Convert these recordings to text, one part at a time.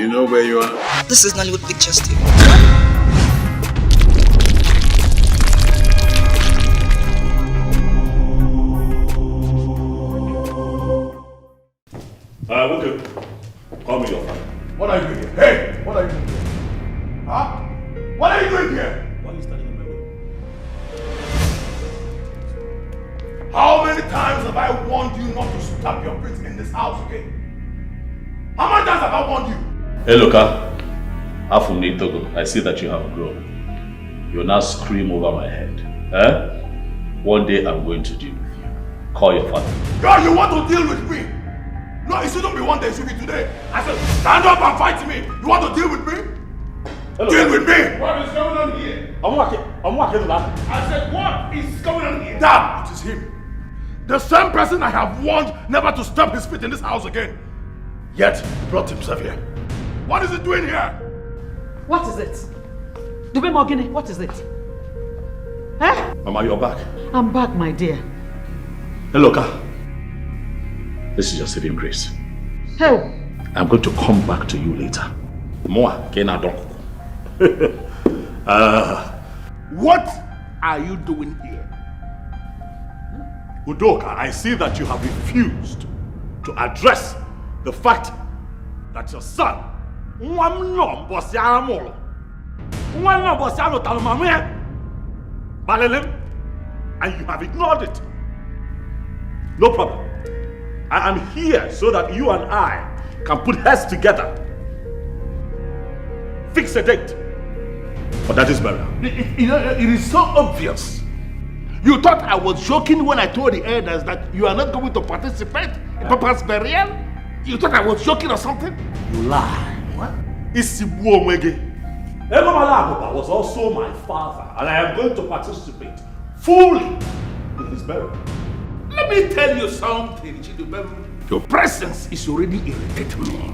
You know where you are? This is Nollywood Pictures TV. Okay. Call me your father. What are you doing here? Hey! What are you doing here? Huh? What are you doing here? Why are you standing in my way? How many times have I warned you not to stop your feet in this house again? How many times have I warned you? Hey, Loka. Ini Edo, I see that you have grown. You now scream over my head. Eh? One day I'm going to deal with you. Call your father. God, you want to deal with me? No, it shouldn't be one day, it should be today. I said, stand up and fight me. You want to deal with me? Hello. Deal with me! What is going on here? I'm walking to that. I said, what is going on here? Dad, it is him. The same person I have warned never to step his feet in this house again. Yet, he brought himself here. What is he doing here? What is it? Dube Morgini, what is it? Eh? Mama, you're back. I'm back, my dear. Hey, Loka. This is your saving grace. Hell. I'm going to come back to you later. Moa, Kena Don. What are you doing here? Udoka, I see that you have refused to address the fact that your son, and you have ignored it. No problem. I am here so that you and I can put heads together. Fix a date for that is burial. It is so obvious. You thought I was joking when I told the elders that you are not going to participate in Papa's burial? You thought I was joking or something? You lie. What? Isibu Omege. Egomalababa was also my father, and I am going to participate fully in his burial. Let me tell you something, Chidubem. Your presence is already irritating me.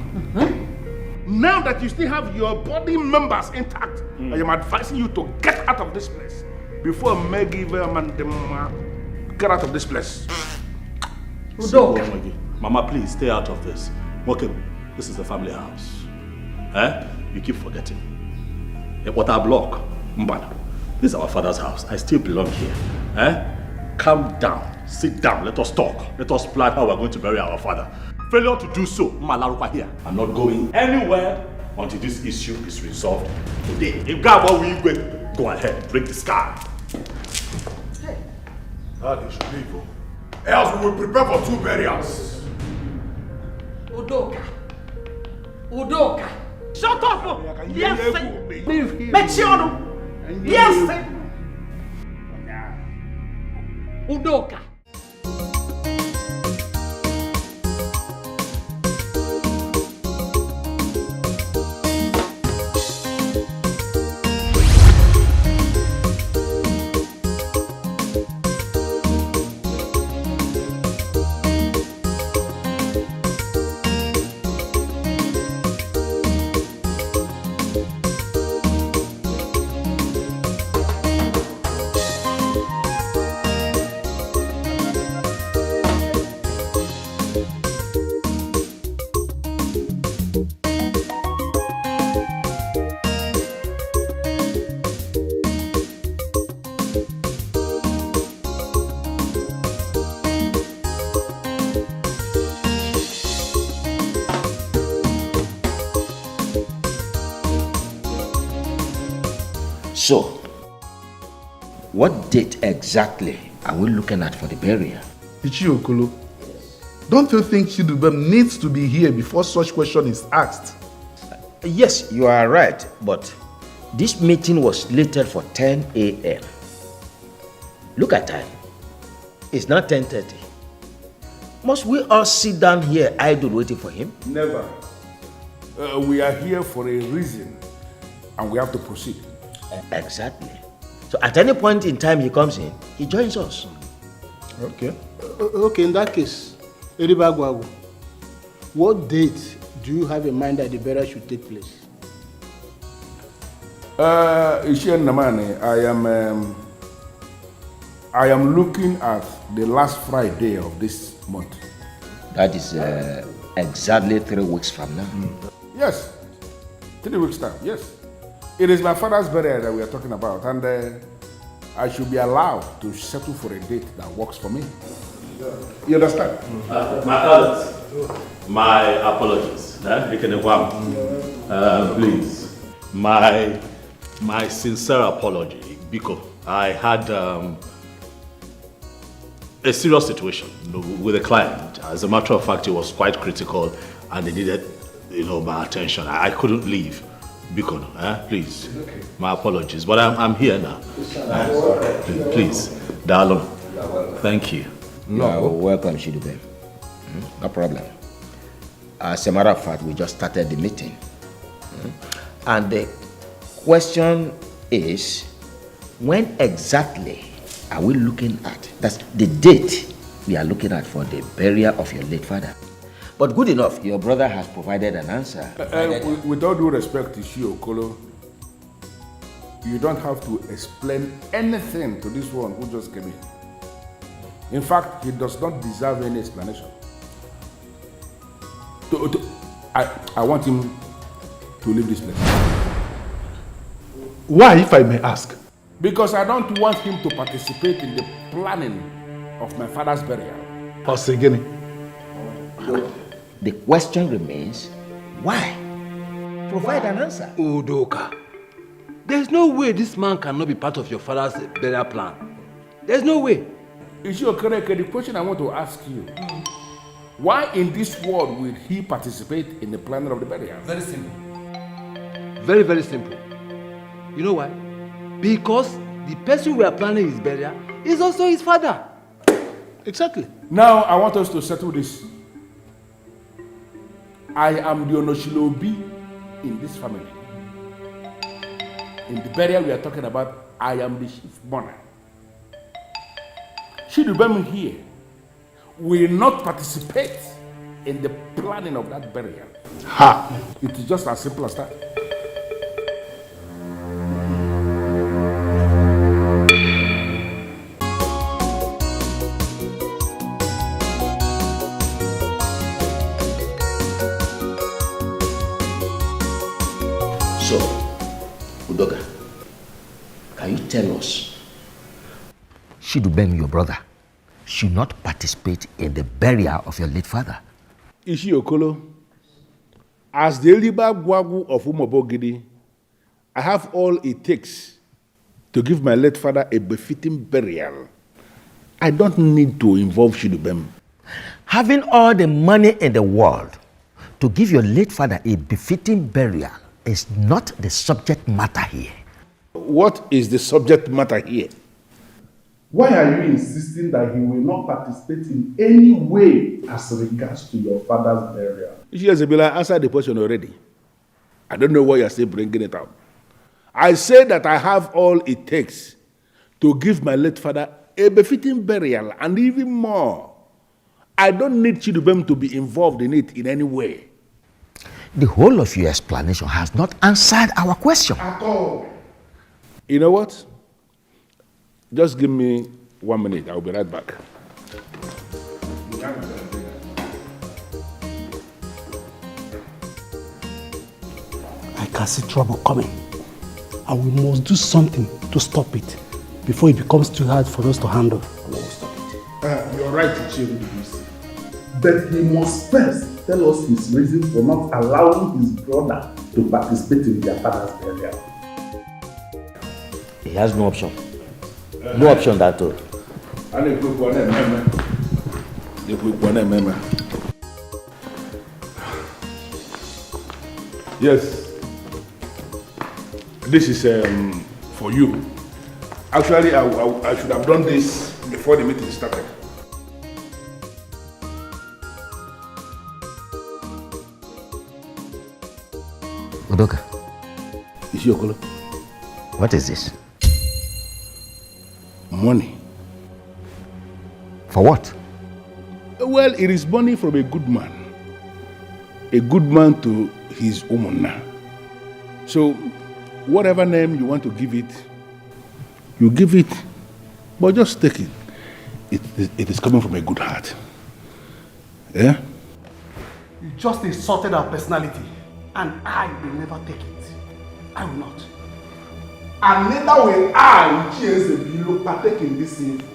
Now that you still have your body members intact, I am advising you to get out of this place before Maggie and them get out of this place. Mama, please stay out of this. Okay, this is the family house. Eh? You keep forgetting. What I block, Mbana. This is our father's house. I still belong here. Eh? Calm down. Sit down. Let us talk. Let us plan how we're going to bury our father. Failure to do so, Malaruka here. I'm not going anywhere until this issue is resolved today. If God will go ahead, break the sky. Hey. That is leave. Else we will prepare for 2 burials. Udoka. Udoka. Shut up! Yes, Mechiano! Yes! Udoka. So, what date exactly are we looking at for the burial? Ichiokolo, don't you think Chidubem needs to be here before such question is asked? Yes, you are right, but this meeting was slated for 10 a.m. Look at time. It's not 10:30. Must we all sit down here idle waiting for him? Never. We are here for a reason, and we have to proceed. Exactly. So at any point in time he comes in, he joins us. Okay. Okay, in that case, Eribagwagu, what date do you have in mind that the burial should take place? Ishian Namane, I am looking at the last Friday of this month. That is exactly 3 weeks from now. Yes, 3 weeks' time, yes. It is my father's burial that we are talking about, and I should be allowed to settle for a date that works for me. You understand? My elders, my apologies. Please, my sincere apology, because I had a serious situation with a client. As a matter of fact, it was quite critical, and they needed, my attention. I couldn't leave. Biko, please, okay. My apologies, but I'm here now. Please, Darlon, thank you. No, welcome, Shidube. No problem. As a matter of fact, we just started the meeting. And the question is, when exactly are we looking at? That's the date we are looking at for the burial of your late father. But good enough, your brother has provided an answer. With all due respect to Okolo, you don't have to explain anything to this one who just came in. In fact, he does not deserve any explanation. I want him to leave this place. Why, if I may ask? Because I don't want him to participate in the planning of my father's burial. Osegini. The question remains, why? Provide an answer. Udoka, there's no way this man cannot be part of your father's burial plan. There's no way. The question I want to ask you, why in this world will he participate in the planning of the burial? Very simple. Very, very simple. You know why? Because the person we are planning his burial is also his father. Exactly. Now I want us to settle this. I am the Onoshilobi in this family. In the burial we are talking about, I am the chief mourner. Shidubem here will not participate in the planning of that burial. Ha! It is just as simple as that. So, Udoka, can you tell us, Shidubem, your brother, should not participate in the burial of your late father? Ishi Okolo, as the Eliba Gwagu of Umobogidi, I have all it takes to give my late father a befitting burial. I don't need to involve Shidubem. Having all the money in the world to give your late father a befitting burial is not the subject matter here. What is the subject matter here? Why are you insisting that he will not participate in any way as regards to your father's burial? Jezebel, I answered the question already. I don't know why you're still bringing it up. I say that I have all it takes to give my late father a befitting burial, and even more. I don't need Chidubem to be involved in it in any way. The whole of your explanation has not answered our question. At all. You know what? Just give me 1 minute. I'll be right back. I can see trouble coming. And we must do something to stop it before it becomes too hard for us to handle. You're right, Ichie. But he must first tell us his reason for not allowing his brother to participate in their father's burial. He has no option. No option at all. Yes. This is for you. Actually, I should have done this before the meeting started. Udoka. Ishi Okolo. What is this? Money. For what? Well, it is money from a good man. A good man to his umuna. So, whatever name you want to give it, you give it, but just take it. It is coming from a good heart. Yeah? You just insulted our personality And I will never take it. I will not. And neither will I, Chiezebilo, partake in this sinful.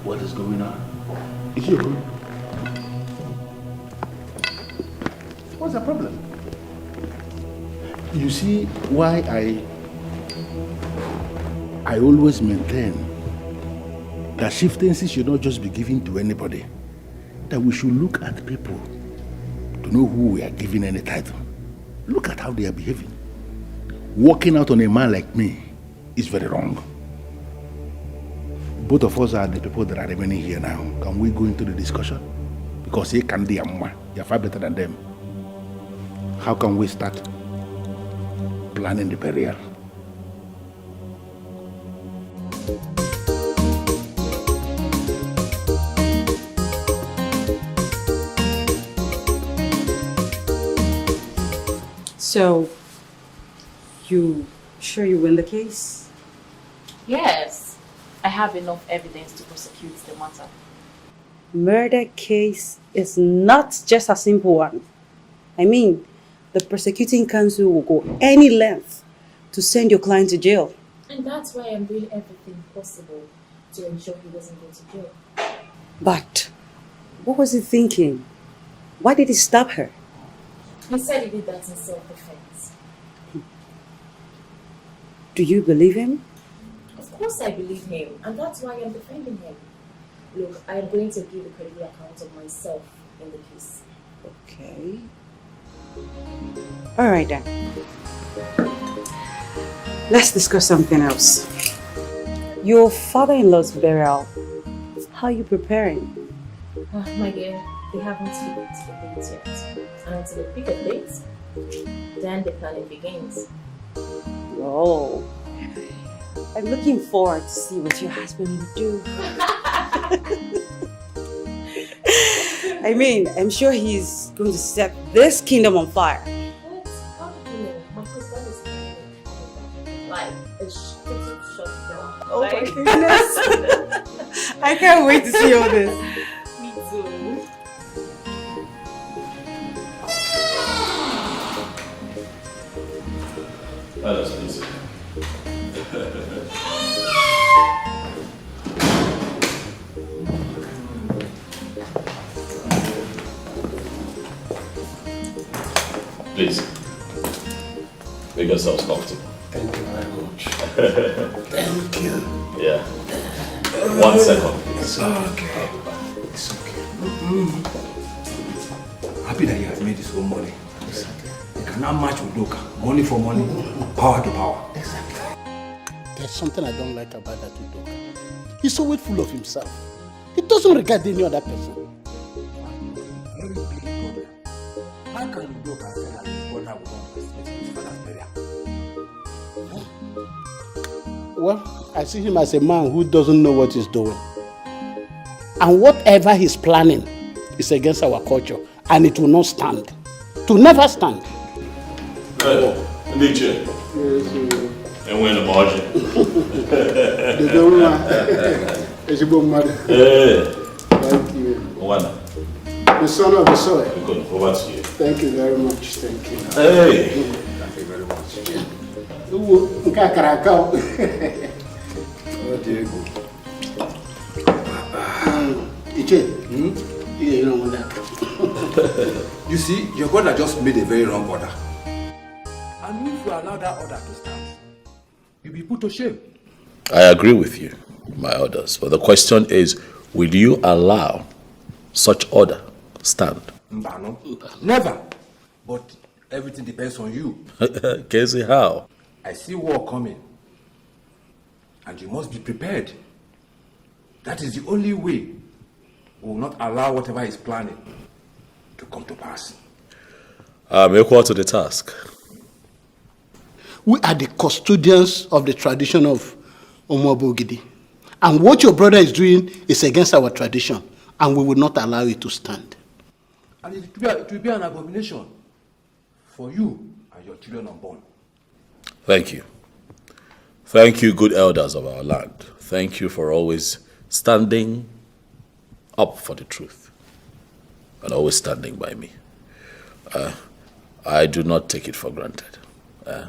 What is going on? What's the problem? You see why I always maintain that chieftaincy should not just be given to anybody. That we should look at people to know who we are giving any title. Look at how they are behaving. Walking out on a man like me is very wrong. Both of us are the people that are remaining here now. Can we go into the discussion? Because he can be a man. You're far better than them. How can we start planning the burial? So, you sure you win the case? Yes, I have enough evidence to prosecute the matter. Murder case is not just a simple one. I mean, the prosecuting counsel will go any length to send your client to jail. And that's why I'm doing everything possible to ensure he doesn't go to jail. But what was he thinking? Why did he stab her? He said he did that in self-defense. Do you believe him? Of course I believe him, and that's why I'm defending him. Look, I am going to give a credible account of myself in the case. Okay. All right then. Let's discuss something else. Your father-in-law's burial. How are you preparing? My dear, they haven't fixed the date yet. And until they pick a date, then the planning begins. Oh. I'm looking forward to see what your husband will do. I mean, I'm sure he's going to set this kingdom on fire. What? How do you know? My husband is like a total shutdown. Oh my goodness. I can't wait to see all this. Me too. That is easy. Please, make yourselves comfortable. Thank you very much. Thank you. Yeah. 1 second, please. It's okay. It's okay. Happy that you have made this whole money. Exactly. You cannot match with Doka. Money for money, power to power. Exactly. There's something I don't like about that Udoka. He's always full of himself. He doesn't regard any other person. Very big problem. How can Doka say that his brother will not respect his father's burial? Well, I see him as a man who doesn't know what he's doing. And whatever he's planning is against our culture, and it will not stand. To never stand. Dikeh. And win the margin. Hey. Thank you. One. The son of the soil. Good. Over to you. Thank you very much. Thank you. Hey. Thank you very much. Oh, dear God. You see, your brother just made a very wrong order. And if we allow that order to stand, you'll be put to shame. I agree with you, my elders. But the question is, will you allow such order stand? No. Never. But everything depends on you. Casey, how? I see war coming. And you must be prepared. That is the only way we will not allow whatever he's planning to come to pass. I'm equal to the task. We are the custodians of the tradition of Omobogidi. And what your brother is doing is against our tradition, and we will not allow it to stand. And it will be an abomination for you and your children unborn. Thank you. Thank you, good elders of our land. Thank you for always standing up for the truth and always standing by me. I do not take it for granted.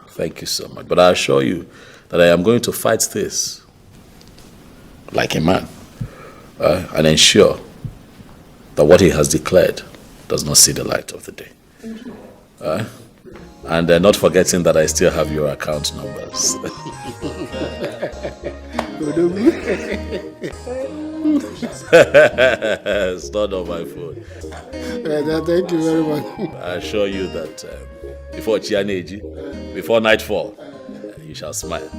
Thank you so much. But I assure you that I am going to fight this like a man and ensure that what he has declared does not see the light of the day. And not forgetting that I still have your account numbers. It's not on my phone. Thank you very much. I assure you that before Chianeji, before nightfall, you shall smile.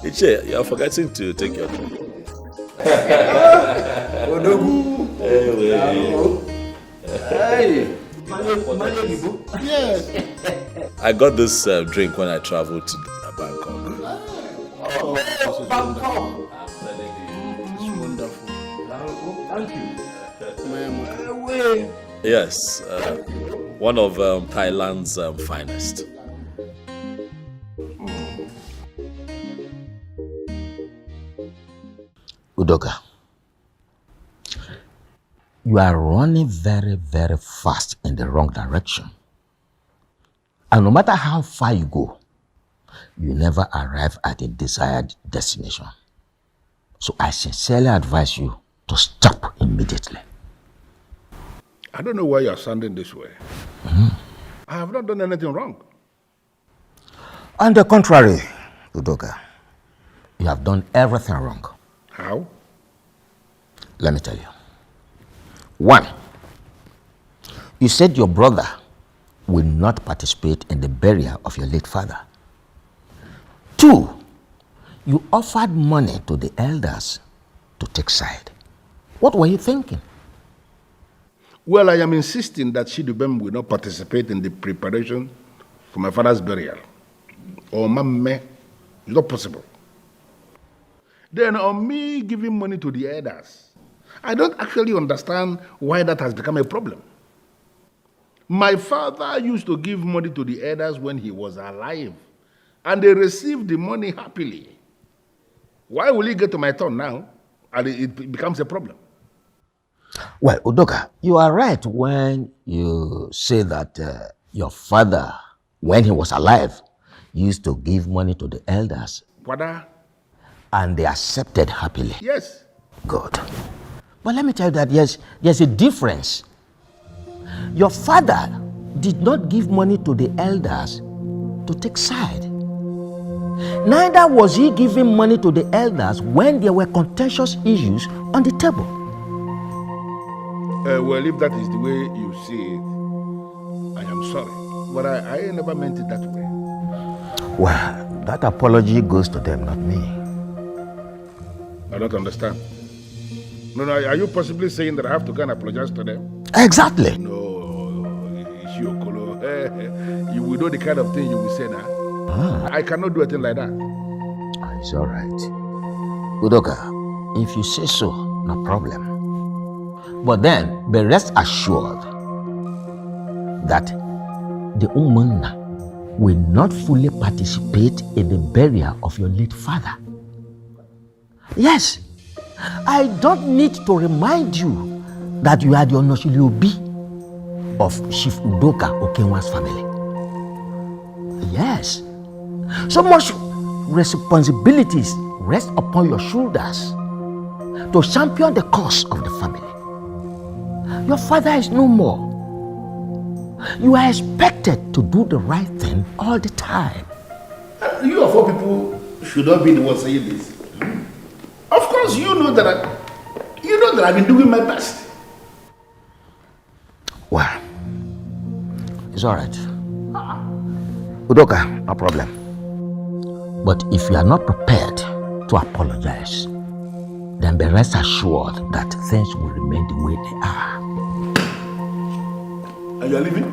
Iche, you are forgetting to take your drink. Yes. I got this drink when I traveled to Bangkok. Bangkok. It's wonderful. Thank you. Yes, one of Thailand's finest. Udoka, you are running very, very fast in the wrong direction. And no matter how far you go, you never arrive at the desired destination. So I sincerely advise you to stop immediately. I don't know why you're sounding this way. I have not done anything wrong. On the contrary, Udoka, you have done everything wrong. How? Let me tell you. 1, you said your brother will not participate in the burial of your late father. 2, you offered money to the elders to take side. What were you thinking? Well, I am insisting that Shidubem will not participate in the preparation for my father's burial. Or Mamme, it's not possible. Then on me giving money to the elders, I don't actually understand why that has become a problem. My father used to give money to the elders when he was alive, and they received the money happily. Why will it get to my turn now, and it becomes a problem? Well, Udoka, you are right when you say that your father, when he was alive, used to give money to the elders. Father? And they accepted happily. Yes. Good. But let me tell you that there's a difference. Your father did not give money to the elders to take side. Neither was he giving money to the elders when there were contentious issues on the table. Well, if that is the way you see it, I am sorry. But I never meant it that way. Well, that apology goes to them, not me. I don't understand. No, are you possibly saying that I have to go and apologize to them? Exactly. No, Ishiokolo. You will know the kind of thing you will say now. I cannot do a thing like that. It's all right. Udoka, if you say so, no problem. But then, be rest assured that the Umunna will not fully participate in the burial of your late father. Yes, I don't need to remind you that you are the Onoshiliobi of Chief Udoka Okenwa's family. Yes, so much responsibilities rest upon your shoulders to champion the cause of the family. Your father is no more. You are expected to do the right thing all the time. You of all people should not be the one saying this. Of course, you know that I've been doing my best. Well, it's all right. Udoka, no problem. But if you are not prepared to apologize, then be rest assured that things will remain the way they are. And you are leaving?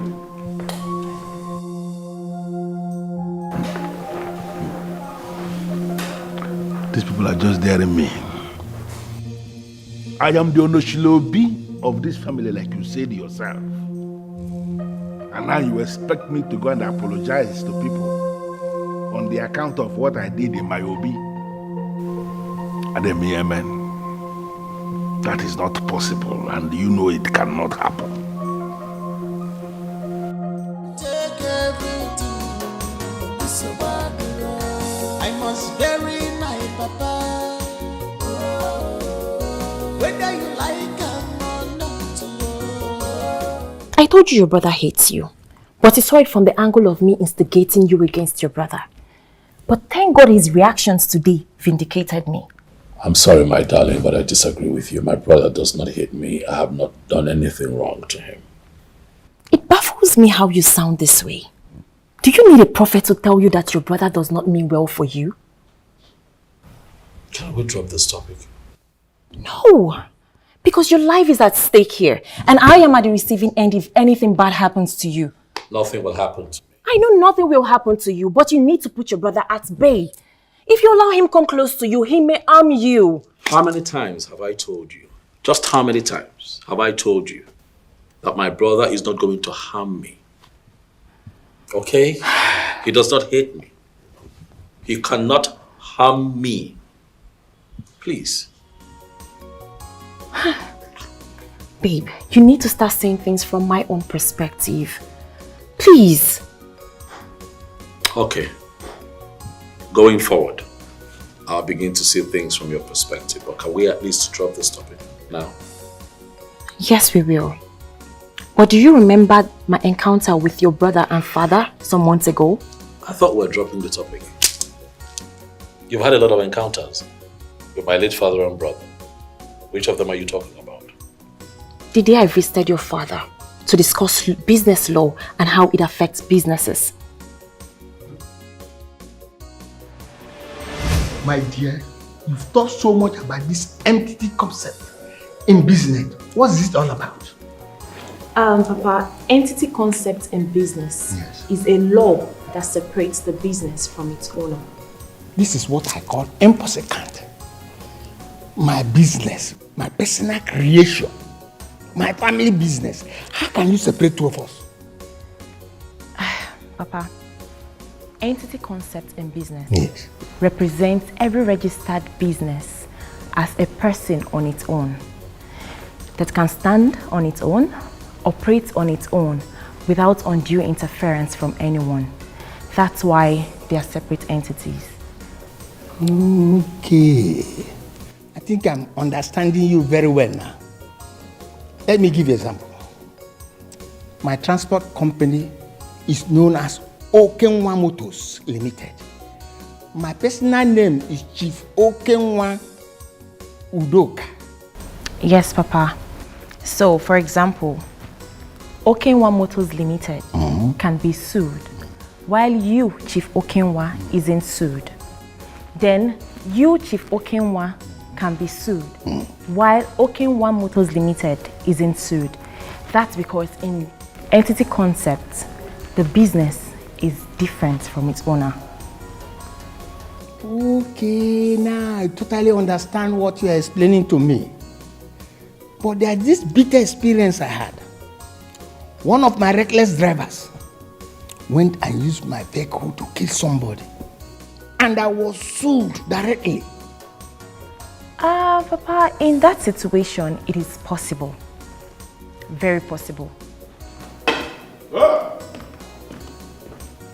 These people are just daring me. I am the Onoshilobi of this family, like you said yourself. And now you expect me to go and apologize to people on the account of what I did in my Obi. Ademi, amen. That is not possible, and you know it cannot happen. Take everything, it's a bad road. I must bury my papa. Whether you like him or not. I told you your brother hates you, but he saw it from the angle of me instigating you against your brother. But thank God his reactions today vindicated me. I'm sorry, my darling, but I disagree with you. My brother does not hate me. I have not done anything wrong to him. It baffles me how you sound this way. Do you need a prophet to tell you that your brother does not mean well for you? Can we drop this topic? No, because your life is at stake here, and I am at the receiving end if anything bad happens to you. Nothing will happen to me. I know nothing will happen to you, but you need to put your brother at bay. If you allow him come close to you, he may harm you. How many times have I told you, just how many times have I told you that my brother is not going to harm me? Okay? He does not hate me. He cannot harm me. Please. Babe, you need to start saying things from my own perspective. Please. Okay. Going forward, I'll begin to see things from your perspective. But can we at least drop this topic now? Yes, we will. But do you remember my encounter with your brother and father some months ago? I thought we were dropping the topic. You've had a lot of encounters with my late father and brother. Which of them are you talking about? The day I visited your father to discuss business law and how it affects businesses. My dear, you've thought so much about this entity concept in business. What is it all about? Papa, entity concept in business is a law that separates the business from its owner. This is what I call impossible. My business, my personal creation, my family business. How can you separate two of us? Papa, entity concept in business represents every registered business as a person on its own that can stand on its own, operate on its own without undue interference from anyone. That's why they are separate entities. Okay. I think I'm understanding you very well now. Let me give you an example. My transport company is known as Okenwa Motors Limited. My personal name is Chief Okenwa Udoka. Yes, Papa. So, for example, Okenwa Motors Limited can be sued, while you, Chief Okenwa, isn't sued. Then, you, Chief Okenwa, can be sued, while Okenwa Motors Limited isn't sued. That's because in entity concept, the business is different from its owner. Okay, now I totally understand what you are explaining to me. But there's this bitter experience I had. One of my reckless drivers went and used my vehicle to kill somebody. And I was sued directly. Papa, in that situation, it is possible. Very possible.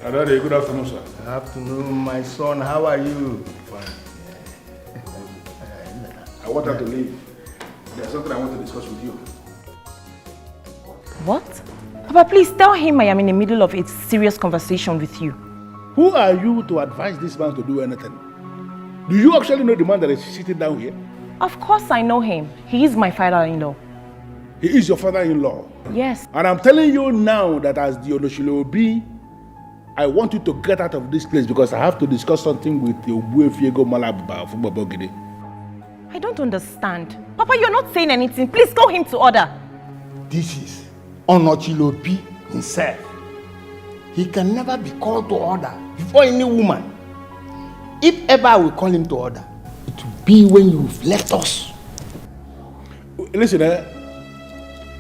Adade, good afternoon, sir. Good afternoon, my son. How are you? Fine. I want her to leave. There's something I want to discuss with you. What? Papa, please tell him I am in the middle of a serious conversation with you. Who are you to advise this man to do anything? Do you actually know the man that is sitting down here? Of course I know him. He is my father-in-law. He is your father-in-law. Yes. And I'm telling you now that as the Onoshilobi, I want you to get out of this place because I have to discuss something with the Obuefiego Malaba from Babogide. I don't understand. Papa, you're not saying anything. Please call him to order. This is Onochilobi himself. He can never be called to order before any woman. If ever I will call him to order, it will be when you've left us. Listen,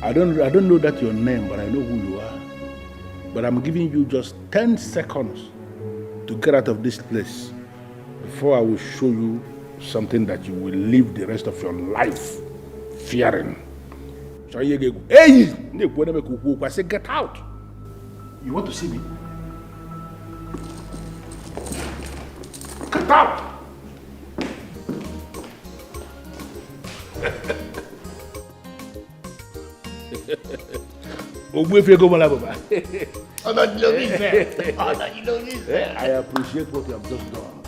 I don't know that your name, but I know who you are. But I'm giving you just 10 seconds to get out of this place before I will show you something that you will live the rest of your life fearing. Hey! I say, get out! You want to see me? Get out! I appreciate what you have just done.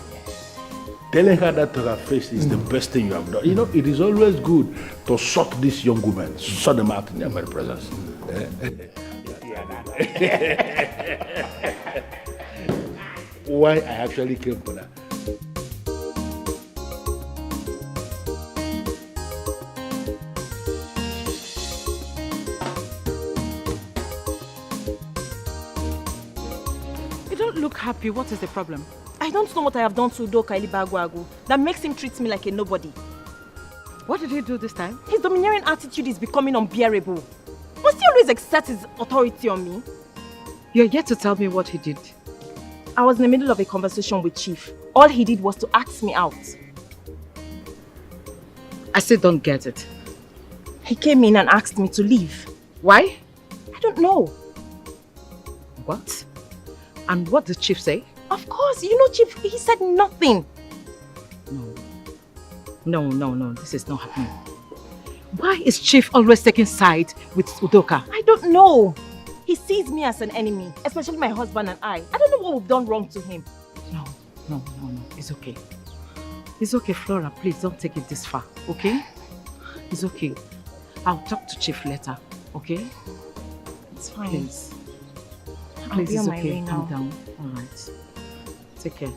Telling her that to her face is the best thing you have done. You know, it is always good to shock these young women, shut them out in their very presence. Why I actually came for that. Look happy. What is the problem? I don't know what I have done to Udoka Ilibagwagu that makes him treat me like a nobody. What did he do this time? His domineering attitude is becoming unbearable. Must he always exert his authority on me? You're yet to tell me what he did. I was in the middle of a conversation with Chief. All he did was to ask me out. I still don't get it. He came in and asked me to leave. Why? I don't know. What? And what did Chief say? Of course, you know Chief, he said nothing. No, this is not happening. Why is Chief always taking side with Udoka? I don't know. He sees me as an enemy, especially my husband and I. I don't know what we've done wrong to him. No, it's okay. It's okay, Flora, please don't take it this far, okay? It's okay. I'll talk to Chief later, okay? It's fine. Please. I'll be on my okay. way now. Calm down. All right. Take care.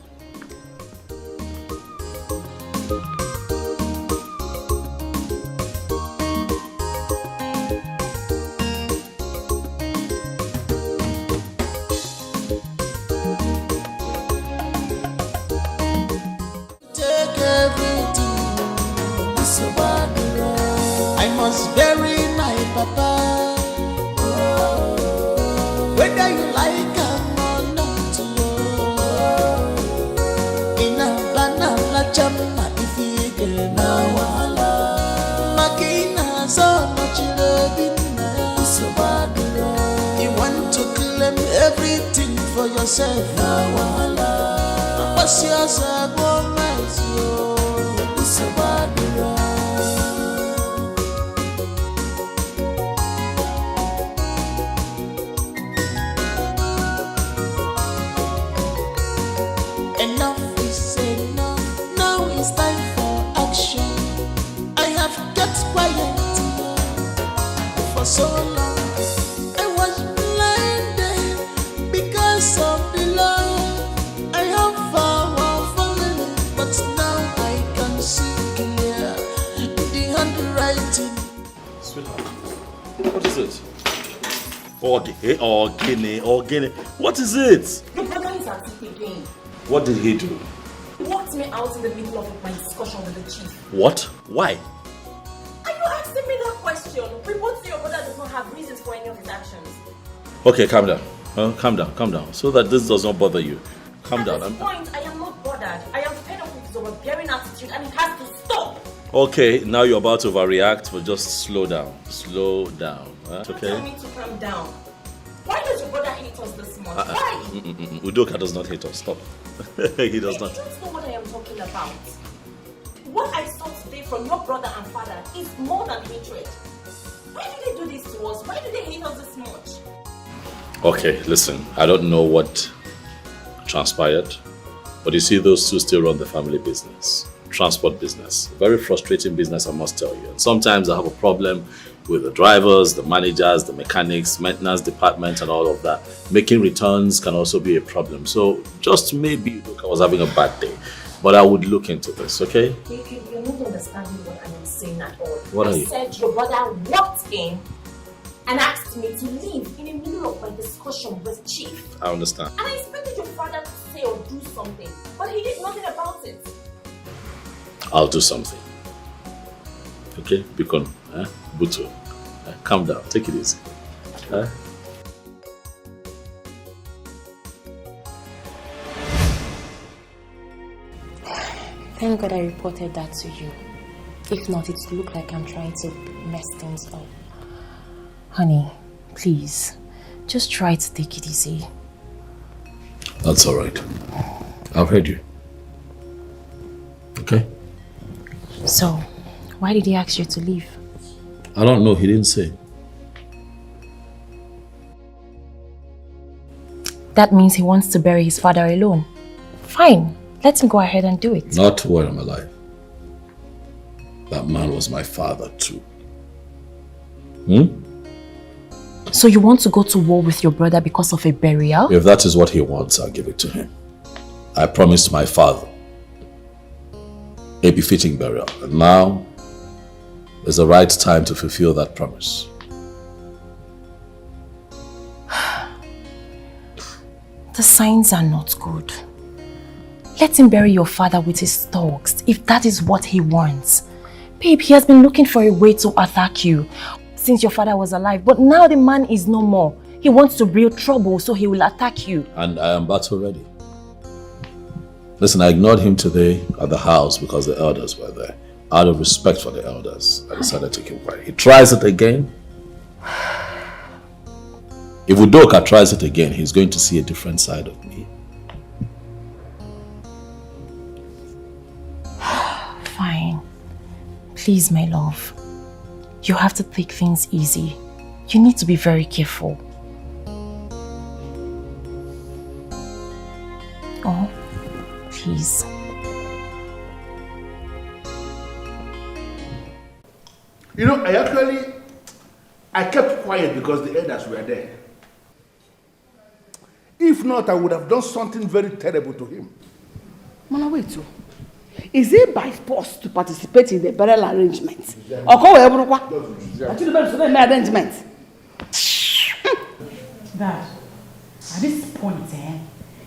Take everything, it's a bad road. I must bury my papa. Whether you like him or not, in a banana chama if you get wala. Makina so much loving, so bad. You want to claim everything for yourself, wala. What's yours, woman's you? So bad. Enough is enough. Now it's time for action. I have kept quiet for so long. I was blinded because of the love I have for our family. But now I can see clear the handwriting. Sweetheart, what is it? Organic. What is it? Your brother is at it again. What did he do? He walked me out in the middle of my discussion with the Chief. What? Why? Are you asking me that question? Report to your brother does not have reasons for any of his actions. Okay, calm down. Calm down. So that this does not bother you. Calm down. At this point, I am not bothered. I am fed up with his overbearing attitude and it has to stop. Okay, now you're about to overreact, but just slow down. Slow down. Don't Okay? tell me to calm down. Why does your brother hate us this much? Why? Udoka does not hate us. Stop. He does not. You don't know what I am talking about. What I saw today from your brother and father is more than hatred. Why did they do this to us? Why do they hate us this much? Okay, listen. I don't know what transpired, but you see, those two still run the family business. Transport business. Very frustrating business, I must tell you. And sometimes I have a problem with the drivers, the managers, the mechanics, maintenance department, and all of that. Making returns can also be a problem. So just maybe I was having a bad day, but I would look into this, okay? You're not understanding what I am saying at all. What are you? I said your brother walked in and asked me to leave in the middle of my discussion with Chief. I understand. And I expected your father to say or do something, but he did nothing about it. I'll do something. Okay? Bikon, Butu. Calm down. Take it easy. Thank God I reported that to you. If not, it would look like I'm trying to mess things up. Honey, please, just try to take it easy. That's all right. I've heard you. Okay? So, why did he ask you to leave? I don't know. He didn't say. That means he wants to bury his father alone. Fine, let him go ahead and do it. Not while I'm alive. That man was my father too. So you want to go to war with your brother because of a burial? If that is what he wants, I'll give it to him. I promised my father a befitting burial. And now is the right time to fulfill that promise. The signs are not good. Let him bury your father with his thugs, if that is what he wants. Babe, he has been looking for a way to attack you since your father was alive, but now the man is no more. He wants to build trouble, so he will attack you. And I am battle ready. Listen, I ignored him today at the house because the elders were there. Out of respect for the elders, I decided to keep quiet. He tries it again. If Udoka tries it again, he's going to see a different side of me. Fine. Please, my love. You have to take things easy. You need to be very careful. Oh, please. You know, I kept quiet because the elders were there. If not, I would have done something very terrible to him. Mana, wait. Is it by force to participate in the burial arrangement? Or go arrangement? Dad, at this point,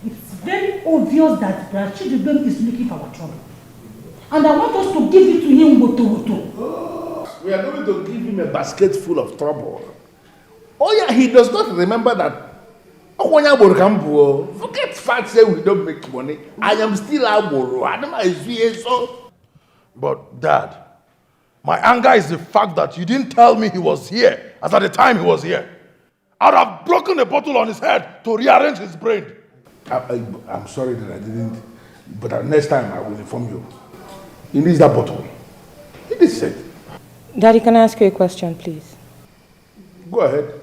it's very obvious that Brachidubem is looking for our trouble. And I want us to give it to him woto. We are going to give him a basket full of trouble. Oh yeah, he does not remember that. Forget facts say we don't make money. I am still a. But Dad, my anger is the fact that you didn't tell me he was here as at the time he was here. I'd have broken a bottle on his head to rearrange his brain. I'm sorry that I didn't, but next time I will inform you. He needs that bottle. He did say. Daddy, can I ask you a question, please? Go ahead.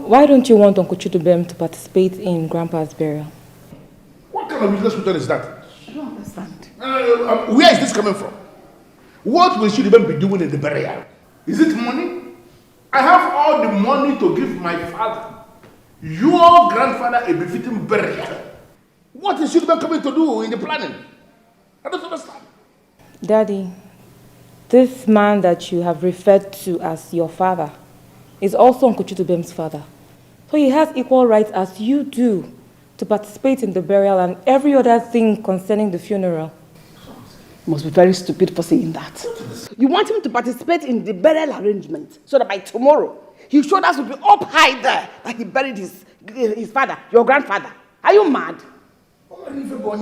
Why don't you want Uncle Chidubem to participate in Grandpa's burial? What kind of useless question is that? I don't understand. Where is this coming from? What will Chidubem be doing in the burial? Is it money? I have all the money to give my father, your grandfather, a befitting burial. What is Chidubem coming to do in the planning? I don't understand. Daddy, this man that you have referred to as your father is also Uncle Chidubem's father. So he has equal rights as you do to participate in the burial and every other thing concerning the funeral. You must be very stupid for saying that. You want him to participate in the burial arrangement so that by tomorrow his shoulders will be up high there that he buried his father, your grandfather. Are you mad? Are you for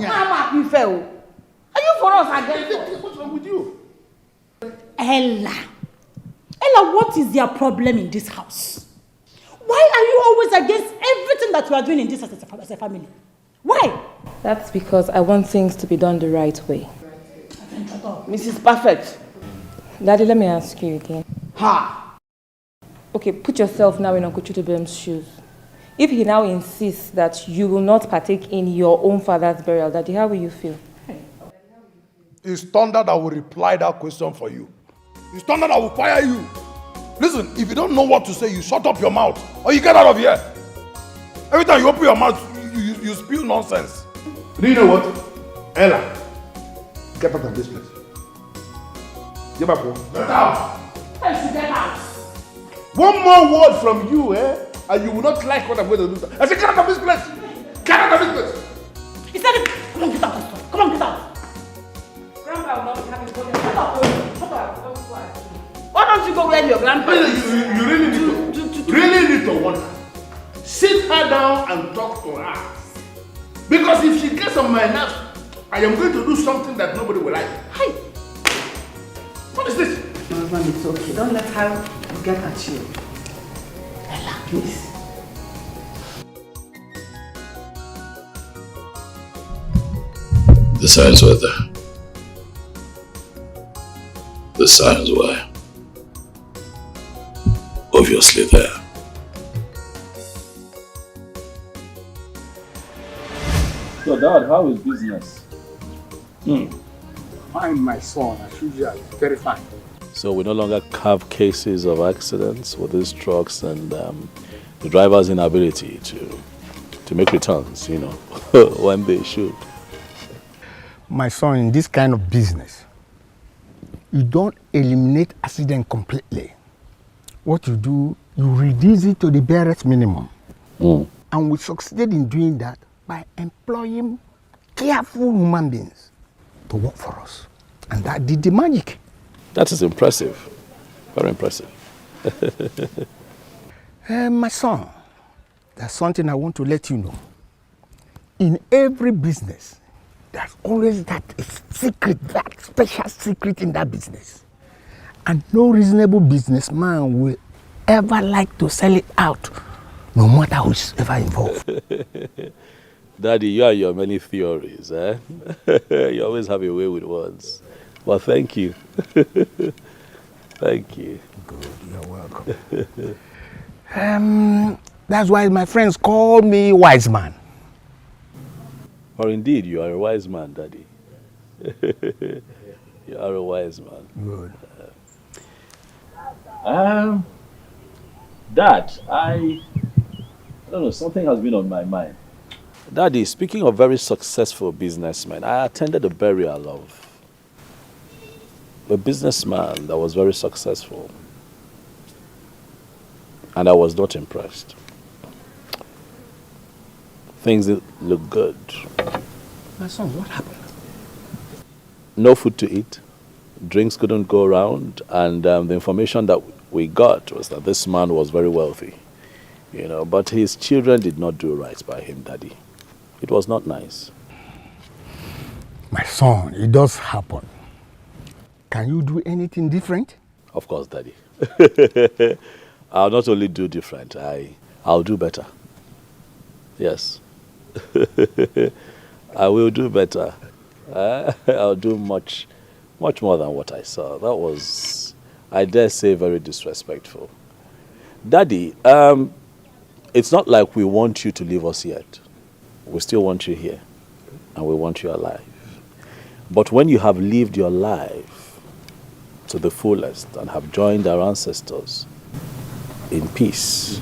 us again? What's wrong with you? Ella, what is your problem in this house? Why are you always against everything that we are doing in this as a family? Why? That's because I want things to be done the right way. Mrs. Perfect. Daddy, let me ask you again. Ha! Okay, put yourself now in Uncle Chidubem's shoes. If he now insists that you will not partake in your own father's burial, Daddy, how will you feel? It's thunder that will reply that question for you. It's thunder that will fire you. Listen, if you don't know what to say, you shut up your mouth or you get out of here. Every time you open your mouth, you spew nonsense. Do you know what? Ella, get out of this place. Get back home. Get out. Get out. One more word from you, and you will not like what I'm going to do. I said, get out of this place. Get out of this place. He said, come on, get out. Come on, get out. Grandpa will not be having problems. Shut up. Why don't you go where your grandpa is? You really need to warn her. Sit her down and talk to her. Because if she gets on my nerves, I am going to do something that nobody will like. Hey! What is this? My husband, it's okay. Don't let her get at you. Ella, please. The signs were there. The signs were obviously there. So Dad, how is business? Fine, my son, as usual. Very fine. So we no longer have cases of accidents with these trucks and the driver's inability to make returns, you know, when they should. My son, in this kind of business, you don't eliminate accident completely. What you do, you reduce it to the barest minimum. And we succeeded in doing that by employing careful human beings to work for us. And that did the magic. That is impressive. Very impressive. My son, there's something I want to let you know. In every business, there's always that secret, that special secret in that business. And no reasonable businessman will ever like to sell it out, no matter who's ever involved. Daddy, you and your many theories, eh? You always have a way with words. Well, thank you. Thank you. Good, you're welcome. That's why my friends call me wise man. Or indeed, you are a wise man, Daddy. You are a wise man. Good. Dad, I don't know, something has been on my mind. Daddy, speaking of very successful businessmen, I attended a burial of a businessman that was very successful. And I was not impressed. Things look good. My son, what happened? No food to eat, drinks couldn't go around, and the information that we got was that this man was very wealthy, you know, but his children did not do right by him, Daddy. It was not nice. My son, it does happen. Can you do anything different? Of course, Daddy. I'll not only do different, I'll do better. Yes. I will do better. I'll do much more than what I saw. That was, I dare say, very disrespectful. Daddy, it's not like we want you to leave us yet. We still want you here, and we want you alive. But when you have lived your life to the fullest and have joined our ancestors in peace,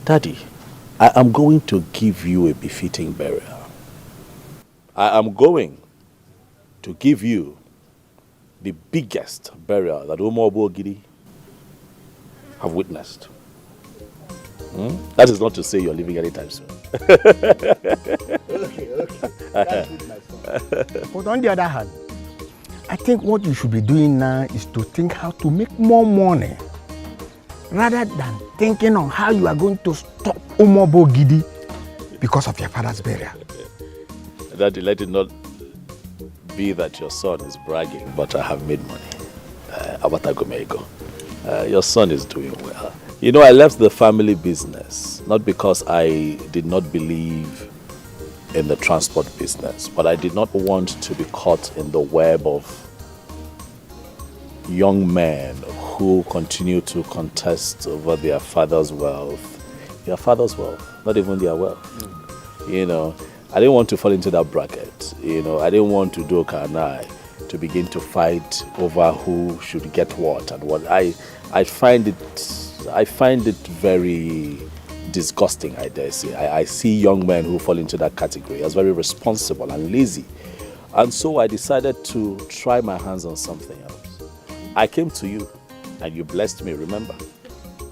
Daddy, I am going to give you a befitting burial. I am going to give you the biggest burial that Ogidi have witnessed. That is not to say you're leaving anytime soon. Okay. That's good, my son. But on the other hand, I think what you should be doing now is to think how to make more money rather than thinking on how you are going to stop Ogidi because of your father's burial. Daddy, let it not be that your son is bragging, but I have made money. Your son is doing well. You know, I left the family business, not because I did not believe in the transport business, but I did not want to be caught in the web of young men who continue to contest over their father's wealth. Their father's wealth, not even their wealth. You know, I didn't want to fall into that bracket. You know, I didn't want to do Kanai to begin to fight over who should get what and what. I find it very disgusting, I dare say. I see young men who fall into that category as very responsible and lazy. And so I decided to try my hands on something else. I came to you and you blessed me, remember?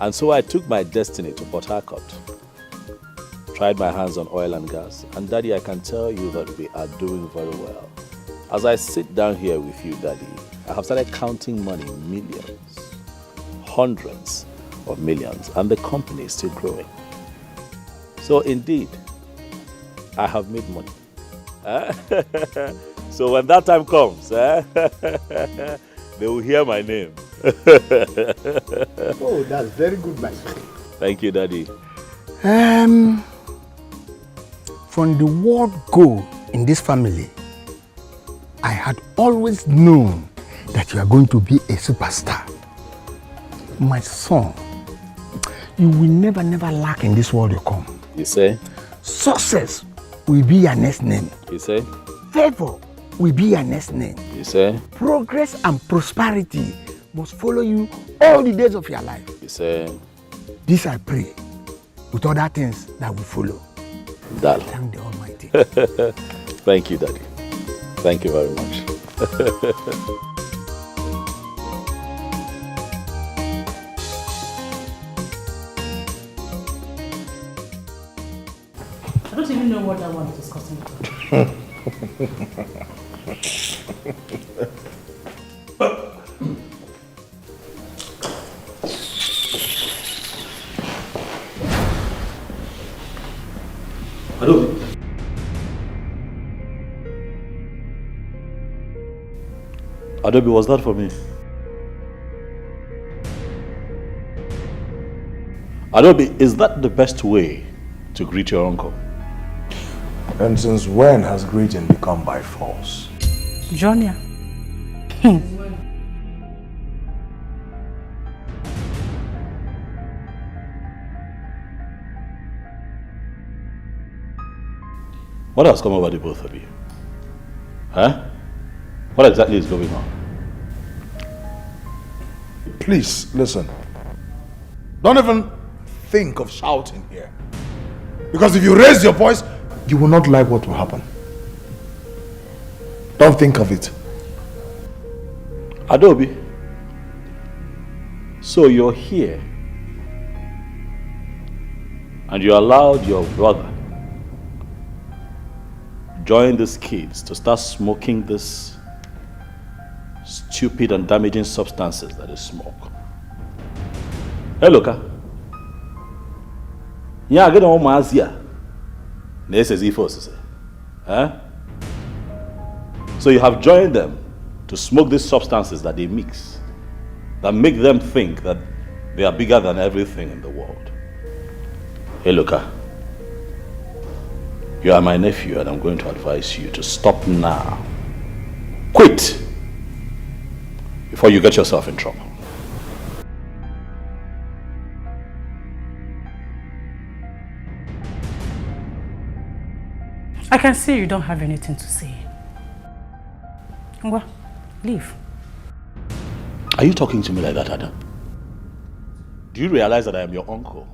And so I took my destiny to Port Harcourt. Tried my hands on oil and gas. And Daddy, I can tell you that we are doing very well. As I sit down here with you, Daddy, I have started counting money, millions, hundreds of millions, and the company is still growing. So indeed, I have made money. So when that time comes, they will hear my name. Oh, that's very good, my son. Thank you, Daddy. From the word go in this family, I had always known that you are going to be a superstar. My son, you will never lack in this world you come. You say? Success will be your next name. You say? Favor will be your next name. You say? Progress and prosperity must follow you all the days of your life. You say? This I pray, with other things that will follow. Daddy. Thank the Almighty. Thank you, Daddy. Thank you very much. I don't even know what I want to discuss. Hello. Adobe, was that for me? Adobe, is that the best way to greet your uncle? And since when has greeting become by force? Junior. What has come over the both of you? Huh? What exactly is going on? Please, listen. Don't even think of shouting here. Because if you raise your voice, you will not like what will happen. Don't think of it. Adobe, so you're here and you allowed your brother join these kids to start smoking this stupid and damaging substances that is smoke. Hey, look. Yeah, I get on my here. Huh? So you have joined them to smoke these substances that they mix, that make them think that they are bigger than everything in the world. Hey, look. You are my nephew and I'm going to advise you to stop now. Quit! Before you get yourself in trouble. I can see you don't have anything to say. Ngwa, leave. Are you talking to me like that, Ada? Do you realize that I am your uncle?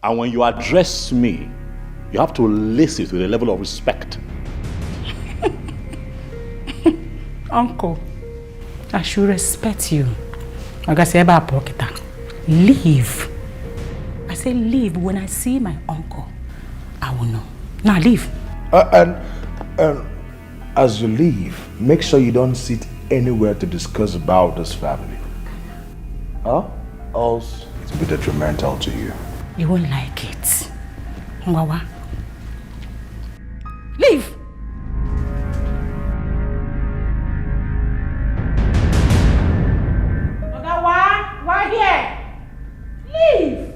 And when you address me, you have to listen with a level of respect. Uncle, I should respect you. Like I say about Pokita, leave. I say leave. When I see my uncle, I will know. Now leave. And as you leave, make sure you don't sit anywhere to discuss about this family. Huh? Else it will be detrimental to you. You won't like it. Ngwawa. Leave! Ogawa, why here? Leave!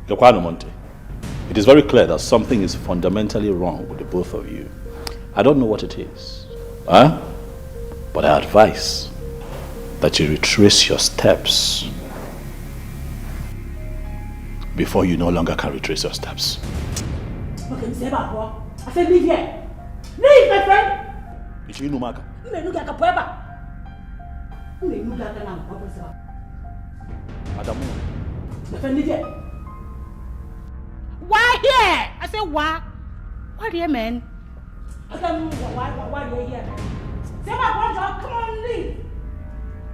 Yokwano Monte, it is very clear that something is fundamentally wrong with the both of you. I don't know what it is. Huh? But I advise that you retrace your steps before you no longer can retrace your steps. Okay, Mr. Eba, I said leave here. Leave, my friend. Numaka. Adamu. My friend, leave here. Why here? I said why? Why here, man? I said why are you here? Seba, come on, leave.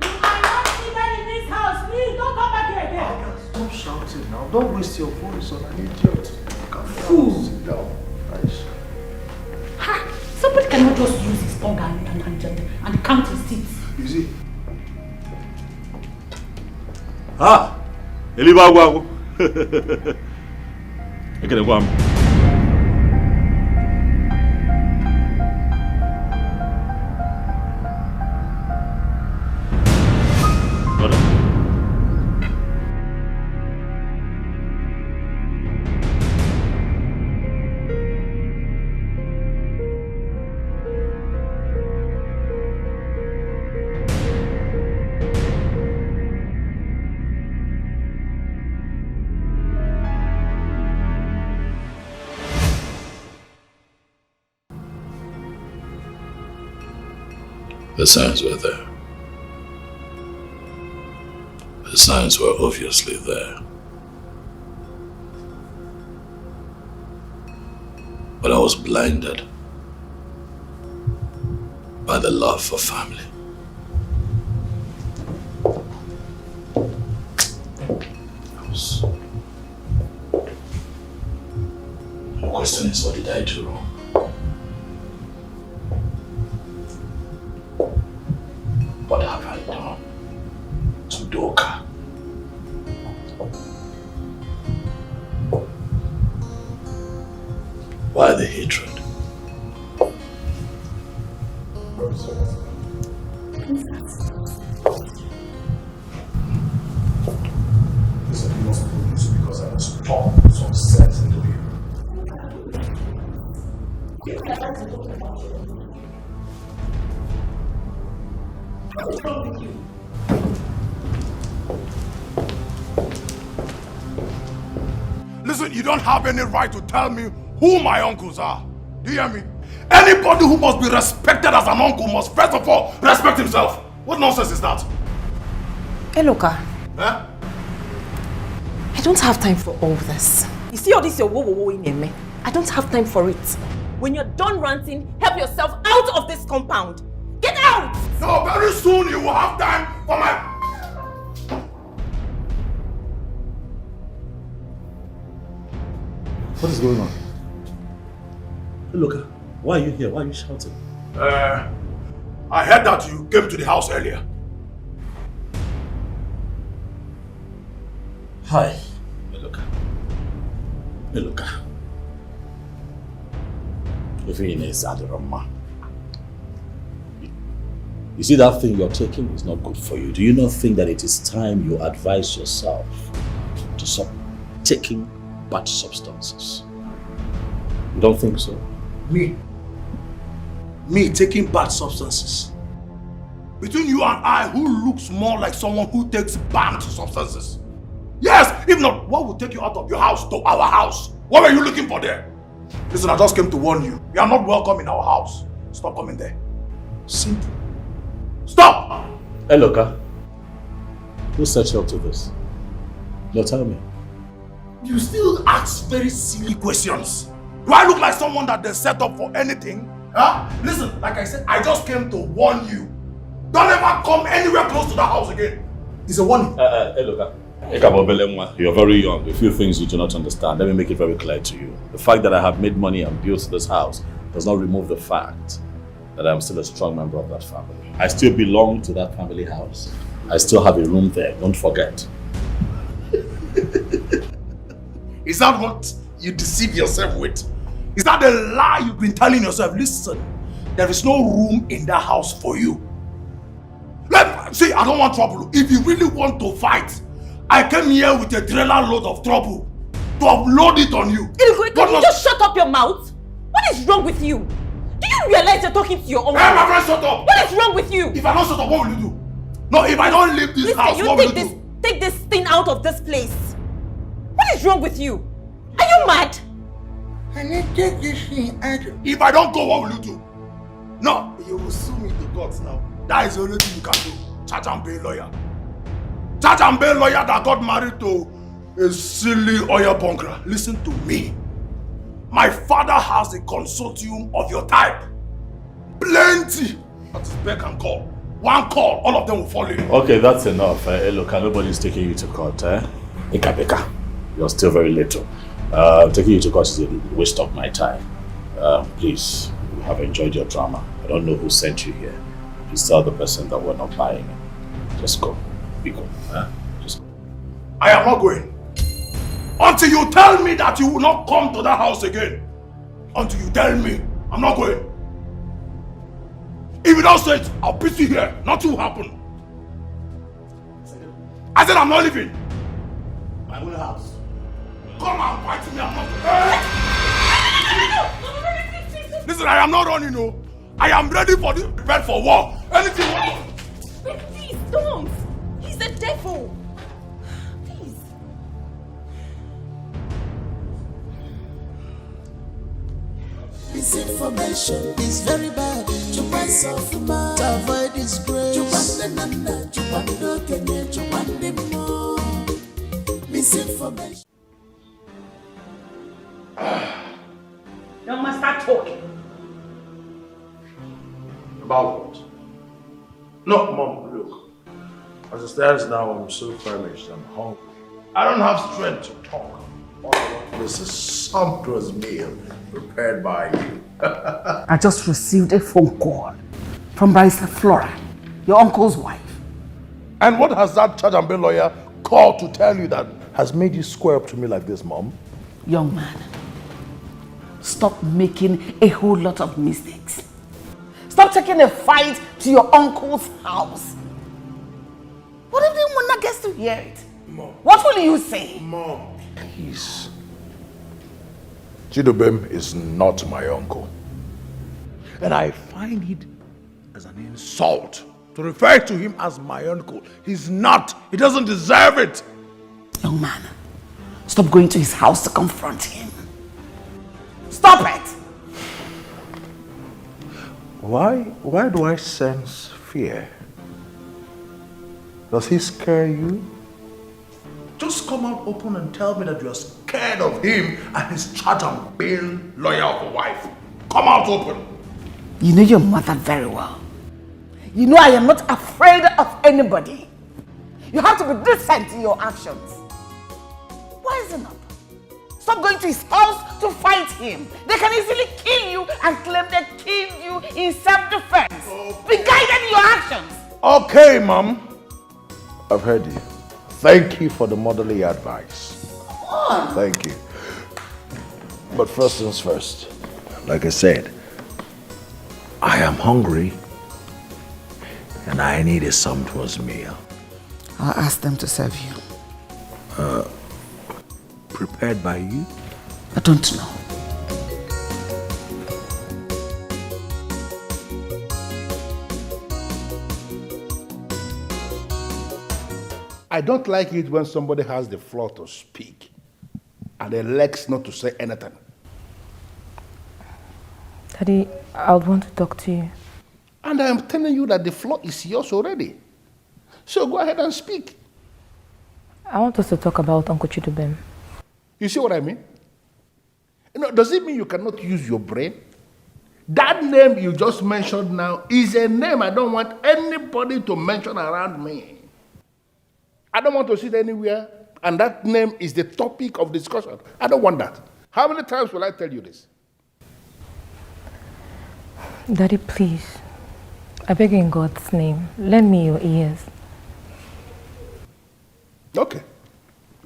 You are not even in this house. Please don't come back here again. Stop shouting now. Don't waste your voice on an idiot. Fool. Sit down. Nice. Ha! Somebody cannot just use his tongue and count his teeth. You see? Ah! Eliba. Okay, go on. The signs were there. The signs were obviously there. But I was blinded by the love for family. The question is, what did I do wrong? What have I done to Doka? Why the hatred? Because I was taught some sense into you. What's wrong with you? Listen, you don't have any right to tell me who my uncles are. Do you hear me? Anybody who must be respected as an uncle must first of all respect himself. What nonsense is that? Hey, Loka. Huh? I don't have time for all this. You see all this your wo in me? I don't have time for it. When you're done ranting, help yourself out of this compound. Get out! No, very soon you will have time for my... What is going on? Hey, Loka, why are you here? Why are you shouting? I heard that you came to the house earlier. Hi. Hey, Loka. Hey, Loka. If you're in a sad Rama. You see, that thing you're taking is not good for you. Do you not think that it is time you advise yourself to stop taking bad substances? You don't think so? Me taking bad substances? Between you and I, who looks more like someone who takes banned substances? Yes, if not, what would take you out of your house to our house? What were you looking for there? Listen, I just came to warn you. You are not welcome in our house. Stop coming there. Simple. Stop! Hey, Loka. Who set you up to this? No, tell me. You still ask very silly questions. Do I look like someone that they set up for anything? Huh? Listen, like I said, I just came to warn you. Don't ever come anywhere close to the house again. It's a warning. Hey, Loka. You're very young. A few things you do not understand. Let me make it very clear to you. The fact that I have made money and built this house does not remove the fact that I'm still a strong member of that family. I still belong to that family house. I still have a room there, don't forget. Is that what you deceive yourself with? Is that the lie you've been telling yourself? Listen, there is no room in that house for you. See, I don't want trouble. If you really want to fight, I came here with a trailer load of trouble to upload it on you. Can you just shut up your mouth? What is wrong with you? Do you realize you're talking to your own? Hey, my friend, shut up! What is wrong with you? If I don't shut up, what will you do? No, if I don't leave this house, what will you do? Take this thing out of this place. What is wrong with you? Are you mad? I need to take this thing out. If I don't go, what will you do? No, you will sue me to court now. That is the only thing you can do. Charge and pay lawyer. Charge and pay lawyer that got married to a silly oil bunker. Listen to me. My father has a consortium of your type. Plenty. That is beck and call. One call, all of them will fall in. Okay, that's enough. Hey, look, nobody's taking you to court. Beka. You're still very little. Taking you to court is a waste of my time. Please, you have enjoyed your drama. I don't know who sent you here. Please tell the person that we're not buying it. Just go. Be good. Just go. I am not going. Until you tell me that you will not come to that house again. Until you tell me, I'm not going. If you don't say it, I'll beat you here. Nothing will happen. I said I'm not leaving. My own house. Come and fight me. I'm not. Listen, I am not running, no. I am ready for this. Prepared for war. Anything. Please don't. He's the devil. Please. Misinformation is very bad. To myself, to avoid disgrace. Misinformation. Young man, start talking. About what? No, Mom, look. As it stands now, I'm so famished. I'm hungry. I don't have strength to talk. All I want is a sumptuous meal prepared by you. I just received a phone call from Barrister Flora, your uncle's wife. And what has that charge and bail lawyer called to tell you that has made you square up to me like this, Mom? Young man, stop making a whole lot of mistakes. Stop taking a fight to your uncle's house. What if the woman gets to hear it? Mom. What will you say? Mom. Please. Chidubem is not my uncle. And I find it as an insult to refer to him as my uncle. He's not. He doesn't deserve it. Young man, stop going to his house to confront him. Stop it! Why do I sense fear? Does he scare you? Just come out open and tell me that you're scared of him and his charge and bail lawyer of a wife. Come out open. You know your mother very well. You know I am not afraid of anybody. You have to be decent in your actions. Wisen up. Stop going to his house to fight him. They can easily kill you and claim they killed you in self-defense. Be guided in your actions. Okay, Mom. I've heard you. Thank you for the motherly advice. Come on. Thank you. But first things first, like I said, I am hungry and I need a sumptuous meal. I'll ask them to serve you. Prepared by you? I don't know. I don't like it when somebody has the floor to speak and the legs not to say anything. Daddy, I would want to talk to you. And I am telling you that the floor is yours already. So go ahead and speak. I want us to talk about Uncle Chidubem. You see what I mean? You know, does it mean you cannot use your brain? That name you just mentioned now is a name I don't want anybody to mention around me. I don't want to sit anywhere and that name is the topic of discussion. I don't want that. How many times will I tell you this? Daddy, please. I beg you in God's name, lend me your ears. Okay.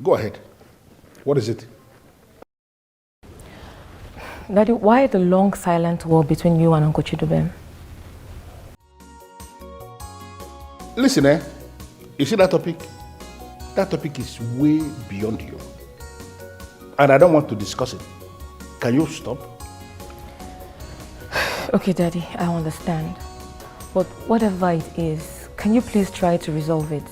Go ahead. What is it? Daddy, why the long silent war between you and Uncle Chidubem? Listen, you see that topic? That topic is way beyond you. And I don't want to discuss it. Can you stop? Okay, Daddy, I understand. But whatever it is, can you please try to resolve it?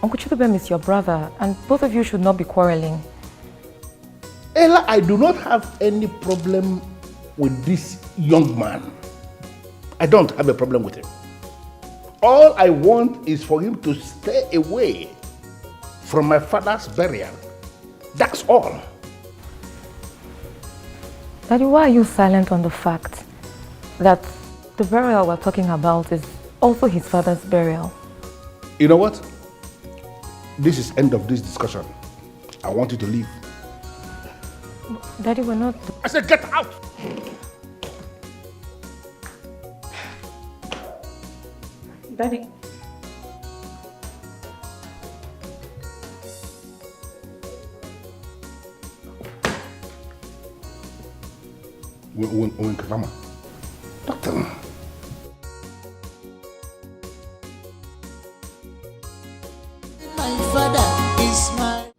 Uncle Chidubem is your brother, and both of you should not be quarreling. Ella, I do not have any problem with this young man. I don't have a problem with him. All I want is for him to stay away from my father's burial. That's all. Daddy, why are you silent on the fact that the burial we're talking about is also his father's burial? You know what? This is end of this discussion. I want you to leave. Daddy, we're not... I said get out! Daddy... Doctor. My father is my...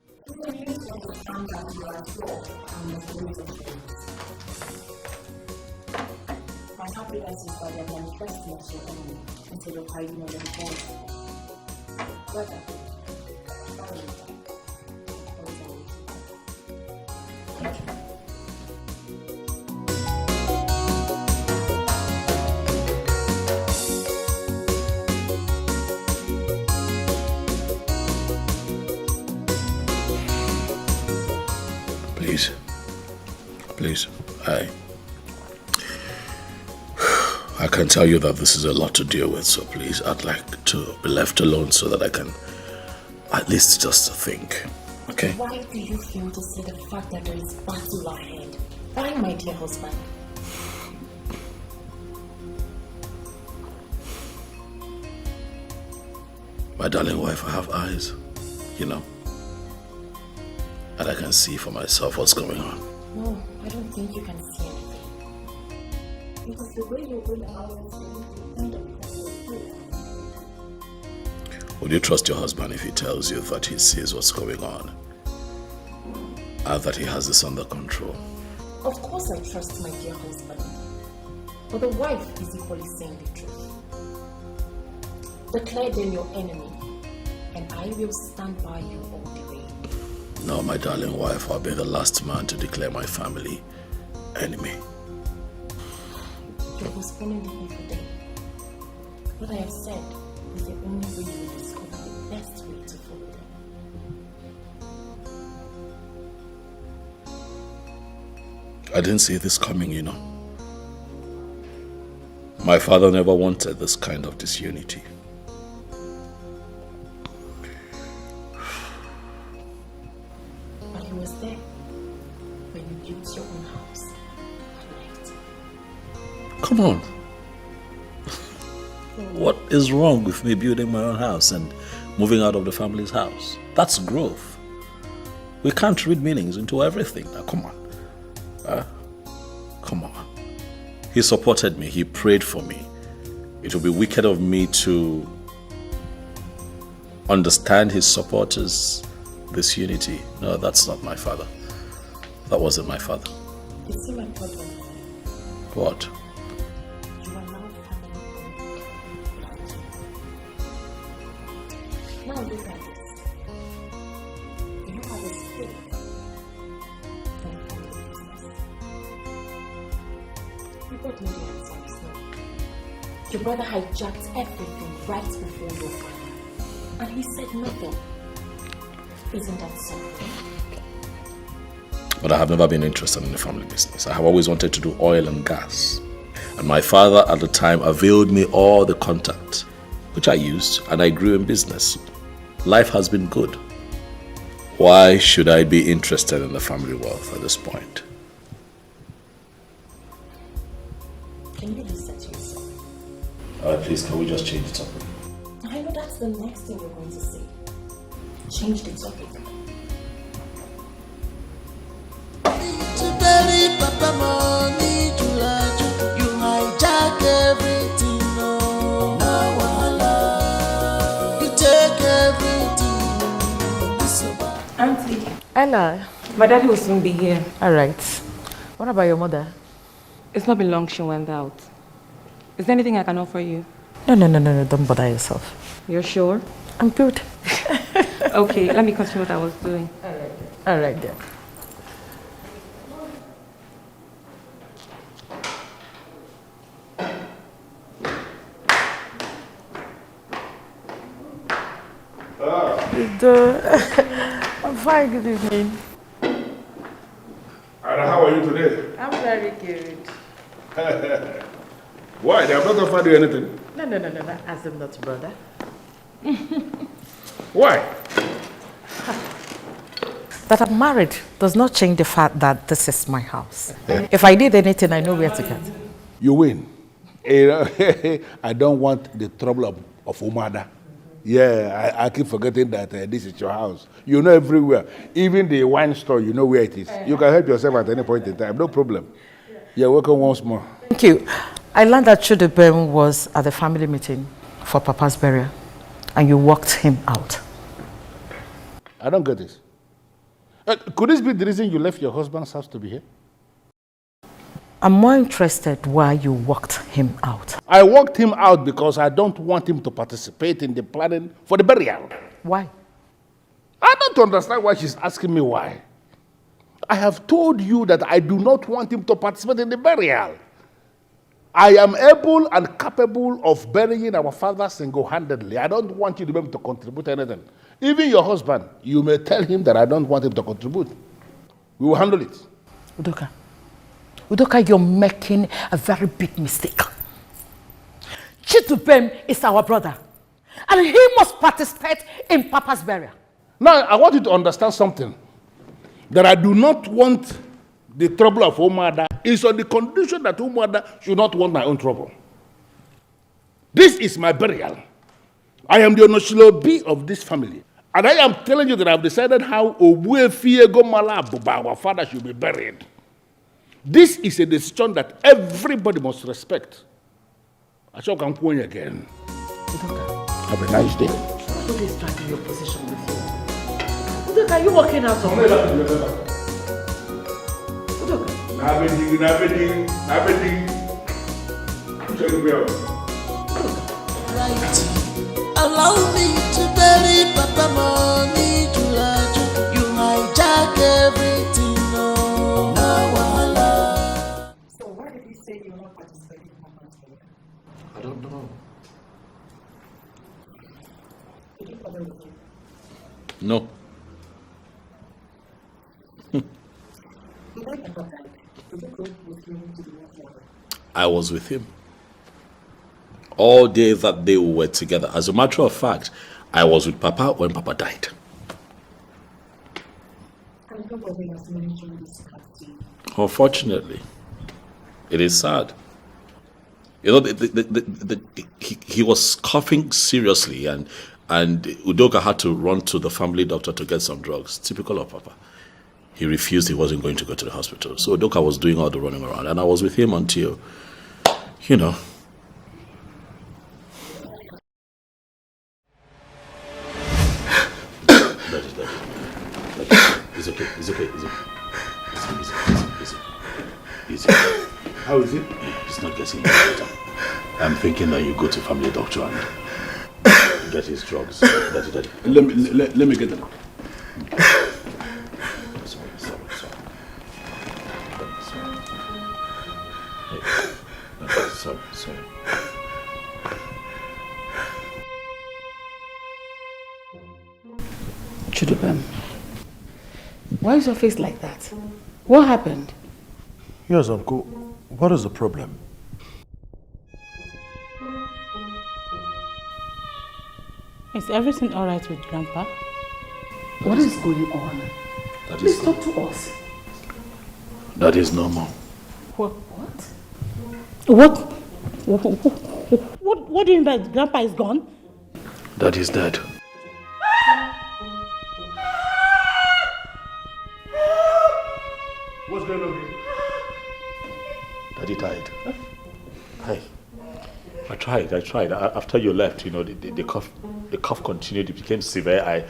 My happiness is that I can trust much your enemy until you're hiding on the phone. Brother. Please, I can tell you that this is a lot to deal with, so please, I'd like to be left alone so that I can at least just think, okay? Why do you fail to see the fact that there is battle ahead? Why, my dear husband? My darling wife, I have eyes, and I can see for myself what's going on. No, I don't think you can see anything. Because the way you're going about it, Would you trust your husband if he tells you that he sees what's going on? And that he has this under control? of course I trust my dear husband. But the wife is equally saying the truth. Declare them your enemy, and I will stand by you all the way. No, my darling wife, I'll be the last man to declare my family enemy. You're postponing the evil day. What I have said is the only way you will discover the best way to follow them. I didn't see this coming, My father never wanted this kind of disunity. But he was there when you built your own house and left. Come on. What is wrong with me building my own house and moving out of the family's house? That's growth. We can't read meanings into everything. Now, come on. Come on. He supported me. He prayed for me. It would be wicked of me to understand his supporters' disunity. No, that's not my father. That wasn't my father. You see my problem? What? You are now family. Now look at this. You have a stake. You got me the answer, no. Your brother hijacked everything right before your father. And he said nothing. Isn't that something? But I have never been interested in the family business. I have always wanted to do oil and gas. And my father at the time availed me all the contacts, which I used, and I grew in business. Life has been good. Why should I be interested in the family wealth at this point? Can you listen to yourself? Please, can we just change the topic? I know that's the next thing you're going to say. Change the topic. Papa money you hijack everything, no wahala. You take everything. Auntie. Ella. My daddy will soon be here. All right. What about your mother? It's not been long she went out. Is there anything I can offer you? No, don't bother yourself. You're sure? I'm good. Okay, let me continue what I was doing. All right then. I'm fine, good evening. Ada, how are you today? I'm very good. Why? They have not offered you anything? No, as I'm not brother. Why? That I'm married does not change the fact that this is my house. If I did anything, I know where to get. You win. I don't want the trouble of Umada. Yeah, I keep forgetting that this is your house. You know everywhere. Even the wine store, you know where it is. You can help yourself at any point in time. No problem. You're welcome once more. Thank you. I learned that Chudubem was at the family meeting for Papa's burial, and you walked him out. I don't get this. Could this be the reason you left your husband's house to be here? I'm more interested why you walked him out. I walked him out because I don't want him to participate in the planning for the burial. Why? I don't understand why she's asking me why. I have told you that I do not want him to participate in the burial. I am able and capable of burying our father single-handedly. I don't want you to be able to contribute anything. Even your husband, you may tell him that I don't want him to contribute. We will handle it. Udoka, Udoka, you're making a very big mistake. Chitubem is our brother, and he must participate in Papa's burial. Now, I want you to understand something. That I do not want the trouble of Omada is on the condition that Omada should not want my own trouble. This is my burial. I am the Onoshilobi of this family. And I am telling you that I have decided how Obuefiego Malabuba, our father, should be buried. This is a decision that everybody must respect. I shall come point again. Have a nice day. Who is dragging your position with you? Udoka, are you working out on me? Udoka. Right. Allow me to bury Papa money to Laju. You hijack everything, no. So why did he say you're not participating in Philmond Tv? I don't know. Did you cover with him? No. The night Papa died, did you go with him to the next? I was with him. All day that day we were together. As a matter of fact, I was with Papa when Papa died. And nobody has mentioned this to you. Unfortunately, it is sad. You know, he was coughing seriously, and Udoka had to run to the family doctor to get some drugs. Typical of Papa. He refused. He wasn't going to go to the hospital. So Udoka was doing all the running around, and I was with him until, you know. It's okay. Easy. How is it? It's not getting better. I'm thinking that you go to family doctor and get his drugs. Daddy. Let me get them. Sorry. Chidubem, why is your face like that? What happened? Yes, Uncle. What is the problem? Is everything all right with Grandpa? What is going on? Please talk to us. That is normal. What? What do you mean by Grandpa is gone? That is dead. What's going on here? Daddy died. Hi. I tried. After you left, you know, the cough continued. It became severe.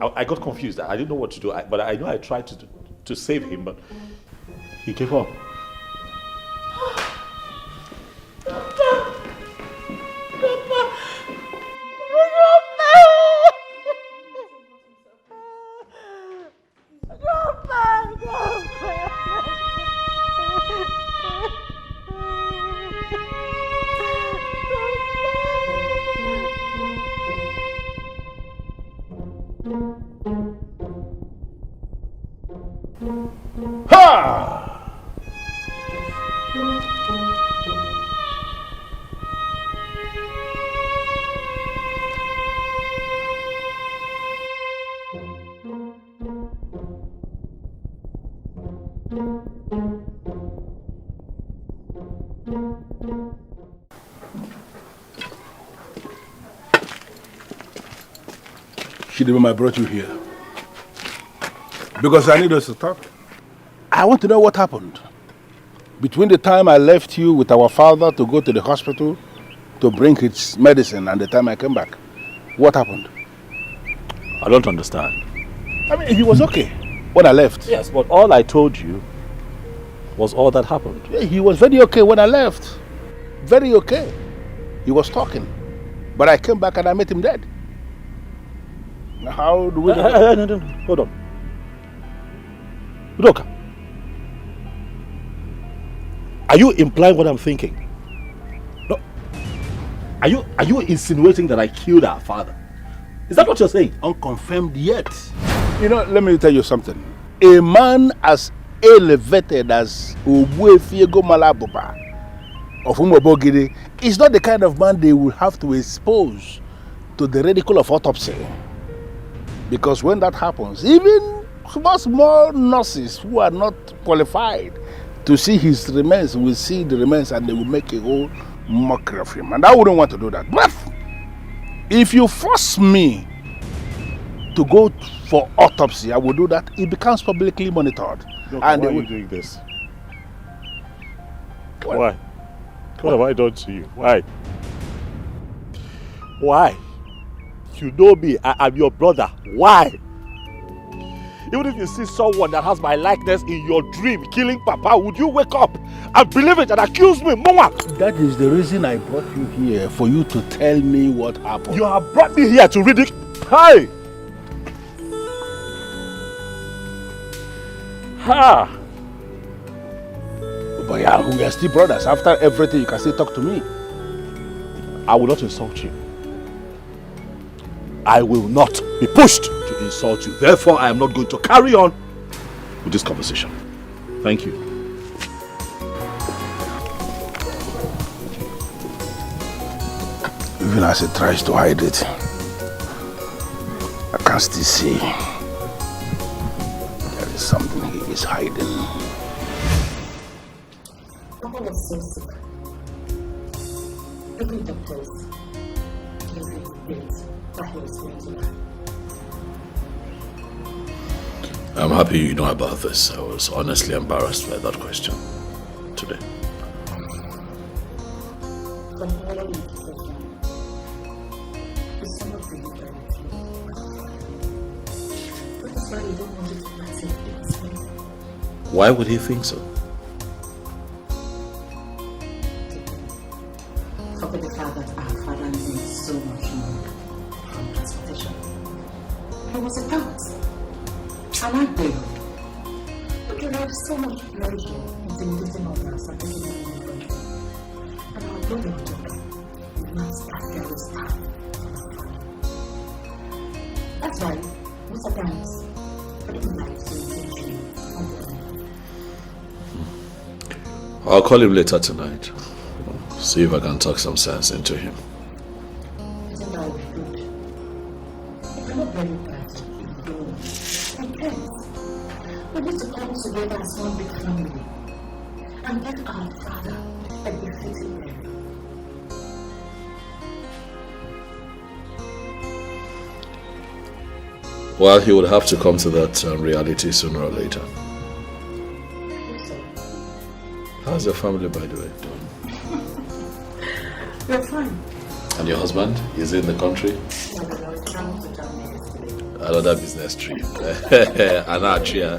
I got confused. I didn't know what to do. But I know I tried to save him, but he gave up. Chidubem, I brought you here because I need us to talk. I want to know what happened between the time I left you with our father to go to the hospital to bring his medicine and the time I came back. What happened? I don't understand. I mean, he was okay when I left. Yes, but all I told you was all that happened. Yeah, he was very okay when I left. Very okay. He was talking. But I came back and I met him dead. Now, how do we... No. Hold on. Udoka, are you implying what I'm thinking? No. Are you insinuating that I killed our father? Is that what you're saying? Unconfirmed yet. You know, let me tell you something. A man as elevated as Ogbuefiego Malabuba of Umobogiri is not the kind of man they will have to expose to the ridicule of autopsy. Because when that happens, even small nurses who are not qualified to see his remains will see the remains and they will make a whole mockery of him. And I wouldn't want to do that. But if you force me to go for autopsy, I will do that. It becomes publicly monitored. No, and why are you doing this? Why? What have I done to you? Why? Why? You know me, I'm your brother. Why? Even if you see someone that has my likeness in your dream killing Papa, would you wake up and believe it and accuse me, Mama? That is the reason I brought you here, for you to tell me what happened. You have brought me here to read it. Hi! Ha! But yeah, we are still brothers. After everything, you can still talk to me. I will not insult you. I will not be pushed to insult you. Therefore, I am not going to carry on with this conversation. Thank you. Even as he tries to hide it, I can still see there is something he is hiding. Papa was so sick. Every doctor gave him faith that he was going to die. I'm happy you know about this. I was honestly embarrassed by that question today. Why would he think so? For the fact that our father needs so much more from transportation. He was a parent. And I did. But we had so much pleasure intimidating others and taking them in the country. And our brother took the man's careless time. That's why, most of the times, I don't like to engage him. I'll call him later tonight. See if I can talk some sense into him. I think that would be good. It's not very bad if you don't. We need to come together as one big family and get our father a befitting burial. Well, he would have to come to that reality sooner or later. How's your family, by the way, doing? We're fine. And your husband? Is he in the country? Another business trip. Anarchia.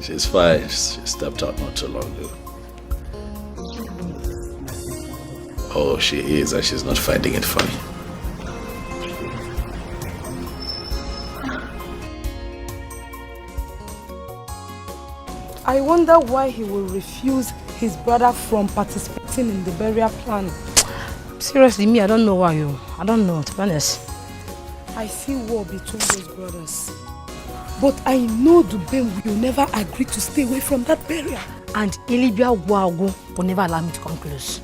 She's fine. She stepped out not too long ago. Oh, she is, and she's not finding it funny. I wonder why he will refuse his brother from participating in the burial plan. Seriously, me, I don't know why you. I don't know, to be honest. I see war between those brothers. But I know Dubem will never agree to stay away from that burial. And Ilibia Wago will never allow me to come close.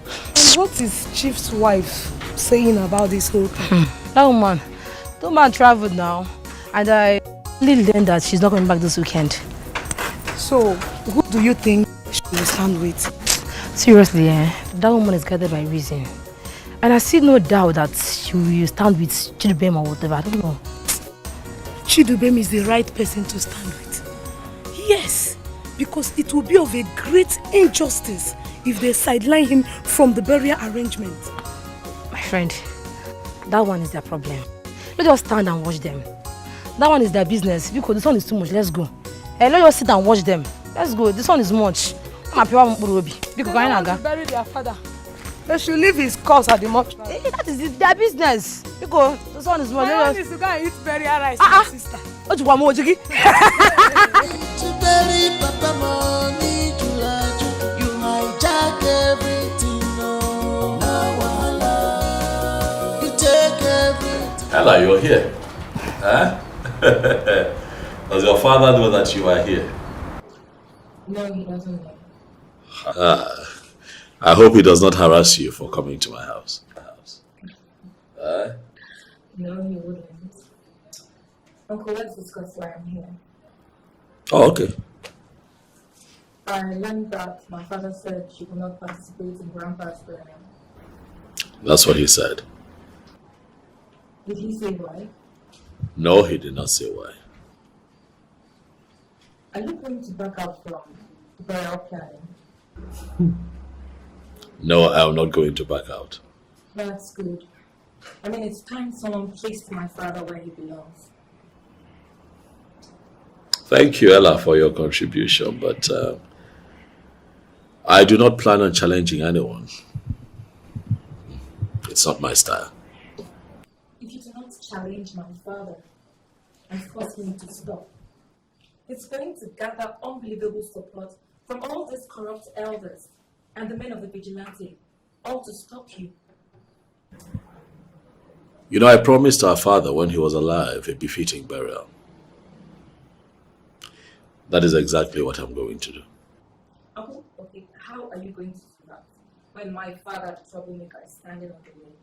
And what is Chief's wife saying about this whole thing? That woman traveled now. And I believe then that she's not coming back this weekend. So, who do you think she will stand with? Seriously, that woman is guided by reason. And I see no doubt that she will stand with Chidubem or whatever. I don't know. Chidubem is the right person to stand with. Yes, because it will be of a great injustice if they sideline him from the burial arrangement. My friend, that one is their problem. Let us stand and watch them. That one is their business. Because this one is too much. Let's go. Hey, let us sit and watch them. Let's go. This one is much. They want to bury their father. They should leave his corpse at the mortuary. That is their business. Because this one is much. My own is to go and eat burial rice with my sister. What you want more, Jiggy? To bury Papa money, you hijack everything. No, you take everything. Ella, you're here. Huh? Does your father know that you are here? No, he doesn't know. I hope he does not harass you for coming to my house. No, he wouldn't. Uncle, let's discuss why I'm here. Oh, okay. I learned that my father said she could not participate in Grandpa's burial. That's what he said. Did he say why? No, he did not say why. Are you going to back out from burial planning? No, I am not going to back out. That's good. I mean, it's time someone placed my father where he belongs. Thank you, Ella, for your contribution, but I do not plan on challenging anyone. It's not my style. If you do not challenge my father and force him to stop, it's going to gather unbelievable support from all these corrupt elders and the men of the vigilante, all to stop you. You know, I promised our father when he was alive a befitting burial. That is exactly what I'm going to do. Oh, okay. How are you going to do that when my father, troublemaker, is standing on the way?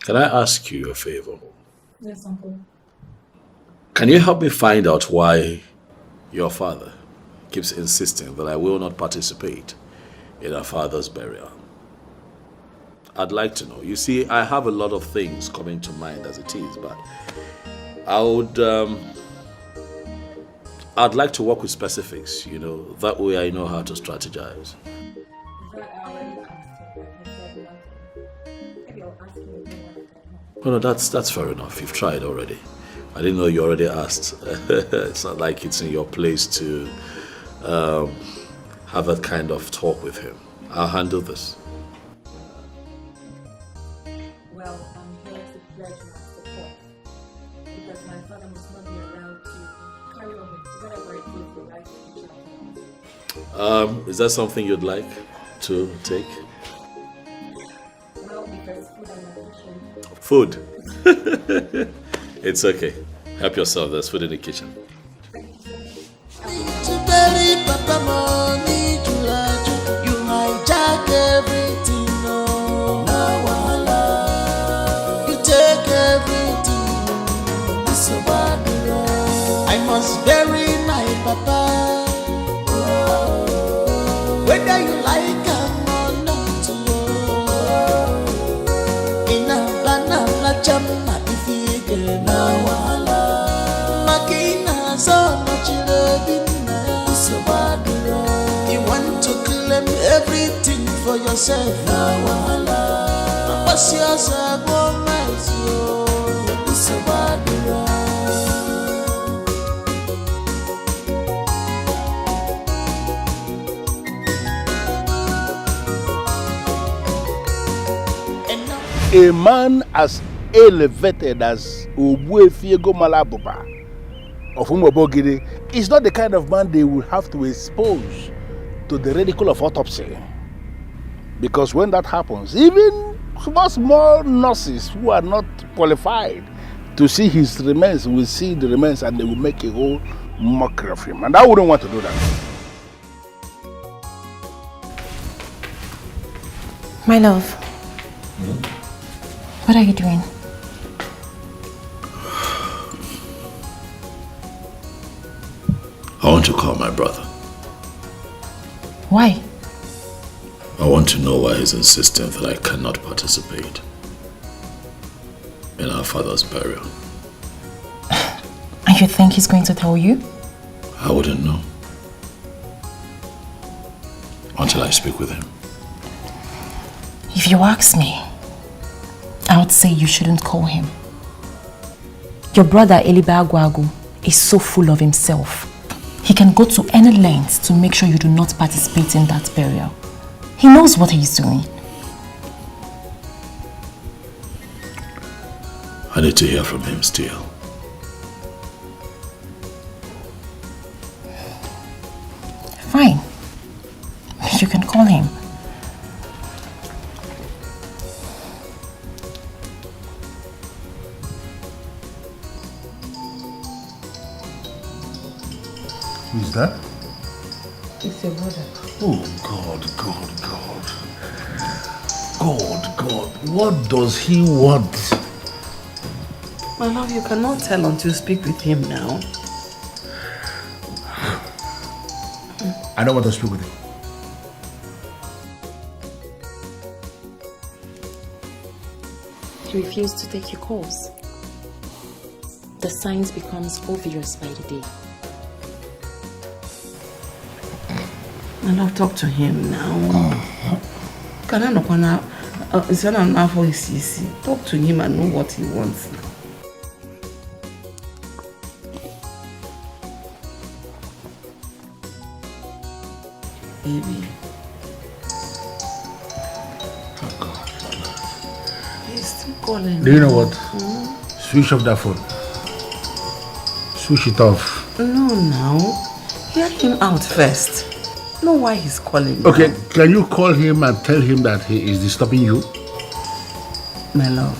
Can I ask you a favor? Yes, Uncle. Can you help me find out why your father keeps insisting that I will not participate in our father's burial? I'd like to know. You see, I have a lot of things coming to mind as it is, but I'd like to work with specifics, you know, that way I know how to strategize. Oh, no, that's fair enough. You've tried already. I didn't know you already asked. It's not like it's in your place to have that kind of talk with him. I'll handle this. Well, I'm here to pledge my support because my father must not be allowed to carry on with whatever it is he likes to do. Is that something you'd like to take? Well, because food and nutrition. Food. It's okay. Help yourself. There's food in the kitchen. You hijack everything, no wahala. You take everything, it's a bad road. I must bury my papa, whether you like him or not. In a banana jam, if you get no wahala. Makina so much it's a bad road. You want to claim everything for yourself, no wahala. What's yours, it's a bad road. A man as elevated as Ogbuefiego Malabuba of Umobogiri is not the kind of man they will have to expose to the ridicule of autopsy. Because when that happens, even small nurses who are not qualified to see his remains will see the remains and they will make a whole mockery of him. And I wouldn't want to do that. My love, what are you doing? I want to call my brother. Why? I want to know why he's insisting that I cannot participate in our father's burial. And you think he's going to tell you? I wouldn't know until I speak with him. If you ask me, I would say you shouldn't call him. Your brother Elibe Agwagu is so full of himself. He can go to any length to make sure you do not participate in that burial. He knows what he's doing. I need to hear from him still. Fine. You can call him. Who is that? It's your brother. Oh, God. What does he want? My love, you cannot tell until you speak with him now. I don't want to speak with him. He refused to take your calls. The signs becomes obvious by the day. My love, talk to him now. Can I not wanna talk to him and know what he wants now. Baby. He's still calling. Do you know what? Switch off that phone. Switch it off. No. Hear him out first. Know why he's calling. Okay, can you call him and tell him that he is disturbing you? My love.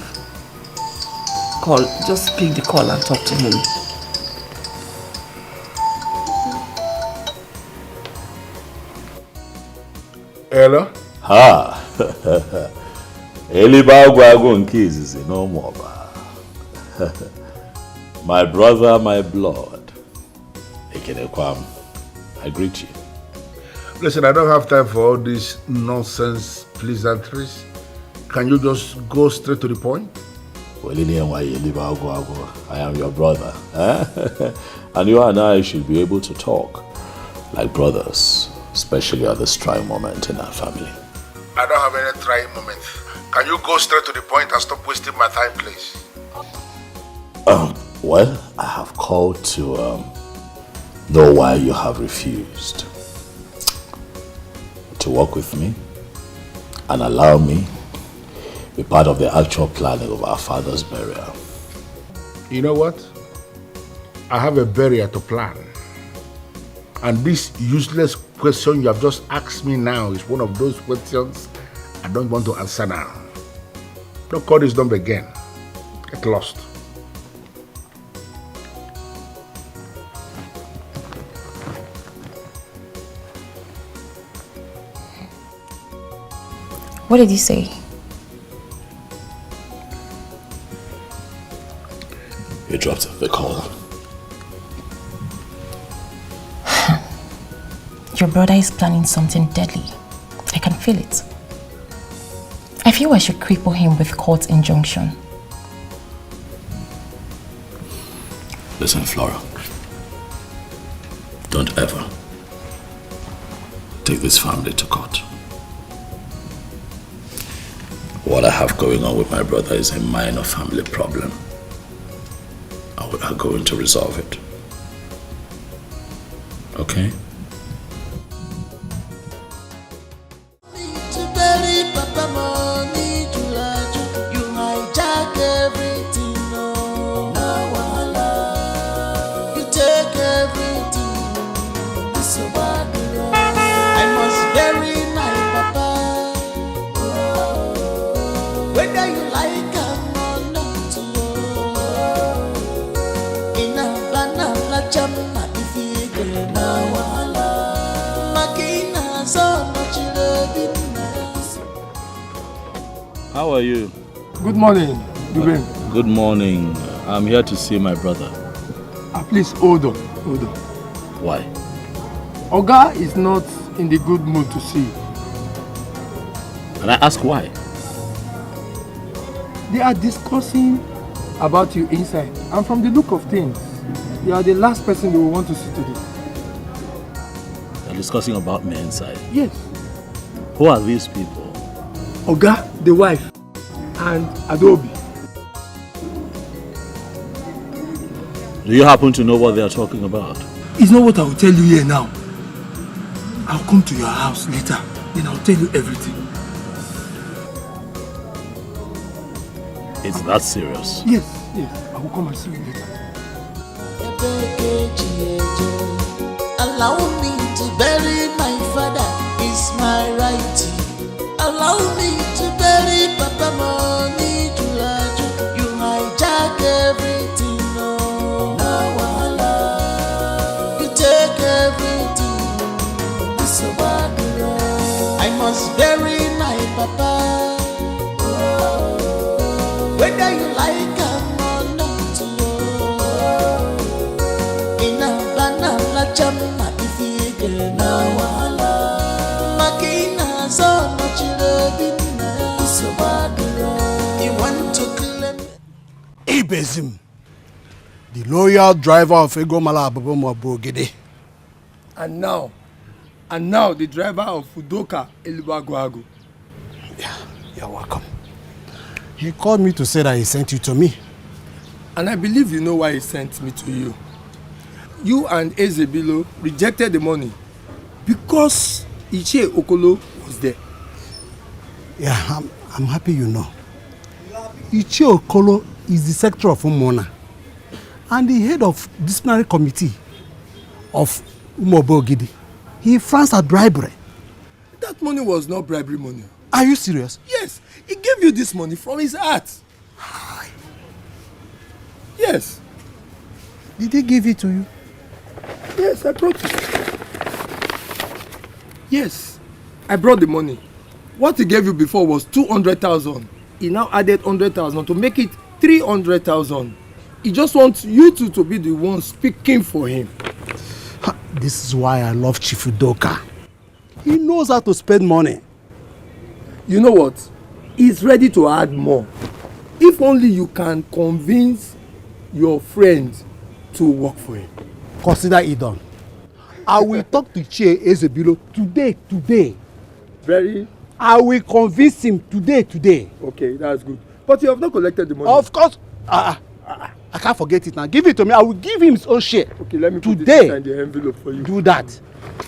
Call. Just pick the call and talk to him. Hello? Ha! Elibagwago nkizi no more. My brother, my blood. Ekenekwam, I greet you. Listen, I don't have time for all these nonsense pleasantries. Can you just go straight to the point? I am your brother. And you and I should be able to talk like brothers, especially at this trying moment in our family. I don't have any trying moment. Can you go straight to the point and stop wasting my time, please? Well, I have called to know why you have refused to work with me and allow me be part of the actual planning of our father's burial. You know what? I have a burial to plan. And this useless question you have just asked me now is one of those questions I don't want to answer now. Don't call this number again. Get lost. What did you say? You dropped the call. Your brother is planning something deadly. I can feel it. I feel I should cripple him with court injunction. Listen, Flora. Don't ever take this family to court. What I have going on with my brother is a minor family problem. We are going to resolve it. Okay? How are you? Good morning, Dubin. Good morning. I'm here to see my brother. Please hold on. Why? Oga is not in the good mood to see. And I ask why? They are discussing about you inside. And from the look of things, you are the last person they will want to see today. They're discussing about me inside? Yes. Who are these people? Oga, the wife, and Adobe. Do you happen to know what they are talking about? It's not what I will tell you here now. I'll come to your house later, then I'll tell you everything. It's that serious? Yes, I will come and see you later. Allow me to bury my father, it's my right. Allow me to bury Papa Money Julaju. You hijack everything, no wahala. You take everything. papa. Whether you like him or not, in a banana chama if you get now. Makina so much so bad. You want to claim Ibezim, the loyal driver of Egomala Abobomo Bogede. And now the driver of Udoka Elubagwago. Yeah, you're welcome. He called me to say that he sent you to me. And I believe you know why he sent me to you. You and Ezebilo rejected the money because Ichie Okolo was there. Yeah, I'm happy you know. Ichie Okolo is the secretary of Umona and the head of disciplinary committee of Umobogidi. He frowns at bribery. That money was not bribery money. Are you serious? Yes, he gave you this money from his heart. Yes. Did he give it to you? Yes, I brought it. Yes, I brought the money. What he gave you before was 200,000. He now added 100,000 to make it 300,000. He just wants you two to be the one speaking for him. This is why I love Chief Udoka. He knows how to spend money. You know what? He's ready to add more. If only you can convince your friend to work for him. Consider it done. I will talk to Chie Ezebilo today. Very? I will convince him today. Okay, that's good. But you have not collected the money. Of course. I can't forget it now. Give it to me. I will give him his own share. Okay, let me put today, this in the envelope for you. Do that.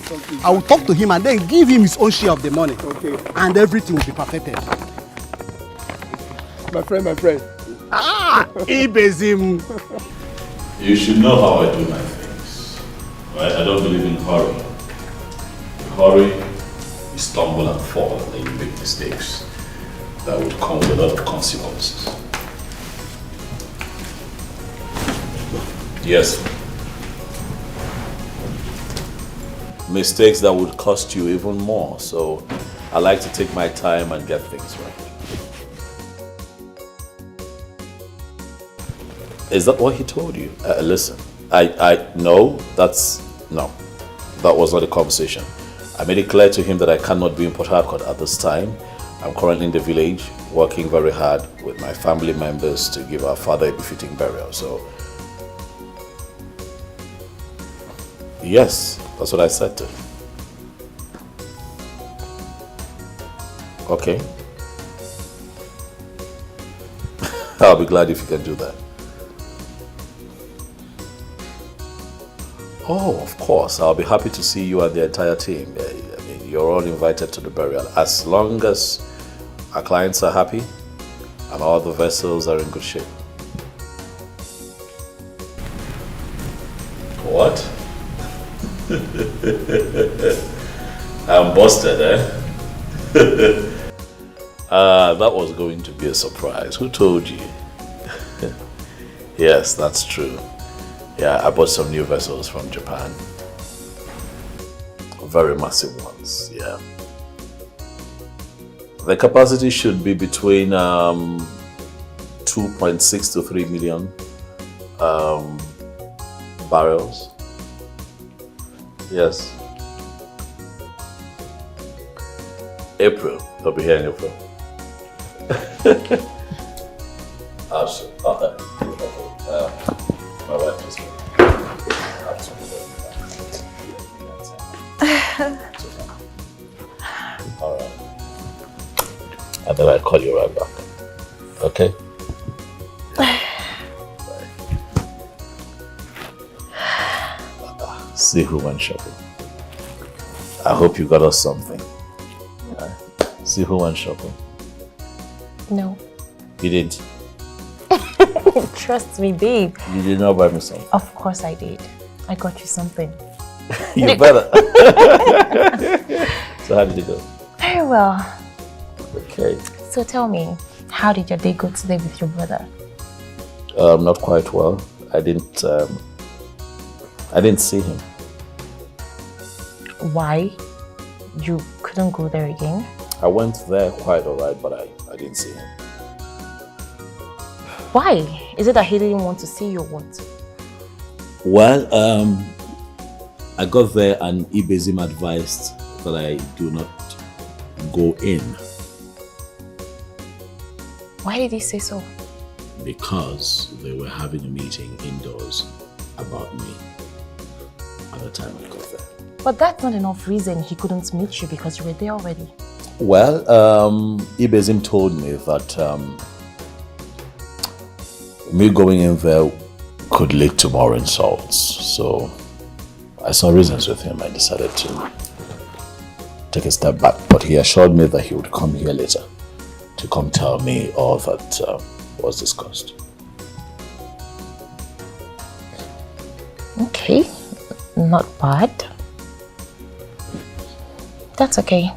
Okay. I will talk to him and then give him his own share of the money. Okay. And everything will be perfected. My friend. Ibezim. You should know how I do my things. Right? I don't believe in hurry. In hurry, you stumble and fall and you make mistakes that would come with a lot of consequences. Yes. Mistakes that would cost you even more. So I like to take my time and get things right. Is that what he told you? Listen, no, that was not the conversation. I made it clear to him that I cannot be in Port Harcourt at this time. I'm currently in the village, working very hard with my family members to give our father a befitting burial. So, yes, that's what I said to him. Okay. I'll be glad if you can do that. Oh, of course. I'll be happy to see you and the entire team. I mean, you're all invited to the burial. As long as our clients are happy and all the vessels are in good shape. What? I'm busted, eh? That was going to be a surprise. Who told you? Yes, that's true. Yeah, I bought some new vessels from Japan. Very massive ones, yeah. The capacity should be between 2.6 to 3 million barrels. Yes. April. They'll be here in April. My wife just all right. And then I'll call you right back. Okay? See who went shopping. I hope you got us something. See who went shopping. No. You didn't? Trust me, babe. You did not buy me something? Of course I did. I got you something. You better. So how did it go? Very well. Okay. So tell me, how did your day go today with your brother? Not quite well. I didn't see him. Why? You couldn't go there again? I went there quite alright, but I didn't see him. Why? Is it that he didn't want to see you or what? Well, I got there and Ibezim advised that I do not go in. Why did he say so? Because they were having a meeting indoors about me at the time I got there. But that's not enough reason he couldn't meet you because you were there already. Well, Ibezim told me that me going in there could lead to more insults. So I saw reasons with him. I decided to take a step back. But he assured me that he would come here later to come tell me all that was discussed. Okay, not bad. That's okay.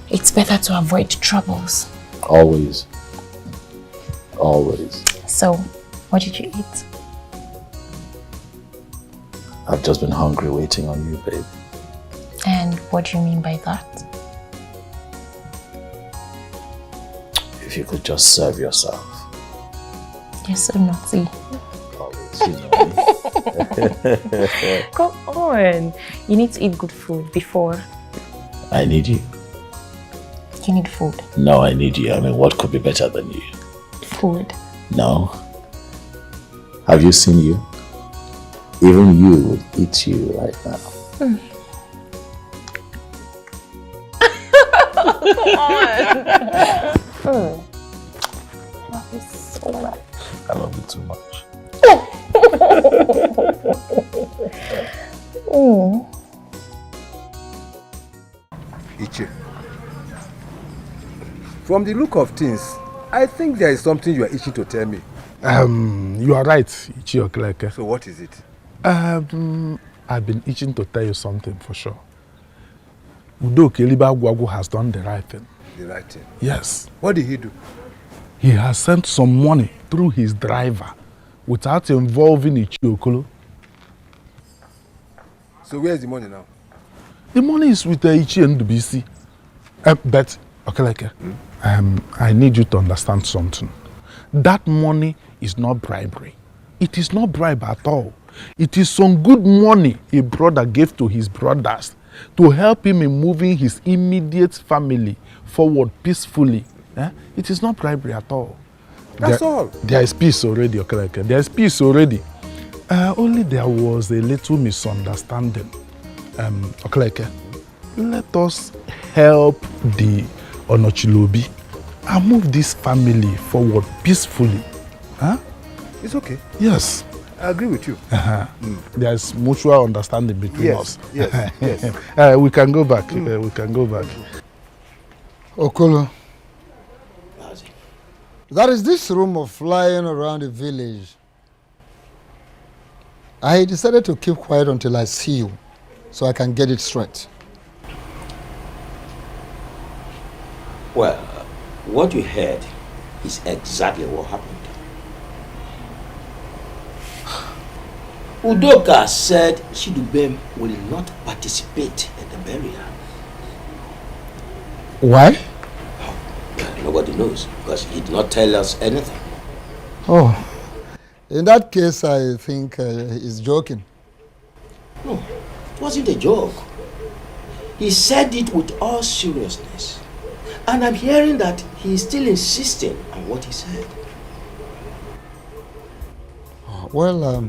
It's better to avoid troubles. Always. Always. So, what did you eat? I've just been hungry waiting on you, babe. And what do you mean by that? If you could just serve yourself. You're so naughty. Always, you know. Come on. You need to eat good food before. I need you. You need food. No, I need you. I mean, what could be better than you? Food. No. Have you seen you? Even you would eat you right now. I love you so much. I love you too much. Ichi, from the look of things, I think there is something you are itching to tell me. You are right, Ichi Okeleke. So what is it? I've been itching to tell you something for sure. Udo Keliba Gwagu has done the right thing. The right thing? Yes. What did he do? He has sent some money through his driver without involving Ichi Okolo. So where is the money now? The money is with Ichi and Dubisi. But, Okeleke, I need you to understand something. That money is not bribery. It is not bribe at all. It is some good money a brother gave to his brothers to help him in moving his immediate family forward peacefully. It is not bribery at all. That's all. There is peace already, Okeleke. There is peace already. Only there was a little misunderstanding. Okeleke, let us help the Onochilobi and move this family forward peacefully. It's okay. Yes. I agree with you. There is mutual understanding between us. Yes, yes. We can go back. We can go back. Okolo, there is this rumor flying around the village. I decided to keep quiet until I see you, so I can get it straight. Well, what you heard is exactly what happened. Udoka said Chidubem will not participate in the burial. Why? Nobody knows, because he did not tell us anything. Oh, in that case, I think he's joking. No, it wasn't a joke. He said it with all seriousness. And I'm hearing that he is still insisting on what he said. Well,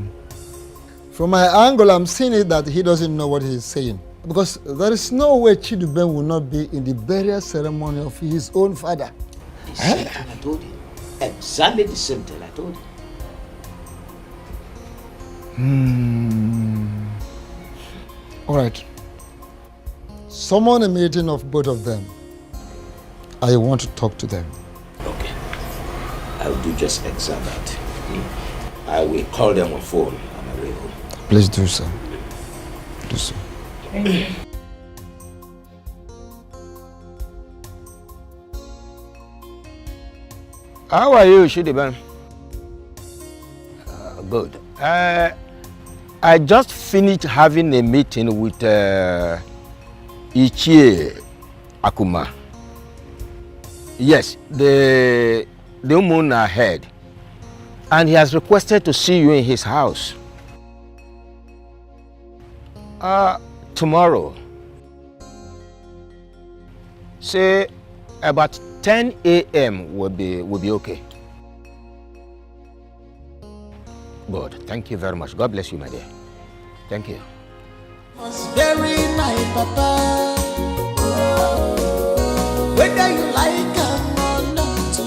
from my angle, I'm seeing it that he doesn't know what he's saying. Because there is no way Chidubem will not be in the burial ceremony of his own father. The same thing I told him. Exactly the same thing I told him. All right. Summon a meeting of both of them. I want to talk to them. Okay. I will do just exactly that. I will call them on phone on my way home. Please do so. Do so. How are you, Chidubem? Good. I just finished having a meeting with Ichie Akuma. Yes, the moon ahead. And he has requested to see you in his house. Tomorrow. Say about 10 a.m. will be okay. Good. Thank you very much. God bless you, my dear. Thank you. Was very nice, Papa. Whether you like him or not,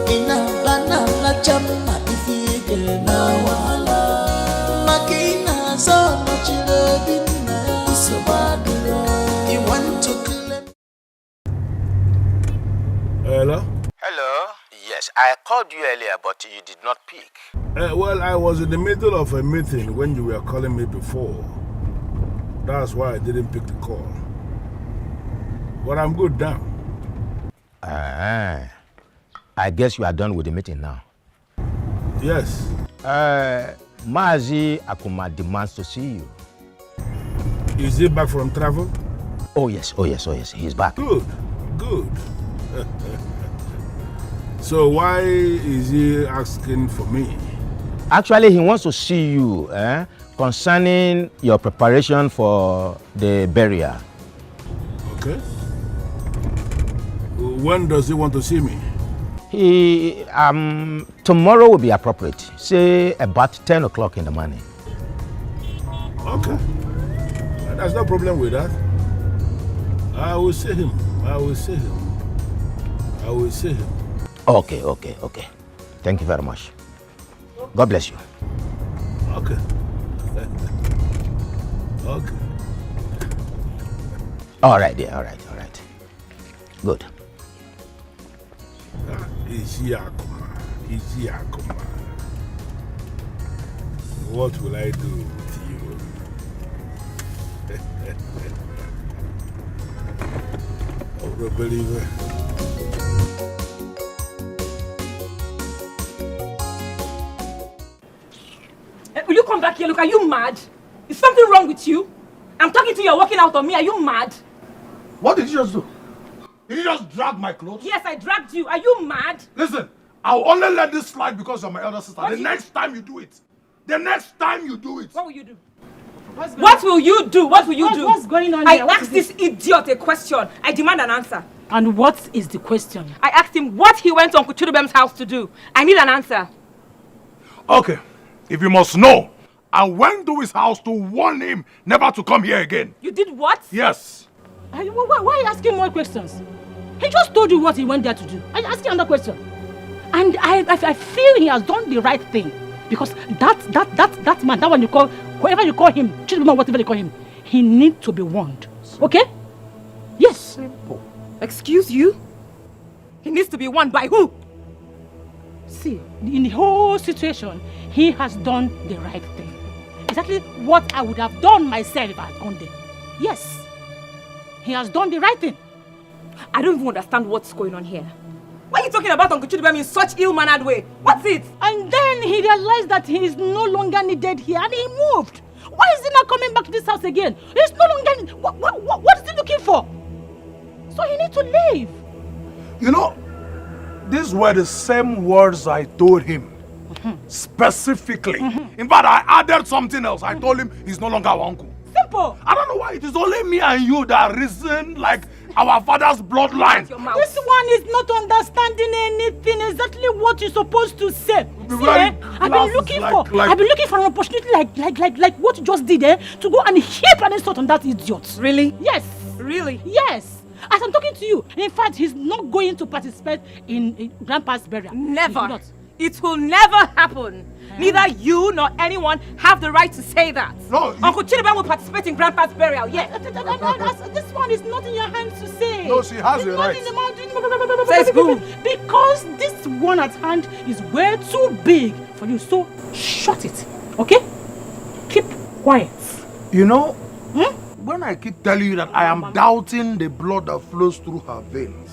in a banana jamma if you get now, Makina so much so bad. You want to claim? Hello? Hello? Yes, I called you earlier, but you did not pick. Well, I was in the middle of a meeting when you were calling me before. That's why I didn't pick the call. But I'm good now. I guess you are done with the meeting now. Yes. Mazi Akuma demands to see you. Is he back from travel? Oh yes, he's back. Good. So why is he asking for me? Actually, he wants to see you concerning your preparation for the burial. Okay. When does he want to see me? Tomorrow will be appropriate. Say about 10 o'clock in the morning. Okay. There's no problem with that. I will see him. Okay. Thank you very much. God bless you. Okay. All right, dear. All right. Good. Easy Akuma. What will I do with you? Oh, believer. Will you come back here? Look, are you mad? Is something wrong with you? I'm talking to you, you're walking out on me. Are you mad? What did you just do? Did you just drag my clothes? Yes, I dragged you. Are you mad? Listen, I'll only let this slide because you're my elder sister. The next time you do it. What will you do? What will you do? What's going on here? I asked this idiot a question. I demand an answer. And what is the question? I asked him what he went to Uncle Chidubem's house to do. I need an answer. Okay, if you must know, I went to his house to warn him never to come here again. You did what? Yes. Why are you asking more questions? He just told you what he went there to do. Are you asking another question? And I feel he has done the right thing. Because that man, that one you call, whoever you call him, Chidubem, whatever you call him, he needs to be warned. Okay? Yes. Simple. Excuse you? He needs to be warned by who? See, in the whole situation, he has done the right thing. Exactly what I would have done myself if I had gone there. Yes. He has done the right thing. I don't even understand what's going on here. Why are you talking about Uncle Chidubem in such ill-mannered way? What's it? And then he realized that he is no longer needed here and he moved. Why is he not coming back to this house again? He's no longer... What is he looking for? So he needs to leave. You know, these were the same words I told him. Specifically. In fact, I added something else. I told him he's no longer our uncle. Simple. I don't know why it is only me and you that reason like our father's bloodline. This one is not understanding anything, exactly what you're supposed to say. See, I've been looking for an opportunity like what you just did, to go and heap an insult on that idiot. Really? Yes. Really? Yes. As I'm talking to you, in fact, he's not going to participate in Grandpa's burial. Never. It will never happen. Neither you nor anyone have the right to say that. No, Uncle Chidubem will participate in Grandpa's burial, yes. This one is not in your hands to say. No, she has the right. Says who? Because this one at hand is way too big for you. So shut it, okay? Keep quiet. You know, when I keep telling you that I am doubting the blood that flows through her veins,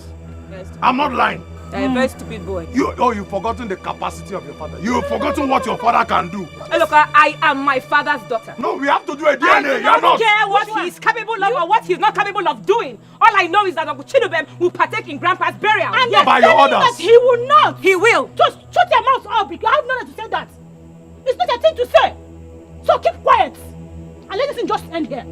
I'm not lying. You're a very stupid boy. You've forgotten the capacity of your father. You've forgotten what your father can do. Hey, look, I am my father's daughter. No, we have to do a DNA. I do not care what he's capable of or what he's not capable of doing. All I know is that Uncle Chidubem will partake in Grandpa's burial. And yes. By your orders. That he will not. He will. Just shut your mouth up because I have no right to say that. It's not a thing to say. So keep quiet. And let this thing just end here.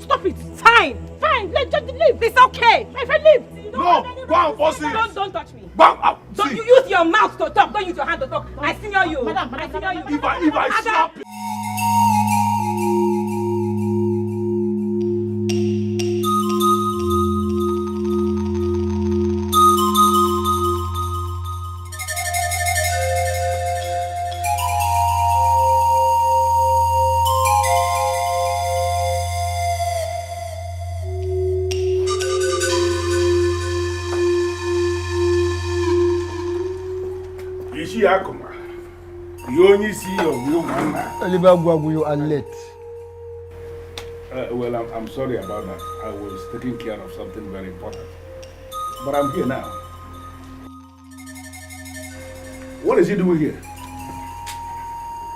Stop it. Fine. Fine. Let's just leave. It's okay. My friend, leave. No, go and force it. Don't touch me. Don't you use your mouth to talk. Don't use your hand to talk. I senior you. Madam, I senior you. If I slap you. You only see your real man. You are late. Well, I'm sorry about that. I was taking care of something very important. But I'm here now. What is he doing here?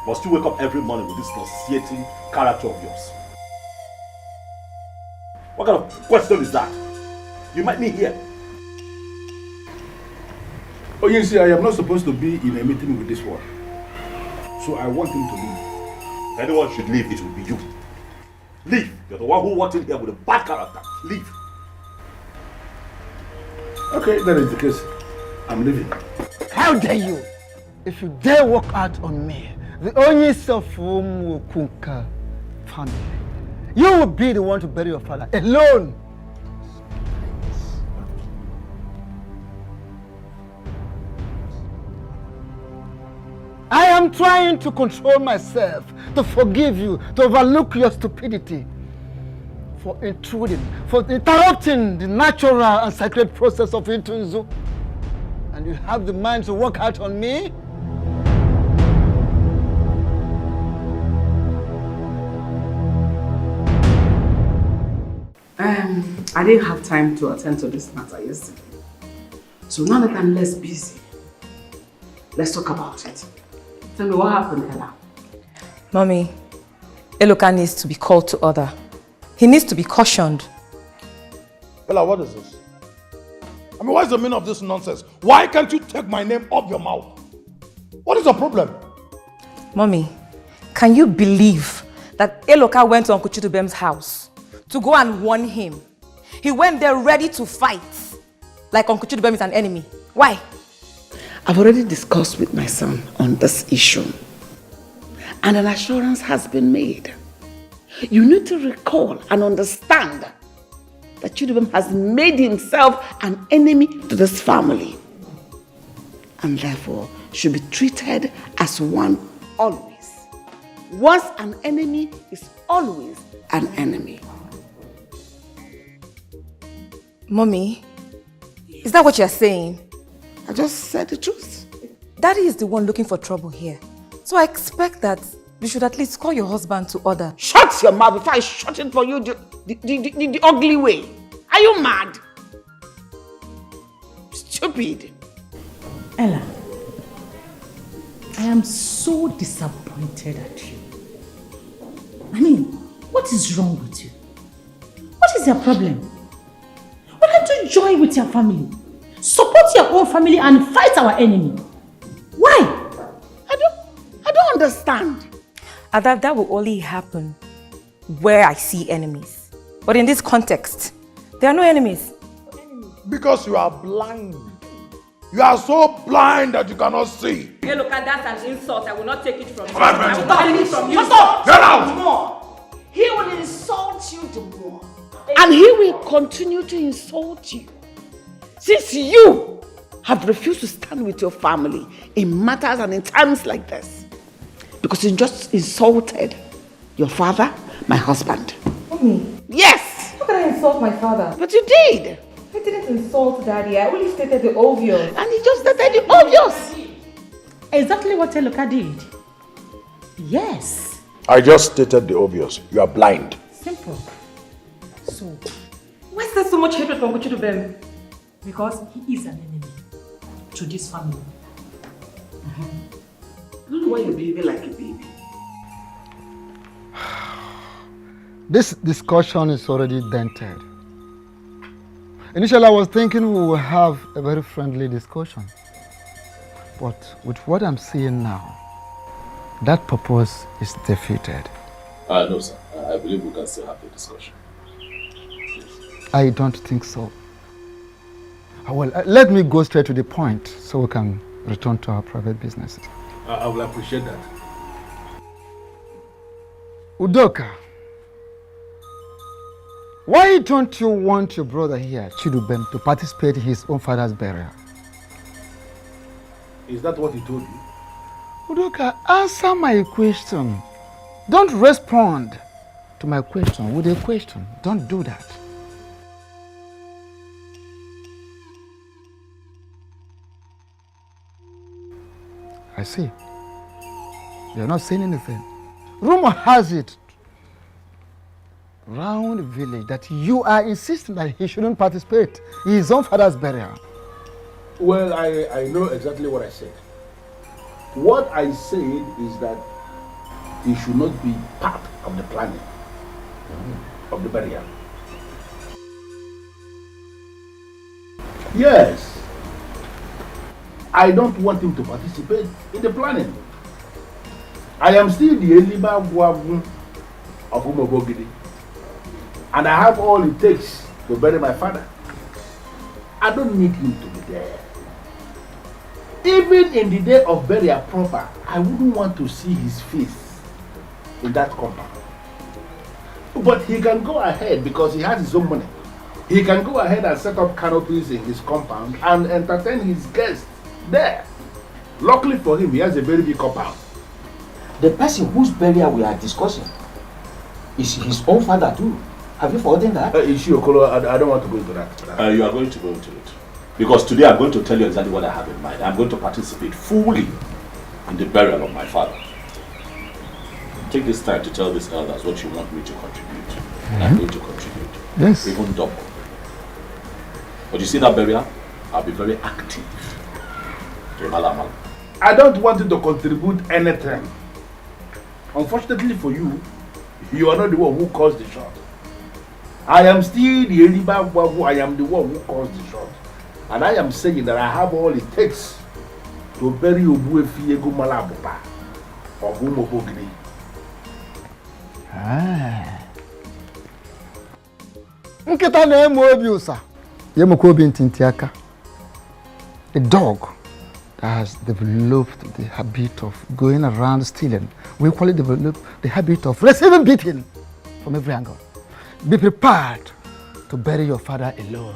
Must you wake up every morning with this nauseating character of yours? What kind of question is that? You met me here. Oh, you see, I am not supposed to be in a meeting with this one. So I want him to leave. If anyone should leave, it will be you. Leave. You're the one who walked in here with a bad character. Leave. Okay, that is the case. I'm leaving. How dare you? If you dare walk out on me, the only self whom will conquer family, you will be the one to bury your father alone. I am trying to control myself, to forgive you, to overlook your stupidity, for intruding, for interrupting the natural and sacred process of Itunzu. And you have the mind to walk out on me? I didn't have time to attend to this matter yesterday. So now that I'm less busy, let's talk about it. Tell me what happened, Ella. Mommy, Eloka needs to be called to order. He needs to be cautioned. Ella, what is this? I mean, what is the meaning of this nonsense? Why can't you take my name off your mouth? What is the problem? Mommy, can you believe that Eloka went to Uncle Chidubem's house to go and warn him? He went there ready to fight, like Uncle Chidubem is an enemy. Why? I've already discussed with my son on this issue, and an assurance has been made. You need to recall and understand that Chidubem has made himself an enemy to this family, and therefore should be treated as one always. Once an enemy is always an enemy. Mommy, is that what you're saying? I just said the truth. Daddy is the one looking for trouble here. So I expect that you should at least call your husband to order. Shut your mouth before I shut it for you the ugly way. Are you mad? Stupid. Ella, I am so disappointed at you. I mean, what is wrong with you? What is your problem? Why can't you join with your family? Support your own family and fight our enemy. Why? I don't understand. And that will only happen where I see enemies. But in this context, there are no enemies. Because you are blind. You are so blind that you cannot see. Hey, look, that's an insult. I will not take it from you. I will not take it from you. Shut up! Get out! More. He will insult you the more. And he will continue to insult you. Since you have refused to stand with your family in matters and in times like this. Because you just insulted your father, my husband. Mommy. Yes! How can I insult my father? But you did. I didn't insult Daddy. I only stated the obvious. And he just stated the obvious. Exactly what Eloka did. Yes. I just stated the obvious. You are blind. Simple. Why is there so much hatred for Uncle Chidubem? Because he is an enemy. to this family. I don't know why you're behaving like a baby. This discussion is already dented. Initially, I was thinking we will have a very friendly discussion. But with what I'm seeing now, that purpose is defeated. No, sir. I believe we can still have the discussion. I don't think so. Well, let me go straight to the point so we can return to our private businesses. I will appreciate that. Udoka, why don't you want your brother here, Chidubem, to participate in his own father's burial? Is that what he told you? Udoka, answer my question. Don't respond to my question with a question. Don't do that. I see. You're not saying anything. Rumor has it round the village that you are insisting that he shouldn't participate in his own father's burial. Well, I know exactly what I said. What I said is that he should not be part of the planning of the burial. Yes. I don't want him to participate in the planning. I am still the Eliba Wabu of Umobogidi. And I have all it takes to bury my father. I don't need him to be there. Even in the day of burial proper, I wouldn't want to see his face in that compound. But he can go ahead because he has his own money. He can go ahead and set up canopies in his compound and entertain his guests there. Luckily for him, he has a very big compound. The person whose burial we are discussing is his own father too. Have you forgotten that? I don't want to go into that. You are going to go into it. Because today I'm going to tell you exactly what I have in mind. I'm going to participate fully in the burial of my father. Take this time to tell these elders what you want me to contribute. And I'm going to contribute. Yes. Even double. But you see that burial? I'll be very active. I don't want you to contribute anything. Unfortunately for you, you are not the one who caused the shot. I am still the Eliba Wabu. I am the one who caused the shot. And I am saying that I have all it takes to bury Obuefi Ego Malabuba of Umobogidi. Nkita na-emu obi usa. Yemoko obi ntintiaka. A dog that has developed the habit of going around stealing will equally develop the habit of receiving beating from every angle. Be prepared to bury your father alone.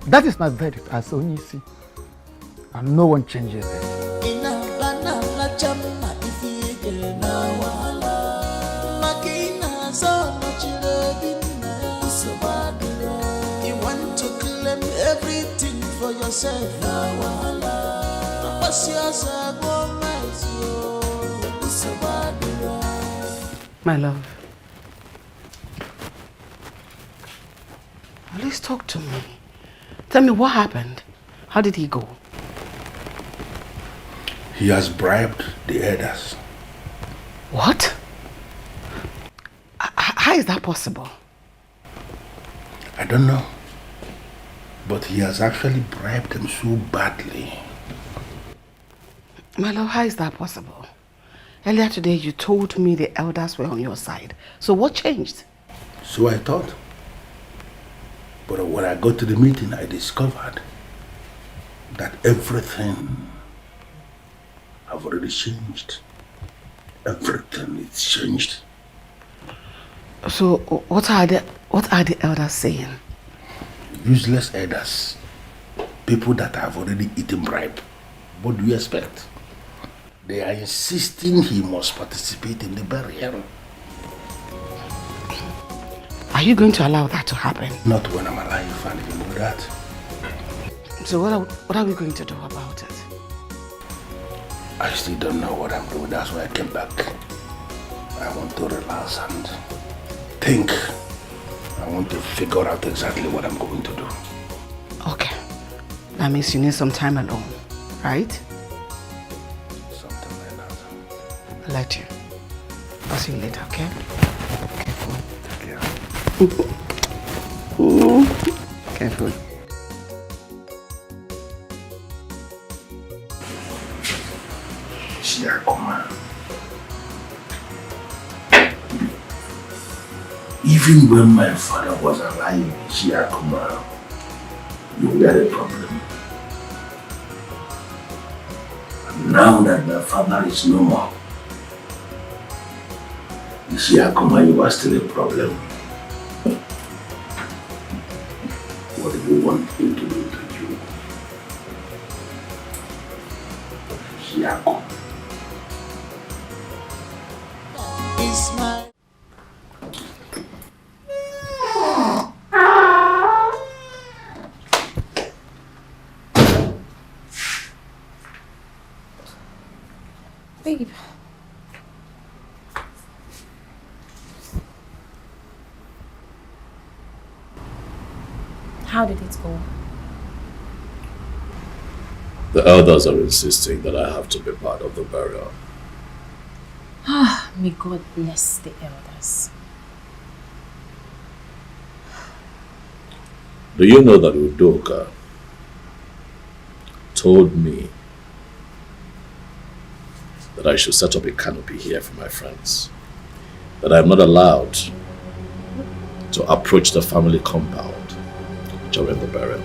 That is my verdict as Onisi. And no one changes it. You want to claim everything for yourself. My love, please talk to me. Tell me what happened. How did he go? He has bribed the elders. What? How is that possible? I don't know. But he has actually bribed them so badly. My love, how is that possible? Earlier today you told me the elders were on your side. So what changed? So I thought. But when I got to the meeting, I discovered that everything have already changed. Everything is changed. So what are the elders saying? Useless elders. People that have already eaten bribe. What do you expect? They are insisting he must participate in the burial. Are you going to allow that to happen? Not when I'm alive, and you know that. So what are we going to do about it? I still don't know what I'm doing. That's why I came back. I want to relax and think. I want to figure out exactly what I'm going to do. Okay. That means you need some time alone, right? Something like that. I'll let you. I'll see you later, okay? Careful. Careful. Even when my father was alive, Shiakuma, you were a problem. And now that my father is no more, Shiakuma, you are still a problem. What do you want him to do to you? Shiakuma. Is my Babe. How did it go? The elders are insisting that I have to be part of the burial. Ah, may God bless the elders. Do you know that Udoka told me that I should set up a canopy here for my friends? That I'm not allowed to approach the family compound during the burial.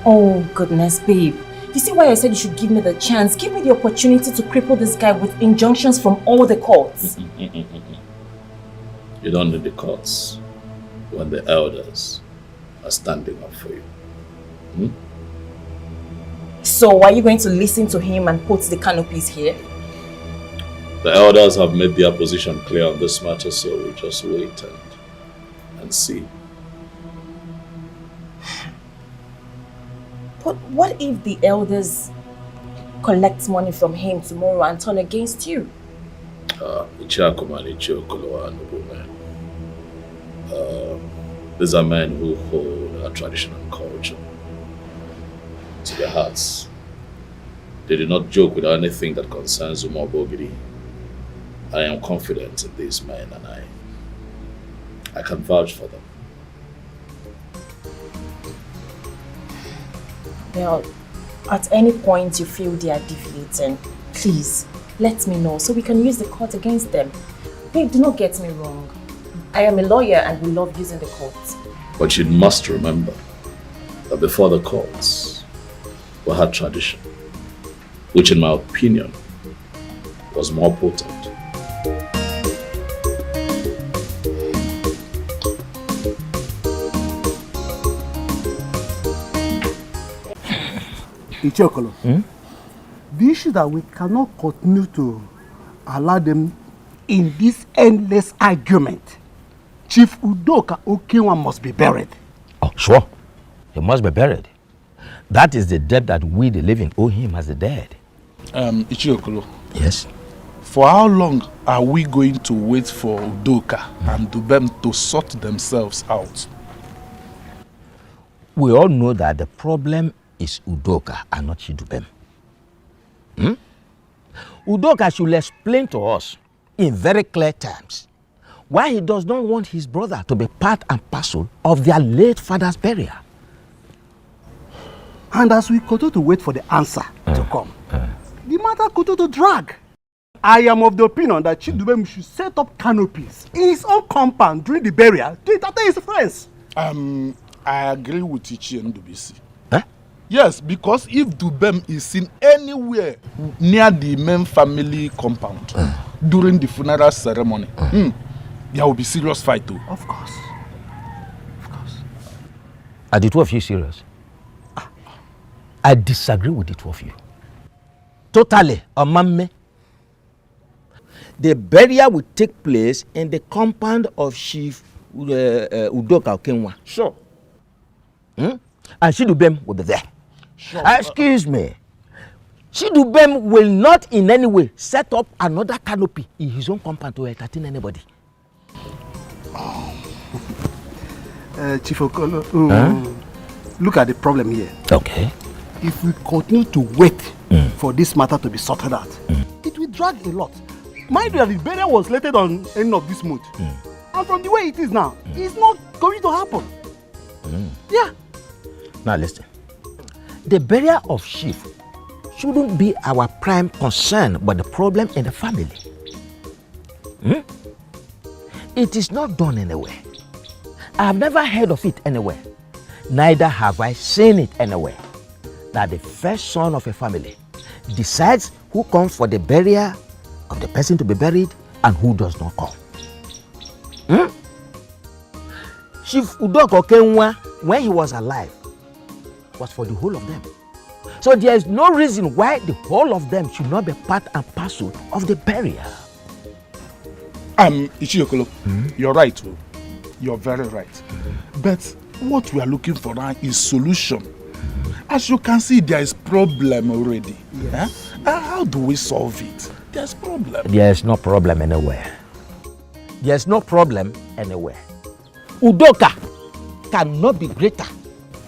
Oh, goodness, babe. You see why I said you should give me the chance? Give me the opportunity to cripple this guy with injunctions from all the courts. You don't need the courts when the elders are standing up for you. So are you going to listen to him and put the canopies here? The elders have made their position clear on this matter, so we just wait and see. But what if the elders collect money from him tomorrow and turn against you? These are men who hold our tradition and culture to their hearts. They do not joke with anything that concerns Umobogiri. I am confident in these men and I can vouch for them. Well, at any point you feel they are deviating, please let me know so we can use the court against them. Babe, do not get me wrong. I am a lawyer and we love using the courts. But you must remember that before the courts, we had tradition, which in my opinion was more potent. Ichokolo, the issue that we cannot continue to allow them in this endless argument. Chief Udoka Okinwa must be buried. Oh, sure. He must be buried. That is the debt that we, the living, owe him as the dead. Ichiokolo. Yes? For how long are we going to wait for Udoka and Dubem to sort themselves out? We all know that the problem is Udoka and not Chidubem. Udoka should explain to us in very clear terms why he does not want his brother to be part and parcel of their late father's burial. And as we continue to wait for the answer to come, the matter continues to drag. I am of the opinion that Chidubem should set up canopies in his own compound during the burial to entertain his friends. I agree with Ichi and Dubisi. Yes, because if Dubem is seen anywhere near the main family compound during the funeral ceremony, there will be serious fight too. Of course. Are the two of you serious? I disagree with the two of you. Totally, Omame. The burial will take place in the compound of Chief Udoka Okinwa. Sure. And Chidubem will be there. Sure. Excuse me. Chidubem will not in any way set up another canopy in his own compound to entertain anybody. Chief Okolo, look at the problem here. Okay. if we continue to wait for this matter to be sorted out, it will drag a lot. Mind you that the burial was slated on end of this month. And from the way it is now, it's not going to happen. Yeah. Now listen. The burial of chief shouldn't be our prime concern, but the problem in the family. It is not done anywhere. I have never heard of it anywhere. Neither have I seen it anywhere. That the first son of a family decides who comes for the burial of the person to be buried and who does not come. Chief Udoko Kenwa, when he was alive, was for the whole of them. So there is no reason why the whole of them should not be part and parcel of the burial. Ichiokolo, you're right. You're very right. But what we are looking for now is solution. As you can see, there is problem already. Yes. How do we solve it? There's problem. There is no problem anywhere. There's no problem anywhere. Udoka cannot be greater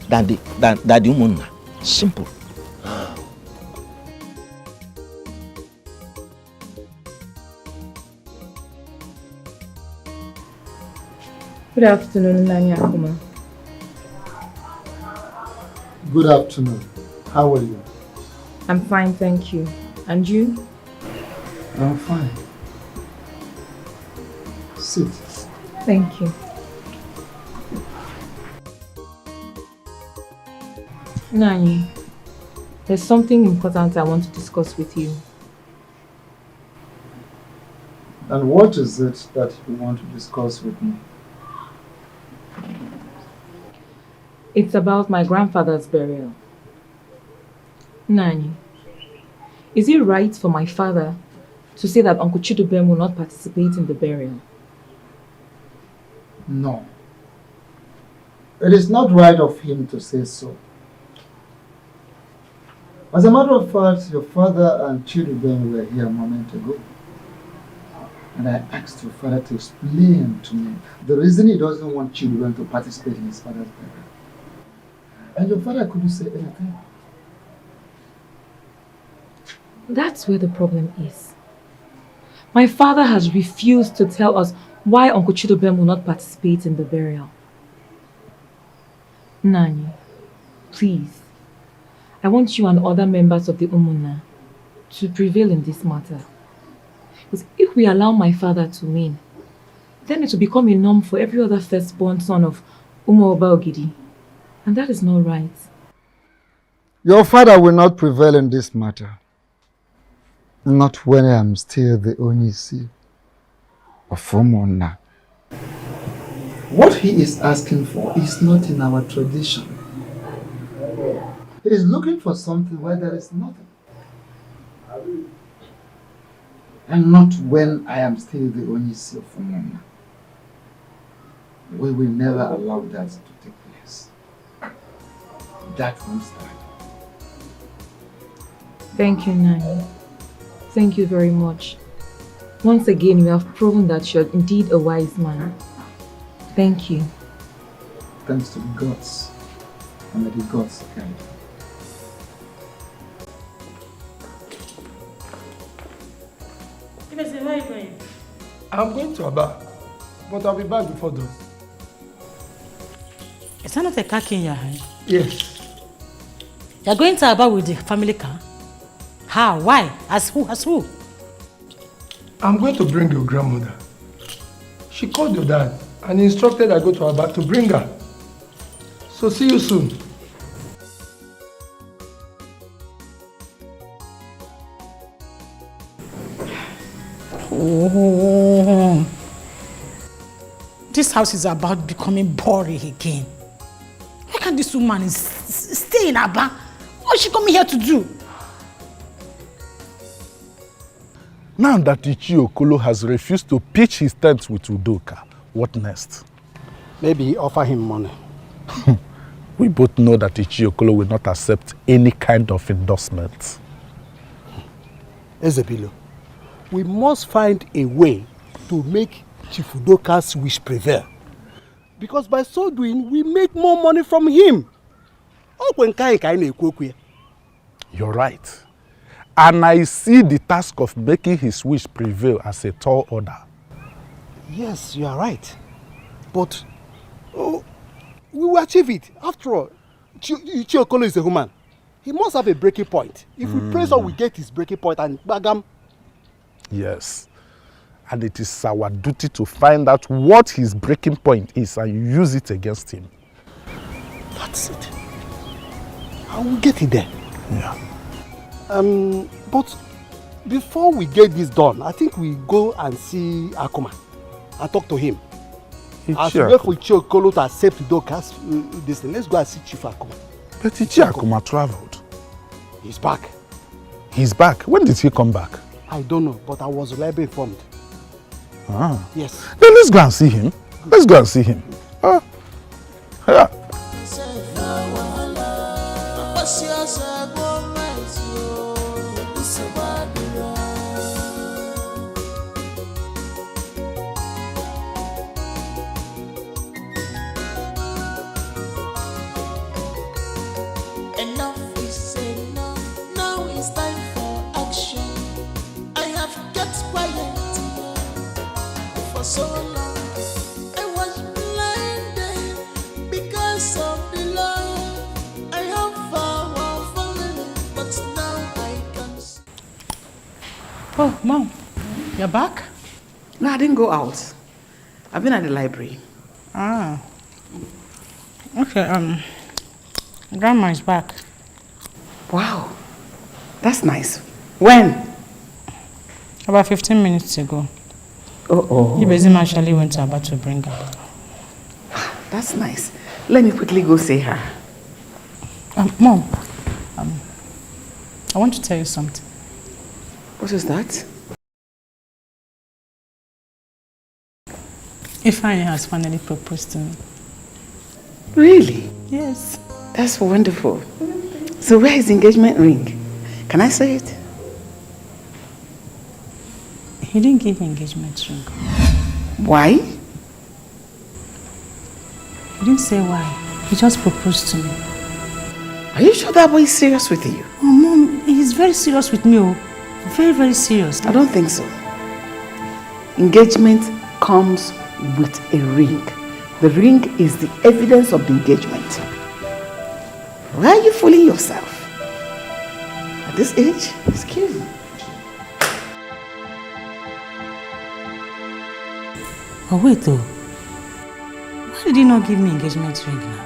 than the Umunna. Simple. Good afternoon, Nanya Akuma. Good afternoon. How are you? I'm fine, thank you. And you? I'm fine. Sit. Thank you. Nani, there's something important I want to discuss with you. And what is it that you want to discuss with me? It's about my grandfather's burial. Nani, is it right for my father to say that Uncle Chidubem will not participate in the burial? No. It is not right of him to say so. As a matter of fact, your father and Chidubem were here a moment ago. And I asked your father to explain to me the reason he doesn't want Chidubem to participate in his father's burial. And your father couldn't say anything. That's where the problem is. My father has refused to tell us why Uncle Chidubem will not participate in the burial. Nani, please, I want you and other members of the Umunna to prevail in this matter. Because if we allow my father to win, then it will become a norm for every other firstborn son of Umo Oba Ogidi. And that is not right. Your father will not prevail in this matter. Not when I am still the Onisi of Philmond. What he is asking for is not in our tradition. He is looking for something where there is nothing. And not when I am still the Onisi of Philmond. We will never allow that to take place. That won't stand. Thank you, Nani. Thank you very much. Once again, you have proven that you're indeed a wise man. Thank you. Thanks to the gods. And may the gods guide you. Where are you going? I'm going to Aba, but I'll be back before those. Is that not a car in your hand? Yes. You're going to Aba with the family car? How? Why? As who? As who? I'm going to bring your grandmother. She called your dad and instructed I go to Aba to bring her. So see you soon. Oh. This house is about becoming boring again. Why can't this woman stay in Aba? What is she coming here to do? Now that Ichiokolo has refused to pitch his tent with Udoka, what next? Maybe offer him money. We both know that Ichiokolo will not accept any kind of endorsement. Ezebilo, we must find a way to make Chief Udoka's wish prevail. Because by so doing, we make more money from him. You're right. And I see the task of making his wish prevail as a tall order. Yes, you are right. But we will achieve it. After all, Chiokolo is a human. He must have a breaking point. If we praise or we get his breaking point and bagam. Yes. And it is our duty to find out what his breaking point is and use it against him. That's it. I will get it there. Yeah. But before we get this done, I think we go and see Akuma and talk to him. As we wait for Chiokolo to accept Udoka's this thing, let's go and see Chief Akuma. But Akuma traveled. He's back. He's back? When did he come back? I don't know, but I was reliably informed. Ah. Yes. Then let's go and see him. Let's go and see him. Yeah. Enough is enough. Now it's time for action. I have kept quiet for so long. I was blinded because of the love I have for our family, but now I can see. Oh, Mom, you're back? No, I didn't go out. I've been at the library. Ah. Okay, Grandma is back. Wow. That's nice. When? About 15 minutes ago. Oh. Ibezim actually went to Aba to bring her. That's nice. Let me quickly go see her. Mom, I want to tell you something. What is that? Ifeanyi has finally proposed to me. Really? Yes. That's wonderful. So where is the engagement ring? Can I say it? He didn't give me engagement ring. Why? He didn't say why. He just proposed to me. Are you sure that boy is serious with you? Oh, Mom, he's very serious with me. Very, very serious. I don't think so. Engagement comes with a ring. The ring is the evidence of the engagement. Why are you fooling yourself? At this age, excuse me. Oh, wait though. Why did he not give me engagement ring now?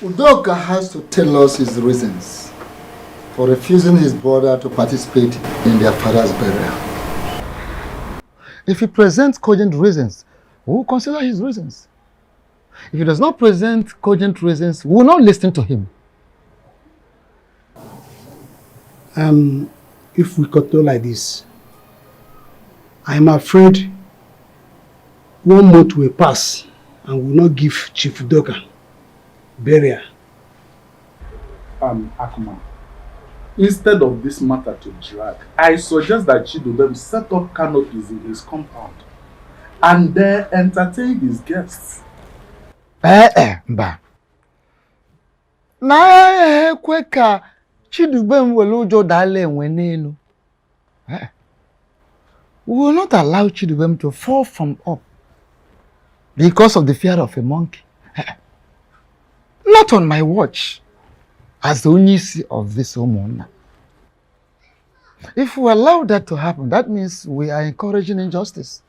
Udoka has to tell us his reasons for refusing his brother to participate in their father's burial. If he presents cogent reasons, we will consider his reasons. If he does not present cogent reasons, we will not listen to him. If we continue like this, I'm afraid 1 month will pass and will not give Chief Udoka burial. Akuma, instead of this matter to drag, I suggest that Chidubem set up canopies in his compound and then entertain his guests. Mba. Na ekwe ka Chidubem welu ujo dale enwe n'elu. We will not allow Chidubem to fall from up because of the fear of a monkey. Not on my watch, as the Onyisi of this woman. If we allow that to happen, that means we are encouraging injustice.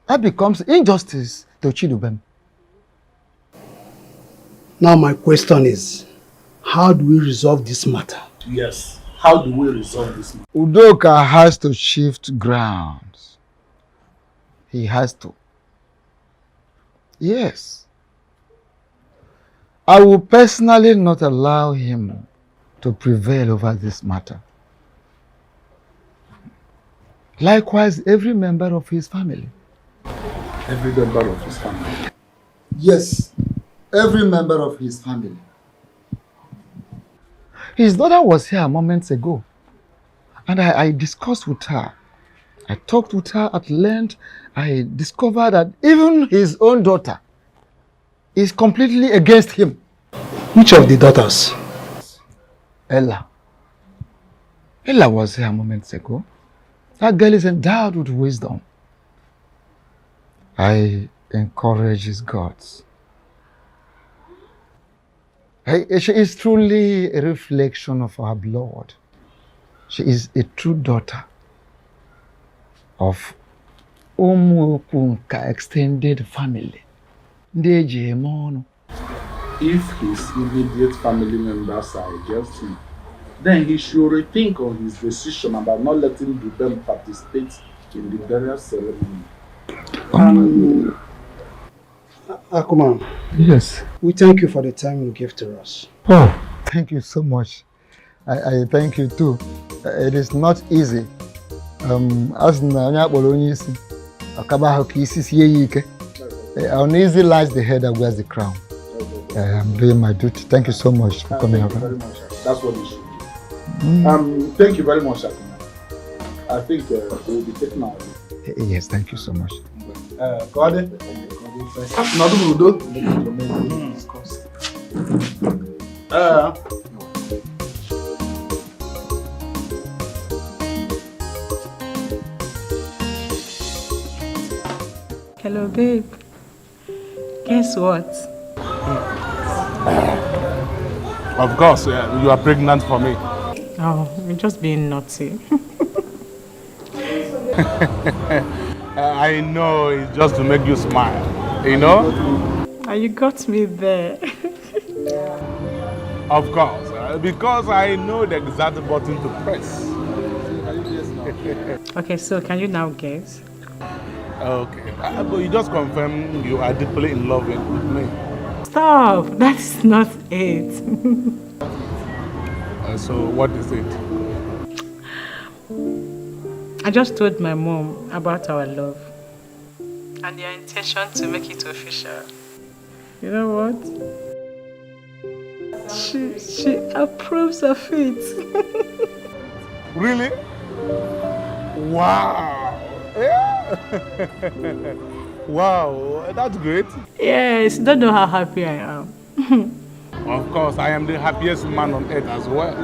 That becomes injustice to Chidubem. Now my question is, how do we resolve this matter? Yes, how do we resolve this matter? Udoka has to shift grounds. He has to. Yes. I will personally not allow him to prevail over this matter. Likewise, every member of his family. Every member of his family? Yes, every member of his family. His daughter was here moments ago, and I discussed with her. I talked with her at length. I discovered that even his own daughter is completely against him. Which of the daughters? Ella. Ella was here moments ago. That girl is endowed with wisdom. I encourage his gods. She is truly a reflection of our blood. She is a true daughter of Umukunka extended family. If his immediate family members are against him, then he should rethink on his decision about not letting them participate in the burial ceremony. Akuman. Yes. We thank you for the time you gave to us. Oh, thank you so much. I thank you too. It is not easy. Uneasy lies the head that wears the crown. I'm doing my duty. Thank you so much for coming over. Thank you very much. That's what you should do. Thank you very much, Akuman. I think we'll be taking our leave. Yes, thank you so much. Got it? Hello, babe. Guess what? Of course, you are pregnant for me. Oh, you're just being naughty. I know, it's just to make you smile, you know? You got me there. Of course, because I know the exact button to press. Okay, so can you now guess? Okay, but you just confirm you are deeply in love with me. Stop, that's not it. So what is it? I just told my mom about our love and their intention to make it official. You know what? She approves of it. Really? Wow! Yeah. Wow, that's great. Yes, don't know how happy I am. Of course, I am the happiest man on earth as well.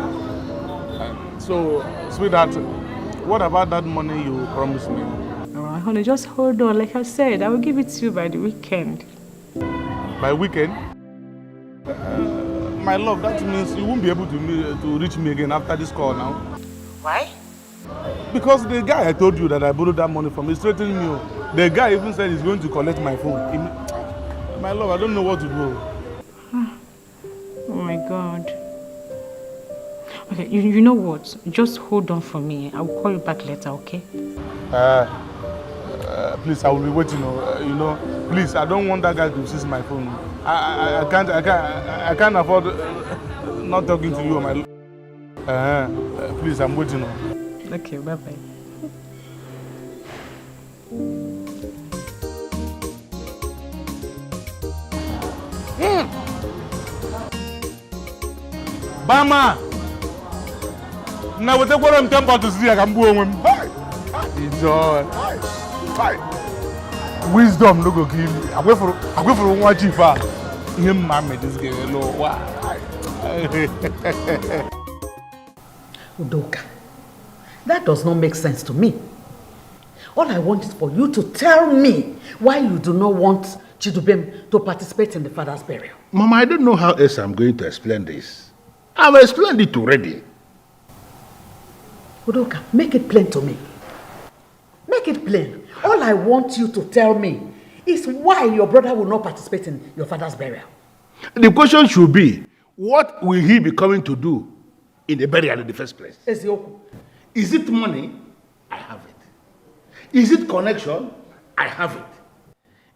So, sweetheart, what about that money you promised me? Oh, honey, just hold on. Like I said, I will give it to you by the weekend. By weekend? My love, that means you won't be able to reach me again after this call now. Why? Because the guy I told you that I borrowed that money from is threatening me. The guy even said he's going to collect my phone. My love, I don't know what to do. Oh my God. Okay, you know what? Just hold on for me. I'll call you back later, okay? Please, I will be waiting. You know, please, I don't want that guy to seize my phone. I can't afford not talking to you, my love. Please, I'm waiting. Okay, bye-bye. Bama! Now we take what I'm tempered to see. I can go home. Enjoy. Wisdom no go kill me. I wait for one chief. Him mama this girl no why. Udoka, that does not make sense to me. All I want is for you to tell me why you do not want Chidubem to participate in the father's burial. Mama, I don't know how else I'm going to explain this. I've explained it already. Udoka, make it plain to me. Make it plain. All I want you to tell me is why your brother will not participate in your father's burial. The question should be, what will he be coming to do in the burial in the first place? Is it money? I have it. Is it connection? I have it.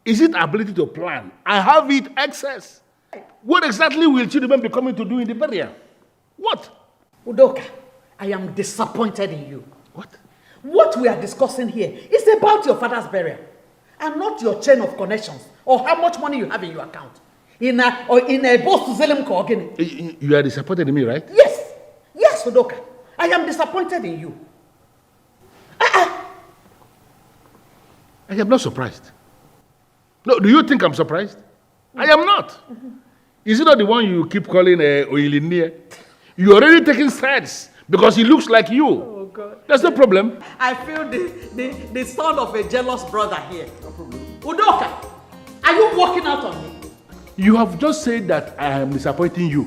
Is it ability to plan? I have it excess. What exactly will Chidubem be coming to do in the burial? What? Udoka, I am disappointed in you. What? What we are discussing here is about your father's burial and not your chain of connections or how much money you have in your account. In a boss to Zelem Kogini. You are disappointed in me, right? Yes. Yes, Udoka. I am disappointed in you. I am not surprised. No, do you think I'm surprised? I am not. Is it not the one you keep calling Oyilinie? You already taking sides because he looks like you. Oh God. That's no problem. I feel the son of a jealous brother here. No problem. Udoka, are you walking out on me? You have just said that I am disappointing you.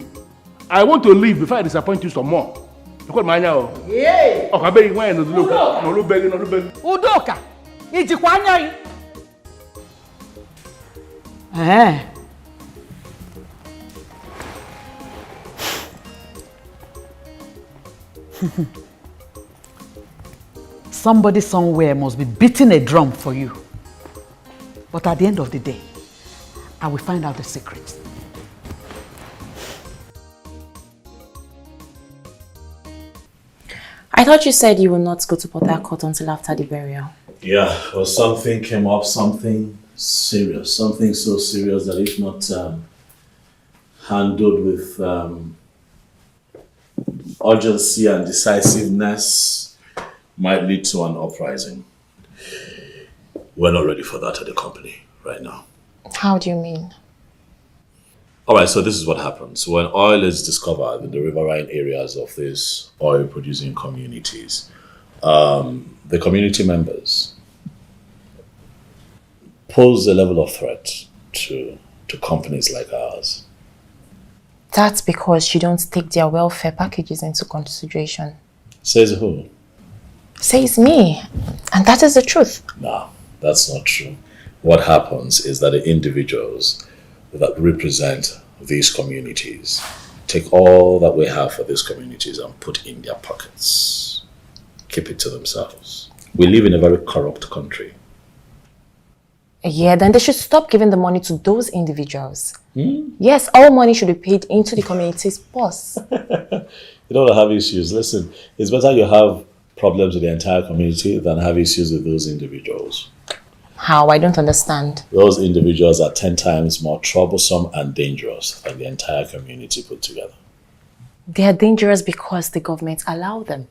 I want to leave before I disappoint you some more. You call my now? Yeah. Oh, I beg you, why no look? No look beg, no look beg. Udoka, ijikwanya Eh. Somebody somewhere must be beating a drum for you. But at the end of the day, I will find out the secret. I thought you said you will not go to Port Harcourt until after the burial. Yeah, well, something came up, something serious, something so serious that if not handled with urgency and decisiveness, might lead to an uprising. We're not ready for that at the company right now. How do you mean? All right, so this is what happens. When oil is discovered in the riverine areas of these oil-producing communities, the community members pose a level of threat to companies like ours. That's because you don't take their welfare packages into consideration. Says who? Says me. And that is the truth. No, that's not true. What happens is that the individuals that represent these communities take all that we have for these communities and put in their pockets. Keep it to themselves. We live in a very corrupt country. Yeah, then they should stop giving the money to those individuals. Yes, all money should be paid into the community's purse. You don't have issues. Listen, it's better you have problems with the entire community than have issues with those individuals. How? I don't understand. Those individuals are 10 times more troublesome and dangerous than the entire community put together. They are dangerous because the government allow them.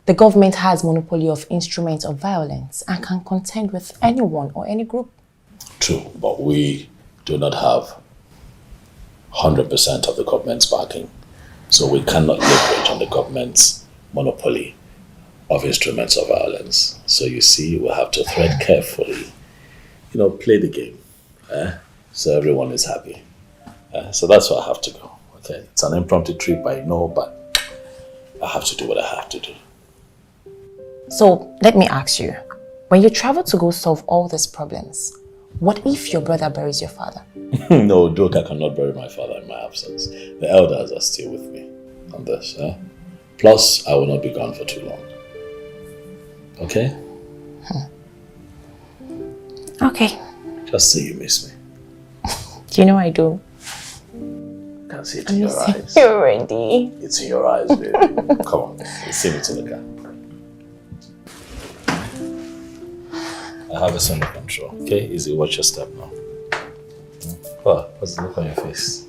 The government has monopoly of instruments of violence and can contend with anyone or any group. True, but we do not have 100% of the government's backing. So we cannot leverage on the government's monopoly of instruments of violence. So you see, we'll have to tread carefully, play the game, so everyone is happy. So that's why I have to go, okay? It's an impromptu trip, I know, but I have to do what I have to do. So let me ask you, when you travel to go solve all these problems, what if your brother buries your father? No, Doka cannot bury my father in my absence. The elders are still with me on this. Plus, I will not be gone for too long. Okay? Okay. Just say you miss me. You know I do. I can see it in your eyes. You already. It's in your eyes, baby. Come on, let's sing it to the car. I have this under control. Okay, easy. Watch your step now. Oh, what's the look on your face?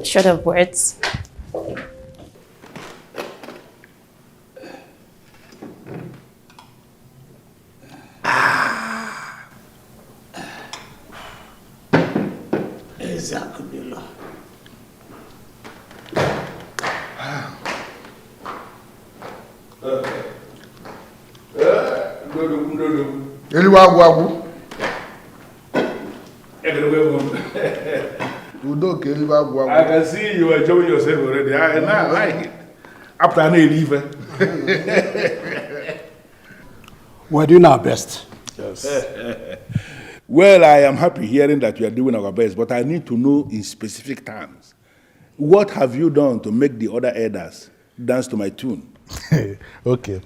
Short of words. Exactly. I can see you enjoying yourself already. I like it. After I leave. We're doing our best. Yes. Well, I am happy hearing that you are doing our best, but I need to know in specific terms. What have you done to make the other elders dance to my tune? Okay.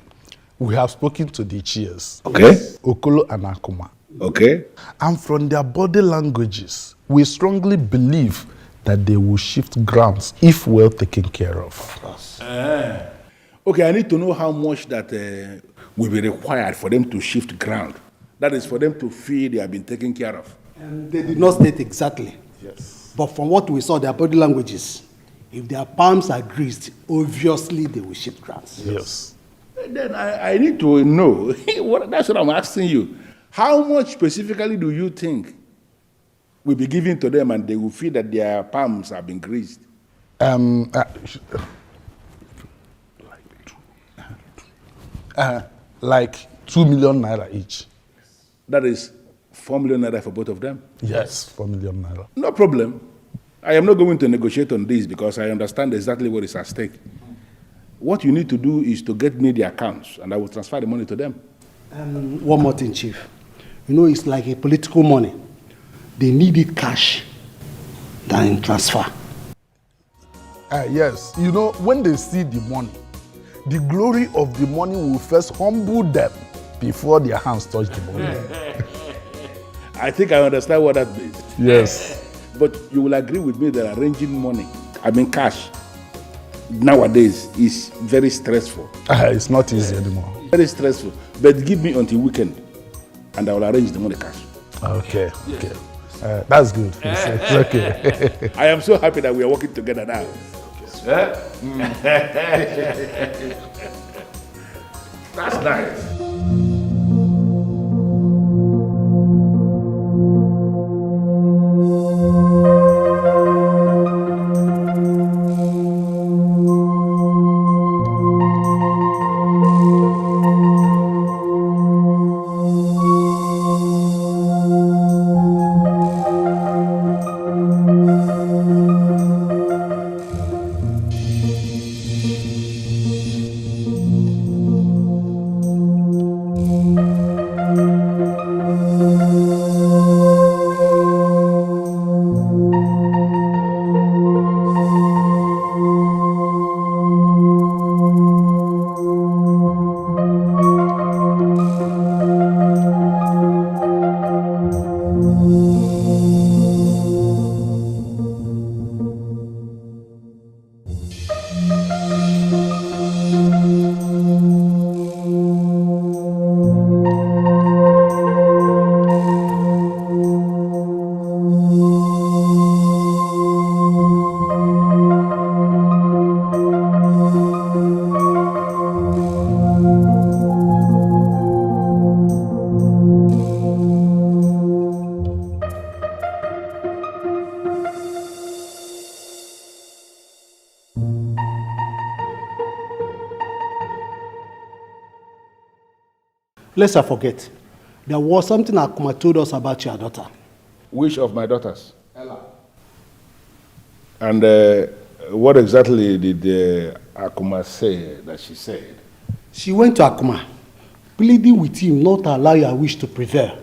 We have spoken to the cheers. Okay. Okolo and Akuma. Okay. And from their body languages, we strongly believe that they will shift grounds if well taken care of. Okay, I need to know how much that will be required for them to shift ground. That is for them to feel they have been taken care of. They did not state exactly. Yes. But from what we saw, their body languages, if their palms are greased, obviously they will shift grounds. Yes. Then I need to know. That's what I'm asking you. How much specifically do you think will be given to them and they will feel that their palms have been greased? Like 2 million naira each. That is 4 million naira for both of them? Yes, 4 million naira. No problem. I am not going to negotiate on this because I understand exactly what is at stake. What you need to do is to get me the accounts and I will transfer the money to them. One more thing, Chief. You know, it's like a political money. They need it cash than in transfer. Yes, you know, when they see the money, the glory of the money will first humble them before their hands touch the money. I think I understand what that means. Yes. But you will agree with me that arranging money, cash, nowadays is very stressful. It's not easy anymore. Very stressful. But give me until weekend and I will arrange the money cash. Okay. That's good. It's okay. I am so happy that we are working together now. That's nice. Lest I forget, there was something Akuma told us about your daughter. Which of my daughters? Ella. And what exactly did Akuma say that she said? She went to Akuma, pleading with him not to allow your wish to prevail.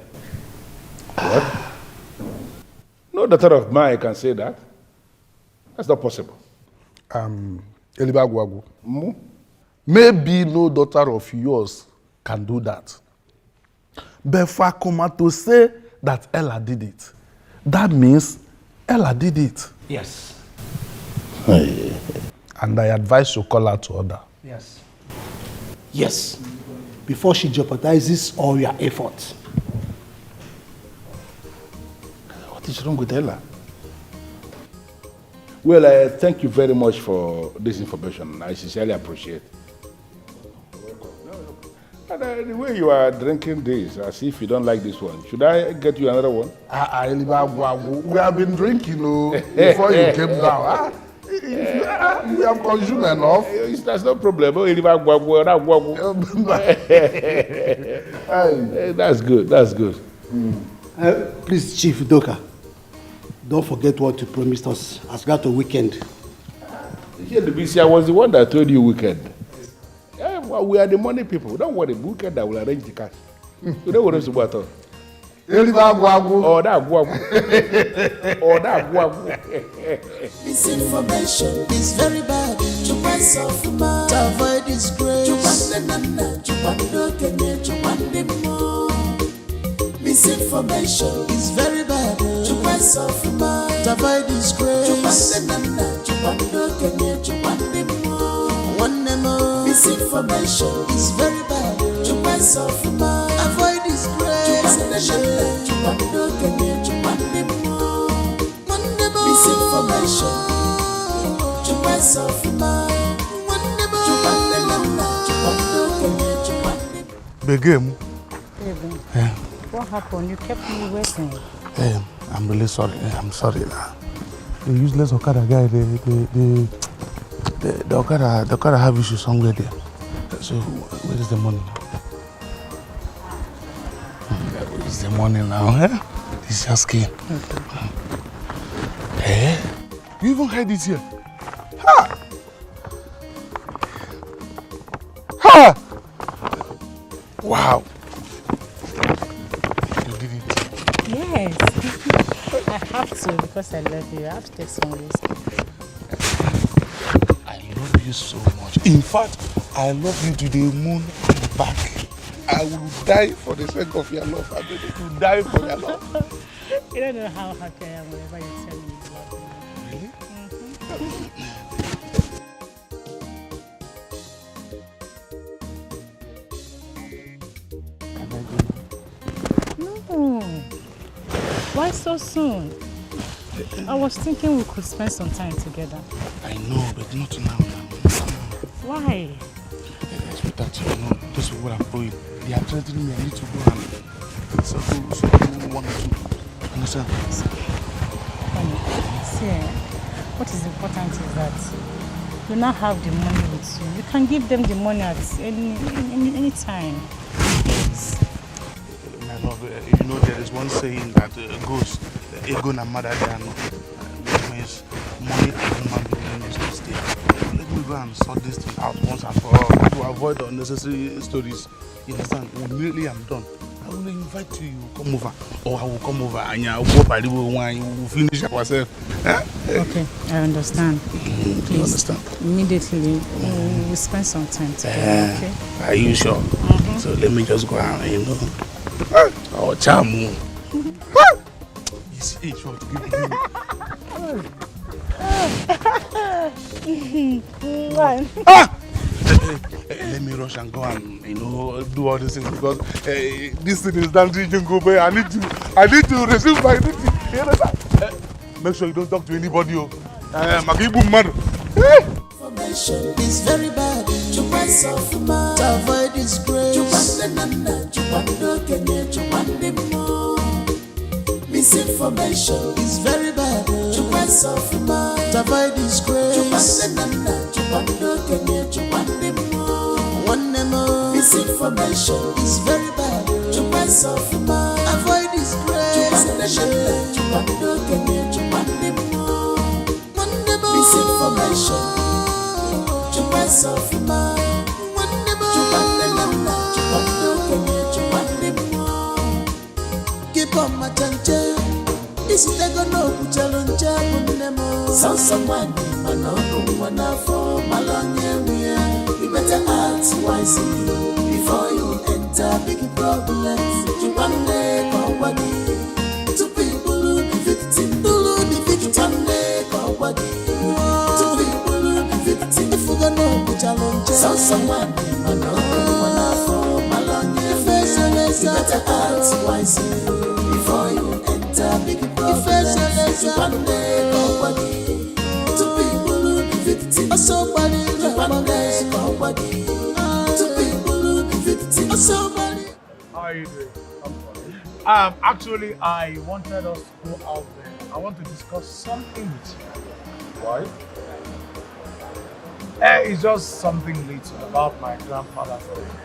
What? No daughter of mine can say that. That's not possible. Elibagwagu. Maybe no daughter of yours can do that. But for Akuma to say that Ella did it, that means Ella did it. Yes. And I advise you call her to order. Yes. Yes. Before she jeopardizes all your efforts. What is wrong with Ella? Well, thank you very much for this information. I sincerely appreciate it. And the way you are drinking this, as if you don't like this one, should I get you another one? We have been drinking before you came down. We have consumed enough. That's no problem. That's good. That's good. Please, Chief Doka, don't forget what you promised us as regard to weekend. Here, the BC, I was the one that told you weekend. Well, we are the money people. Don't worry, weekend I will arrange the cash. You don't worry about it. Oh, that guagu. Oh, that guagu. Misinformation is very bad. Chupans of mind. To avoid disgrace. Misinformation is very bad. Chupans of mind. To avoid disgrace. Misinformation is very bad. Chupans of mind. Avoid disgrace. Misinformation. Chupans of mind. Begin. What happened? You kept me waiting. I'm really sorry. I'm sorry now. The useless Okada guy, the Okada have issues somewhere there. So where is the money now? Where is the money now? Eh? This just came. Eh? You even hide it here? Ha! Ha! Wow. You did it. Yes. I have to because I love you. I have to take some risk. I love you so much. In fact, I love you to the moon and back. I will die for the sake of your love. I'm ready to die for your love. You don't know how happy I am whenever you tell me you love me. Really? No. Why so soon? I was thinking we could spend some time together. I know, but not now. Why? That you know, those people are going. They are threatening me. I need to go and so one or two. Understand? See, what is important is that you now have the money with you. You can give them the money at any time. My love, you know there is one saying that goes, ego na mother than which means money and human being is to stay. Let me go and sort this thing out once and for all to avoid the unnecessary stories. You understand? Immediately I'm done, I will invite you. You will come over, or I will come over and I will go by the wine. You will finish ourselves. Okay, I understand. Please, you understand? Immediately, we'll spend some time together. Okay? Are you sure? So let me just go out and oh, chamu. You see, sure to give me. Let me rush and go and do all these things because this thing is done. I need to receive my duty. You understand? Make sure you don't talk to anybody. Information is very bad. To avoid disgrace. Misinformation is very bad. To avoid disgrace. Misinformation is very bad. To avoid disgrace. Misinformation. Keep on my attention. This is the no challenge. Someone, for you better act wisely before you enter big problems. You want to people who the victim, to people who the victim. If you don't know challenge, someone, you better act wisely before you enter big problems. You want to people who the victim, somebody, to people who the victim, somebody. How are you doing? Actually, I wanted us to go out there. I want to discuss something with you. Why? It's just something little about my grandfather's death.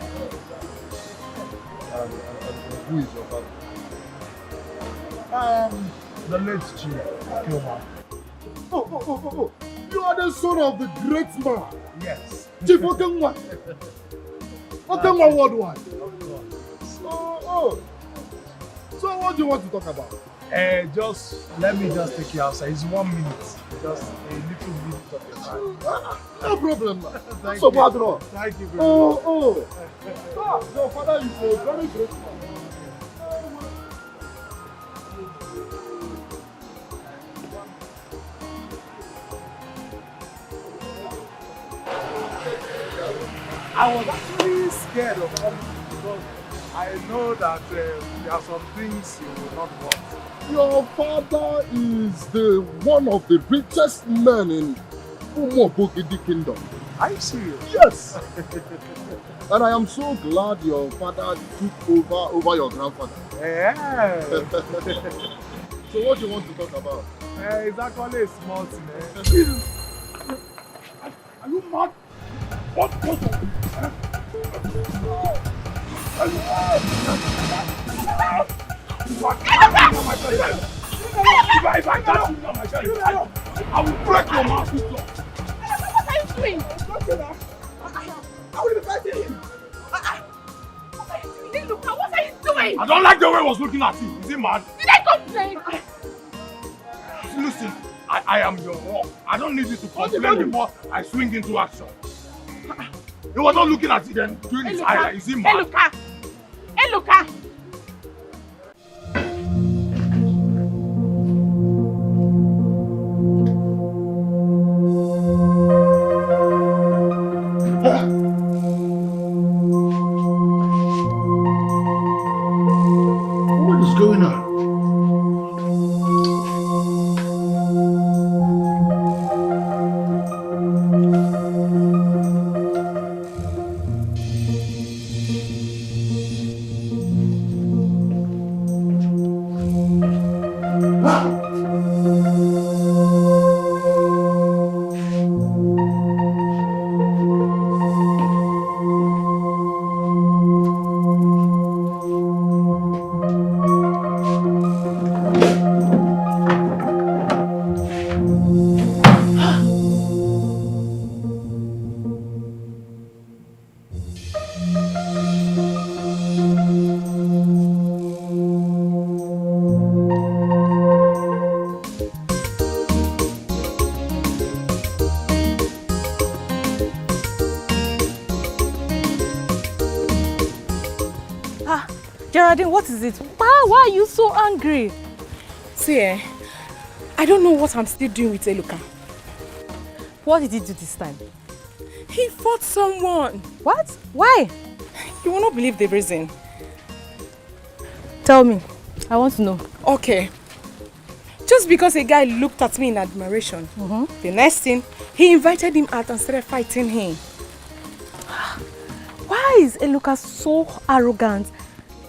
Who is your father? The late Chief Philmond. Oh. You are the son of the great man. Yes. Chief Okenwa. Okenwa worldwide. Oh. So what do you want to talk about? Let me just take you outside. It's 1 minute. Just a little bit of your time. No problem. Thank so you. bad, no. Thank you very much. Your father is a very great man. I was actually scared of coming because I know that there are some things you will not want. Your father is one of the richest men in Umobogidi Kingdom. Are you serious? Yes. And I am so glad your father took over your grandfather. Yeah. So what do you want to talk about? It's actually a small thing. Are you mad? What? If I catch you now, I will break your mouth with law. What are you doing? I will be fighting him. What are you doing? Look, what are you doing? I don't like the way I was looking at you. Is he mad? Did I complain? Listen, I am your rock. I don't need you to complain before I swing into action. You were not looking at it then, doing his eye. Is he mad? Hey, Luca! What is going on? Geraldine, what is it? Why are you so angry? See, I don't know what I'm still doing with Eluka. What did he do this time? He fought someone. What? Why? You will not believe the reason. Tell me. I want to know. Okay. Just because a guy looked at me in admiration, the next thing, he invited him out and started fighting him. Why is Eluka so arrogant,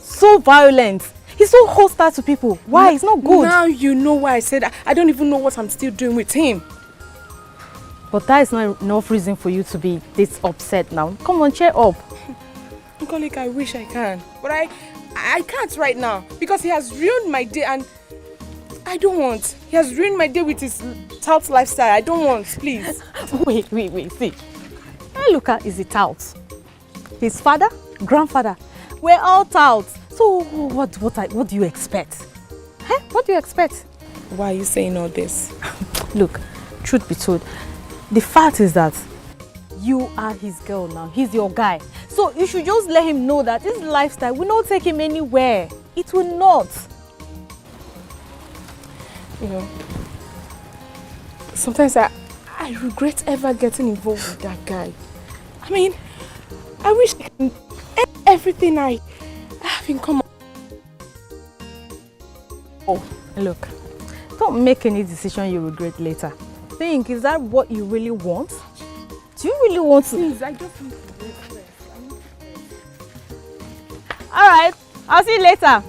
so violent? He's so hostile to people. Why? It's not good. Now you know why I said I don't even know what I'm still doing with him. But that is not enough reason for you to be this upset now. Come on, cheer up. Uncle, I wish I can. But I can't right now because he has ruined my day and I don't want. He has ruined my day with his tout lifestyle. I don't want, please. Wait. See. Eluka is a tout. His father, grandfather, we're all touts. So what do you expect? Huh? What do you expect? Why are you saying all this? Look, truth be told, the fact is that you are his girl now. He's your guy. So you should just let him know that this lifestyle will not take him anywhere. It will not. You know, sometimes I regret ever getting involved with that guy. I mean, I wish everything I have in common. Oh, look, don't make any decision you regret later. Think, is that what you really want? Do you really want to? Please, I just need to break rest. All right, I'll see you later.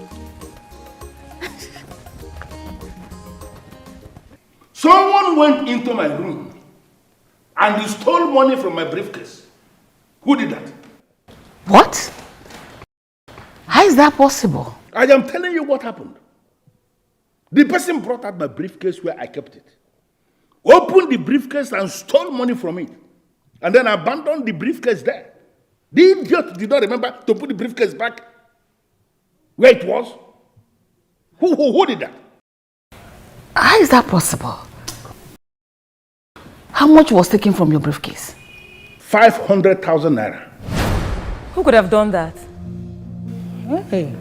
Someone went into my room and he stole money from my briefcase. Who did that? What? How is that possible? I am telling you what happened. The person brought out my briefcase where I kept it, opened the briefcase and stole money from it, and then abandoned the briefcase there. The idiot did not remember to put the briefcase back where it was. Who did that? How is that possible? How much was taken from your briefcase? 500,000 naira. Who could have done that? Hey.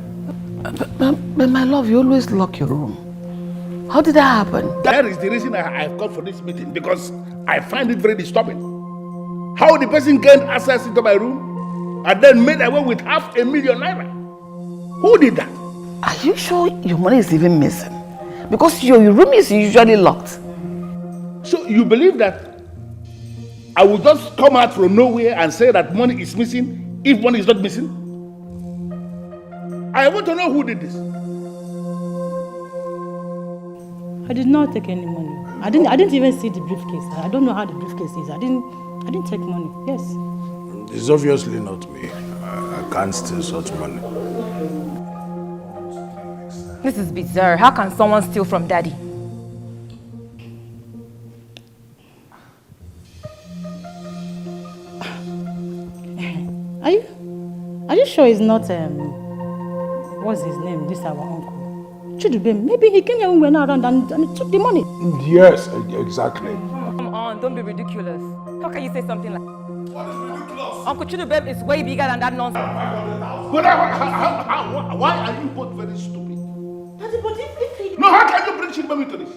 But my love, you always lock your room. How did that happen? That is the reason I've come for this meeting, because I find it very disturbing. How the person gained access into my room and then made away with 500,000 naira. Who did that? Are you sure your money is even missing? Because your room is usually locked. So you believe that I will just come out from nowhere and say that money is missing if money is not missing? I want to know who did this. I did not take any money. I didn't even see the briefcase. I don't know how the briefcase is. I didn't take money. Yes. It's obviously not me. I can't steal such money. This is bizarre. How can someone steal from Daddy? Are you sure it's not what's his name? This our uncle. Chidubem. Maybe he came here when we were not around and took the money. Yes, exactly. Come on, don't be ridiculous. How can you say something like that? What is ridiculous? Uncle Chidubem is way bigger than that nonsense. But why are you both very stupid? Daddy, but if No, how can you bring Chidubem into this?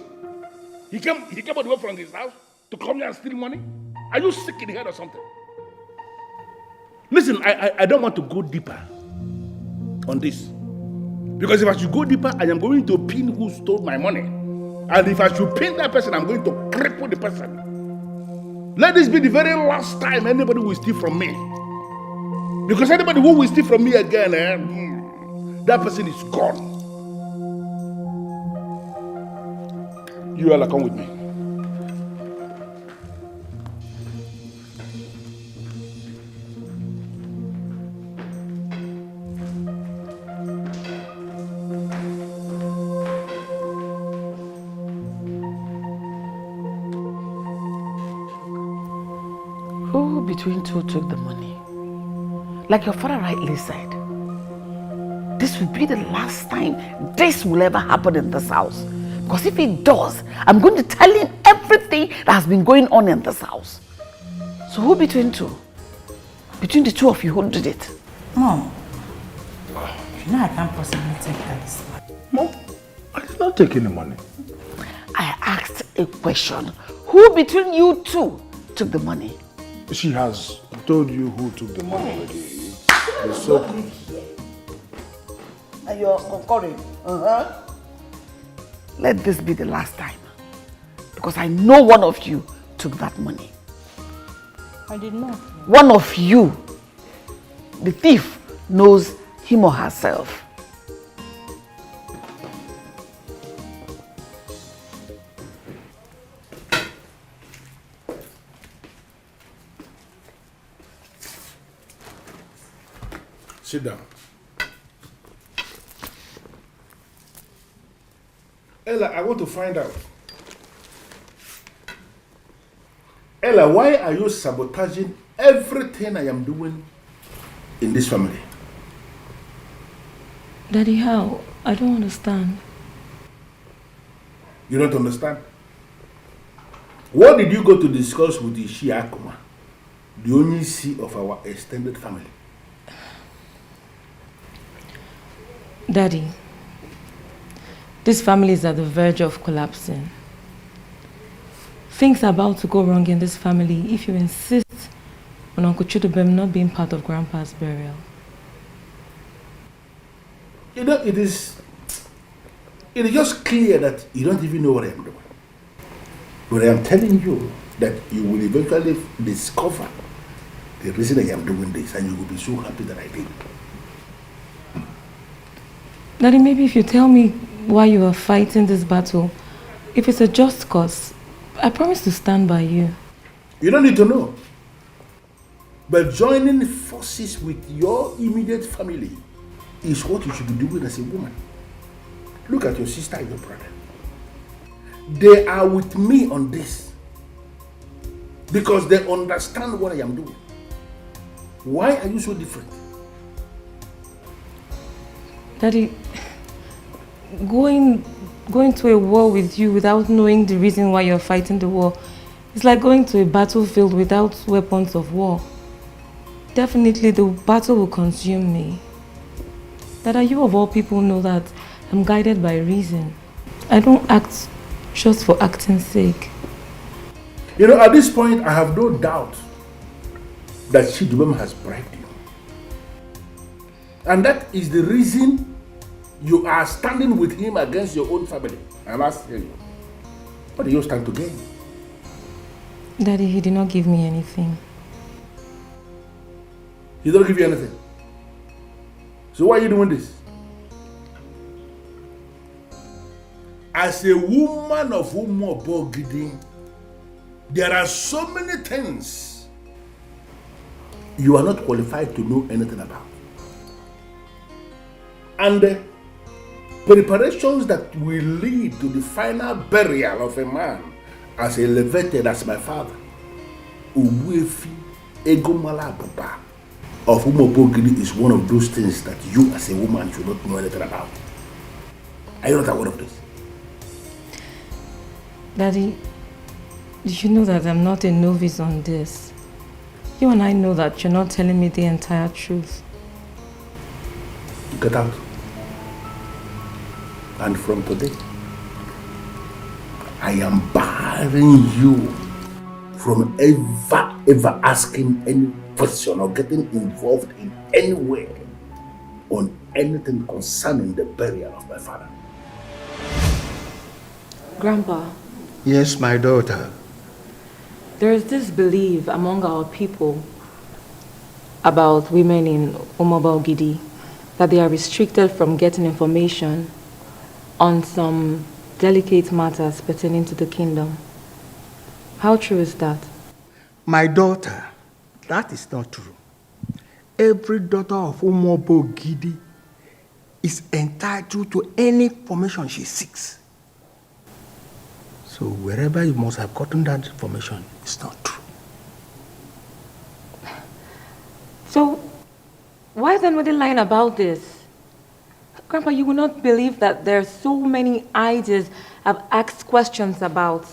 He came all the way from his house to come here and steal money? Are you sick in the head or something? Listen, I don't want to go deeper on this. Because if I should go deeper, I am going to pin who stole my money. And if I should pin that person, I'm going to cripple the person. Let this be the very last time anybody will steal from me. Because anybody who will steal from me again, that person is gone. You all come with me. Who between two took the money? Like your father rightly said, this will be the last time this will ever happen in this house. Because if it does, I'm going to tell him everything that has been going on in this house. So who between two? Between the two of you, who did it? Mom, you know I can't possibly take that. Mom, I did not take any money. I asked a question. Who between you two took the money? She has told you who took the money already. It's so... And you're concurring? Let this be the last time. Because I know one of you took that money. I did not. One of you, the thief, knows him or herself. Sit down. Ella, I want to find out. Ella, why are you sabotaging everything I am doing in this family? Daddy, how? I don't understand. You don't understand? What did you go to discuss with the Shiakuma, the only C of our extended family? Daddy, this family is at the verge of collapsing. Things are about to go wrong in this family if you insist on Uncle Chidubem not being part of Grandpa's burial. You know, it is just clear that you don't even know what I am doing. But I am telling you that you will eventually discover the reason I am doing this, and you will be so happy that I did. Daddy, maybe if you tell me why you are fighting this battle, if it's a just cause, I promise to stand by you. You don't need to know. But joining forces with your immediate family is what you should be doing as a woman. Look at your sister and your brother. They are with me on this because they understand what I am doing. Why are you so different? Daddy, going to a war with you without knowing the reason why you're fighting the war is like going to a battlefield without weapons of war. Definitely the battle will consume me. Dada, you of all people know that I'm guided by reason. I don't act just for acting's sake. You know, at this point, I have no doubt that Chidubem has bribed you. And that is the reason you are standing with him against your own family. I'm asking you, what do you stand to gain? Daddy, he did not give me anything. He don't give you anything. So why are you doing this? As a woman of Umobogidi, there are so many things you are not qualified to know anything about. And the preparations that will lead to the final burial of a man as elevated as my father, Uwefi Egomala Baba of Umobogidi, is one of those things that you as a woman should not know anything about. Are you not aware of this? Daddy, you know that I'm not a novice on this. You and I know that you're not telling me the entire truth. Get out. And from today, I am barring you from ever asking any question or getting involved in any way on anything concerning the burial of my father. Grandpa. Yes, my daughter. There is this belief among our people about women in Umobogidi that they are restricted from getting information on some delicate matters pertaining to the kingdom. How true is that? My daughter, that is not true. Every daughter of Umobogidi is entitled to any information she seeks. So wherever you must have gotten that information, it's not true. So why then were they lying about this? Grandpa, you will not believe that there are so many ideas I've asked questions about,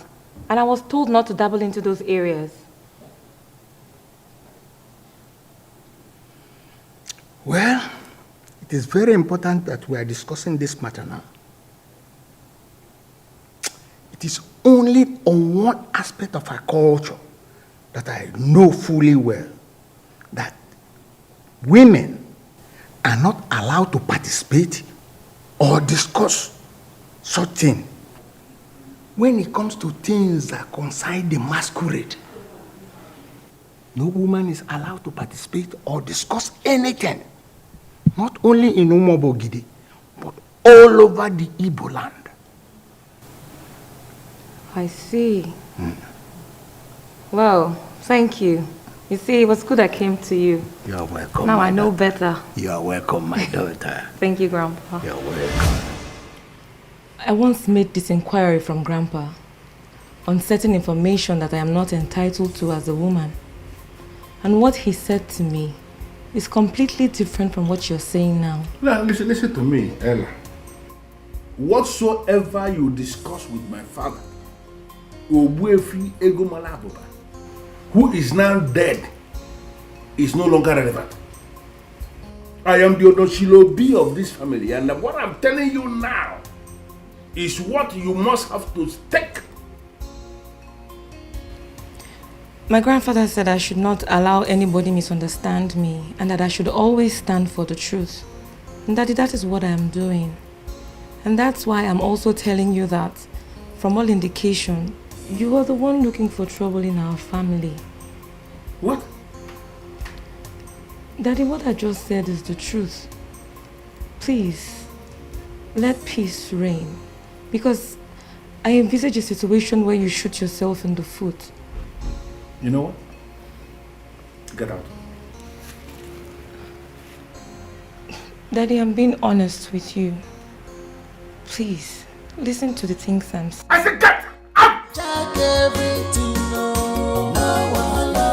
and I was told not to dabble into those areas. Well, it is very important that we are discussing this matter now. It is only on one aspect of our culture that I know fully well that women are not allowed to participate or discuss such things. When it comes to things that concern the masquerade, no woman is allowed to participate or discuss anything, not only in Umobogidi, but all over the Igbo land. I see. Well, thank you. You see, it was good I came to you. You are welcome. Now I know better. You are welcome, my daughter. Thank you, Grandpa. You are welcome. I once made this inquiry from Grandpa on certain information that I am not entitled to as a woman. And what he said to me is completely different from what you're saying now. Now, listen to me, Ella. Whatsoever you discuss with my father, Obuefi Egomala Baba, who is now dead, is no longer relevant. I am the Odoshilobi of this family, and what I'm telling you now is what you must have to take. My grandfather said I should not allow anybody misunderstand me and that I should always stand for the truth. And Daddy, that is what I am doing. And that's why I'm also telling you that, from all indication, you are the one looking for trouble in our family. What? Daddy, what I just said is the truth. Please, let peace reign. Because I envisage a situation where you shoot yourself in the foot. You know what? Get out. Daddy, I'm being honest with you. Please, listen to the things I'm saying. I said get! Take everything, no, no wahala.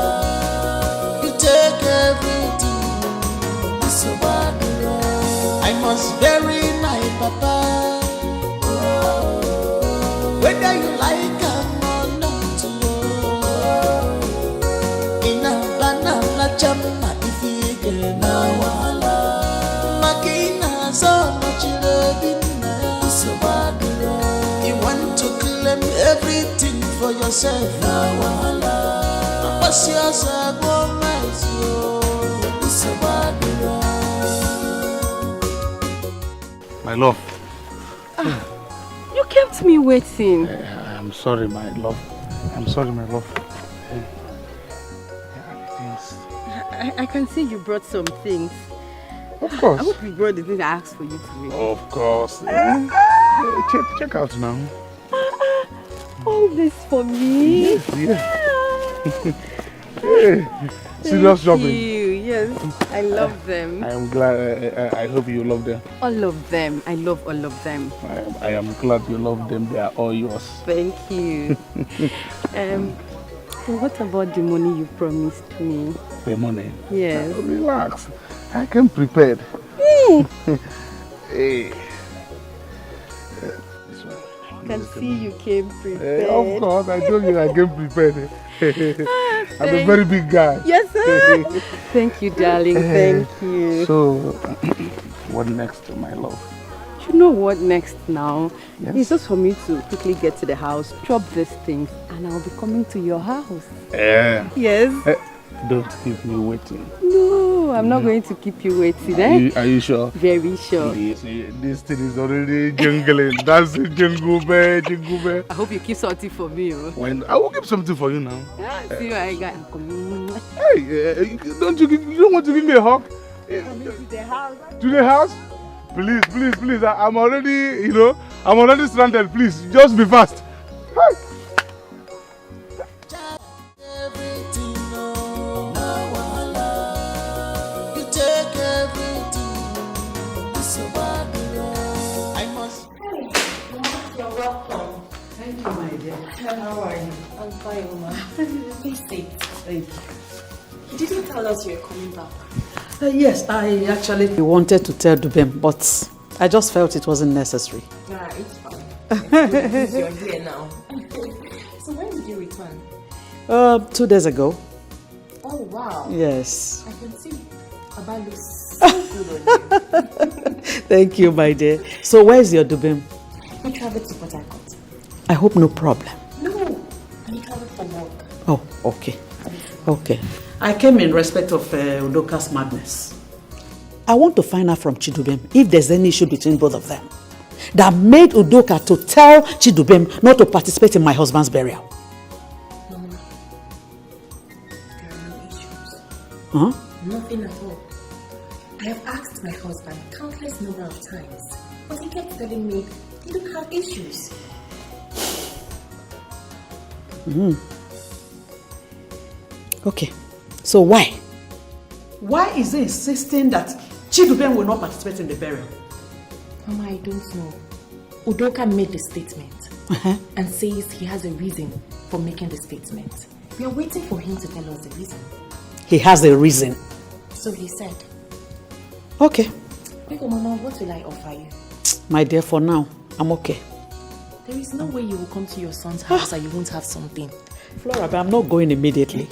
You take everything, it's a bad road. I must bury my papa. Oh, whether you like him or not, in a banana chama if you get no wahala. Makina so much ready, it's a bad road. You want to claim everything for yourself now, wahala. What's yours? I go my it's a bad road. My love. You kept me waiting. I'm sorry, my love. I'm sorry, my love. I can see you brought some things. Of course. I hope you brought the thing I asked for you to read. Of course. Check out now. All this for me? Yes. Hey, serious shopping. Thank you. Yes, I love them. I am glad. I hope you love them. All of them. I love all of them. I am glad you love them. They are all yours. Thank you. What about the money you promised me? The money? Yes. Relax. I came prepared. Hey. I can see you came prepared. Of course, I told you I came prepared. I'm a very big guy. Yes, sir. Thank you, darling. Thank you. So, what next, my love? You know what next now? Yes. It's just for me to quickly get to the house, chop these things, and I'll be coming to your house. Yeah. Yes. Don't keep me waiting. No, I'm not going to keep you waiting. Are you sure? Very sure. Please, this thing is already jingling. That's a jingle bell, jingle bell. I hope you keep something for me. Oh. When I will keep something for you now. See what I got. Hey, you don't want to give me a hug? Coming to the house. To the house? Please. I'm already, I'm already stranded. Please, just be fast. Hey. How are you? I'm fine, Uma. Please stay. Thank you. You didn't tell us you were coming back. Yes, I actually wanted to tell Dubem, but I just felt it wasn't necessary. Nah, it's fine. You're here now. So when did you return? 2 days ago. Oh, wow. Yes. I can see Baba looks so good on you. Thank you, my dear. So where's your Dubem? We traveled to Port Harcourt. I hope no problem. No, we traveled for work. Oh, okay. Okay. I came in respect of Udoka's madness. I want to find out from Chidubem if there's any issue between both of them that made Udoka to tell Chidubem not to participate in my husband's burial. No, there are no issues. Huh? Nothing at all. I have asked my husband countless number of times, but he kept telling me he don't have issues. Okay, so why? Why is he insisting that Chidubem will not participate in the burial? Mama, I don't know. Udoka made the statement and says he has a reason for making the statement. We are waiting for him to tell us the reason. He has a reason. So he said. Okay. Biko, Mama, what will I offer you? My dear, for now, I'm okay. There is no way you will come to your son's house and you won't have something. Flora, but I'm not going immediately.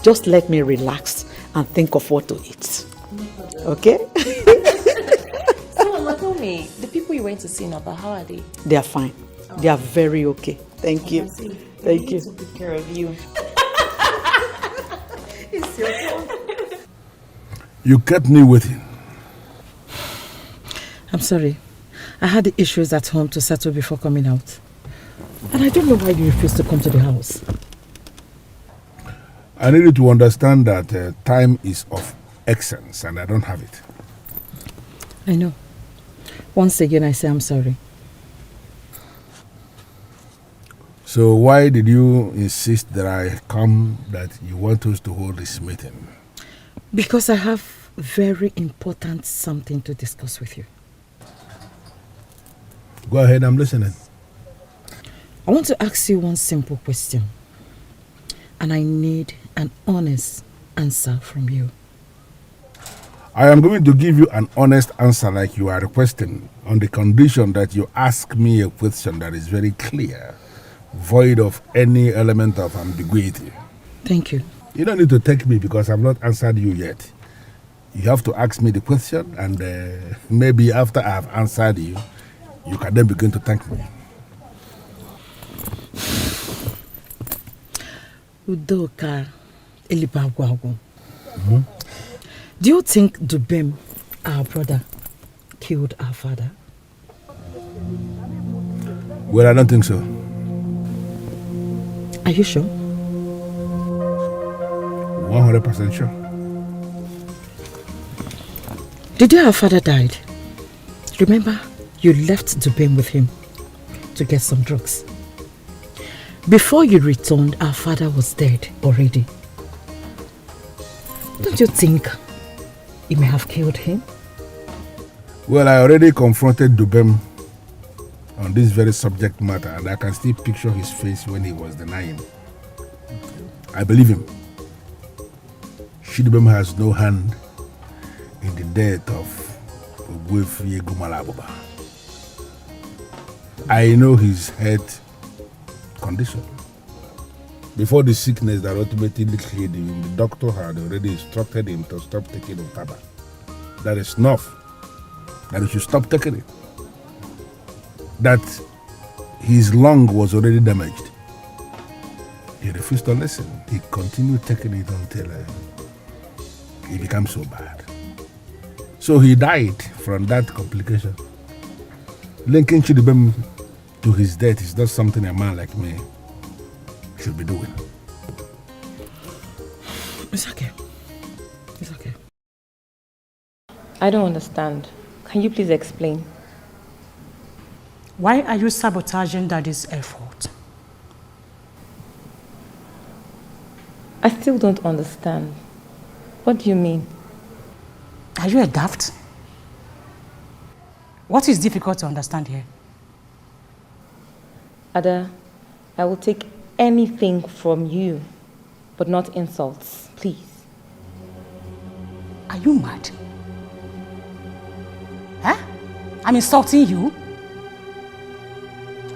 Just let me relax and think of what to eat. Okay? So, Mama, tell me, the people you went to see in Aba, how are they? They are fine. They are very okay. Thank you. Thank you. To take care of you. It's your turn. You kept me waiting. I'm sorry. I had the issues at home to settle before coming out. And I don't know why you refused to come to the house. I needed to understand that time is of essence and I don't have it. I know. Once again, I say I'm sorry. So why did you insist that I come, that you want us to hold this meeting? Because I have very important something to discuss with you. Go ahead, I'm listening. I want to ask you one simple question. And I need an honest answer from you. I am going to give you an honest answer like you are requesting, on the condition that you ask me a question that is very clear, void of any element of ambiguity. Thank you. You don't need to take me because I've not answered you yet. You have to ask me the question, and maybe after I have answered you, you can then begin to thank me. Udoka Elibagwago. Do you think Dubem, our brother, killed our father? Well, I don't think so. Are you sure? 100% sure. The day our father died, remember you left Dubem with him to get some drugs. Before you returned, our father was dead already. Don't you think he may have killed him? Well, I already confronted Dubem on this very subject matter, and I can still picture his face when he was denying. I believe him. Chidubem has no hand in the death of Ogbuefi Egumalabuba. I know his health condition. Before the sickness that ultimately killed him, the doctor had already instructed him to stop taking Otaba. That is enough. That he should stop taking it. That his lung was already damaged. He refused to listen. He continued taking it until it became so bad. So he died from that complication. Linking Chidubem to his death is not something a man like me should be doing. It's okay. It's okay. I don't understand. Can you please explain? Why are you sabotaging Daddy's effort? I still don't understand. What do you mean? Are you a daft? What is difficult to understand here? Ada, I will take anything from you, but not insults, please. Are you mad? Huh? I'm insulting you?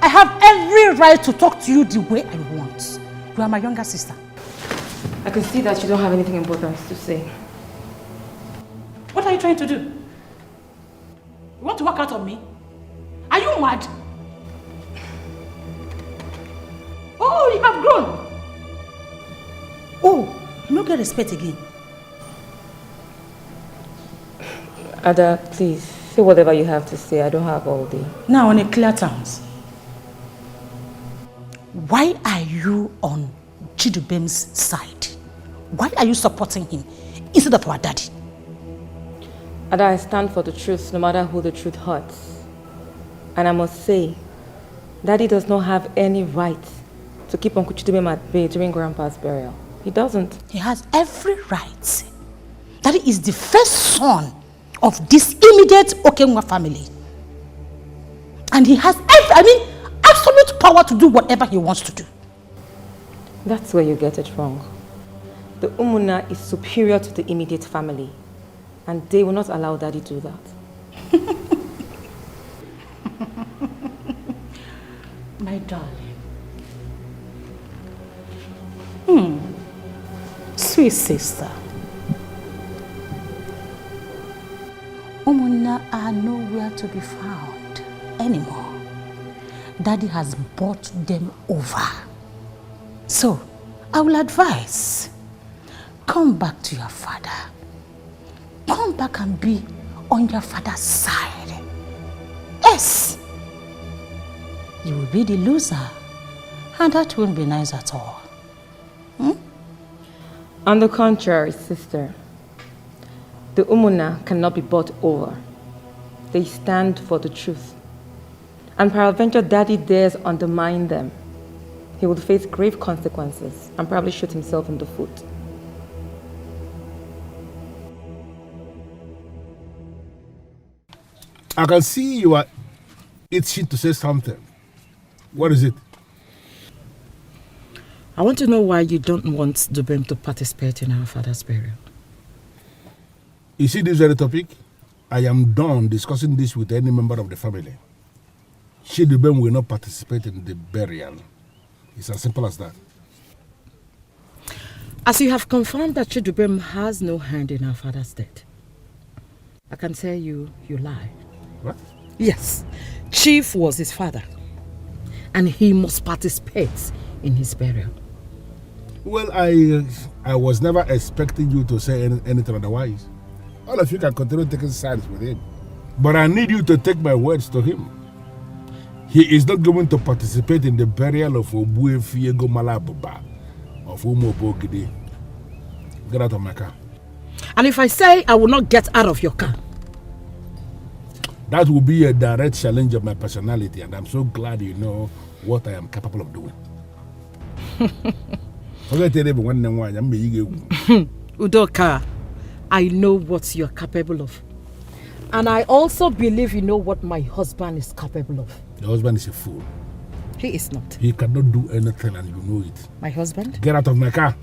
I have every right to talk to you the way I want. You are my younger sister. I can see that you don't have anything important to say. What are you trying to do? You want to walk out on me? Are you mad? Oh, you have grown. Oh, you don't get respect again. Ada, please, say whatever you have to say. I don't have all day. Now, on a clear terms, why are you on Chidubem's side? Why are you supporting him instead of our daddy? Ada, I stand for the truth, no matter who the truth hurts. And I must say, Daddy does not have any right to keep Uncle Chidubem at bay during Grandpa's burial. He doesn't. He has every right. Daddy is the first son of this immediate Okenwa family. And he has absolute power to do whatever he wants to do. That's where you get it wrong. The Umuna is superior to the immediate family. And they will not allow Daddy to do that. My darling. Sweet sister. Umuna are nowhere to be found anymore. Daddy has bought them over. So, I will advise, come back to your father. Come back and be on your father's side. Yes. You will be the loser. And that won't be nice at all. On the contrary, sister, the Umuna cannot be bought over. They stand for the truth. And peradventure Daddy dares undermine them. He will face grave consequences and probably shoot himself in the foot. I can see you are itching to say something. What is it? I want to know why you don't want Dubem to participate in our father's burial. You see this very topic? I am done discussing this with any member of the family. Dubem will not participate in the burial. It's as simple as that. As you have confirmed that Chidubem has no hand in our father's death, I can tell you, you lie. What? Yes. Chief was his father. And he must participate in his burial. Well, I was never expecting you to say anything otherwise. All of you can continue taking sides with him. But I need you to take my words to him. He is not going to participate in the burial of Ogbuefi Egumalabuba of Umobogide. Get out of my car. And if I say I will not get out of your car? That will be a direct challenge of my personality, and I'm so glad you know what I am capable of doing. Udoka, I know what you're capable of. And I also believe you know what my husband is capable of. Your husband is a fool. He is not. He cannot do anything and you know it. My husband? Get out of my car.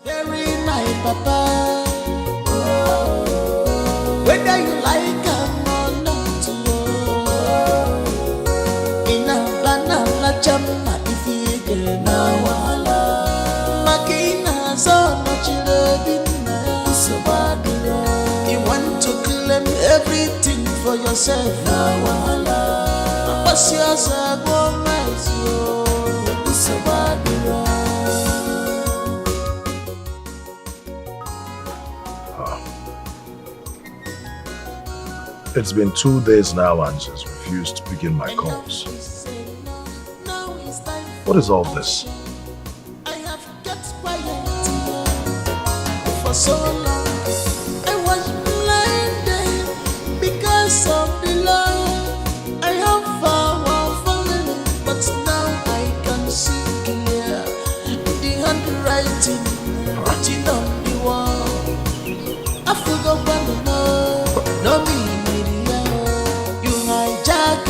Bury my papa. Whether you like him or not. In a banana chama if you get now. Makina so much so bad. You want to claim everything for yourself now. What's yours? Go my so bad. It's been 2 days now and she's refused to pick in my calls. What is all this? I have kept quiet for so long. I was blinded because of the love I have fallen, but now I can see clear the handwriting written on the wall. I forgot when to know, no me.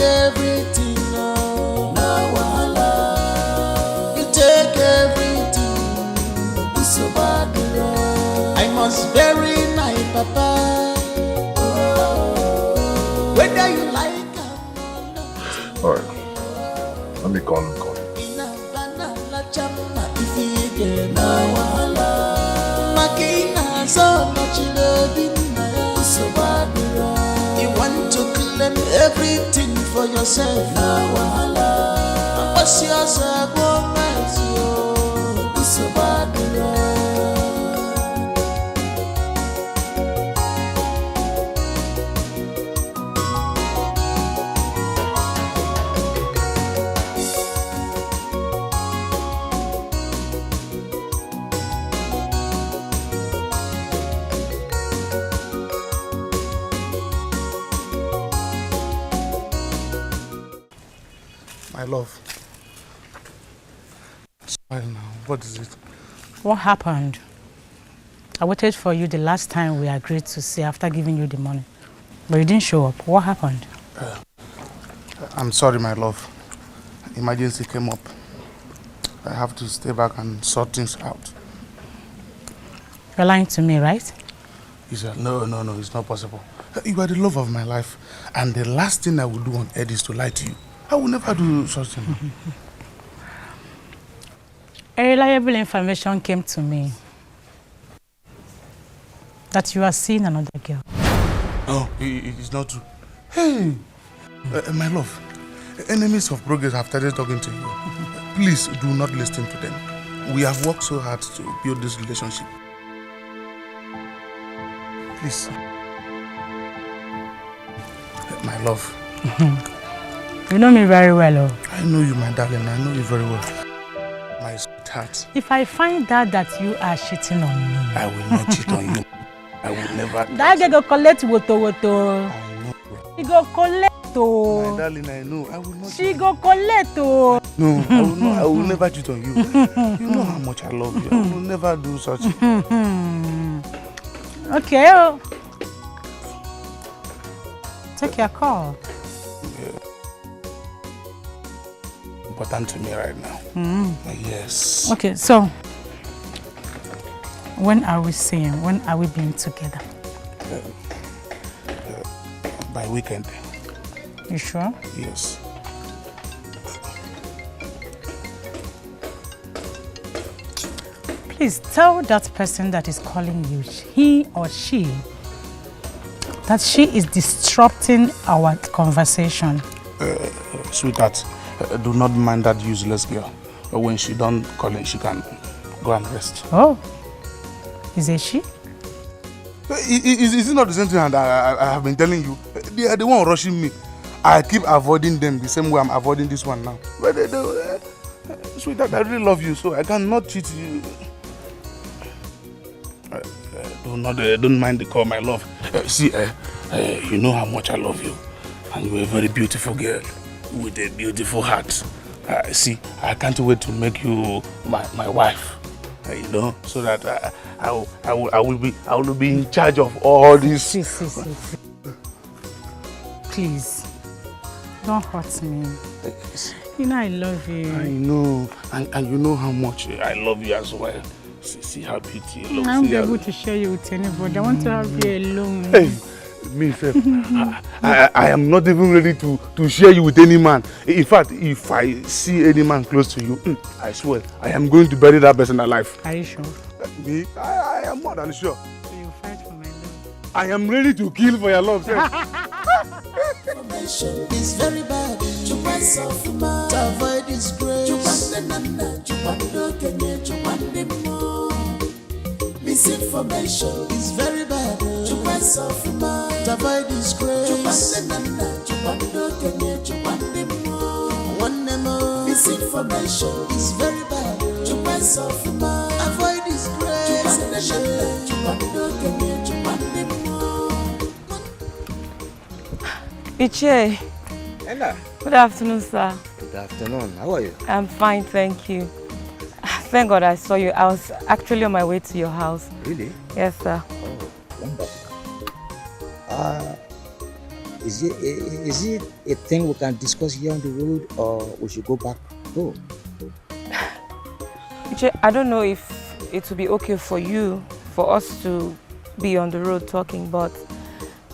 Everything now, you take everything. This so bad. I must bury my papa. Whether you like him or not. Alright, let me call him. You want to claim everything for yourself now. What's yours? Go my so bad. My love. Smile now. What is it? What happened? I waited for you the last time we agreed to see after giving you the money. But you didn't show up. What happened? I'm sorry, my love. Emergency came up. I have to stay back and sort things out. You're lying to me, right? He said, no, it's not possible. You are the love of my life. And the last thing I will do on earth is to lie to you. I will never do such thing. A reliable information came to me that you are seeing another girl. No, it is not true. Hey, my love, enemies of progress have started talking to you. Please do not listen to them. We have worked so hard to build this relationship. Please. My love. You know me very well, oh. I know you, my darling. I know you very well. My sweetheart. If I find out that you are cheating on me, I will not cheat on you. I will never. That girl go collect woto. I know. She go collect. My darling, I know. I will not. She go collect. No, I will not. I will never cheat on you. You know how much I love you. I will never do such. Okay. Oh. Take your call. Important to me right now. Yes. Okay, so when are we seeing? When are we being together? By weekend. You sure? Yes. Please tell that person that is calling you, he or she, that she is disrupting our conversation. Sweetheart, do not mind that useless girl. When she done calling, she can go and rest. Oh, is it she? Is it not the same thing that I have been telling you? They are the one rushing me. I keep avoiding them the same way I'm avoiding this one now. But sweetheart, I really love you, so I cannot cheat you. don't mind the call, my love. See, you know how much I love you. And you're a very beautiful girl with a beautiful heart. See, I can't wait to make you my wife. You know, so that I will be in charge of all this. See. Please, don't hurt me. You know I love you. I know, and you know how much I love you as well. See how beauty looks. I won't be able to share you with anybody. I want to have you alone. Hey, me, I am not even ready to share you with any man. In fact, if I see any man close to you, I swear, I am going to bury that person alive. Are you sure? Me? I am more than sure. So you'll fight for my love? I am ready to kill for your love, sir. It's very bad. To avoid disgrace. Misinformation is very bad. To avoid disgrace. Misinformation is very bad. To avoid disgrace. Iche. Ella. Good afternoon, sir. Good afternoon. How are you? I'm fine, thank you. Thank God I saw you. I was actually on my way to your house. Really? Yes, sir. Oh, wonderful. Is it a thing we can discuss here on the road, or we should go back home? Iche, I don't know if it will be okay for you, for us to be on the road talking, but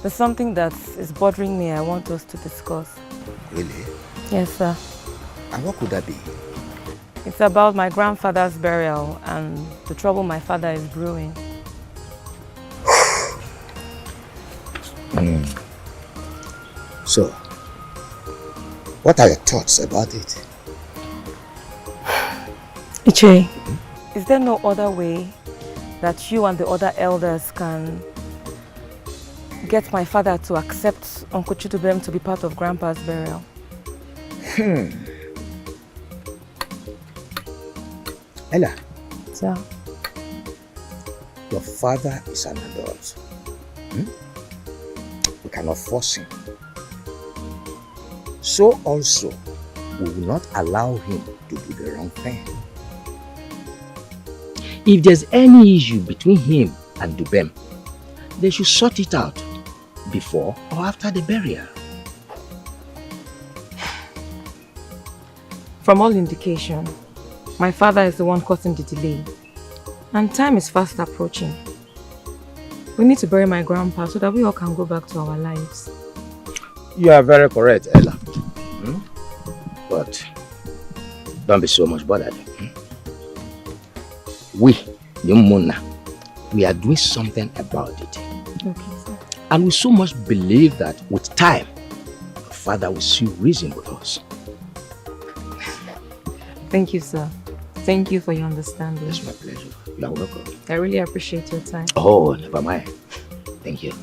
there's something that is bothering me I want us to discuss. Really? Yes, sir. And what could that be? It's about my grandfather's burial and the trouble my father is brewing. So, what are your thoughts about it? Iche, is there no other way that you and the other elders can get my father to accept Uncle Chidubem to be part of Grandpa's burial? Ella. Sir. Your father is an adult. We cannot force him. So also, we will not allow him to do the wrong thing. If there's any issue between him and Dubem, they should sort it out before or after the burial. From all indication, my father is the one causing the delay, and time is fast approaching. We need to bury my grandpa so that we all can go back to our lives. You are very correct, Ella. But don't be so much bothered. We, the Mona, we are doing something about it. Okay, sir. And we so much believe that with time, your father will see reason with us. Thank you, sir. Thank you for your understanding. It's my pleasure. You are welcome. I really appreciate your time. Oh, never mind. Thank you.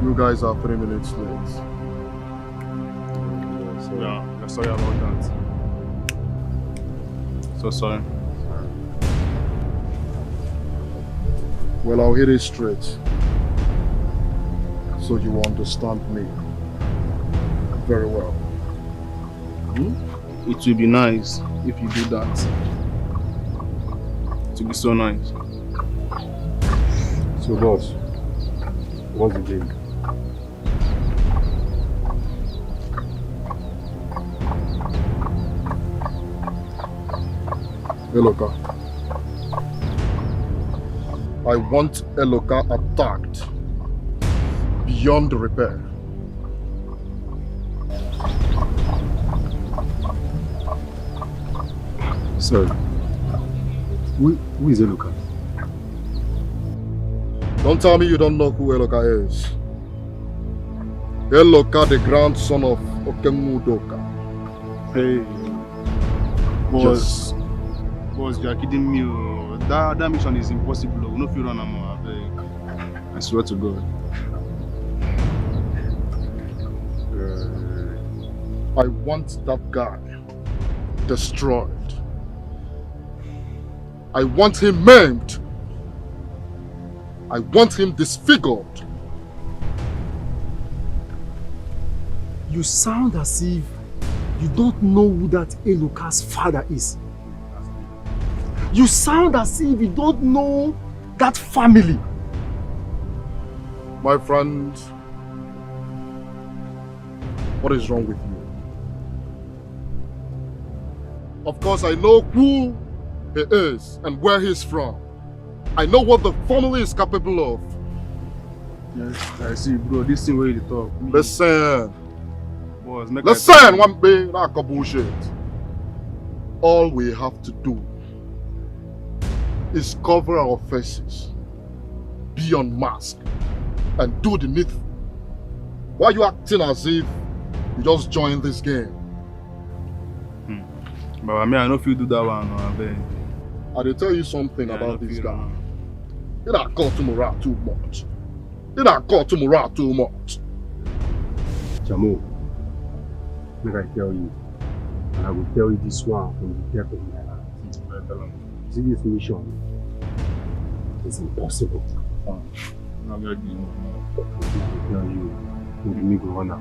You guys are 3 minutes late. Yeah, I'm sorry about that. So sorry. Well, I'll hit it straight, so you understand me very well. It will be nice if you do that. It will be so nice. So, boss, what's the deal? Eloka. I want Eloka attacked beyond repair. Sorry. Who is Eloka? Don't tell me you don't know who Eloka is. Eloka, the grandson of Okemudoka. Hey, boss, you are kidding me. That mission is impossible. No fear on I swear to God. I want that guy destroyed. I want him maimed. I want him disfigured. You sound as if you don't know who that Eloka's father is. You sound as if you don't know that family. My friend, what is wrong with you? Of course, I know who he is and where he's from. I know what the family is capable of. Yes, I see, bro. This thing where you talk. Listen. Boss, listen, one big like a bullshit. All we have to do is cover our faces, be unmasked, and do the needful. Why are you acting as if you just joined this game? But I mean, I know if you do that one, I will tell you something about this guy. He not call to morale too much. He not call to morale too much. Jamo, like I tell you, and I will tell you this one from the depth of my heart. See, this mission is impossible. I'm going to tell you, we'll make a runner.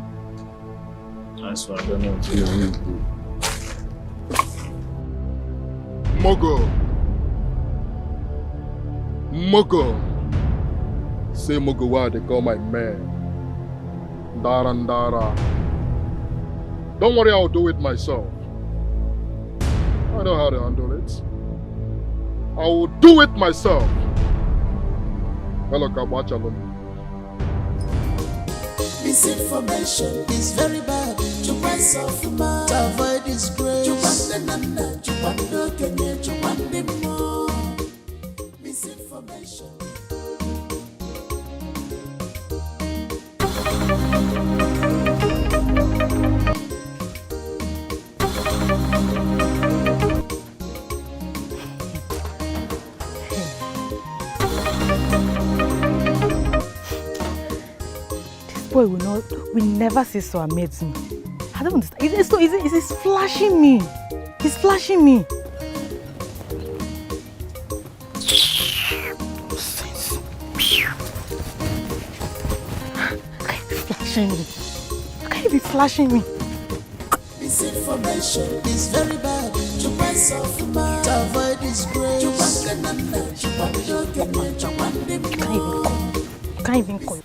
That's what I don't know. Mogo. Say Mogo, why they call my man. Dara. Don't worry, I'll do it myself. I know how to handle it. I will do it myself. Hello, Kabachalon. Misinformation is very bad. To myself, to avoid disgrace. Misinformation. Boy will never cease to amaze me. I don't understand. He's flashing me. He's flashing me. Can you be flashing me? Misinformation is very bad. To myself, to avoid disgrace. Can't even call.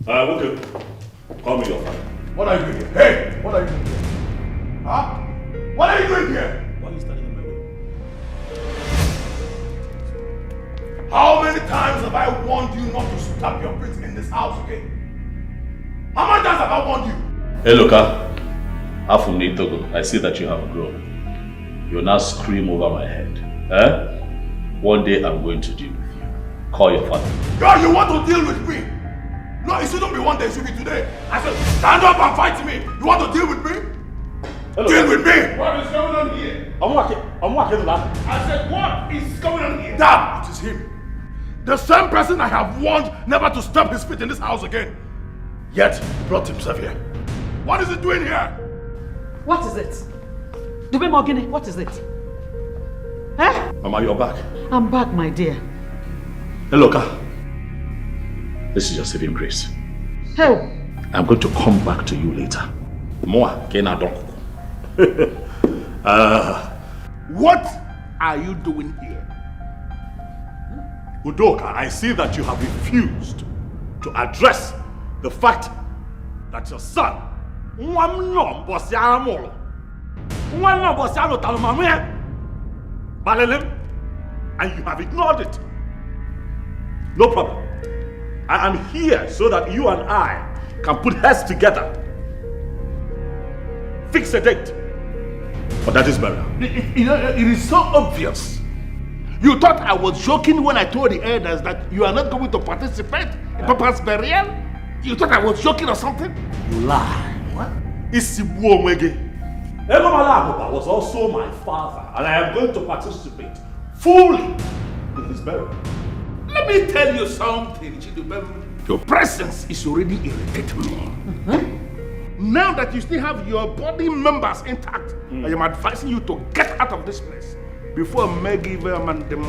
Okay. Call me your father. What are you doing here? Hey! What are you doing here? Huh? What are you doing here? Why are you standing in my way? How many times have I warned you not to stab your feet in this house, okay? How many times have I warned you? Hey, Loka. Afumni Togo, I see that you have grown. You now scream over my head. Eh? One day I'm going to deal with you. Call your father. God, you want to deal with me? No, it shouldn't be one day, it should be today. I said, stand up and fight me. You want to deal with me? Hello. Deal with me! What is going on here? I'm walking that. I said, what is going on here? Dad, it is him. The same person I have warned never to stamp his feet in this house again. Yet, he brought himself here. What is he doing here? What is it? Dube Morgane, what is it? Eh? Mama, you're back. I'm back, my dear. Hey, Loka. This is your saving grace. Hell. I'm going to come back to you later. What are you doing here? Udoka, I see that you have refused to address the fact that your son, and you have ignored it. No problem. I am here so that you and I can put heads together. Fix a date for that is burial. You know, it is so obvious You thought I was joking when I told the elders that you are not going to participate in Papa's burial? You thought I was joking or something? You lie. What? Isibu Omege. Egomala was also my father, and I am going to participate fully in his burial. Let me tell you something, Chidubem. Your presence is already irritating me. Now that you still have your body members intact, I am advising you to get out of this place before Maggie and them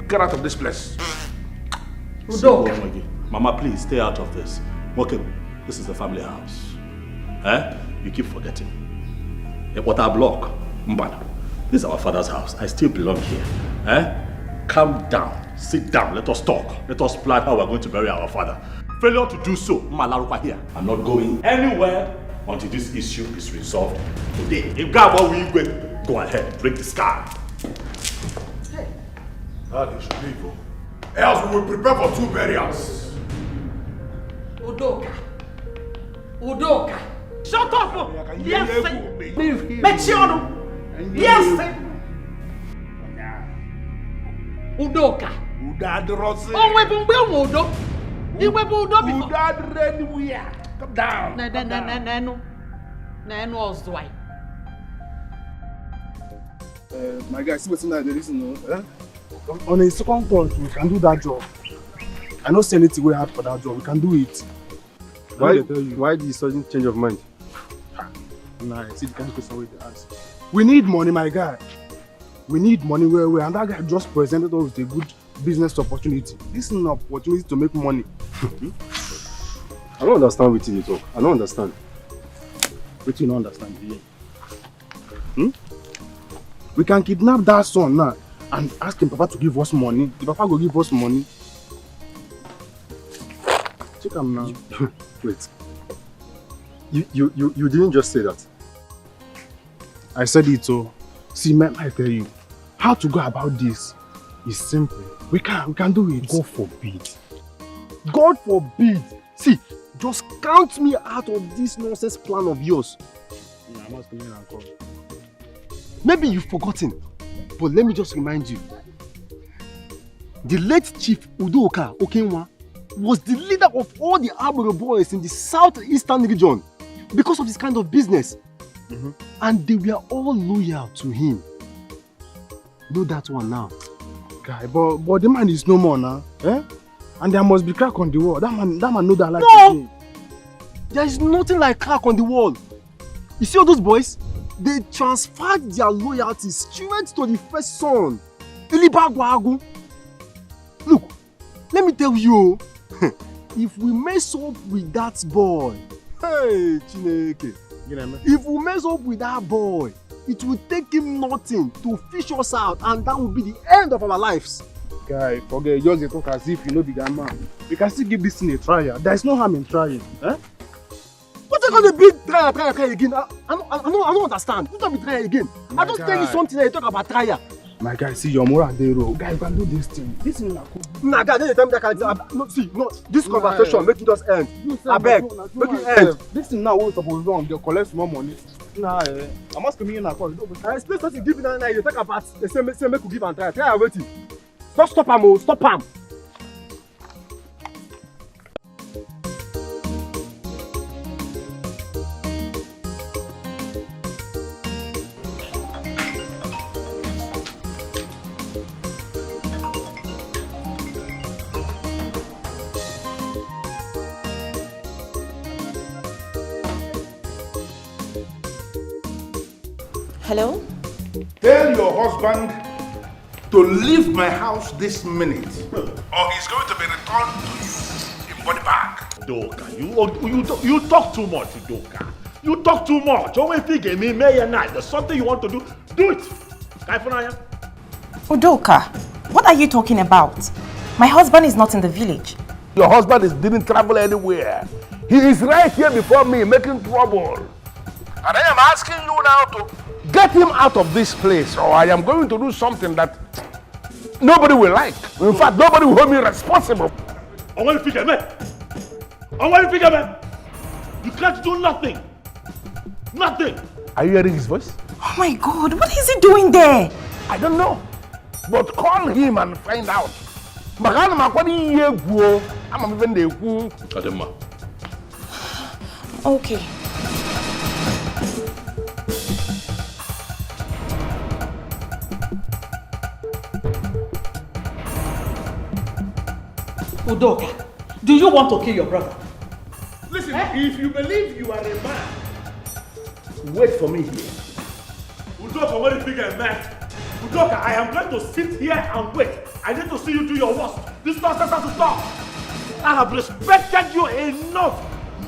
get out of this place. Mama, please stay out of this. Okay, this is the family house. You keep forgetting. What I block, Mbana. This is our father's house. I still belong here. Calm down. Sit down. Let us talk. Let us plan how we're going to bury our father. Failure to do so, Malarupa here. I'm not going anywhere until this issue is resolved today. If God will go ahead, break the sky. Hey. That is legal. Else we will prepare for 2 burials. Udoka. Udoka. Shut up! Yes, leave. Yes, Udoka. Udadrose. Oh, we Udo. You were Udo before. Udadre, come down. No, was why. My guy, see what's in there, listen, on a second thought, we can do that job. I don't say anything we hard for that job. We can do it. Why the sudden change of mind? Nah, see, the kind of question with the ask. We need money, my guy. We need money where and that guy just presented us with a good business opportunity. This is an opportunity to make money. I don't understand what you talk. I don't understand. What you don't understand here? We can kidnap that son now and ask him Papa to give us money. The Papa will give us money. Check him now. Wait. You didn't just say that. I said it so. See, I tell you, how to go about this is simple. We can do it. God forbid. God forbid. See, just count me out of this nonsense plan of yours. Yeah, I must come in and call. Maybe you've forgotten, but let me just remind you. The late Chief Udoka Okenwa was the leader of all the Arbor boys in the southeastern region because of this kind of business. And they were all loyal to him. Know that one now. Guy, but the man is no more now. And there must be crack on the wall. That man know that like no! There is nothing like crack on the wall. You see all those boys? They transferred their loyalty straight to the first son, Ilibagwagu. Look, let me tell you, if we mess up with that boy, hey, Chineke, if we mess up with that boy, it will take him nothing to fish us out, and that will be the end of our lives. Guy, forget, just they talk as if you know the guy man. We can still give this thing a try. There is no harm in trying. What are you going to be try again? I don't understand. What are you try again? I don't tell you something that you talk about try. My guy, see your moral day, bro. Guy, you can do this thing. This thing is not cool. Nah, guy, then you tell me that kind of thing. No, see, no, this conversation make it just end. I beg, make it end. This thing now is supposed to run. You collect more money. Nah, I must come in and call. I expect something give you now. You talk about the same make you give and try. Try and wait. Stop him, stop him. Hello? Tell your husband to leave my house this minute, or he's going to be returned to you in body bag. Doka, you talk too much, Doka. You talk too much. Always think me, May and night. There's something you want to do it. Udoka, what are you talking about? My husband is not in the village. Your husband didn't travel anywhere. He is right here before me, making trouble. And I am asking you now to get him out of this place, or I am going to do something that nobody will like. In fact, nobody will hold me responsible. You can't do nothing. Nothing. Are you hearing his voice? Oh my God, what is he doing there? I don't know. But call him and find out. Magana makwani yegwo. I'm even the who. Adema. Okay. Udoka, do you want to kill your brother? Listen, if you believe you are a man, wait for me here. Udoka, what is big and mad? Udoka, I am going to sit here and wait. I need to see you do your worst. This nonsense has to stop. I have respected you enough.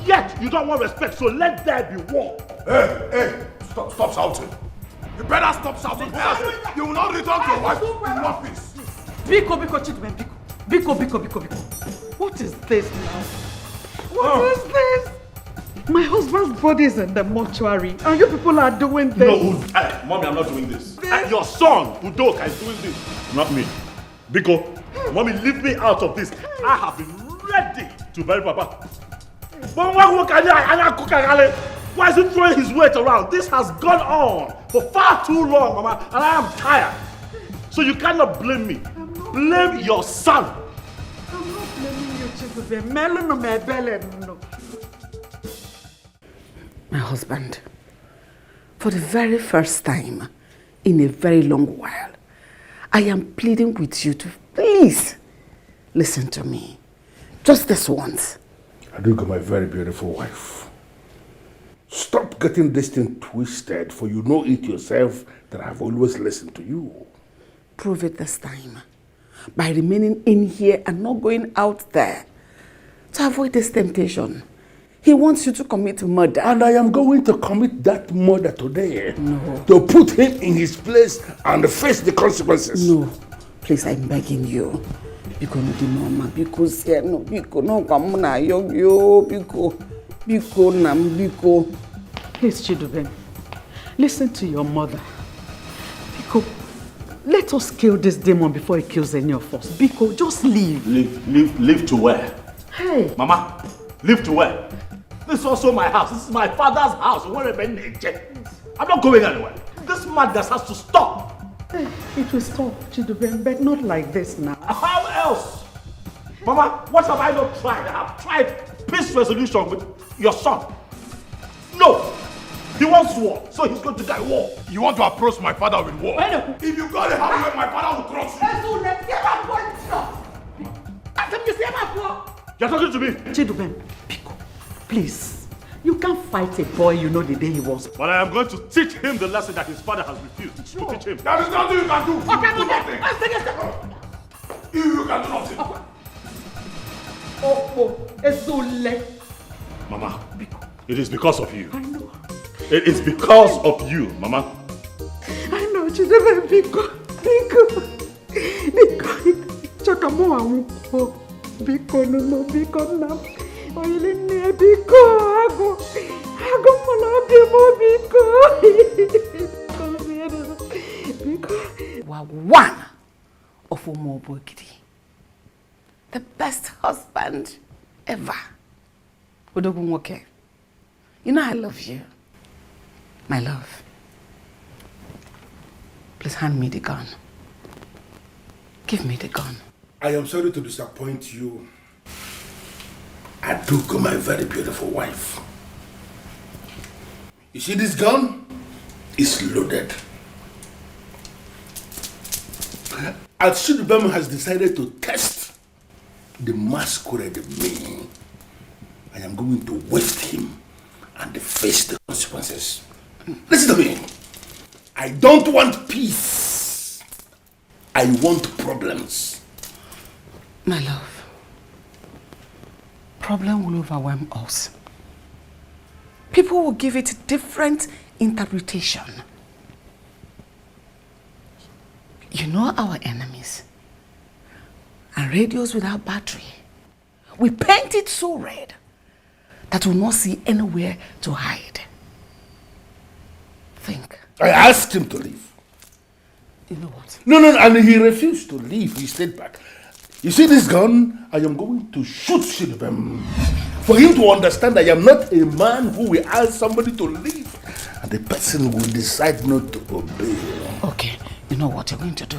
Yet you don't want respect, so let there be war. Hey, stop shouting. You better stop shouting. You will not return to your wife in one piece. Biko, Chidman, Biko. What is this now? What is this? My husband's body is in the mortuary, and you people are doing this. No, Mommy, I'm not doing this. Your son, Udoka, is doing this. Not me. Biko, Mommy, leave me out of this. I have been ready to bury Papa. But why is he throwing his weight around? This has gone on for far too long, Mama, and I am tired. So you cannot blame me. Blame your son. I'm not blaming you, Chidube. My husband, for the very first time in a very long while, I am pleading with you to please listen to me. Just this once. Adugo, my very beautiful wife. Stop getting this thing twisted, for you know it yourself that I've always listened to you. Prove it this time by remaining in here and not going out there to avoid this temptation. He wants you to commit murder. And I am going to commit that murder today. No. To put him in his place and face the consequences. No. Please, I'm begging you. Biko no di mama, biko se no, biko no kamuna yo, biko nam, biko. Please, Chidube, listen to your mother. Biko, let us kill this demon before he kills any of us. Biko, just leave. Leave to where? Hey. Mama, leave to where? This is also my house. This is my father's house. I'm not going anywhere. This madness has to stop. It will stop, Chidube, but not like this now. How else? Mama, what have I not tried? I have tried peace resolution with your son. No. He wants war, so he's going to die war. You want to approach my father with war? If you go the house where my father will cross you. You're talking to me? Chidube, Biko, please. You can't fight a boy you know the day he was. But I am going to teach him the lesson that his father has refused to teach him. That is nothing you can do. Okay, do nothing. You can do nothing. Mama, it is because of you. I know. It is because of you, Mama. I know, Chidube, Biko. Biko, no, Biko, no. One of Umobogidi, the best husband ever. Odogunwoke, you know I love you, my love. Please hand me the gun. Give me the gun. I am sorry to disappoint you. Adugo, my very beautiful wife. You see this gun? It's loaded. As Chidubem has decided to test the masquerade in me, I am going to waste him and face the consequences. Listen to me. I don't want peace. I want problems. My love. Problem will overwhelm us. People will give it different interpretation. You know our enemies. And radios without battery. We paint it so red that we'll not see anywhere to hide. Think. I asked him to leave. You know what? No, and he refused to leave. He stayed back. You see this gun? I am going to shoot Chidubem. For him to understand I am not a man who will ask somebody to leave and the person will decide not to obey. Okay, you know what you're going to do?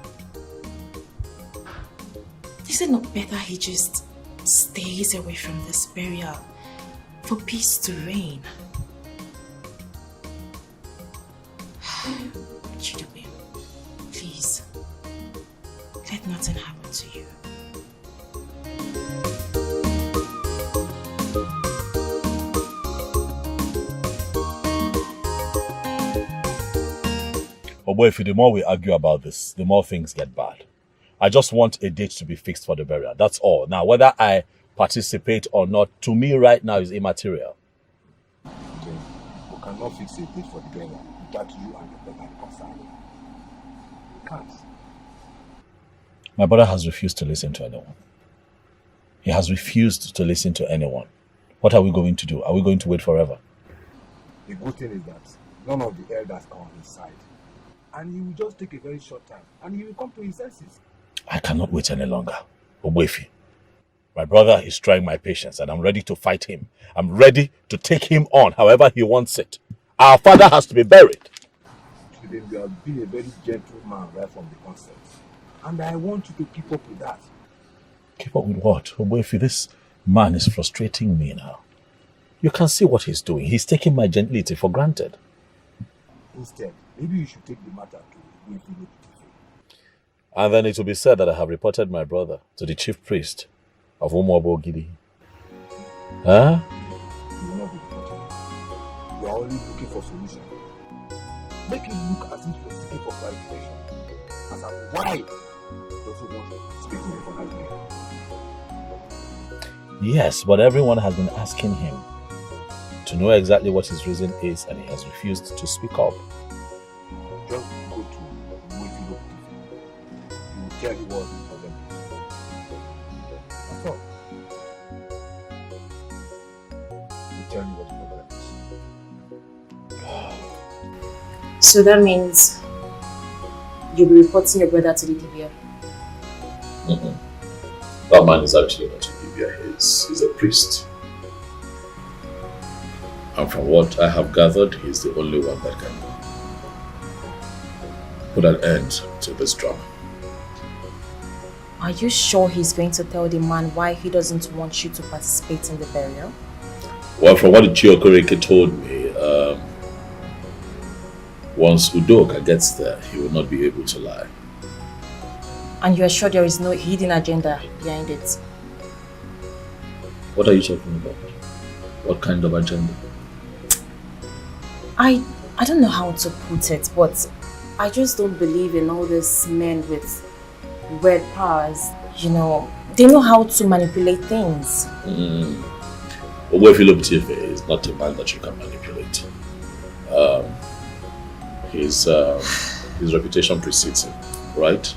Is it not better he just stays away from this burial for peace to reign? Chidube, please, let nothing happen to you. Oh boy, if the more we argue about this, the more things get bad. I just want a date to be fixed for the burial. That's all. Now, whether I participate or not, to me right now is immaterial. Okay. We cannot fix a date for the burial without you and your brother concerned. We can't. My brother has refused to listen to anyone. He has refused to listen to anyone. What are we going to do? Are we going to wait forever? The good thing is that none of the elders are on his side. And he will just take a very short time and he will come to his senses. I cannot wait any longer. Obwefi, my brother is trying my patience and I'm ready to fight him. I'm ready to take him on however he wants it. Our father has to be buried. Today you have been a very gentle man right from the onset. And I want you to keep up with that. Keep up with what? Obwefi, this man is frustrating me now. You can see what he's doing. He's taking my gentility for granted. Instead, maybe you should take the matter to Nollywood TV. And then it will be said that I have reported my brother to the chief priest of Umobogidi. Huh? You will not be reported. You are only looking for solution. Make it look as if you are seeking for clarification. As to why you also want to speak to me for that. Yes, but everyone has been asking him to know exactly what his reason is and he has refused to speak up. Just go to Nollywood TV. You will tell you what the problem is. That's all. You will tell you what the problem is. So that means you'll be reporting your brother to the DBA? That man is actually not a DBA, he's a priest. And from what I have gathered, he's the only one that can put an end to this drama. Are you sure he's going to tell the man why he doesn't want you to participate in the burial? Well, from what Chiokoreke told me, once Udoka gets there, he will not be able to lie. And you are sure there is no hidden agenda behind it? What are you talking about? What kind of agenda? I don't know how to put it, but I just don't believe in all these men with weird powers. You know, they know how to manipulate things. Philmond Tv is not a man that you can manipulate. His reputation precedes him, right?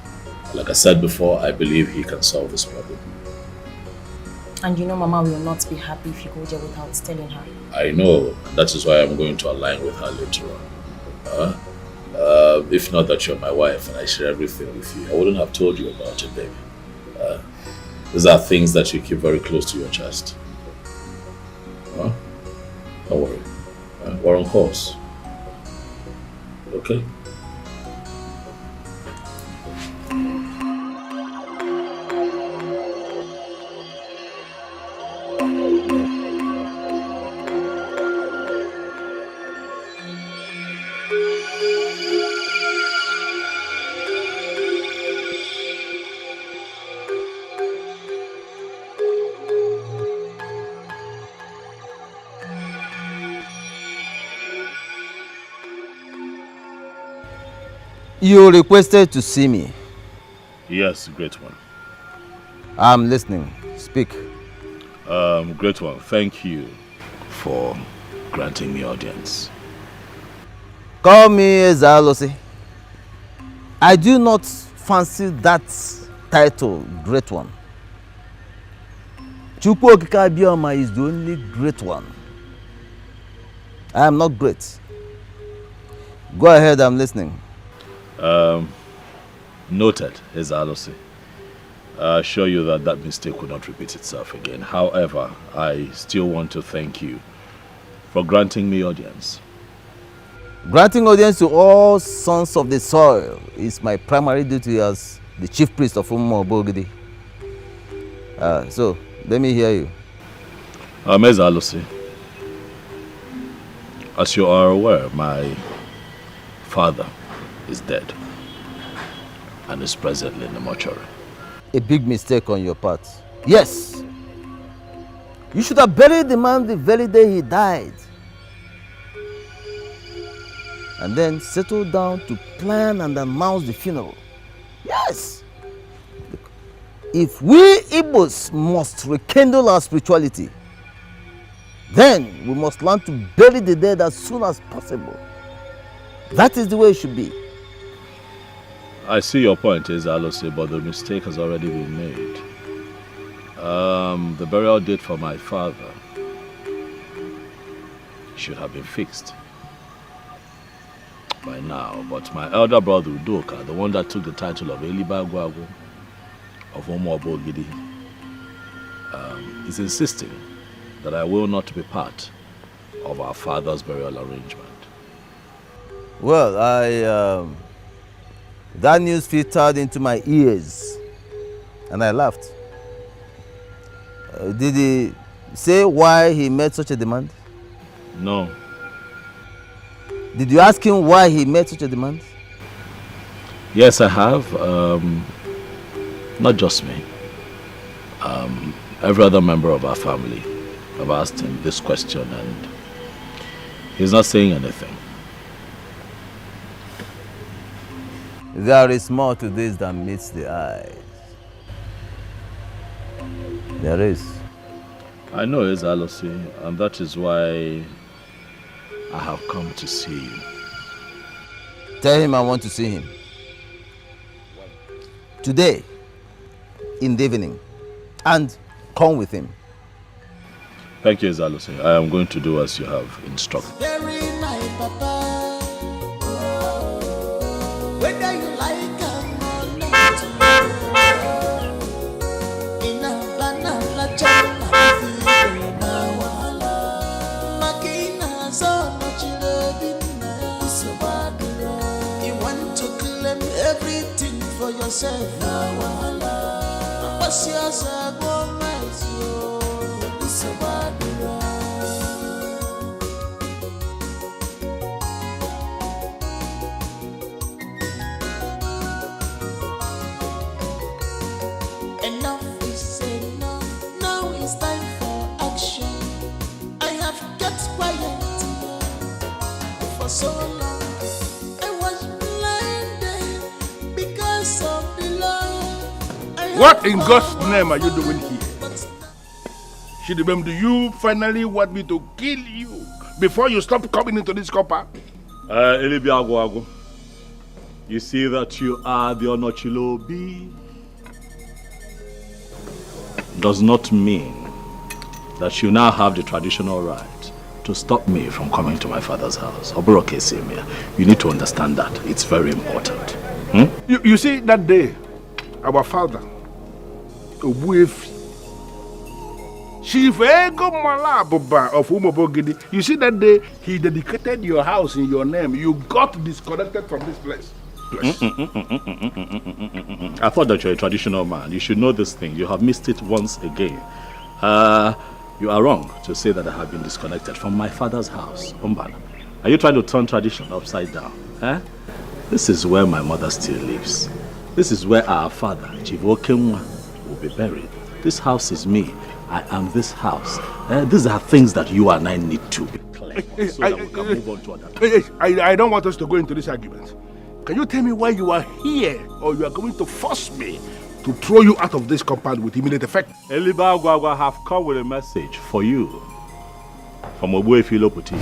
Like I said before, I believe he can solve this problem. And you know Mama will not be happy if you go there without telling her. I know, and that is why I'm going to align with her later on. If not that you're my wife and I share everything with you, I wouldn't have told you about it, baby. These are things that you keep very close to your chest. Don't worry. We're on course. Okay? You requested to see me. Yes, great one. I'm listening. Speak. Great one. Thank you for granting me audience. Call me Ezalosi. I do not fancy that title, great one. Chukwu Okike Abioma is the only great one. I am not great. Go ahead, I'm listening. Noted, Ezalosi. I assure you that that mistake will not repeat itself again. However, I still want to thank you for granting me audience. Granting audience to all sons of the soil is my primary duty as the chief priest of Umobogidi. So, let me hear you. Meza Alusi, as you are aware, my father is dead and is presently in the mortuary. A big mistake on your part. Yes. You should have buried the man the very day he died. And then settle down to plan and announce the funeral. Yes. If we Igbos must rekindle our spirituality, then we must learn to bury the dead as soon as possible. That is the way it should be. I see your point, Alusi, but the mistake has already been made. The burial date for my father should have been fixed by now, but my elder brother Udoka, the one that took the title of Elibagwago of Omobogidi, is insisting that I will not be part of our father's burial arrangement. Well, that news filtered into my ears and I laughed. Did he say why he made such a demand? No. Did you ask him why he made such a demand? Yes, I have. Not just me. Every other member of our family. I've asked him this question and he's not saying anything. There is more to this than meets the eye. There is. I know, Alusi, and that is why I have come to see you. Tell him I want to see him. Today, in the evening, and come with him. Thank you, Alusi. I am going to do as you have instructed. Very nice, Papa. Whether you like or not, in a banana jam, Makina so much you want to claim everything for yourself. What's yours? Enough is enough. Now it's time for action. I have kept quiet for so long. I was blinded because of the love. What in God's name are you doing here? Shidibem, do you finally want me to kill you before you stop coming into this copper? Elibiagwago, you see that you are the Onochilobi. Does not mean that you now have the traditional right to stop me from coming to my father's house. Oburoke Semia, you need to understand that. It's very important. You see, that day, our father, Obuefi, Chief Ego Malaboba of Umobogidi, you see that day, he dedicated your house in your name. You got disconnected from this place. I thought that you're a traditional man. You should know this thing. You have missed it once again. You are wrong to say that I have been disconnected from my father's house. Umbana, are you trying to turn tradition upside down? This is where my mother still lives. This is where our father, Chivo Kenwa, will be buried. This house is me. I am this house. These are things that you and I need to be clear so that we can move on to other things. I don't want us to go into this argument. Can you tell me why you are here, or you are going to force me to throw you out of this compound with immediate effect? Elibagwagwa have come with a message for you from Obuefi Loputi,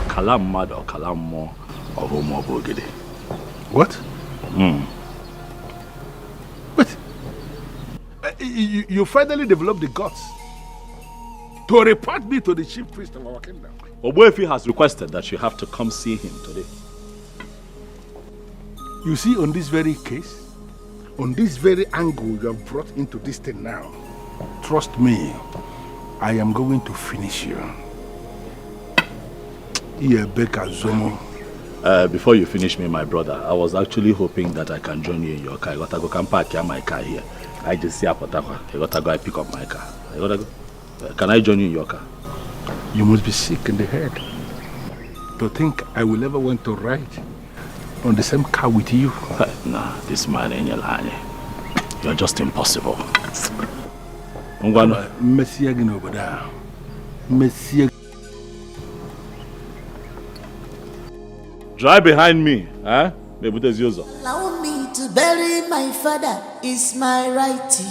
Kalam Mad or Kalam Mo of Omobogede. What? Wait. You finally developed the guts to report me to the chief priest of our kingdom. Obuefi has requested that you have to come see him today. You see, on this very case, on this very angle you have brought into this thing now, trust me, I am going to finish you. Before you finish me, my brother, I was actually hoping that I can join you in your car. I got to go park my car here. I just see Apotakwa. I gotta go. I pick up my car. I gotta go. Can I join you in your car? You must be sick in the head to think I will ever want to ride on the same car with you. Nah, this man ain't your line. You're just impossible. Messi again over there. Messi. Drive behind me, huh? Maybe there's yours. Allow me to bury my father is my right.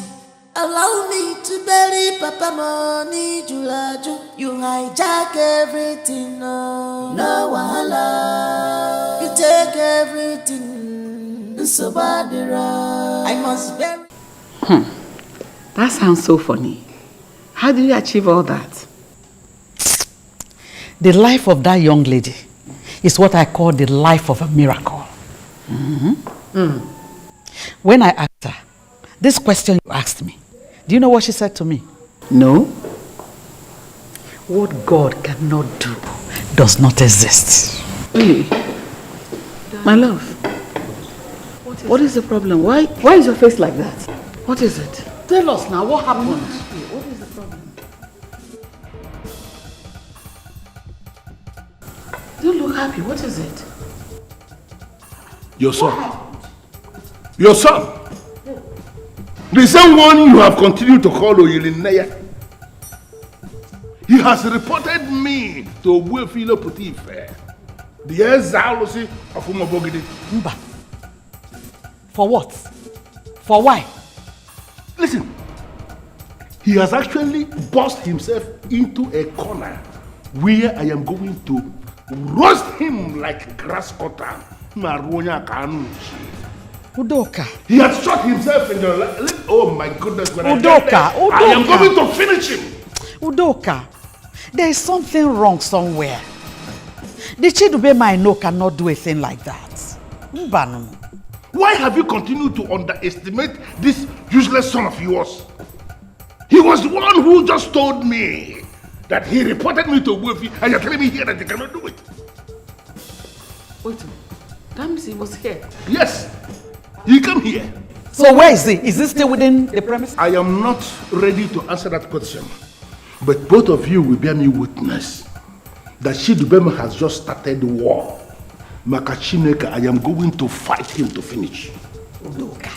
Allow me to bury Papa Money Julaju. You hijack everything, no wahala. You take everything, so bad I must bury. That sounds so funny. How did you achieve all that? The life of that young lady is what I call the life of a miracle. When I asked her this question you asked me, do you know what she said to me? No. What God cannot do does not exist. Really? My love, what is the problem? Why is your face like that? What is it? Tell us now, what happened? What is the problem? Don't look happy. What is it? Your son. Your son. The same one you have continued to call Oyelineya. He has reported me to Obuefilo Potife, the ex-Zalosi of Umobogidi. Mba. For what? For why? Listen, he has actually bossed himself into a corner where I am going to roast him like grass cutter. Marunya Kanuchi. Udoka. He has shot himself in the leg. Oh my goodness. When Udoka, I am going to finish him. Udoka, there is something wrong somewhere. The Chidubem I know cannot do a thing like that. Mbanu. Why have you continued to underestimate this useless son of yours? He was the one who just told me that he reported me to Wefi, and you're telling me here that he cannot do it. Wait a minute. That means he was here. Yes. He came here. So where is he? Is he still within the premise? I am not ready to answer that question. But both of you will bear me witness that Chidubem has just started the war. Makachineka, I am going to fight him to finish. Udoka.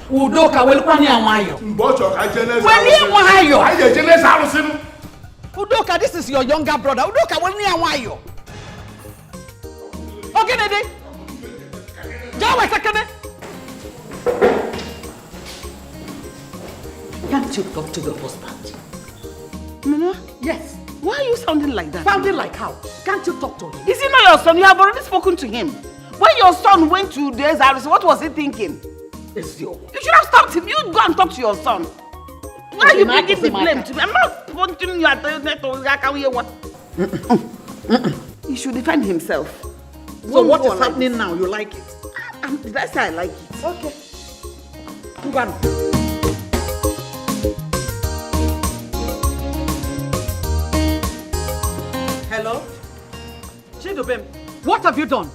Udoka, welcome Amayo. Udoka, this is your younger brother. Udoka, welcome Amayo. Okay, Nede. Go away, second. Can't you talk to your husband? Mama? Yes. Why are you sounding like that? Sounding like how? Can't you talk to him? Is he not your son? You have already spoken to him. When your son went to the SRC, what was he thinking? You should have stopped him. You go and talk to your son. Why are you bringing the blame to me? I'm not pointing you at the net. He should defend himself. So what is happening now? You like it? That's how I like it. Okay. Move on. Hello? Chidubem, what have you done?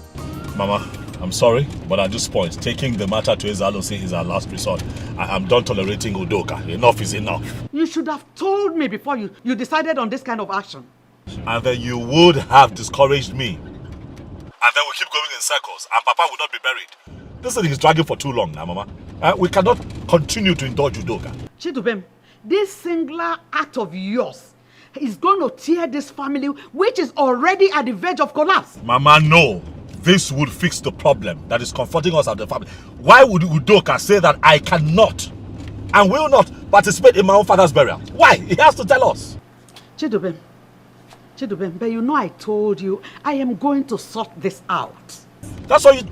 Mama, I'm sorry, but at this point, taking the matter to Ezalosi is our last resort. I'm done tolerating Udoka. Enough is enough. You should have told me before you decided on this kind of action. And then you would have discouraged me. And then we keep going in circles, and Papa will not be buried. This thing is dragging for too long now, Mama. We cannot continue to indulge Udoka. Chidubem, this singular act of yours is going to tear this family, which is already at the verge of collapse. Mama, no. This would fix the problem that is confronting us as the family. Why would Udoka say that I cannot and will not participate in my own father's burial? Why? He has to tell us. Chidubem, but you know I told you I am going to sort this out. That's what you...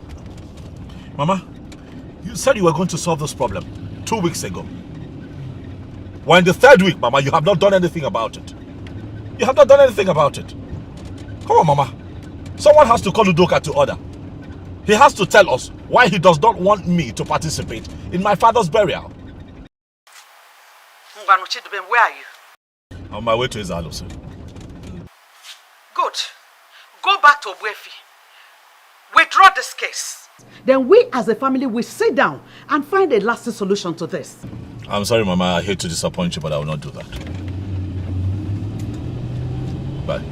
Mama, you said you were going to solve this problem 2 weeks ago. We're in the 3rd week, Mama. You have not done anything about it. You have not done anything about it. Come on, Mama. Someone has to call Udoka to order. He has to tell us why he does not want me to participate in my father's burial. Chidubem, where are you? On my way to Ezalosi. Good. Go back to Obuefi. Withdraw this case. Then we as a family will sit down and find a lasting solution to this. I'm sorry, Mama. I hate to disappoint you, but I will not do that. Bye.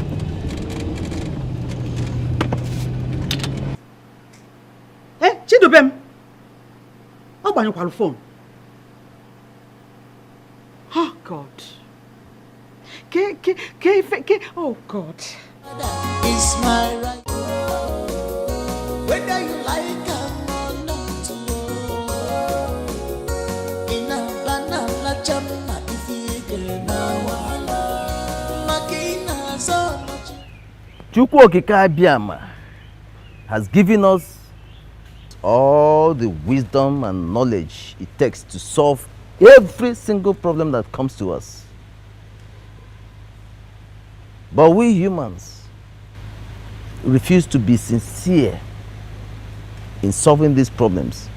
Hey, Chidubem. How about your phone? Oh, God. Oh, God. It's my right. Whether you like it or not. In a banana jamma, if you get Makina so much. Chukwu Okike Abiama has given us all the wisdom and knowledge it takes to solve every single problem that comes to us. But we humans refuse to be sincere in solving these problems.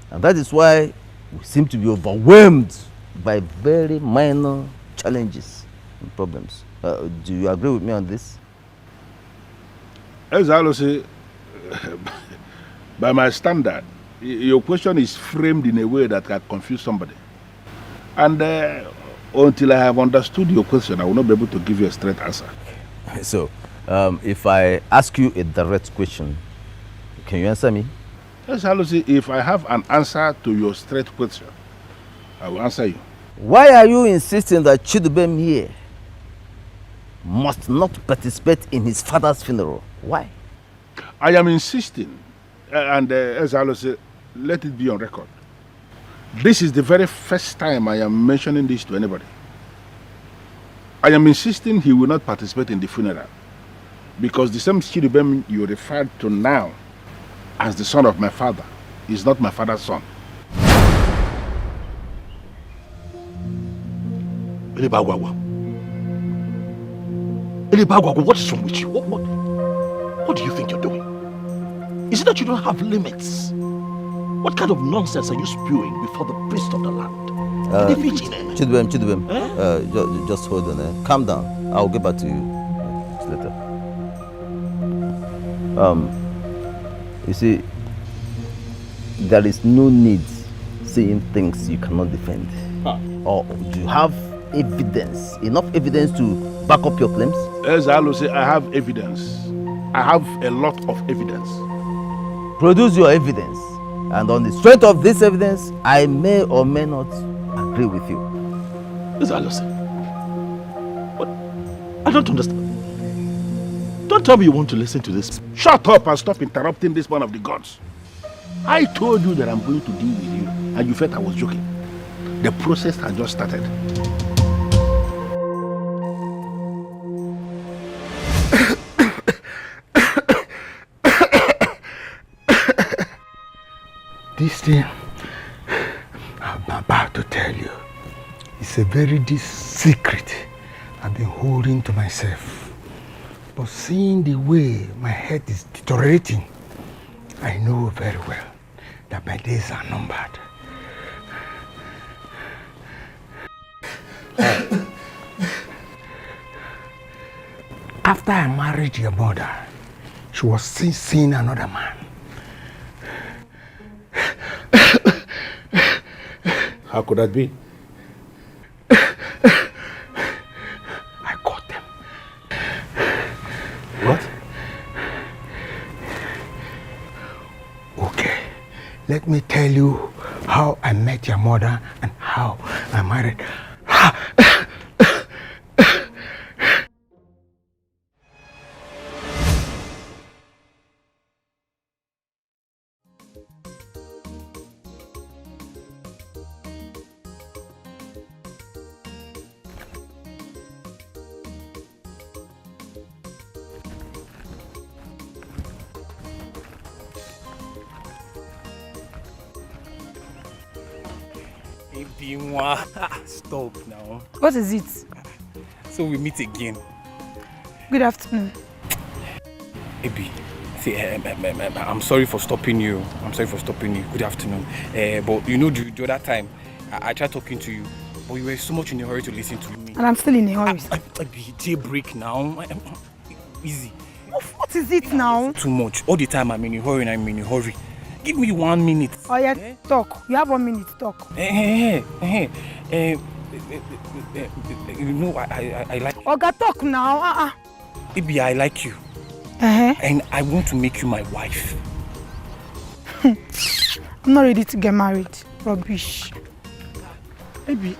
And that is why we seem to be overwhelmed by very minor challenges and problems. Do you agree with me on this? As I will say, by my standard, your question is framed in a way that can confuse somebody. And until I have understood your question, I will not be able to give you a straight answer. So, if I ask you a direct question, can you answer me? Yes, I will say, if I have an answer to your straight question, I will answer you. Why are you insisting that Chidubem here must not participate in his father's funeral? Why? I am insisting, and as I will say, let it be on record. This is the very first time I am mentioning this to anybody. I am insisting he will not participate in the funeral because the same Chidubem you referred to now as the son of my father is not my father's son. Elibagwagwa, what is wrong with you? What do you think you're doing? Is it that you don't have limits? What kind of nonsense are you spewing before the priest of the land? Chidubem, just hold on. Calm down. I'll get back to you later. You see, there is no need saying things you cannot defend. Or do you have evidence, enough evidence to back up your claims? As I will say, I have evidence. I have a lot of evidence. Produce your evidence. And on the strength of this evidence, I may or may not agree with you. As I will say, what? I don't understand. Don't tell me you want to listen to this. Shut up and stop interrupting this man of the gods. I told you that I'm going to deal with you, and you felt I was joking. The process has just started. This thing I'm about to tell you is a very deep secret I've been holding to myself. But seeing the way my head is deteriorating, I know very well that my days are numbered. After I married your mother, she was seeing another man. How could that be? I caught them. What? Okay, let me tell you how I met your mother and how I married. Stop now. What is it? So we meet again. Good afternoon. Ebi, see, I'm sorry for stopping you. Good afternoon. But you know, the other time, I tried talking to you, but you were so much in a hurry to listen to me. And I'm still in a hurry. Ebi, take a break now. Easy. What is it now? Too much. All the time I'm in a hurry and I'm in a hurry. Give me 1 minute. Oh yeah, talk. You have 1 minute to talk. You know, I like... Oga, talk now. Baby, I like you. And I want to make you my wife. I'm not ready to get married. Rubbish. Baby,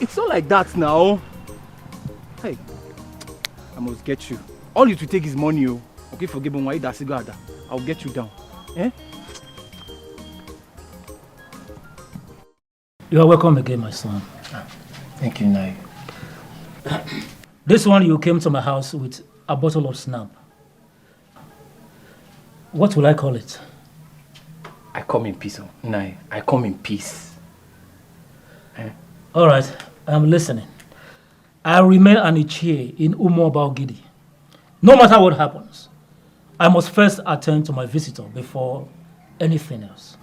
it's not like that now. Hey, I must get you. All you to take is money, oh. Okay, forgive me, I'll get you down. Eh? You are welcome again, my son. Thank you, Nai. This one, you came to my house with a bottle of snap. What will I call it? I come in peace, Nai. I come in peace. All right, I'm listening. I remain an Ichie in Umobao-Gidi. No matter what happens, I must first attend to my visitor before anything else.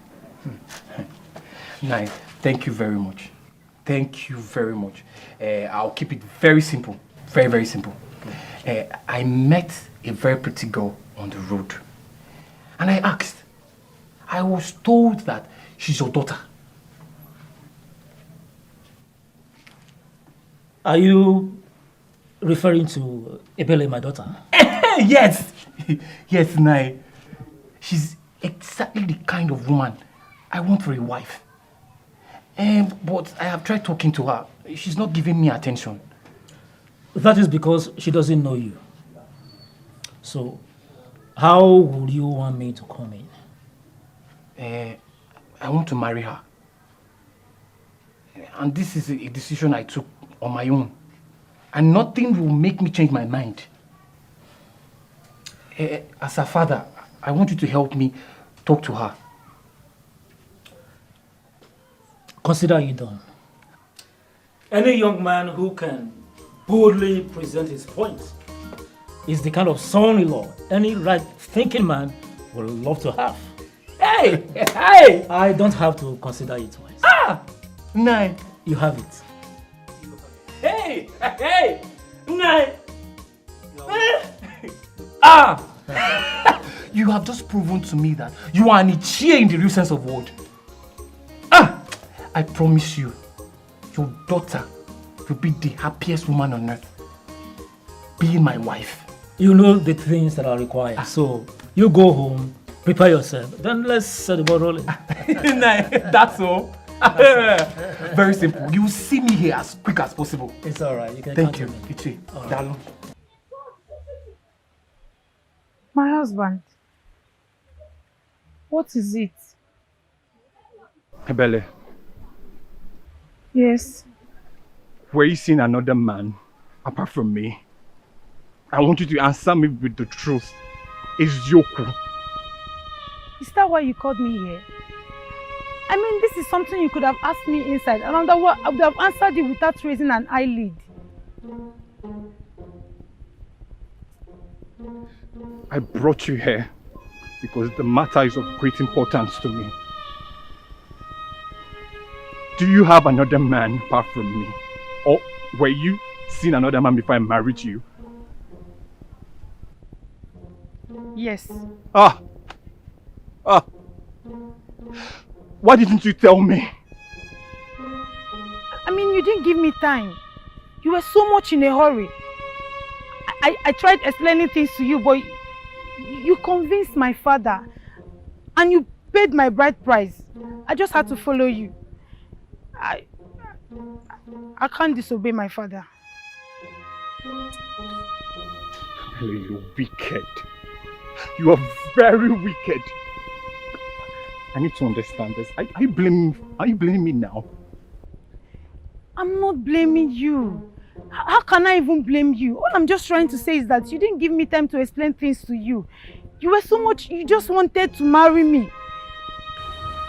Nai, thank you very much. Thank you very much. I'll keep it very simple. Very, very simple. I met a very pretty girl on the road. And I asked. I was told that she's your daughter. Are you referring to Ebele, my daughter? Yes! Yes, Nai. She's exactly the kind of woman I want for a wife. But I have tried talking to her. She's not giving me attention. That is because she doesn't know you. So, how would you want me to come in? I want to marry her. And this is a decision I took on my own. And nothing will make me change my mind. As a father, I want you to help me talk to her. Consider it done. Any young man who can boldly present his point is the kind of son-in-law any right-thinking man would love to have. Hey! Hey! I don't have to consider it twice. Ah! Nine. You have it. Hey! Hey! Nine! Ah! You have just proven to me that you are an Ichie in the real sense of the word. Ah! I promise you, your daughter will be the happiest woman on earth. Being my wife. You know the things that are required. So, you go home, prepare yourself, then let's set the ball rolling. That's all. Very simple. You will see me here as quick as possible. It's alright. You can Thank you, count on me. Ichie. All Dalo. right. My husband. What is it? Ebele, Yes. were you seeing another man apart from me? I want you to answer me with the truth. Is Yoku? Is that why you called me here? I mean, this is something you could have asked me inside, and I would have answered you without raising an eyelid. I brought you here because the matter is of great importance to me. Do you have another man apart from me? Or were you seeing another man before I married you? Yes. Ah! Why didn't you tell me? I mean, you didn't give me time. You were so much in a hurry. I tried explaining things to you, but you convinced my father. And you paid my bride price. I just had to follow you. I can't disobey my father. You're wicked. You are very wicked. I need to understand this. Are you blaming me now? I'm not blaming you. How can I even blame you? All I'm just trying to say is that you didn't give me time to explain things to you. You were so much, you just wanted to marry me.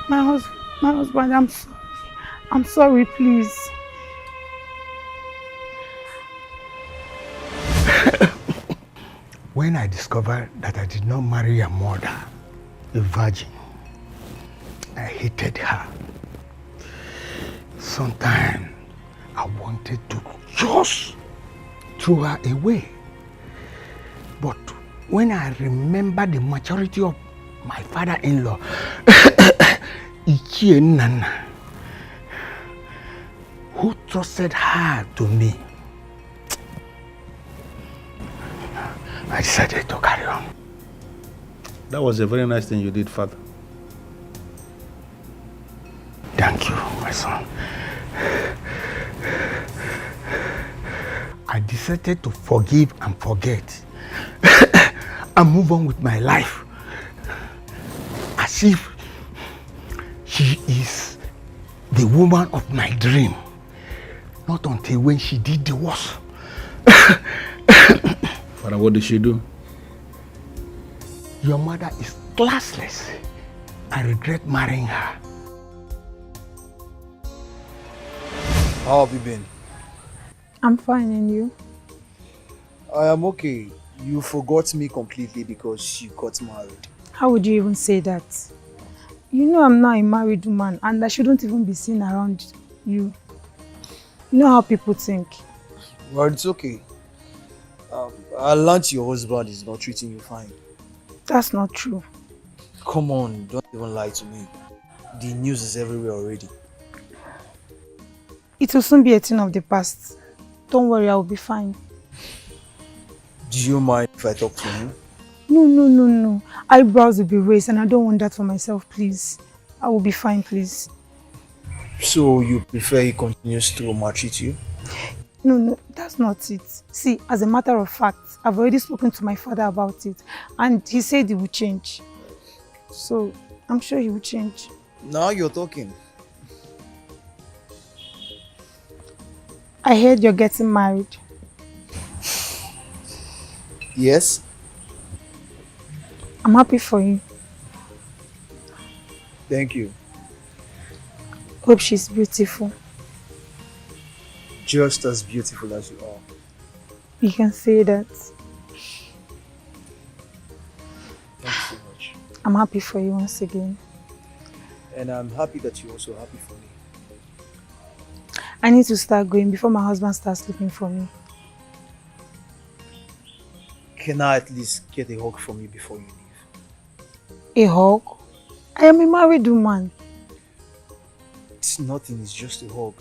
My husband, I'm sorry. I'm sorry, please. When I discovered that I did not marry a mother, a virgin, I hated her. Sometimes I wanted to just throw her away. But when I remember the maturity of my father-in-law, Ichie Nana, who trusted her to me, I decided to carry on. That was a very nice thing you did, Father. Thank you, my son. I decided to forgive and forget and move on with my life as if she is the woman of my dream. Not until when she did the worst. Father, what did she do? Your mother is classless. I regret marrying her. How have you been? I'm fine, and you? I am okay. You forgot me completely because you got married. How would you even say that? You know I'm not a married woman and I shouldn't even be seen around you. You know how people think. Well, it's okay. I learned your husband is not treating you fine. That's not true. Come on, don't even lie to me. The news is everywhere already. It will soon be a thing of the past. Don't worry, I will be fine. Do you mind if I talk to him? No. Eyebrows will be raised and I don't want that for myself, please. I will be fine, please. So you prefer he continues to maltreat you? No, that's not it. See, as a matter of fact, I've already spoken to my father about it and he said he will change. So, I'm sure he will change. Now you're talking. I heard you're getting married. Yes? I'm happy for you. Thank you. Hope she's beautiful. Just as beautiful as you are. You can say that. Thank you so much. I'm happy for you once again. And I'm happy that you're also happy for me. I need to start going before my husband starts looking for me. Can I at least get a hug from you before you leave? A hug? I am a married woman. It's nothing, it's just a hug.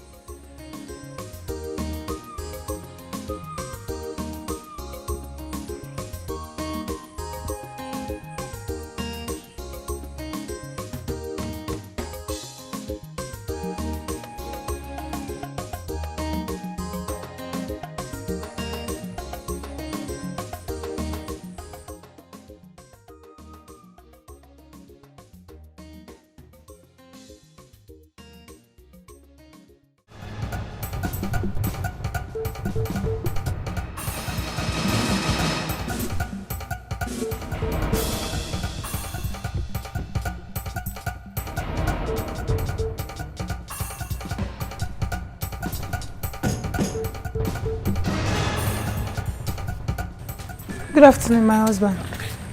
Good afternoon, my husband.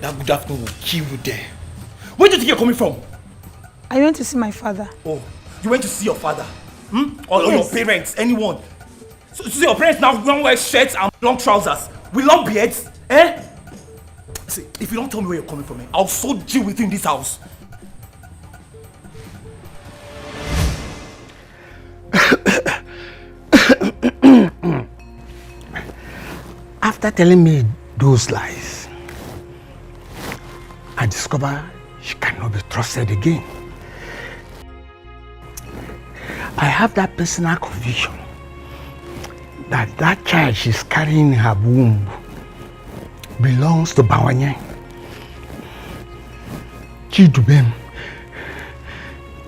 That good afternoon will kill you there. Where do you think you're coming from? I went to see my father. Oh, you went to see your father? Or your parents, anyone? So your parents now don't wear shirts and long trousers with long beards? Eh? See, if you don't tell me where you're coming from, I'll so deal with you in this house. After telling me those lies, I discovered she cannot be trusted again. I have that personal conviction that that child she's carrying in her womb belongs to Bawanye. Chidubem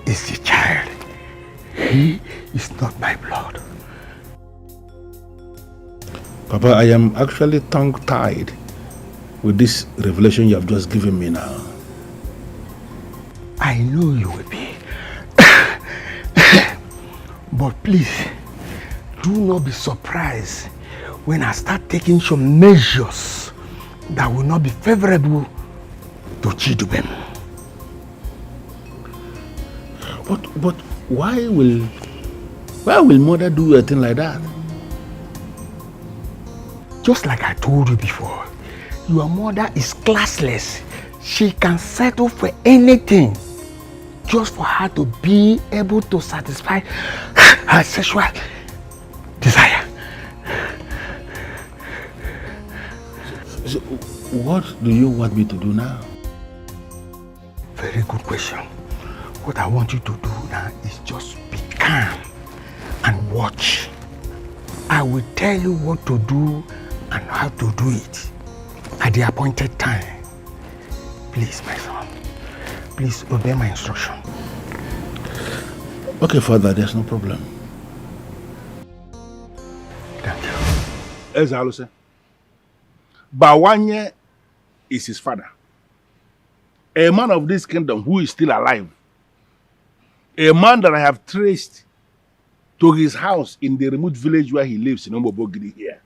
is the child. He is not my blood. Papa, I am actually tongue-tied with this revelation you have just given me now. I know you will be. But please, do not be surprised when I start taking some measures that will not be favorable to Chidubem. But why will mother do a thing like that? Just like I told you before, Your mother is classless. She can settle for anything just for her to be able to satisfy her sexual desire. So, what do you want me to do now? Very good question. What I want you to do now is just be calm and watch. I will tell you what to do and how to do it at the appointed time. Please, my son, please obey my instruction. Okay, Father, there's no problem. Thank you. Ezalose, Bawanye is his father. A man of this kingdom who is still alive. A man that I have traced to his house in the remote village where he lives in Omobogidi here.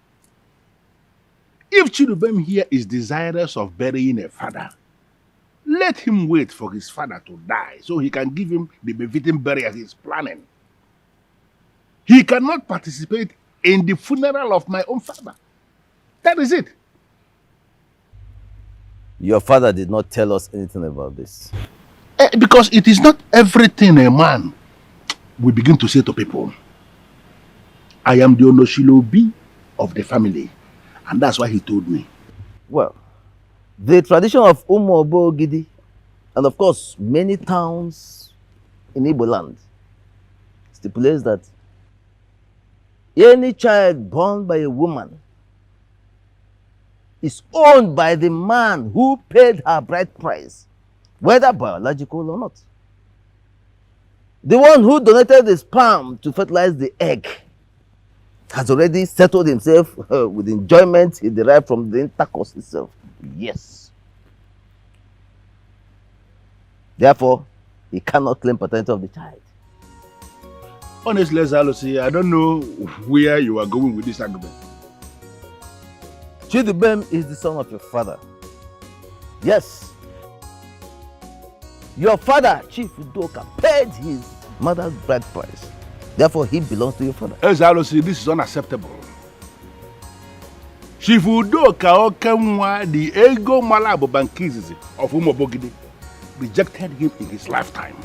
If Chidubem here is desirous of burying a father, let him wait for his father to die so he can give him the befitting burial he is planning. He cannot participate in the funeral of my own father. That is it. Your father did not tell us anything about this. Because it is not everything a man will begin to say to people. I am the Onoshilobi of the family. And that's why he told me. Well, the tradition of Umobogidi, and of course many towns in Igbo land, stipulates that any child born by a woman is owned by the man who paid her bride price, whether biological or not. The one who donated the sperm to fertilize the egg has already settled himself with enjoyment he derived from the intercourse itself. Yes. Therefore, he cannot claim paternity of the child. Honestly, Zalosi, I don't know where you are going with this argument. Chidubem is the son of your father. Yes. Your father, Chief Udoka, paid his mother's bride price. Therefore, he belongs to your father. Zalosi, this is unacceptable. Chief Udoka Okenwa, the ego malabo bankizi of Umobogidi, rejected him in his lifetime.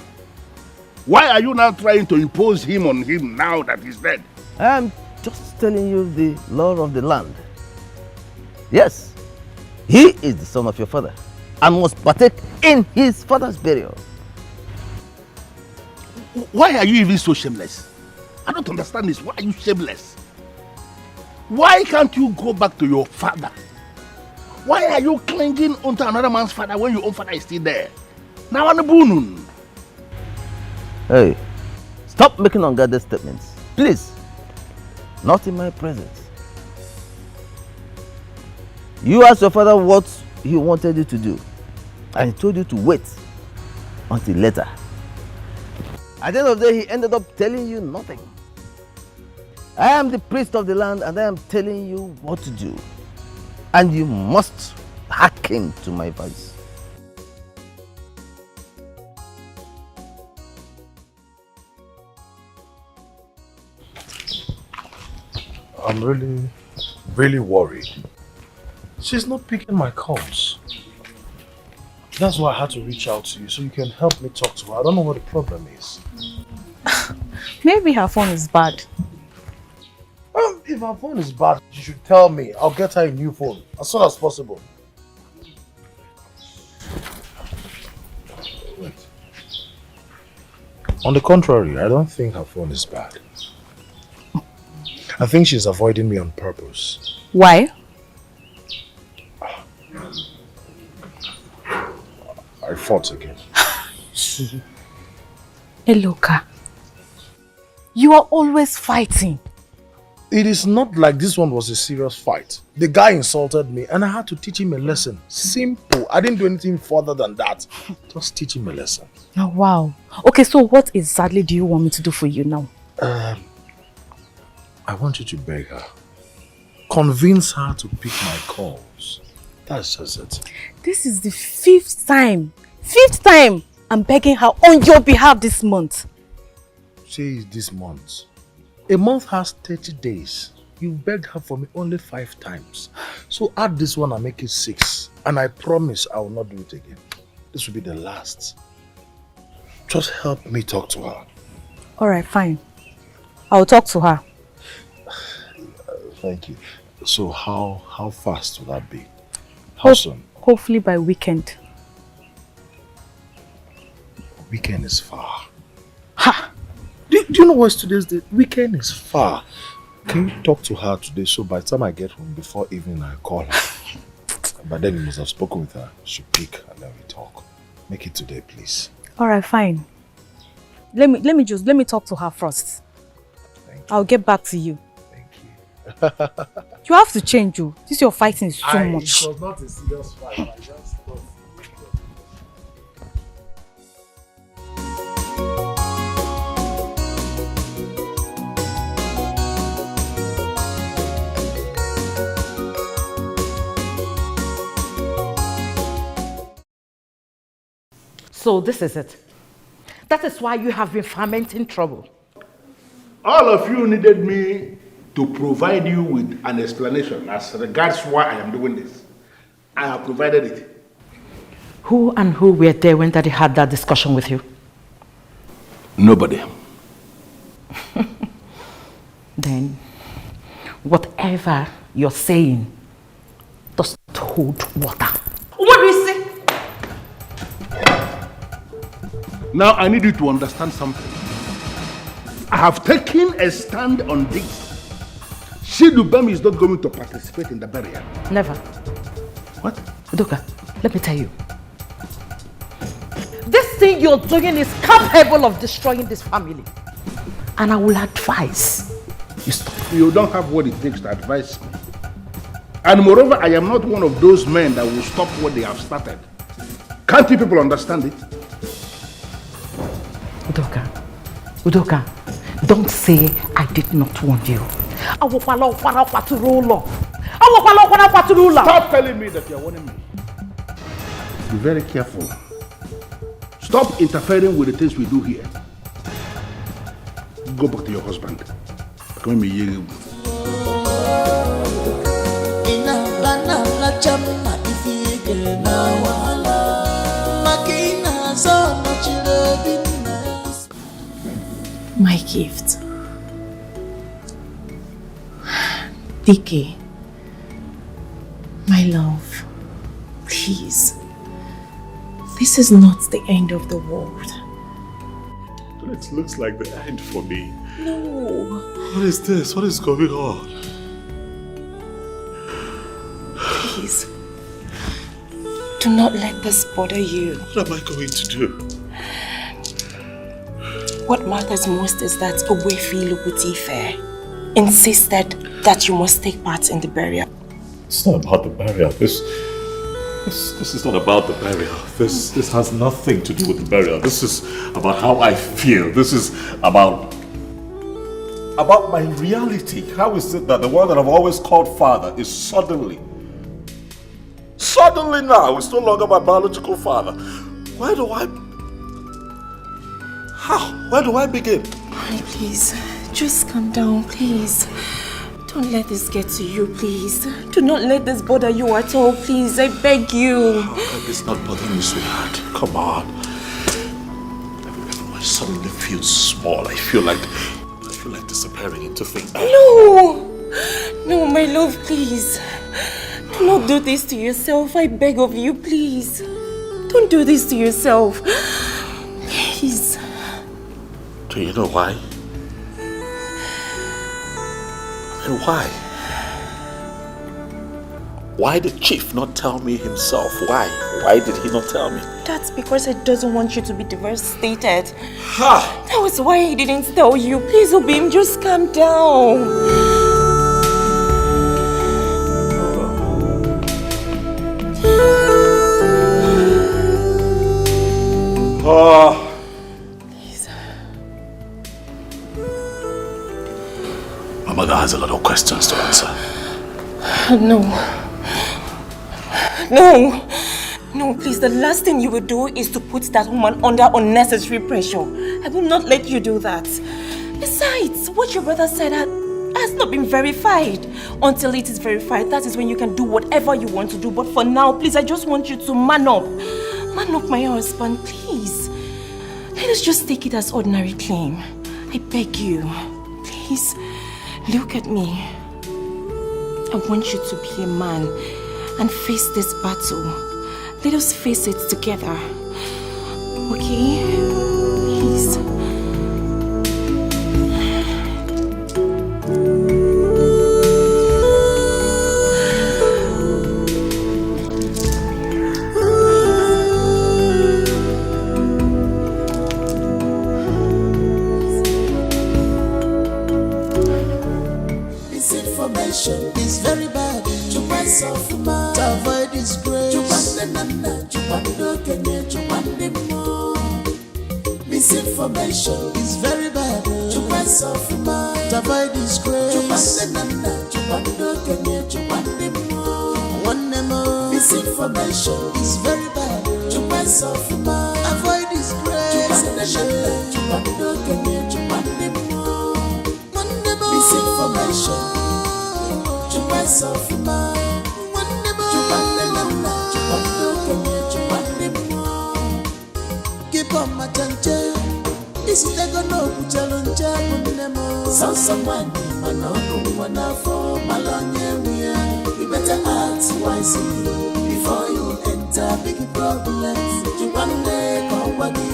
Why are you now trying to impose him on him now that he's dead? I am just telling you the law of the land. Yes, he is the son of your father and must partake in his father's burial. Why are you even so shameless? I don't understand this. Why are you shameless? Why can't you go back to your father? Why are you clinging onto another man's father when your own father is still there? Now on the bunun. Hey, stop making unguarded statements. Please. Not in my presence. You asked your father what he wanted you to do, and he told you to wait until later. At the end of the day, he ended up telling you nothing. I am the priest of the land, and I am telling you what to do. And you must hearken to my voice. I'm really worried. She's not picking my calls. That's why I had to reach out to you so you can help me talk to her. I don't know what the problem is. Maybe her phone is bad. If her phone is bad, you should tell me. I'll get her a new phone as soon as possible. Wait. On the contrary, I don't think her phone is bad. I think she's avoiding me on purpose. Why? I fought again. Eloka, you are always fighting. It is not like this one was a serious fight. The guy insulted me and I had to teach him a lesson. Simple. I didn't do anything further than that. Just teach him a lesson. Oh, wow. Okay, so what exactly do you want me to do for you now? I want you to beg her. Convince her to pick my calls. That's just it. This is the fifth time I'm begging her on your behalf this month. Say it's this month. A month has 30 days. You begged her for me only 5 times. So add this one and make it 6. And I promise I will not do it again. This will be the last. Just help me talk to her. Alright, fine. I'll talk to her. Thank you. So how fast will that be? How soon? Hopefully by weekend. Weekend is far. Ha! Do you know what's today's date? Weekend is far. Can you talk to her today so by the time I get home before evening I call her? But then you must have spoken with her. She'll pick and then we talk. Make it today, please. Alright, fine. Let me talk to her first. I'll get back to you. You have to change, you. This your fighting is so much. It was not a serious fight. I just thought. So this is it. That is why you have been fermenting trouble. All of you needed me to provide you with an explanation as regards why I am doing this. I have provided it. Who and who were there when Daddy had that discussion with you? Nobody. Then, whatever you're saying does not hold water. What do you say? Now I need you to understand something. I have taken a stand on this. Chidubem is not going to participate in the burial. Never. What? Udoka, let me tell you. This thing you're doing is capable of destroying this family. And I will advise you stop. You don't have what it takes to advise me. And moreover, I am not one of those men that will stop what they have started. Can't you people understand it? Udoka, don't say I did not warn you. Stop telling me that you're warning me. Be very careful. Stop interfering with the things we do here. Go back to your husband. Come here. My gift. Dikeh, my love, please. This is not the end of the world. It looks like the end for me. No. What is this? What is going on? Please. Do not let this bother you. What am I going to do? What matters most is that Owefi Lukutife insisted that you must take part in the burial. It's not about the burial. This is not about the burial. This has nothing to do with the burial. This is about how I feel. This is about my reality. How is it that the one that I've always called father is suddenly now is no longer my biological father? Where do I begin? Honey, please, just calm down, please. Don't let this get to you, please. Do not let this bother you at all, please. I beg you. How can this not bother you, sweetheart? Come on. I suddenly feel small. I feel like disappearing into thin air. No, my love, please. Do not do this to yourself. I beg of you, please. Don't do this to yourself. Please. Do you know why? And why? Why did Chief not tell me himself? Why? Why did he not tell me? That's because he doesn't want you to be devastated. Ha! That was why he didn't tell you. Please, Obim, just calm down. Please. My mother has a lot of questions to answer. No, please, the last thing you will do is to put that woman under unnecessary pressure. I will not let you do that. Besides, what your brother said, has not been verified. Until it is verified, that is when you can do whatever you want to do. But for now, please, I just want you to man up. Man up, my husband, please. Let us just take it as ordinary claim. I beg you. Please, look at me. I want you to be a man and face this battle. Let us face it together. Okay? Please. Misinformation is very bad. Chupa sofuma to avoid disgrace. Chupa nana, chupa no kenye, chupa mo. Misinformation is very bad. Chupa sofuma to avoid disgrace. Chupa nana, chupa no kenye, chupa mo. One more. Misinformation is very bad. Chupa sofuma avoid disgrace. Chupa no kenye, chupa mo. Misinformation. Chupa sofuma. Keep on my change. This is the no kuchalonja munemo. Someone man for Malonye. You better act wisely before you enter big problems. Chupande kawadi.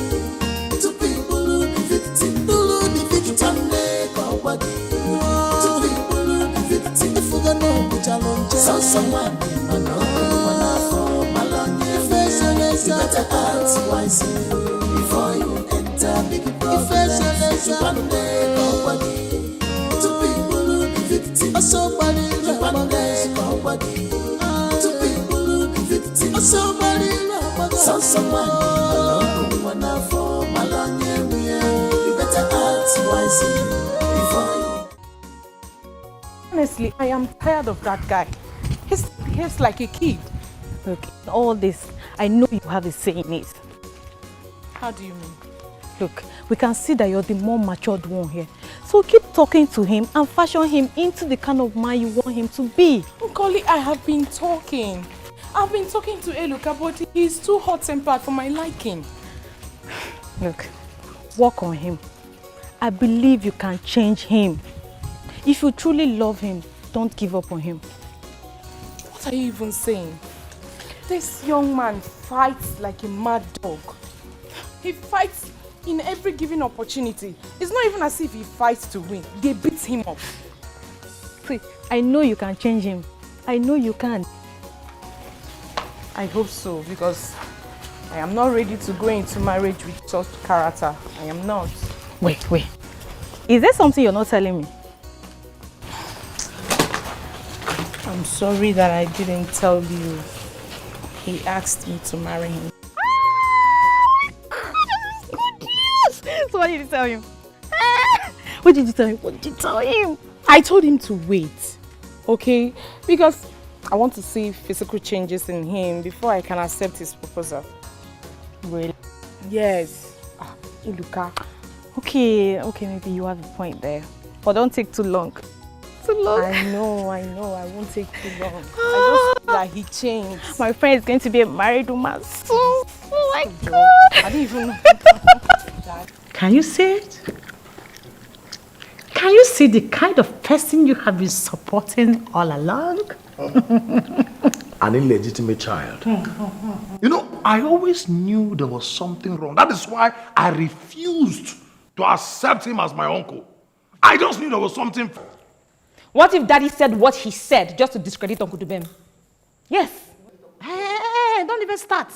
Two people who be victim. Chupande kawadi. Two people who be victim. If you no kuchalonja. Someone man for Malonye. You better act wisely before you enter big problems. Chupande kawadi. Two people who be victim. Somebody Chupande kawadi. Two people who be victim. Somebody someone for Malonye. You better act wisely before you. Honestly, I am tired of that guy. He's behaves like a kid. Look, all this, I know you have a say in it. How do you mean? Look, we can see that you're the more matured one here. So keep talking to him and fashion him into the kind of man you want him to be. Nkoli, I have been talking. I've been talking to Eluka, but he's too hot-tempered for my liking. Look, work on him. I believe you can change him. If you truly love him, don't give up on him. What are you even saying? This young man fights like a mad dog. He fights in every given opportunity. It's not even as if he fights to win. They beat him up. See, I know you can change him. I know you can. I hope so, because I am not ready to go into marriage with such character. I am not. Wait. Is there something you're not telling me? I'm sorry that I didn't tell you. He asked me to marry him. Good news! So what did you tell him? What did you tell him? What did you tell him? I told him to wait, okay? Because I want to see physical changes in him before I can accept his proposal. Really? Yes. Iluka. Okay, maybe you have a point there. But don't take too long. I know, I won't take too long. I just feel like he changed. My friend is going to be a married woman soon. Oh my God. I didn't even know that. Can you see it? Can you see the kind of person you have been supporting all along? An illegitimate child. You know, I always knew there was something wrong. That is why I refused to accept him as my uncle. I just knew there was something. What if Daddy said what he said just to discredit Uncle Dubem? Yes. Hey, don't even start.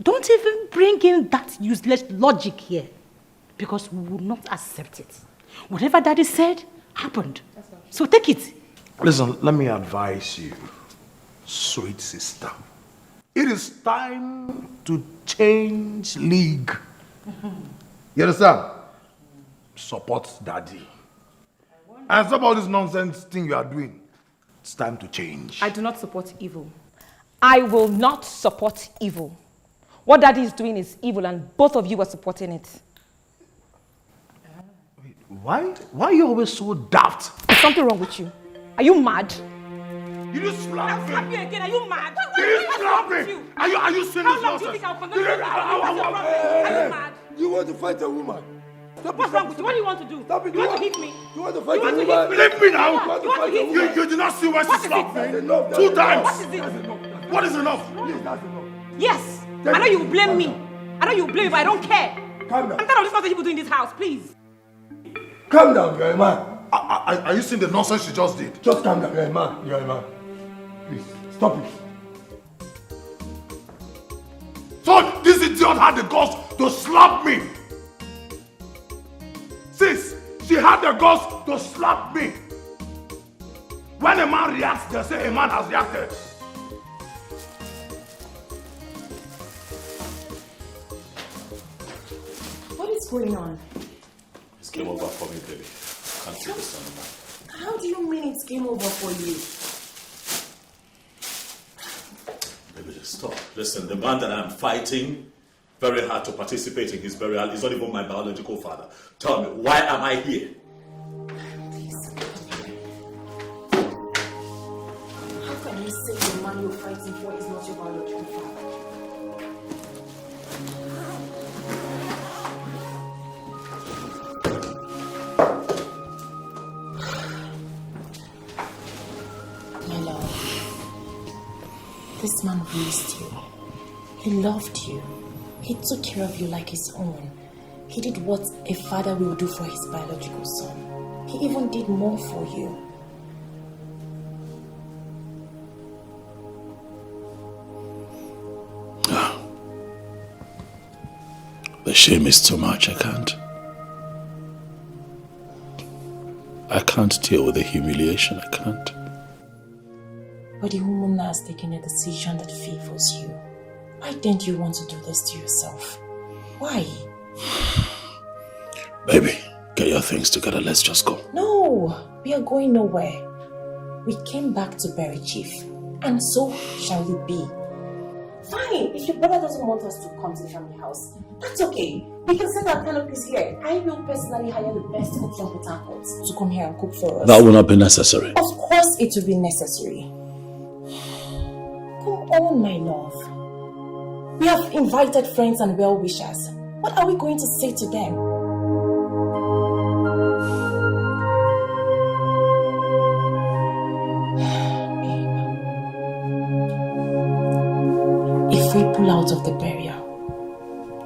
Don't even bring in that useless logic here. Because we will not accept it. Whatever Daddy said, happened. So take it. Listen, let me advise you, sweet sister. It is time to change league. You understand? Support Daddy. And stop all this nonsense thing you are doing. It's time to change. I do not support evil. I will not support evil. What Daddy is doing is evil and both of you are supporting it. Why are you always so daft? Is something wrong with you? Are you mad? You just slap me. Slap you again. Are you mad? You just slap me. Are you serious? How long do you think I'll continue to Are you mad? You want to fight a woman? What's wrong with you? What do you want to do? Stop it. You want to hit me? You want to fight You want a to woman? hit me? Leave me now. You want to hit me? You did not see where she slapped me. 2 times. What is it? What is enough? Yes. I know you will blame me. I know you will blame me, but I don't care. Calm down. I'm tired of this nonsense people do in this house, please. Calm down, you're a man. Are you seeing the nonsense you just did? Just calm down, you're a man. You're a man. Please, stop it. So this idiot had the guts to slap me. Sis, she had the guts to slap me. When a man reacts, they say a man has reacted. What is going on? It's game over for me, baby. Can't do this anymore. How do you mean it's game over for you? Baby, just stop. Listen, the man that I'm fighting very hard to participate in his burial is not even my biological father. Tell me, why am I here? How can you say the man you're fighting for is not your biological father? My love, this man raised you. He loved you. He took care of you like his own. He did what a father will do for his biological son. He even did more for you. The shame is too much. I can't deal with the humiliation. I can't. But the woman has taken a decision that favors you. Why didn't you want to do this to yourself? Why? Baby, get your things together. Let's just go. No, we are going nowhere. We came back to bury Chief, and so shall it be. Fine, if your brother doesn't want us to come to the family house, that's okay. We can send our canopies here. I will personally hire the best cooks from Port Harcourt to come here and cook for us. That will not be necessary. Of course it will be necessary. Come on, my love. We have invited friends and well-wishers. What are we going to say to them? If we pull out of the burial,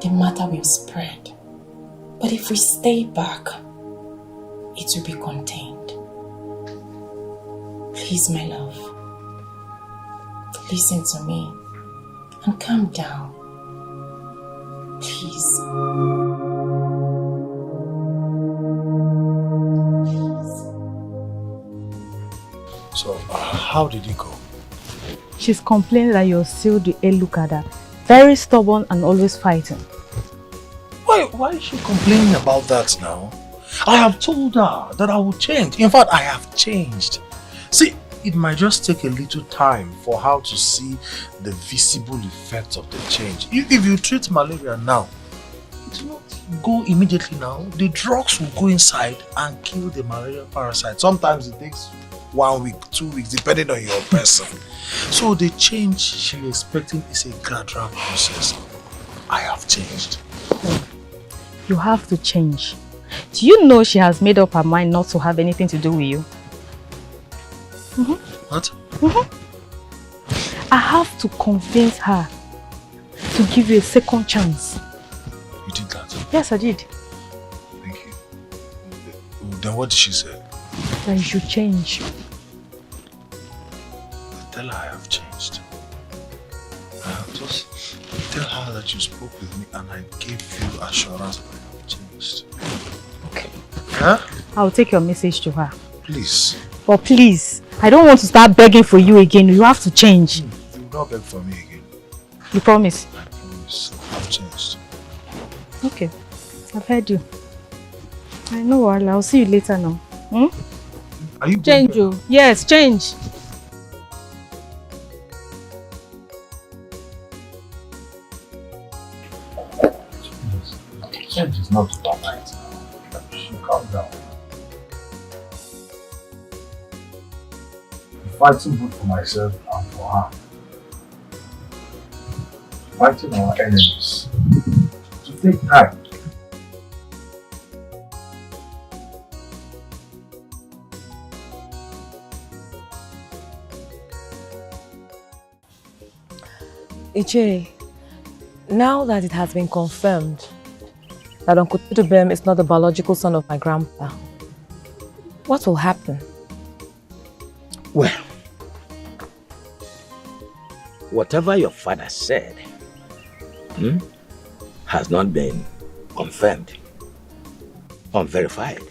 the matter will spread. But if we stay back, it will be contained. Please, my love, listen to me and calm down. Please. So, how did it go? She's complaining that you're still the look at her. Very stubborn and always fighting. Why is she complaining about that now? I have told her that I will change. In fact, I have changed. See, it might just take a little time for her to see the visible effects of the change. If you treat malaria now, it will not go immediately now. The drugs will go inside and kill the malaria parasite. Sometimes it takes 1 week, 2 weeks, depending on your person. So the change she's expecting is a gradual process. I have changed. You have to change. Do you know she has made up her mind not to have anything to do with you? What? I have to convince her to give you a second chance. You did that? Yes, I did. Thank you. Then what did she say? That you should change. Tell her I have changed. Just tell her that you spoke with me and I gave you assurance that I have changed. Okay. Huh? I'll take your message to her. Please. But please, I don't want to start begging for you again. You have to change. You will not beg for me again. You promise? I promise. I've changed. Okay. I've heard you. I know. I'll see you later now. Are you change you? Yes, change. Change is not overnight. calm down. I'm fighting both for myself and for her. Fighting our enemies. To take time. Iche, now that it has been confirmed that Uncle Chidubem is not the biological son of my grandpa, what will happen? Well, whatever your father said has not been confirmed, unverified.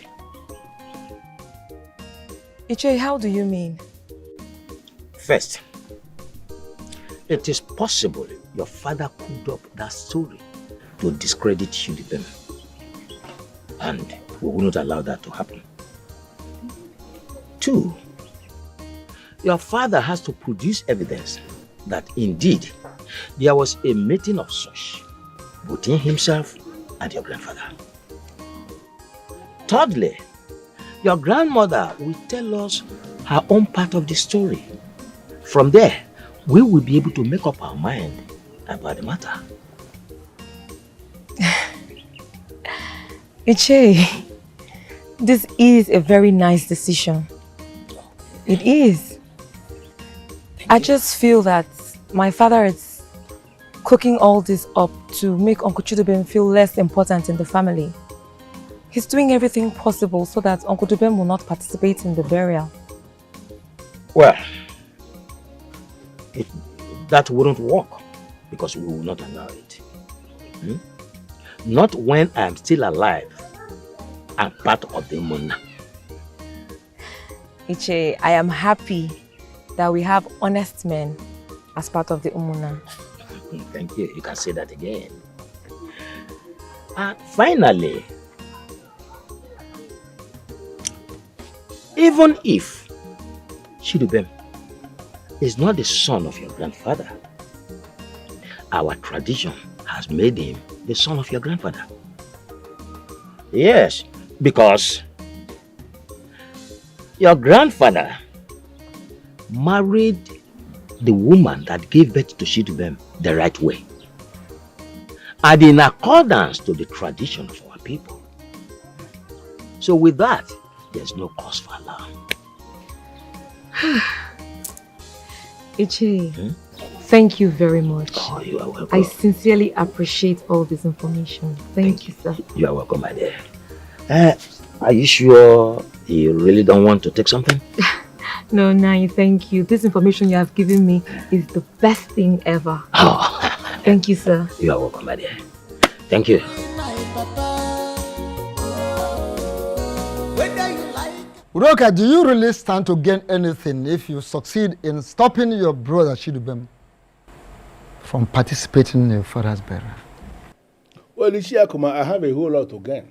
Iche, how do you mean? First, it is possible your father cooked up that story to discredit Chidubem, and we will not allow that to happen. 2, your father has to produce evidence that indeed there was a meeting of such between himself and your grandfather. Thirdly, your grandmother will tell us her own part of the story. From there, we will be able to make up our mind about the matter. Iche, this is a very nice decision. It is. I just feel that my father is cooking all this up to make Uncle Chidubem feel less important in the family. He's doing everything possible so that Uncle Chidubem will not participate in the burial. Well, that wouldn't work because we will not allow it. Not when I am still alive and part of the Mona. Iche, I am happy that we have honest men as part of the Umuna. Thank you. You can say that again. And finally, even if Chidubem is not the son of your grandfather, our tradition has made him the son of your grandfather. Yes, because your grandfather married the woman that gave birth to Chidubem the right way, and in accordance to the tradition of our people. So with that, there's no cause for alarm. Iche, thank you very much. Oh, you are welcome. I sincerely appreciate all this information. Thank you, sir. You are welcome, my dear. Are you sure you really don't want to take something? No, Nai, thank you. This information you have given me is the best thing ever. Oh. Thank you, sir. You are welcome, my dear. Thank you. Udoka, do you really stand to gain anything if you succeed in stopping your brother Chidubem from participating in your father's burial? Well, Ishiakuma, I have a whole lot to gain.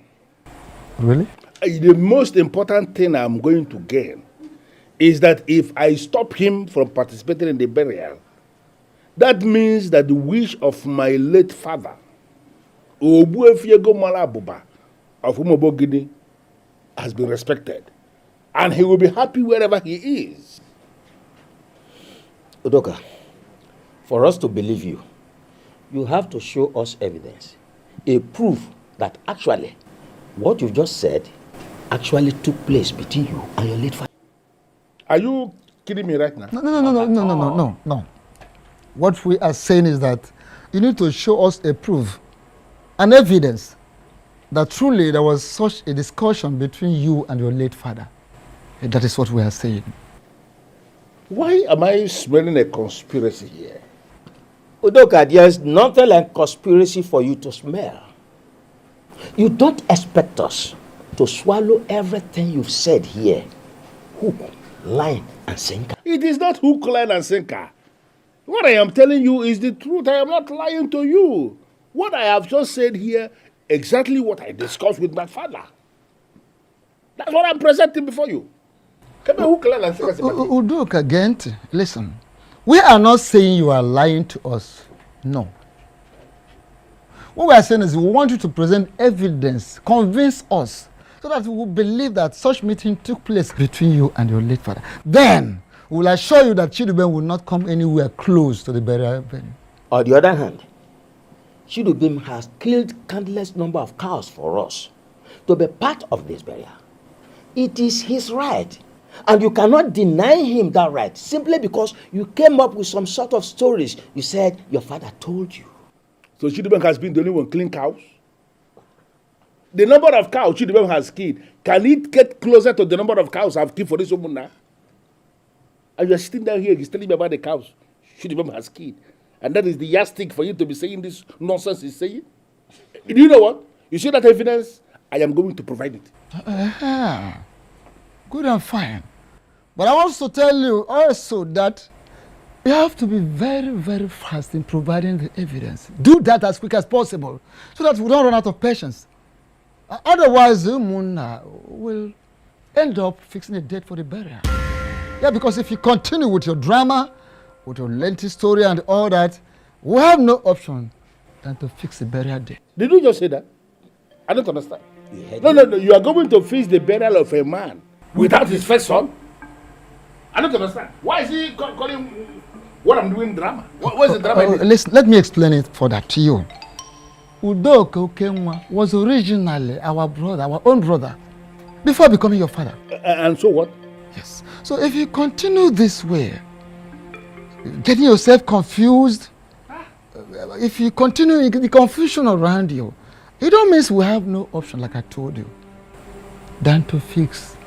Really? The most important thing I'm going to gain is that if I stop him from participating in the burial, that means that the wish of my late father, Obuefiego Malabuba of Umobogidi, has been respected. And he will be happy wherever he is. Udoka, for us to believe you, you have to show us evidence, a proof that actually what you just said actually took place between you and your late father. Are you kidding me right now? No. What we are saying is that you need to show us a proof, an evidence that truly there was such a discussion between you and your late father. And that is what we are saying. Why am I smelling a conspiracy here? Udoka, there's nothing like conspiracy for you to smell. You don't expect us to swallow everything you've said here. Hook, line, and sinker. It is not hook, line, and sinker. What I am telling you is the truth. I am not lying to you. What I have just said here, exactly what I discussed with my father. That's what I'm presenting before you. Udoka, Gent, listen. We are not saying you are lying to us. No. What we are saying is we want you to present evidence, convince us, so that we will believe that such meeting took place between you and your late father. Then we will assure you that Chidubem will not come anywhere close to the burial venue. On the other hand, Chidubem has killed countless number of cows for us to be part of this burial. It is his right, and you cannot deny him that right simply because you came up with some sort of stories you said your father told you. So Chidubem has been the only one killing cows? The number of cows Chidubem has killed, can it get closer to the number of cows I've killed for this woman now? And you're sitting down here, he's telling me about the cows Chidubem has killed. And that is the yardstick for you to be saying this nonsense he's saying? Do you know what? You see that evidence? I am going to provide it. Good and fine. But I want to tell you also that you have to be very, very fast in providing the evidence. Do that as quick as possible so that we don't run out of patience. Otherwise, Umuna will end up fixing a date for the burial. Yeah, because if you continue with your drama, with your lengthy story and all that, we have no option than to fix the burial date. Did you just say that? I don't understand. No. You are going to fix the burial of a man without his first son? I don't understand. Why is he calling what I'm doing drama? What is the drama? Listen, let me explain it further to you. Udoka Okenwa was originally our brother, our own brother, before becoming your father. And so what? Yes. So if you continue this way, getting yourself confused, if you continue the confusion around you, it don't mean we have no option, like I told you, than to fix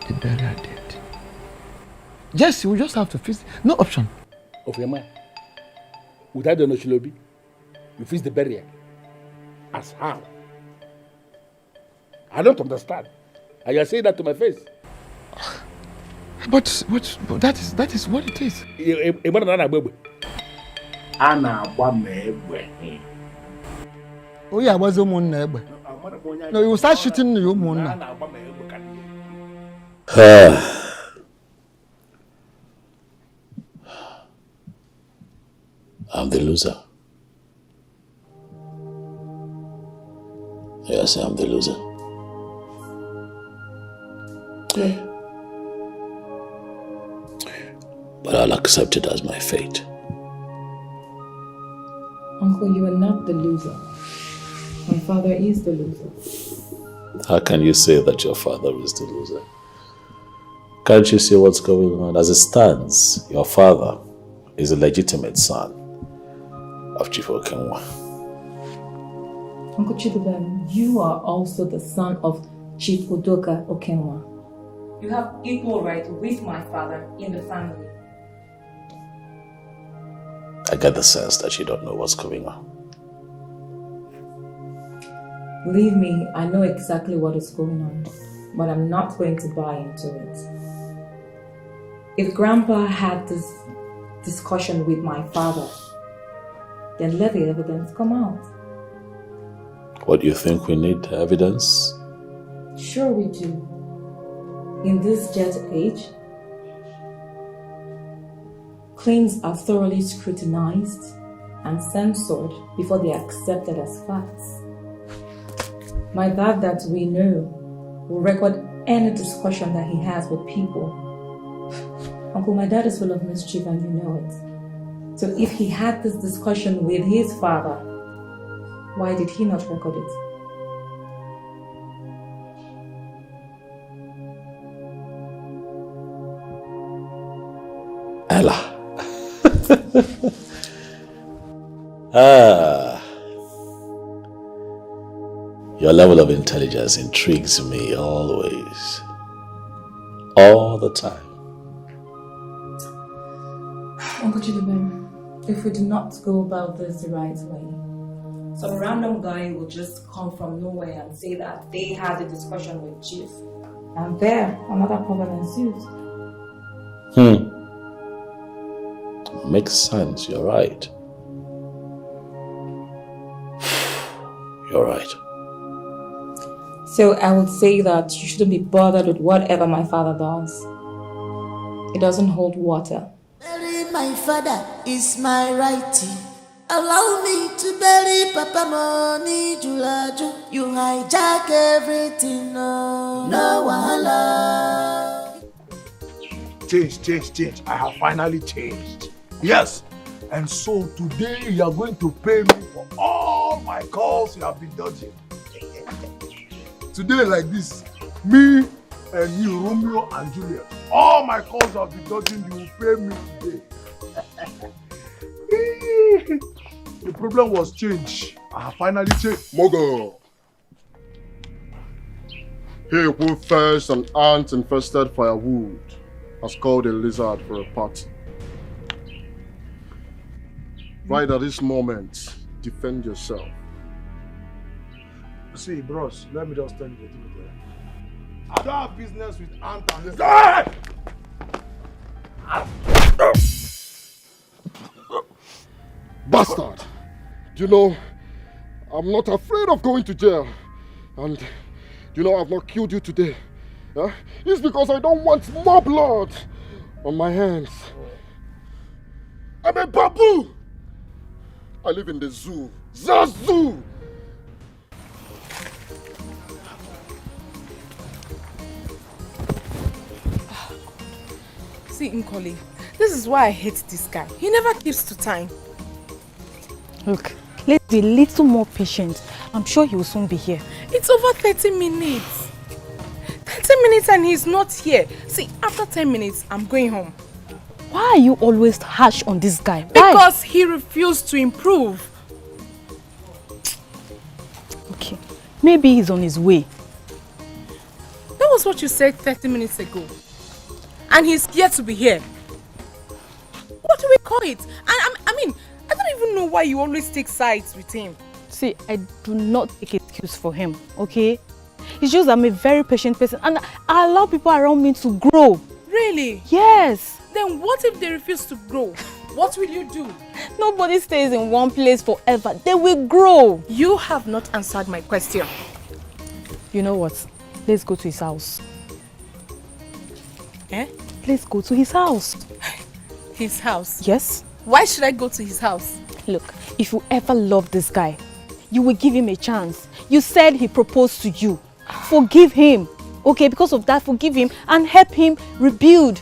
the burial date. Yes, you just have to fix it. No option. Of your man, without the Noshilobi, you fix the burial. As how? I don't understand. And you're saying that to my face. But that is what it is. Oh yeah, was a moon neighbor. No, you will start shooting your moon. I'm the loser. Yes, I'm the loser. Yeah. But I'll accept it as my fate. Uncle, you are not the loser. My father is the loser. How can you say that your father is the loser? Can't you see what's going on? As it stands, your father is a legitimate son of Chief Okenwa. Uncle Chidubem, you are also the son of Chief Udoka Okenwa. You have equal right with my father in the family. I get the sense that you don't know what's going on. Believe me, I know exactly what is going on, but I'm not going to buy into it. If Grandpa had this discussion with my father, then let the evidence come out. What do you think we need evidence? Sure we do. In this jet age, claims are thoroughly scrutinized and censored before they are accepted as facts. My dad, that we know, will record any discussion that he has with people. Uncle, my dad is full of mischief and you know it. So if he had this discussion with his father, why did he not record it? Ella. Your level of intelligence intrigues me always. All the time. Uncle Chidubem, if we do not go about this the right way, some random guy will just come from nowhere and say that they had a discussion with Chief. And there, another problem ensues. Makes sense, you're right. You're right. So I would say that you shouldn't be bothered with whatever my father does. It doesn't hold water. Bury my father is my right. Allow me to bury Papa money, Julaju. You hijack everything, no wahala. Change. I have finally changed. Yes. And so today you are going to pay me for all my calls you have been dodging. Today like this, me and you, Romeo and Juliet, all my calls you have been dodging, you will pay me today. The problem was change. I have finally changed. Mogo! He who first an ant-infested firewood has called a lizard for a party. Right at this moment, defend yourself. See, bros, let me just tell you the truth. I don't have business with ant and lizard. Bastard! You know, I'm not afraid of going to jail. And you know, I've not killed you today. Yeah? It's because I don't want more blood on my hands. I'm a babu! I live in the zoo. The zoo! See, Nkoli, this is why I hate this guy. He never keeps to time. Look, let's be a little more patient. I'm sure he will soon be here. It's over 30 minutes. 30 minutes and he's not here. See, after 10 minutes, I'm going home. Why are you always harsh on this guy? Because Why? he refused to improve. Okay, maybe he's on his way. That was what you said 30 minutes ago. And he's yet to be here. What do we call it? I mean, I don't even know why you always take sides with him. See, I do not take excuse for him, okay? It's just I'm a very patient person and I allow people around me to grow. Really? Yes. Then what if they refuse to grow? What will you do? Nobody stays in one place forever. They will grow. You have not answered my question. You know what? Let's go to his house. Eh? Let's go to his house. His house? Yes. Why should I go to his house? Look, if you ever love this guy, you will give him a chance. You said he proposed to you. Forgive him. Okay, because of that, forgive him and help him rebuild.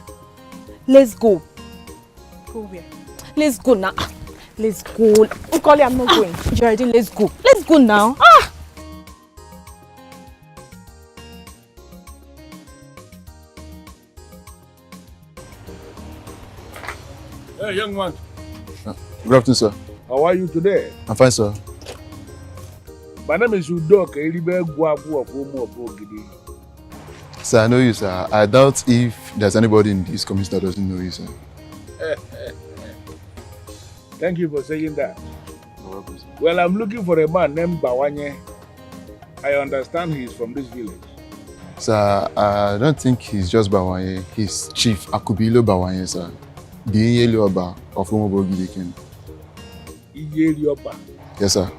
Let's go. Go where? Let's go now. Let's go. Nkoli, I'm not going. Geraldine, let's go. Let's go now. Hey, young man. Good afternoon, sir. How are you today? I'm fine, sir. My name is Udok. Sir, I know you, sir. I doubt if there's anybody in this community that doesn't know you, sir. Thank you for saying that. You're welcome, sir. Well, I'm looking for a man named Bawanye. I understand he's from this village. Sir, I don't think he's just Bawanye. He's Chief Akubilo Bawanye, sir. The Iyelioba of Umobogideken. Iyelioba? Yes, sir.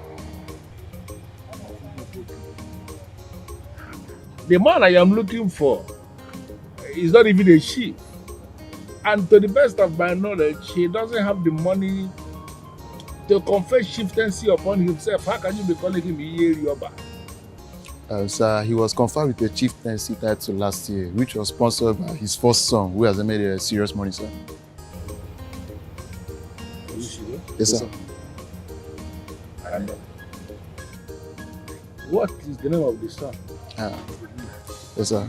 The man I am looking for is not even a chief. And to the best of my knowledge, he doesn't have the money to confer chieftaincy upon himself. How can you be calling him Iyelioba? Sir, he was conferred with a chieftaincy title last year, which was sponsored by his first son, who has made a serious money, sir. Are you serious? Yes, sir. And what is the name of the son? Yes, sir.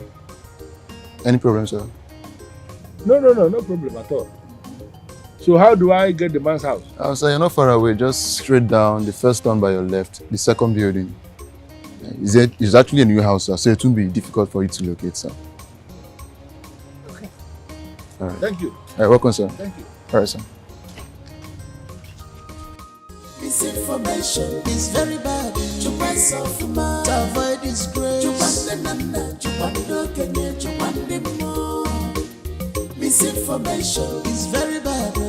Any problem, sir? No problem at all. So how do I get the man's house? Sir, you're not far away. Just straight down, the first one by your left, the second building. It's actually a new house, sir, so it won't be difficult for you to locate, sir. Okay. All right. Thank you. All right, welcome, sir. Thank you. All right, sir. Misinformation is very bad. To avoid disgrace. Misinformation is very bad. To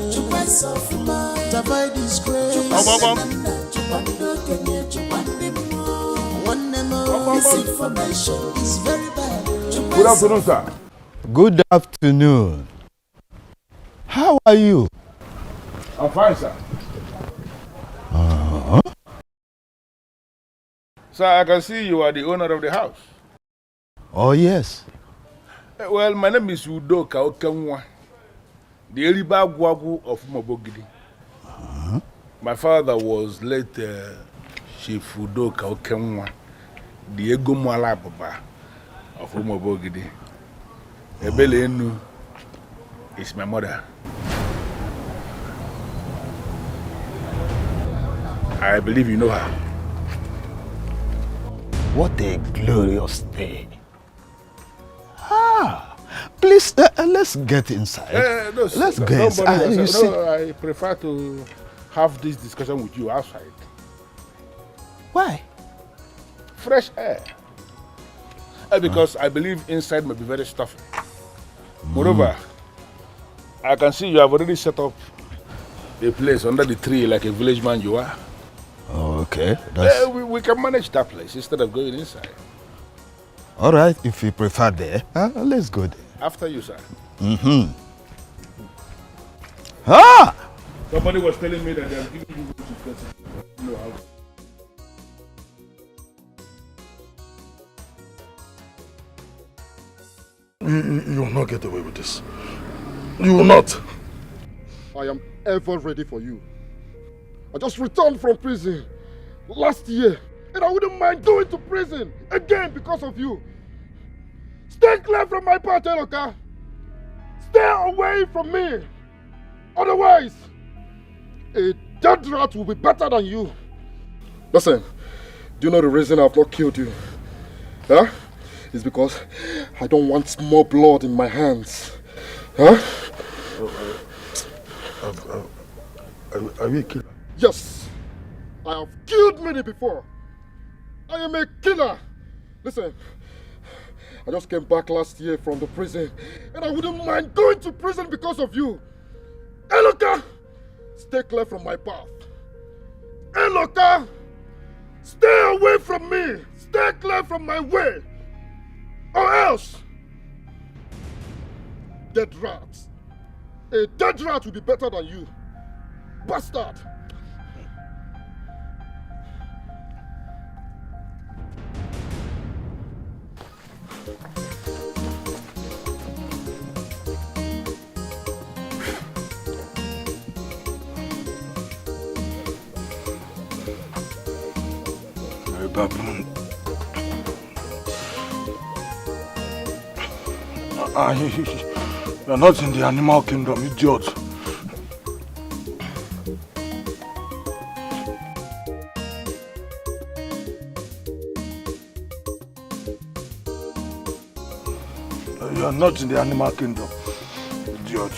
avoid disgrace. Misinformation is very bad. Good afternoon, sir. Good afternoon. How are you? I'm fine, sir. Huh? Sir, I can see you are the owner of the house. Oh, yes. Well, my name is Udoka Okenwa, the Eliba Gwagu of Mobogidi. My father was late Chief Udoka Okenwa, the Egomwala Baba of Mobogidi. Ebele Enu is my mother. I believe you know her. What a glorious day. Please, let's get inside. No, let's go inside. I prefer to have this discussion with you outside. Why? Fresh air. Because I believe inside may be very stuffy. Moreover, I can see you have already set up a place under the tree like a village man you are. Okay. We can manage that place instead of going inside. All right, if you prefer there, let's go there. After you, sir. Somebody was telling me that they are giving you to person. No, You will not get away with this. You will not. I am ever ready for you. I just returned from prison last year, and I wouldn't mind going to prison again because of you. Stay clear from my path, okay? Stay away from me. Otherwise, a dead rat will be better than you. Listen, do you know the reason I've not killed you? Huh? It's because I don't want more blood in my hands. Huh? Are you a killer? Yes. I have killed many before. I am a killer. Listen, I just came back last year from the prison, and I wouldn't mind going to prison because of you. Eloka, stay clear from my path. Eloka, stay away from me. Stay clear from my way. Or else, dead rats. A dead rat will be better than you. Bastard. Baboon. You're not in the animal kingdom, idiot. You're not in the animal kingdom, idiot.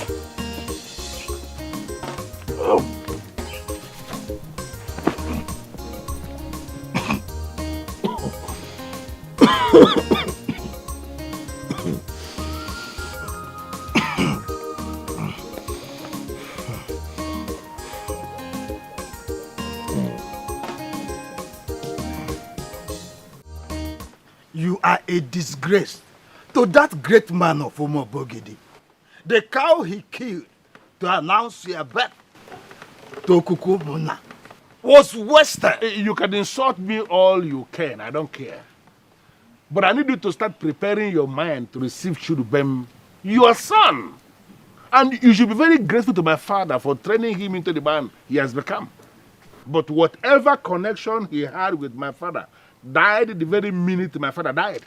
You are a disgrace to that great man of Omobogidi. The cow he killed to announce your birth to Kukumuna was wasted. You can insult me all you can, I don't care. But I need you to start preparing your mind to receive Chidubem, your son. And you should be very grateful to my father for training him into the man he has become. But whatever connection he had with my father died the very minute my father died.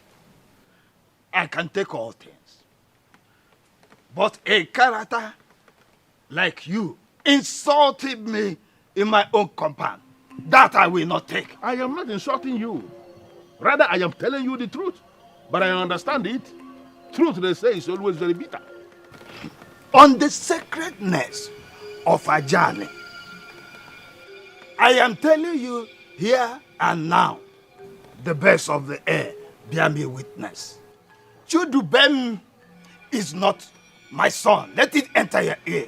I can take all things. But a character like you insulted me in my own compound. That I will not take. I am not insulting you. Rather, I am telling you the truth. But I understand it. Truth, they say, is always very bitter. On the sacredness of a journey, I am telling you here and now, the best of the air, bear me witness. Chidubem is not my son. Let it enter your ear.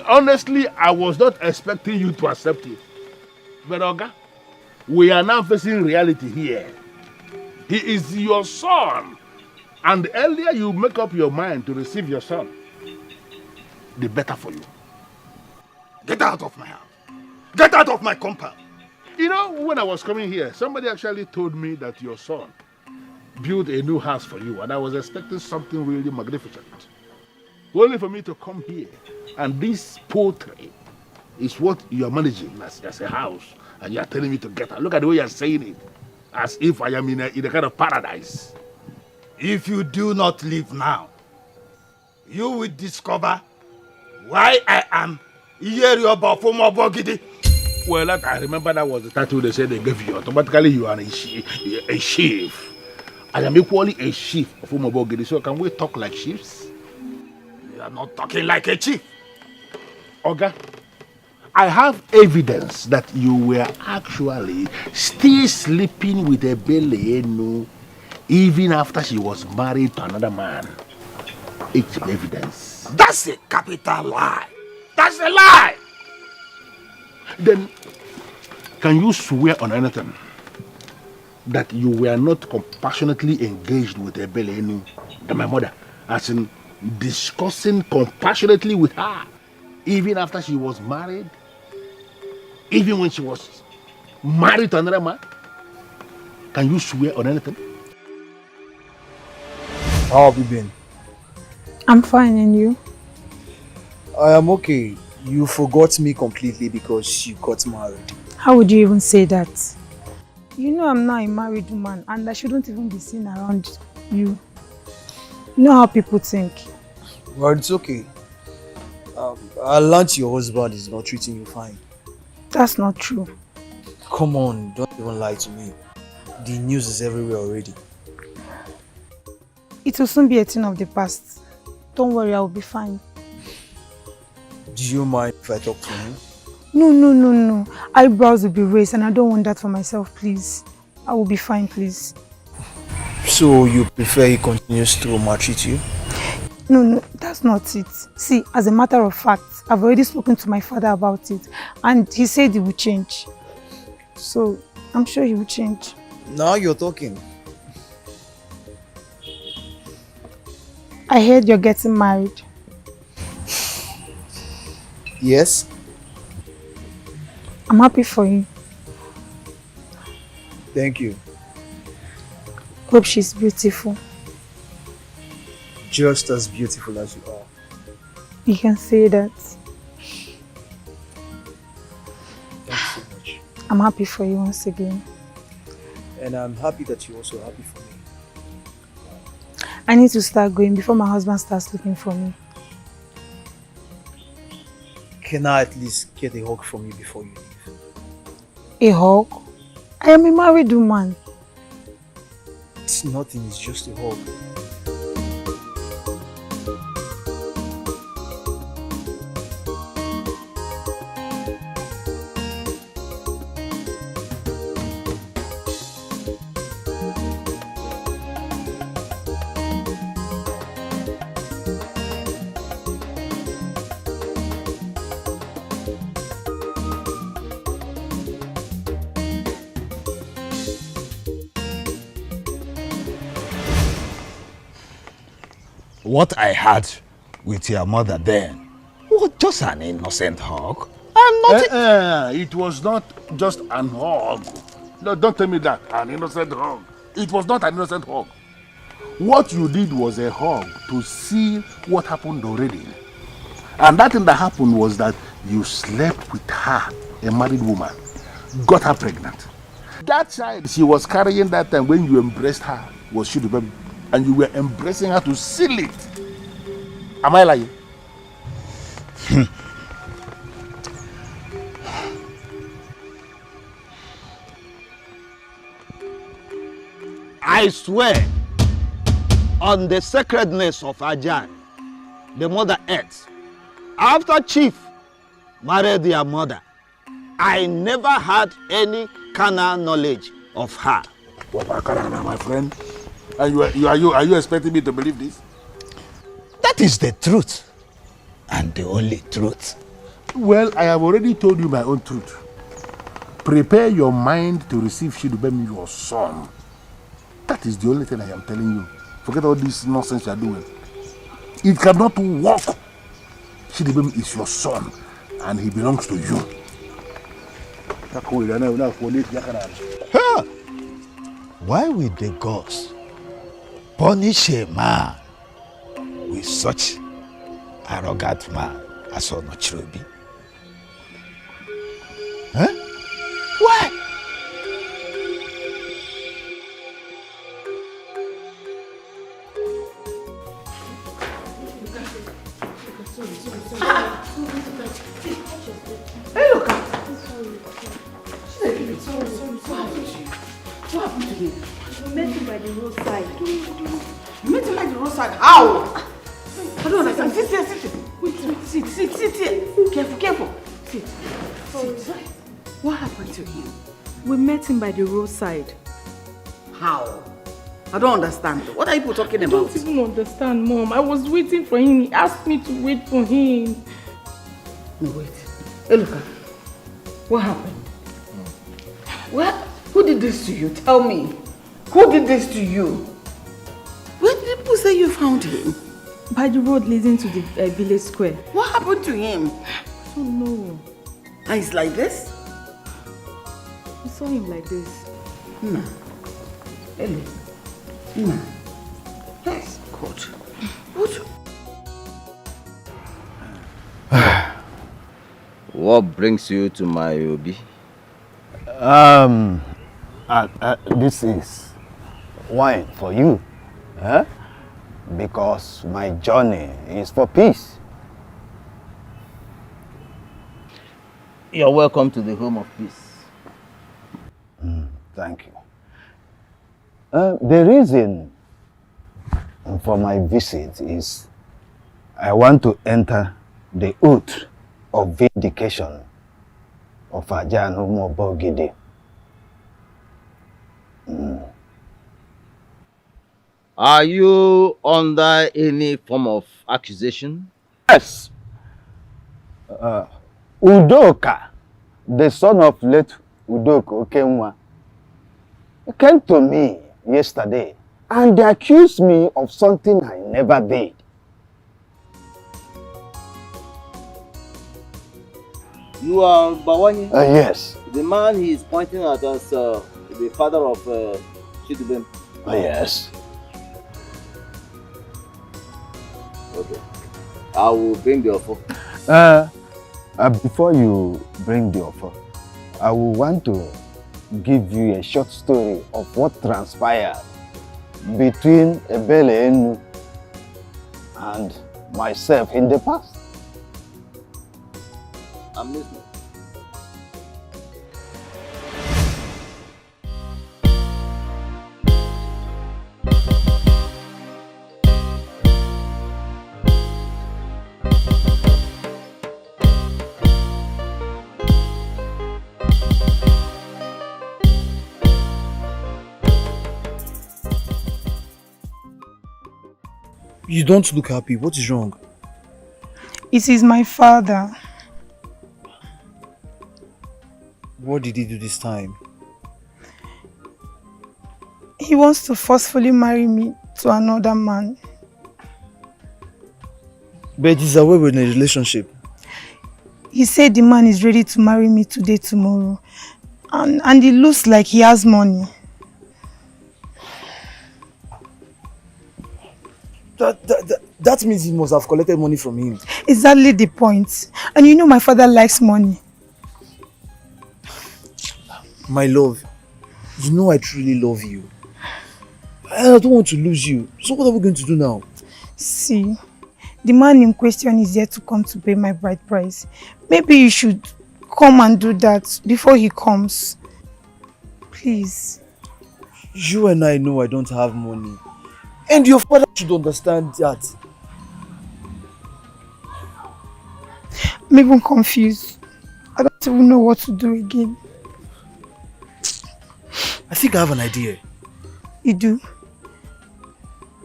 Honestly, I was not expecting you to accept it. But Oga, we are now facing reality here. He is your son. And the earlier you make up your mind to receive your son, the better for you. Get out of my house. Get out of my compound. You know, when I was coming here, somebody actually told me that your son built a new house for you, and I was expecting something really magnificent. Only for me to come here, and this poultry is what you are managing as a house, and you are telling me to get out. Look at the way you are saying it, as if I am in a kind of paradise. If you do not leave now, you will discover why I am Bogidi. Well, I remember that was the title they said they gave you. Automatically, you are a chief. I am equally a chief of Umobogidi, so can we talk like chiefs? You are not talking like a chief. Oga, I have evidence that you were actually still sleeping with a Belenu even after she was married to another man. It's evidence. That's a capital lie. That's a lie. Then, can you swear on anything that you were not compassionately engaged with a Belenu, my mother, as in discussing compassionately with her, even after she was married, even when she was married to another man? Can you swear on anything? How have you been? I'm fine, and you? I am okay. You forgot me completely because you got married. How would you even say that? You know I'm not a married woman and I shouldn't even be seen around you. You know how people think. Well, it's okay. I learned your husband is not treating you fine. That's not true. Come on, don't even lie to me. The news is everywhere already. It will soon be a thing of the past. Don't worry, I will be fine. Do you mind if I talk to him? No. Eyebrows will be raised and I don't want that for myself, please. I will be fine, please. So you prefer he continues to maltreat you? No, that's not it. See, as a matter of fact, I've already spoken to my father about it and he said he will change. So, I'm sure he will change. Now you're talking. I heard you're getting married. Yes? I'm happy for you. Thank you. Hope she's beautiful. Just as beautiful as you are. You can say that. Thanks so much. I'm happy for you once again. And I'm happy that you're also happy for me. I need to start going before my husband starts looking for me. Can I at least get a hug from you before you leave? A hug? I am a married woman. It's nothing, it's just a hug. What I had with your mother then was just an innocent hug. I'm not. It was not just an hug. No, don't tell me that. An innocent hug. It was not an innocent hug. What you did was a hug to see what happened already. And that thing that happened was that you slept with her, a married woman, got her pregnant. That child she was carrying that time when you embraced her was she the baby. And you were embracing her to seal it. Am I lying? I swear on the sacredness of Ajan, the Mother Earth, after Chief married their mother, I never had any carnal knowledge of her. My friend. And are you expecting me to believe this? That is the truth. And the only truth. Well, I have already told you my own truth. Prepare your mind to receive Shidubem, your son. That is the only thing I am telling you. Forget all this nonsense you are doing. It cannot work. Shidubem is your son and he belongs to you. Huh. Why would the gods punish a man with such arrogant man as Onochirobi? Huh? Why? Hey, look. What happened to him? We met him by the roadside. You met him by the roadside? How? I don't understand. Sit here, sit here. Wait, sit here. Careful. Sit. What happened to him? We met him by the roadside. How? I don't understand. What are you talking about? I don't even understand, Mom. I was waiting for him. He asked me to wait for him. No, wait. Hey, look. What happened? What? Who did this to you? Tell me. Who did this to you? Where did people say you found him? By the road leading to the village square. What happened to him? I don't know. And he's like this? I saw him like this. No. Ellie. No. Yes, good. Good. What brings you to my Obi? This is wine for you. Huh? Because my journey is for peace. You're welcome to the home of peace. Thank you. The reason for my visit is I want to enter the oath of vindication of Ajahn Umobogide. Are you under any form of accusation? Yes. Udoka, the son of late Udoka Okenwa, came to me yesterday and they accused me of something I never did. You are Bawani? Yes. The man he is pointing at as the father of Chidubem? Yes. Okay. I will bring the offer. Before you bring the offer, I will want to give you a short story of what transpired between Ebele Enu and myself in the past. I'm listening. You don't look happy. What is wrong? It is my father. What did he do this time? He wants to forcefully marry me to another man. But he's away with a relationship. He said the man is ready to marry me today, tomorrow. And it looks like he has money. That means he must have collected money from him. Exactly the point. And you know my father likes money. My love, you know I truly love you. I don't want to lose you. So what are we going to do now? See, the man in question is yet to come to pay my bride price. Maybe you should come and do that before he comes. Please. You and I know I don't have money. And your father should understand that. I'm even confused. I don't even know what to do again. I think I have an idea. You do?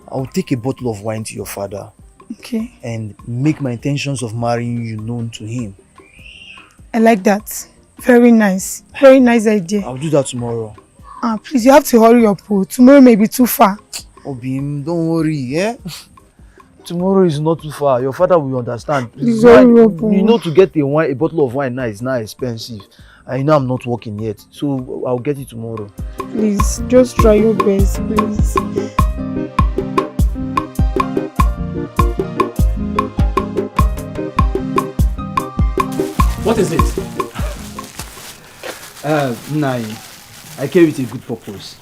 I'll take a bottle of wine to your father. Okay. And make my intentions of marrying you known to him. I like that. Very nice. Very nice idea. I'll do that tomorrow. Please, you have to hurry up. Tomorrow may be too far. Obim, don't worry, yeah? Tomorrow is not too far. Your father will understand. Please hurry up. You know, to get a bottle of wine now is not expensive. I know I'm not working yet, so I'll get it tomorrow. Please, just try your best, please. What is it? Nai, I came with a good purpose.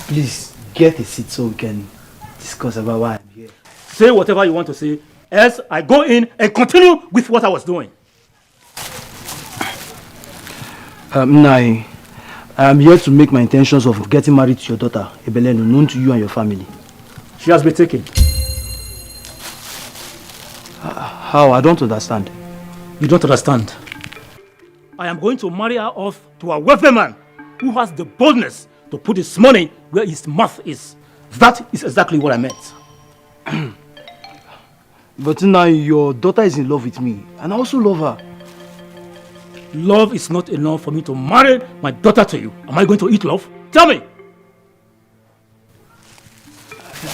Please, get a seat so we can discuss about why I'm here. Say whatever you want to say, else I go in and continue with what I was doing. Nai, I am here to make my intentions of getting married to your daughter, Ebelenu, known to you and your family. She has been taken. How? I don't understand. You don't understand. I am going to marry her off to a wealthy man who has the boldness to put his money where his mouth is. That is exactly what I meant. But now your daughter is in love with me, and I also love her. Love is not enough for me to marry my daughter to you. Am I going to eat love? Tell me!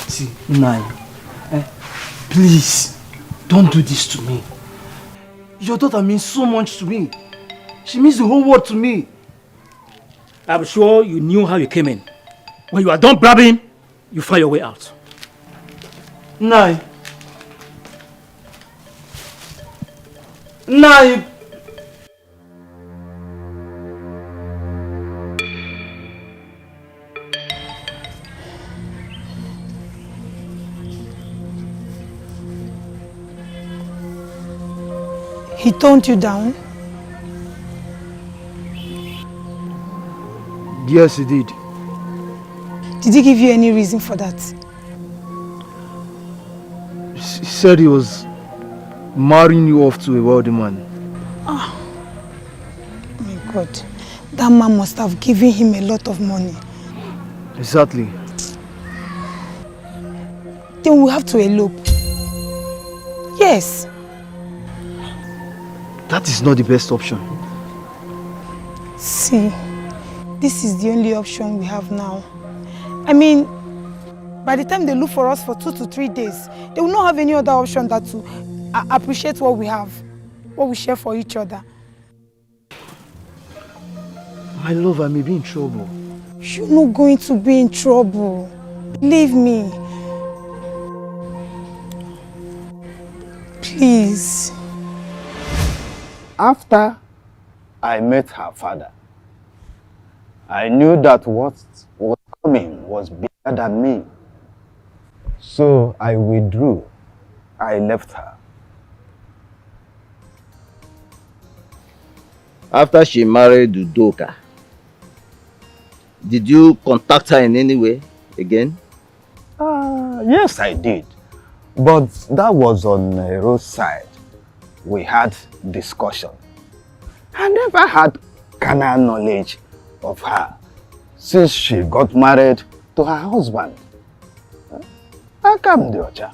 See, Nai, please, don't do this to me. Your daughter means so much to me. She means the whole world to me. I'm sure you knew how you came in. When you are done blabbing, you find your way out. Nai. Nai. He toned you down? Yes, he did. Did he give you any reason for that? He said he was marrying you off to a wealthy man. Oh my God. That man must have given him a lot of money. Exactly. Then we have to elope. Yes. That is not the best option. See, this is the only option we have now. I mean, by the time they look for us for 2 to 3 days, they will not have any other option than to appreciate what we have, what we share for each other. My love, I may be in trouble. You're not going to be in trouble. Believe me. Please. After I met her father, I knew that what was coming was bigger than me. So I withdrew. I left her. After she married Udoka, did you contact her in any way again? Yes, I did. But that was on a roadside. We had discussion. I never had carnal knowledge of her since she got married to her husband. How come, Diocha?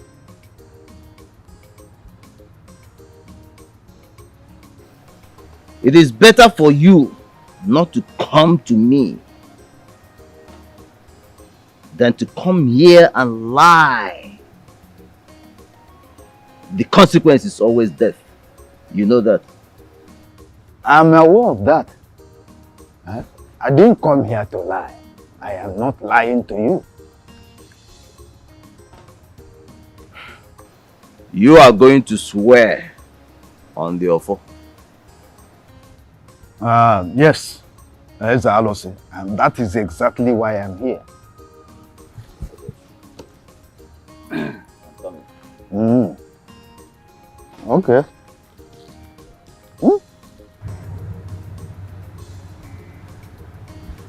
It is better for you not to come to me than to come here and lie. The consequence is always death. You know that. I'm aware of that. I didn't come here to lie. I am not lying to you. You are going to swear on the offer. Yes, and that is exactly why I'm here. Okay.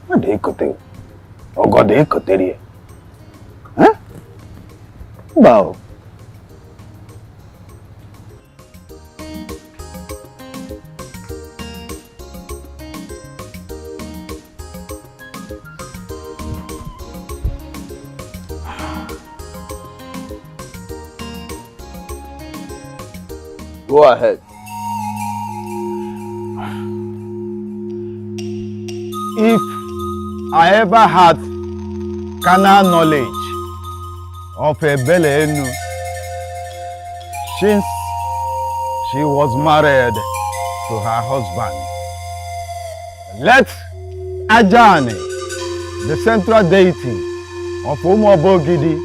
What do you could Oh God, they could tell you. Huh? Wow. Go ahead. If I ever had carnal knowledge of a Belenu since she was married to her husband, Let Ajani, the central deity of Umobogidi,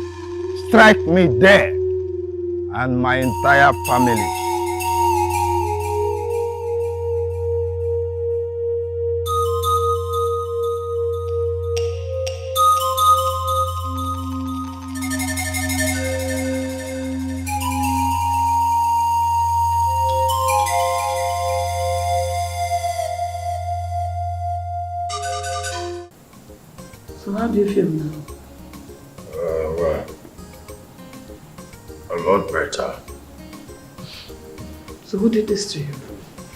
strike me dead and my entire family. So how do you feel now? Well, a lot better. So who did this to you?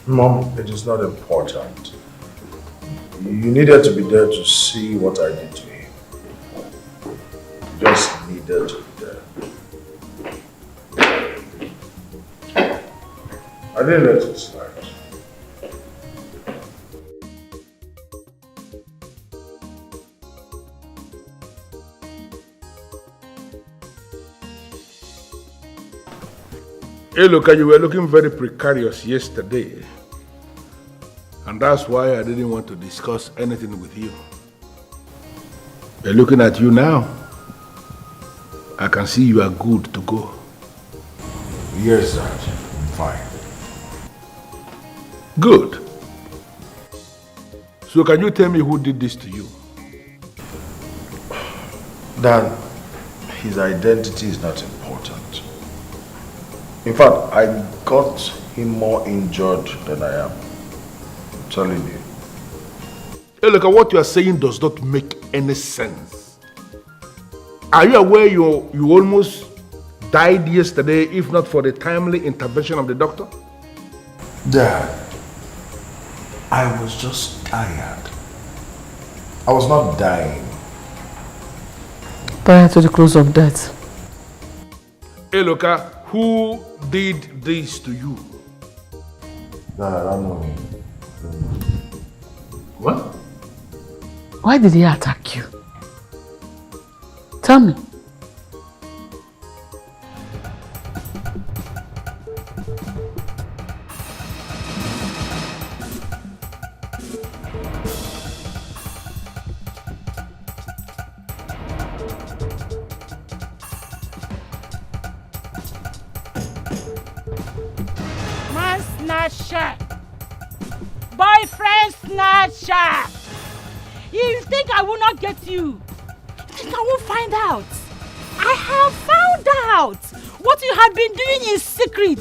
Mom, it is not important. You needed to be there to see what I did to him. You just needed to be there. I didn't let it slide. Hey, look, you were looking very precarious yesterday. And that's why I didn't want to discuss anything with you. They're looking at you now. I can see you are good to go. Yes, Dad. I'm fine. Good. So can you tell me who did this to you? Dad, his identity is not important. In fact, I got him more injured than I am. I'm telling you. Hey, look, what you are saying does not make any sense. Are you aware you almost died yesterday, if not for the timely intervention of the doctor? Dad, I was just tired. I was not dying. Prior to the close of death. Hey, look, who did this to you? Dad, I don't know him. What? Why did he attack you? Tell me. Snatcher! Boyfriend snatcher! You think I will not get you? You think I won't find out? I have found out what you have been doing in secret.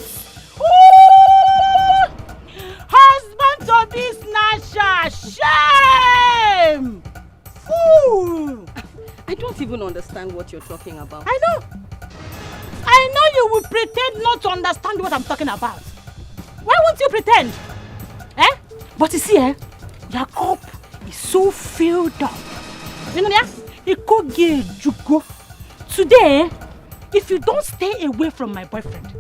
Ooh! Husband to be snatcher! Shame! Fool! I don't even understand what you're talking about. I know you will pretend not to understand what I'm talking about. Why won't you pretend? Eh? But you see, your cup is so filled up. You know that? It could get you go. Today, if you don't stay away from my boyfriend,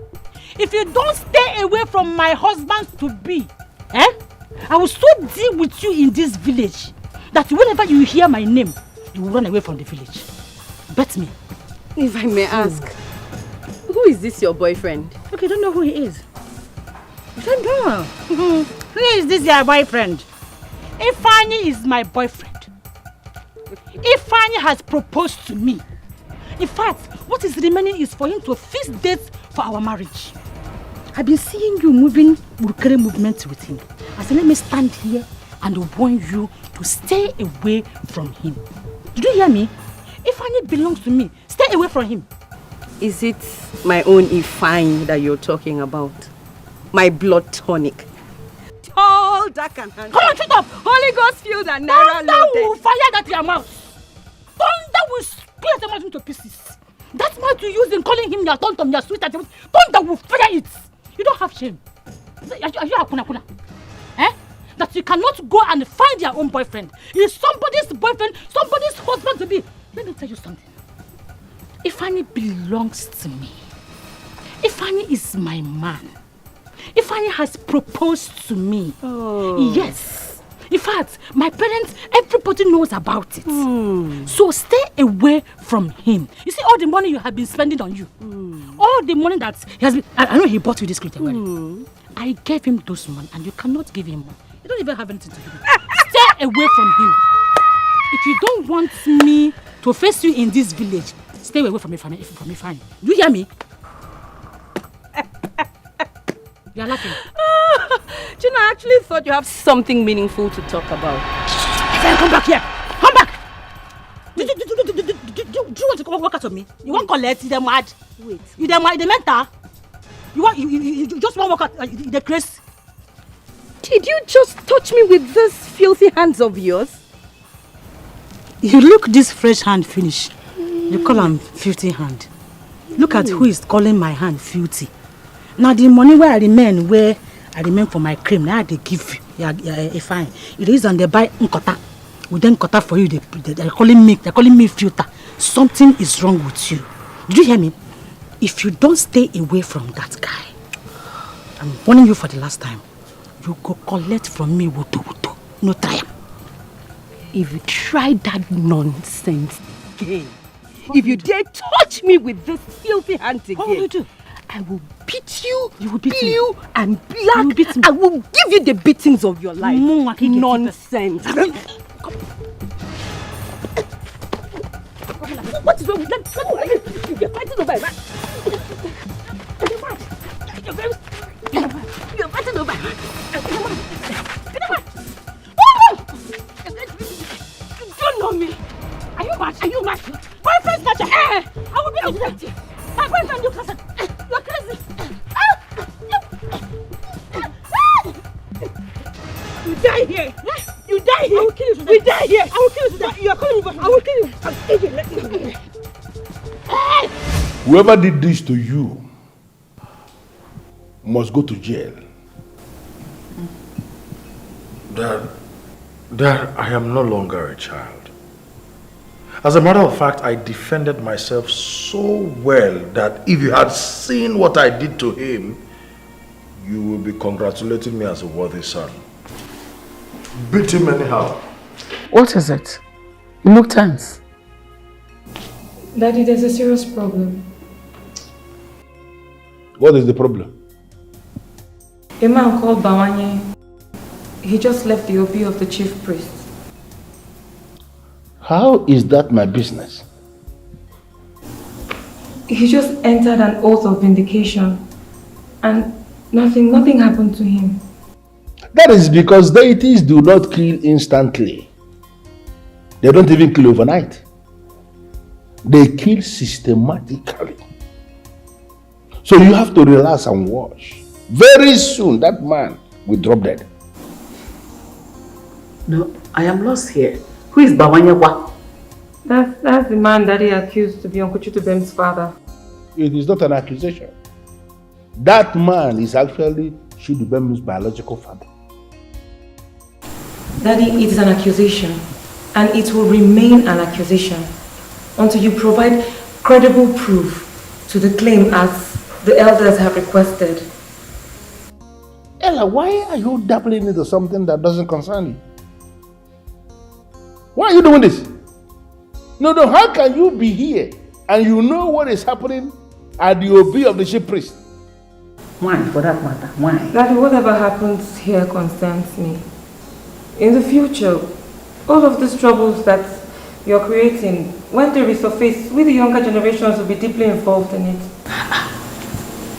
if you don't stay away from my husband to be, I will so deal with you in this village that whenever you hear my name, you will run away from the village. Bet me. If I may ask, who is this your boyfriend? Okay, don't know who he is. You don't know. Who is this your boyfriend? Ifeanyi is my boyfriend. Ifeanyi has proposed to me. In fact, what is remaining is for him to fix dates for our marriage. I've been seeing you moving Burkere movement with him. I said, let me stand here and warn you to stay away from him. Did you hear me? Ifeanyi belongs to me. Stay away from him. Is it my own Ifeanyi that you're talking about? My blood tonic. Tall, dark and handsome. Come on, shut up! Holy Ghost filled and naira loaded. Thunder will fire that your mouth. Thunder will split the mouth into pieces. That's what you use in calling him your tonto, your sweetheart. Thunder will fire it. You don't have shame. Are you a kuna? That you cannot go and find your own boyfriend. He's somebody's boyfriend, somebody's husband to be. Let me tell you something. Ifeanyi belongs to me. Ifeanyi is my man. Ifeanyi has proposed to me. Oh. Yes. In fact, my parents, everybody knows about it. So stay away from him. You see all the money you have been spending on you. All the money that he has been... I know he bought you this clothes. I gave him those money and you cannot give him money. You don't even have anything to give him. Stay away from him. If you don't want me to face you in this village, stay away from me, fine. Do you hear me? You are laughing. Gina, I actually thought you have something meaningful to talk about. I said, come back here. Come back. Do you want to come work out of me? You want to collect? You're mad. Wait. You're mad. You're mental. You just want to work out the craze. Did you just touch me with those filthy hands of yours? You look this fresh hand finish. You call him filthy hand. Look at who is calling my hand filthy. Now the money where I remain for my cream, now they give you fine. It is and they buy nkota. We then nkota for you. They're calling me filter. Something is wrong with you. Did you hear me? If you don't stay away from that guy, I'm warning you for the last time. You go collect from me wuto. No try. If you try that nonsense again, if you dare touch me with this filthy hands again, what will you do? I will beat you, you will beat me. You and black. I will give you the beatings of your life. Nonsense. What is wrong with that? You're fighting over that. You're fighting over that. You don't know me. Are you mad? Boyfriend catcher. I will be with you. My boyfriend, you cousin. You're crazy. You die here. You die here. I will kill you today. We die here. I will kill you today. You are calling me back. I will kill you. I'll kill you. Let me. Whoever did this to you must go to jail. Dad, I am no longer a child. As a matter of fact, I defended myself so well that if you had seen what I did to him, you will be congratulating me as a worthy son. Beat him anyhow. What is it? You look tense. Daddy, there's a serious problem. What is the problem? A man called Bawanye. He just left the OB of the chief priest. How is that my business? He just entered an oath of vindication and nothing happened to him. That is because deities do not kill instantly. They don't even kill overnight. They kill systematically. So you have to relax and watch. Very soon that man will drop dead. No, I am lost here. Who is Bawanyawa? That's the man Daddy accused to be Uncle Chitubem's father. It is not an accusation. That man is actually Chidubem's biological father. Daddy, it is an accusation, and it will remain an accusation until you provide credible proof to the claim as the elders have requested. Ella, why are you dabbling into something that doesn't concern you? Why are you doing this? No, how can you be here and you know what is happening at the OB of the chief priest? Why, for that matter? Why? Daddy, whatever happens here concerns me. In the future, all of these troubles that you're creating, when they resurface, we the younger generations will be deeply involved in it.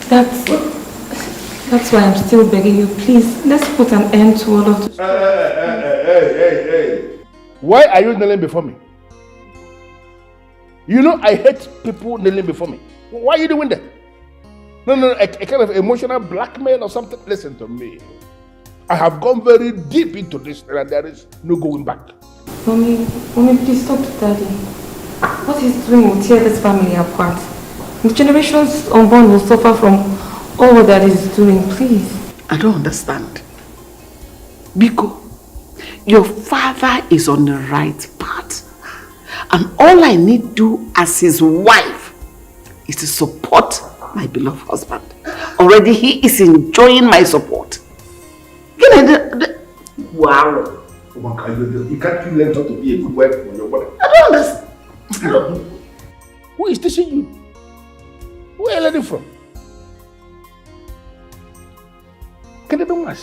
That's why I'm still begging you, please, let's put an end to all of this. Hey. Why are you kneeling before me? You know I hate people kneeling before me. Why are you doing that? No, a kind of emotional blackmail or something. Listen to me. I have gone very deep into this and there is no going back. Mommy, please stop, Daddy. What he's doing will tear this family apart. The generations unborn will suffer from all that he's doing, please. I don't understand. Biko, your father is on the right path. And all I need to do as his wife is to support my beloved husband. Already he is enjoying my support. Wow. You can't learn how to be a good wife for your mother. I don't understand. Who is teaching you? Where are you learning from? Can you do much?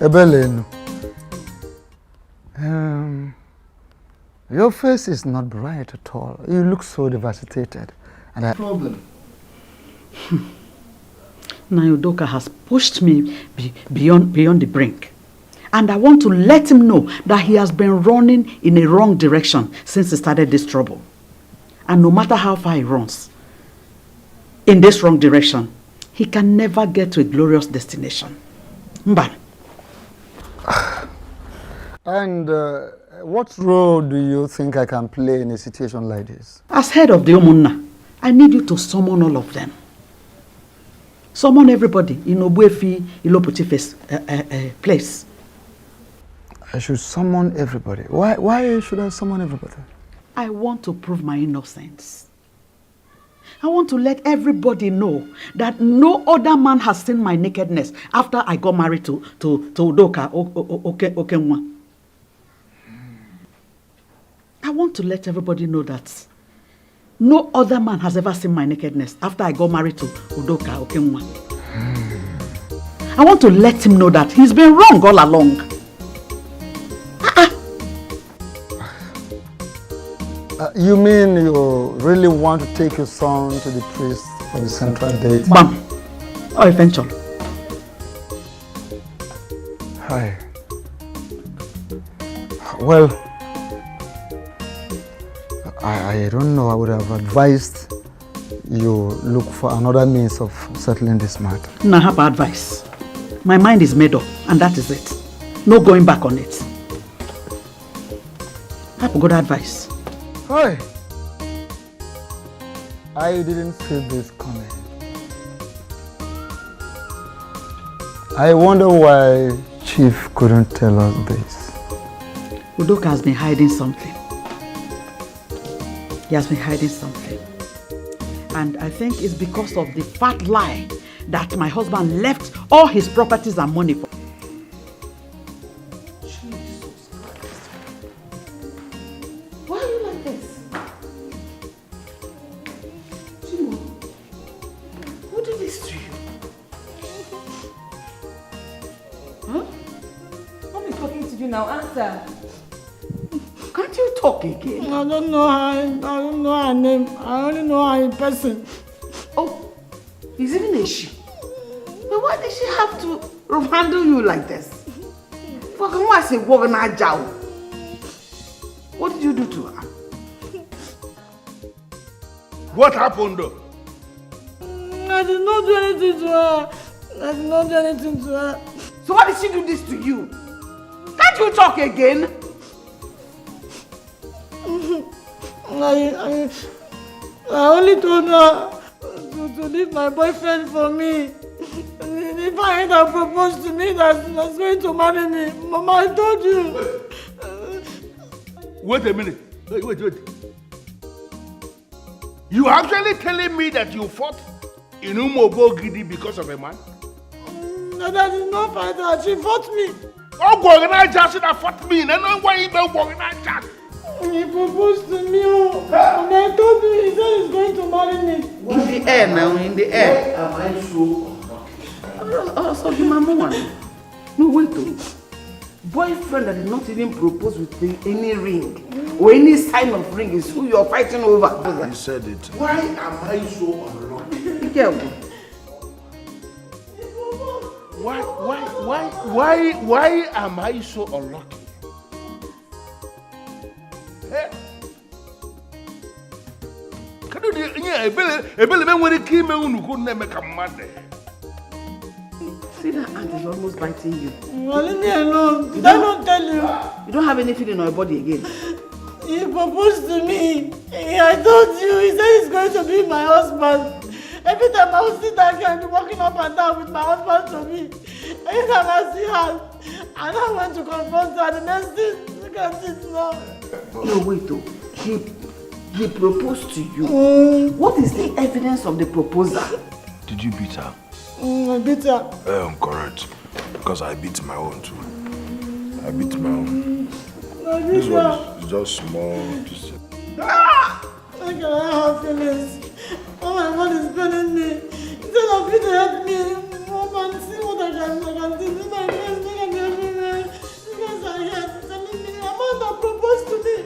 Ebelenu, your face is not bright at all. You look so devastated. And problem. Udoka has pushed me beyond the brink. And I want to let him know that he has been running in a wrong direction since he started this trouble. And no matter how far he runs in this wrong direction, he can never get to a glorious destination. Mba. And what role do you think I can play in a situation like this? As head of the Omunna, I need you to summon all of them. Summon everybody in Obuefi Ilopotife's place. I should summon everybody. Why should I summon everybody? I want to prove my innocence. I want to let everybody know that no other man has seen my nakedness after I got married to Udoka Okenwa. I want to let everybody know that no other man has ever seen my nakedness after I got married to Udoka Okenwa. I want to let him know that he's been wrong all along. You mean you really want to take your son to the priest for the central date? Bam! Or eventually. Hi. Well, I don't know. I would have advised you look for another means of settling this matter. No, I have advice. My mind is made up, and that is it. No going back on it. I have good advice. Hi. I didn't see this coming. I wonder why Chief couldn't tell us this. Udoka has been hiding something. He has been hiding something. And I think it's because of the fat lie that my husband left all his properties and money for. Can't you talk again? I don't know her name. I only know her in person. Oh, is even a she? But why did she have to handle you like this? What did you do to her? What happened though? I did not do anything to her. I did not do anything to her. So why did she do this to you? Can't you talk again? I only told her to leave my boyfriend for me. If I had proposed to me that she was going to marry me, Mama, I told you. Wait a minute. Wait. You actually telling me that you fought in Gidi because of a man? No, that is not fight her. She fought me. Oh, Gorgana should have fought me. And then why you don't Gorgana Jack? He proposed to me, and I told him he said he's going to marry me. In the air now, in the air. Am I so? Also, the mama one. No, wait. Boyfriend that did not even propose with any ring. or any sign of ring is who you're fighting over. You said it. Why am I so unlucky? Be careful. Why am I so unlucky? Hey. Can you do See that ant is almost biting you. Well, leave me alone. Did I not tell you? You don't have any feeling on your body again. He proposed to me. I told you. He said he's going to be my husband. Every time I will sit down here and be walking up and down with my husband to me. Every time I see her, and I went to confront her. The next thing, look at it now. No, wait though. He proposed to you. What is the evidence of the proposal? Did you beat her? I beat her. Correct. Because I beat my own too. I beat my own. I beat This her. one is just small. How can I have feelings? Oh, my God is paining me. Instead of you to help me, move and see what I can do. See my face, look at me everywhere. Because I hear telling me, Amanda proposed to me.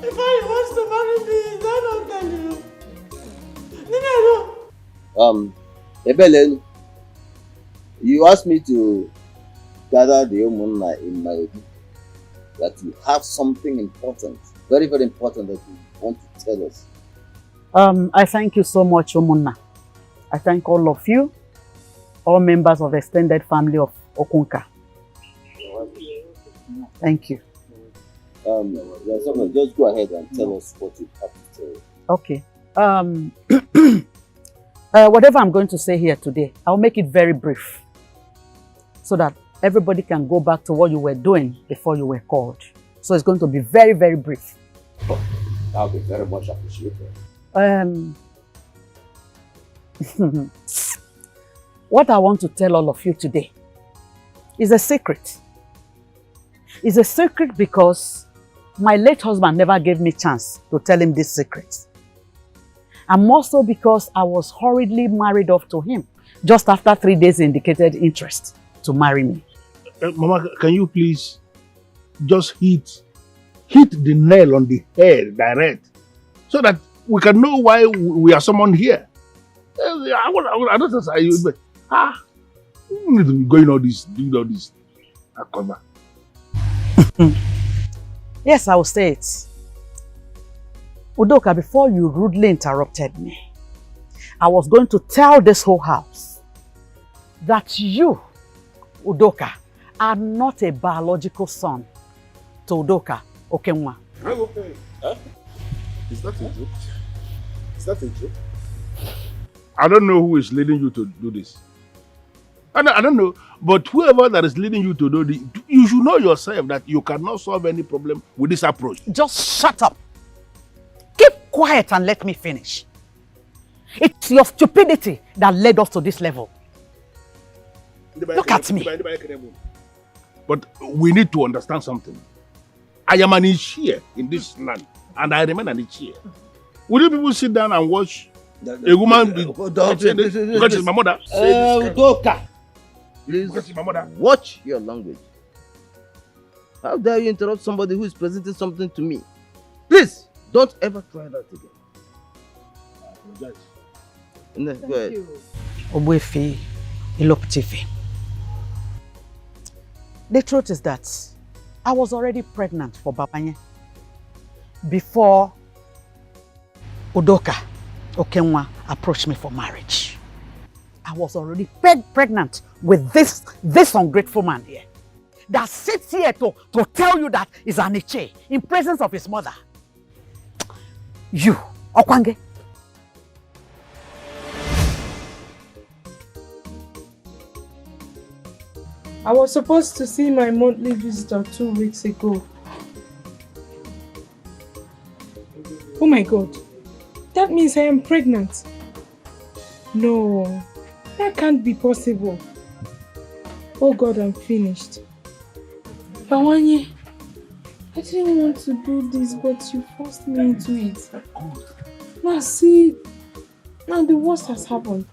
If he wants to marry me, I don't tell you. Ini Edo. Ebele, you asked me to gather the Umunna in my opinion. That you have something important, very, very important that you want to tell us. I thank you so much, Umunna. I thank all of you, all members of the extended family of Okunka. Thank you. Just go ahead and tell us what you have to tell. Okay. Whatever I'm going to say here today, I'll make it very brief so that everybody can go back to what you were doing before you were called. So it's going to be very, very brief. Oh, that'll be very much appreciated. What I want to tell all of you today is a secret. It's a secret because my late husband never gave me a chance to tell him this secret. And also because I was hurriedly married off to him just after 3 days he indicated interest to marry me. Mama, can you please just hit the nail on the head direct so that we can know why we are summoned here? I don't know. You need to be doing all this. Yes, I will say it. Udoka, before you rudely interrupted me, I was going to tell this whole house that you, Udoka, are not a biological son to Udoka Okenwa. Okay. Huh? Is that a joke? Is that a joke? I don't know who is leading you to do this. I don't know, but whoever that is leading you to do this, you should know yourself that you cannot solve any problem with this approach. Just shut up. Keep quiet and let me finish. It's your stupidity that led us to this level. Look at me. But we need to understand something. I am an Ichie in this land, and I remain an Ichie. Will you people sit down and watch a woman because she's my mother? Udoka, please because she's my mother. Watch your language. How dare you interrupt somebody who is presenting something to me? Please, don't ever try that again. I apologize. Go ahead. Obwefi Iloptifi. The truth is that I was already pregnant for Babanye before Udoka Okenwa approached me for marriage. I was already pregnant with this ungrateful man here that sits here to tell you that he's an Ichie in presence of his mother. You, Okwange. I was supposed to see my monthly visitor 2 weeks ago. Oh my God, that means I am pregnant. No, that can't be possible. Oh God, I'm finished. Bawanye, I didn't want to do this, but you forced me into it. Now see, now the worst has happened.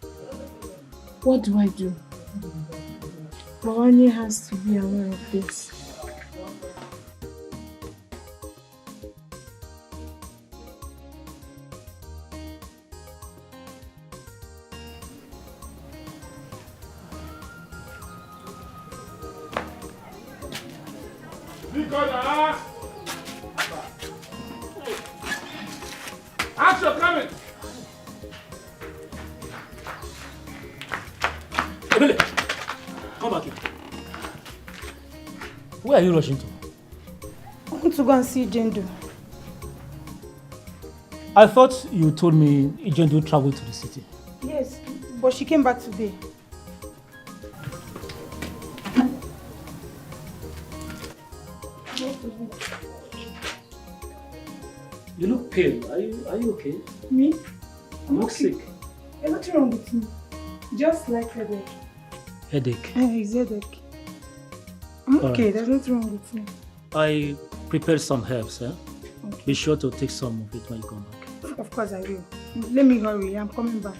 What do I do? Bawanye has to be aware of this. Action coming! Ebele, come back here. Where are you rushing to? I want to go and see Jendo. I thought you told me Jendo traveled to the city. Yes, but she came back today. You look pale. Are you okay? Me? You look sick. There's nothing wrong with me. Just like headache. Headache. It's headache. I'm okay, there's nothing wrong with me. I prepared some herbs. Okay. Be sure to take some of it when you come back. Of course I will. Let me hurry, I'm coming back.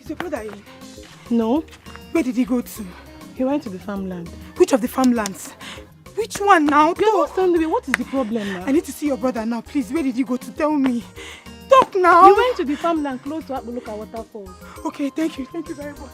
Is your brother in? No. Where did he go to? He went to the farmland. Which of the farmlands? Which one now? What is the problem now? I need to see your brother now, please. Where did he go to? Tell me. Talk now. He went to the farmland close to Abuluka Waterfall. Okay, thank you. Thank you very much.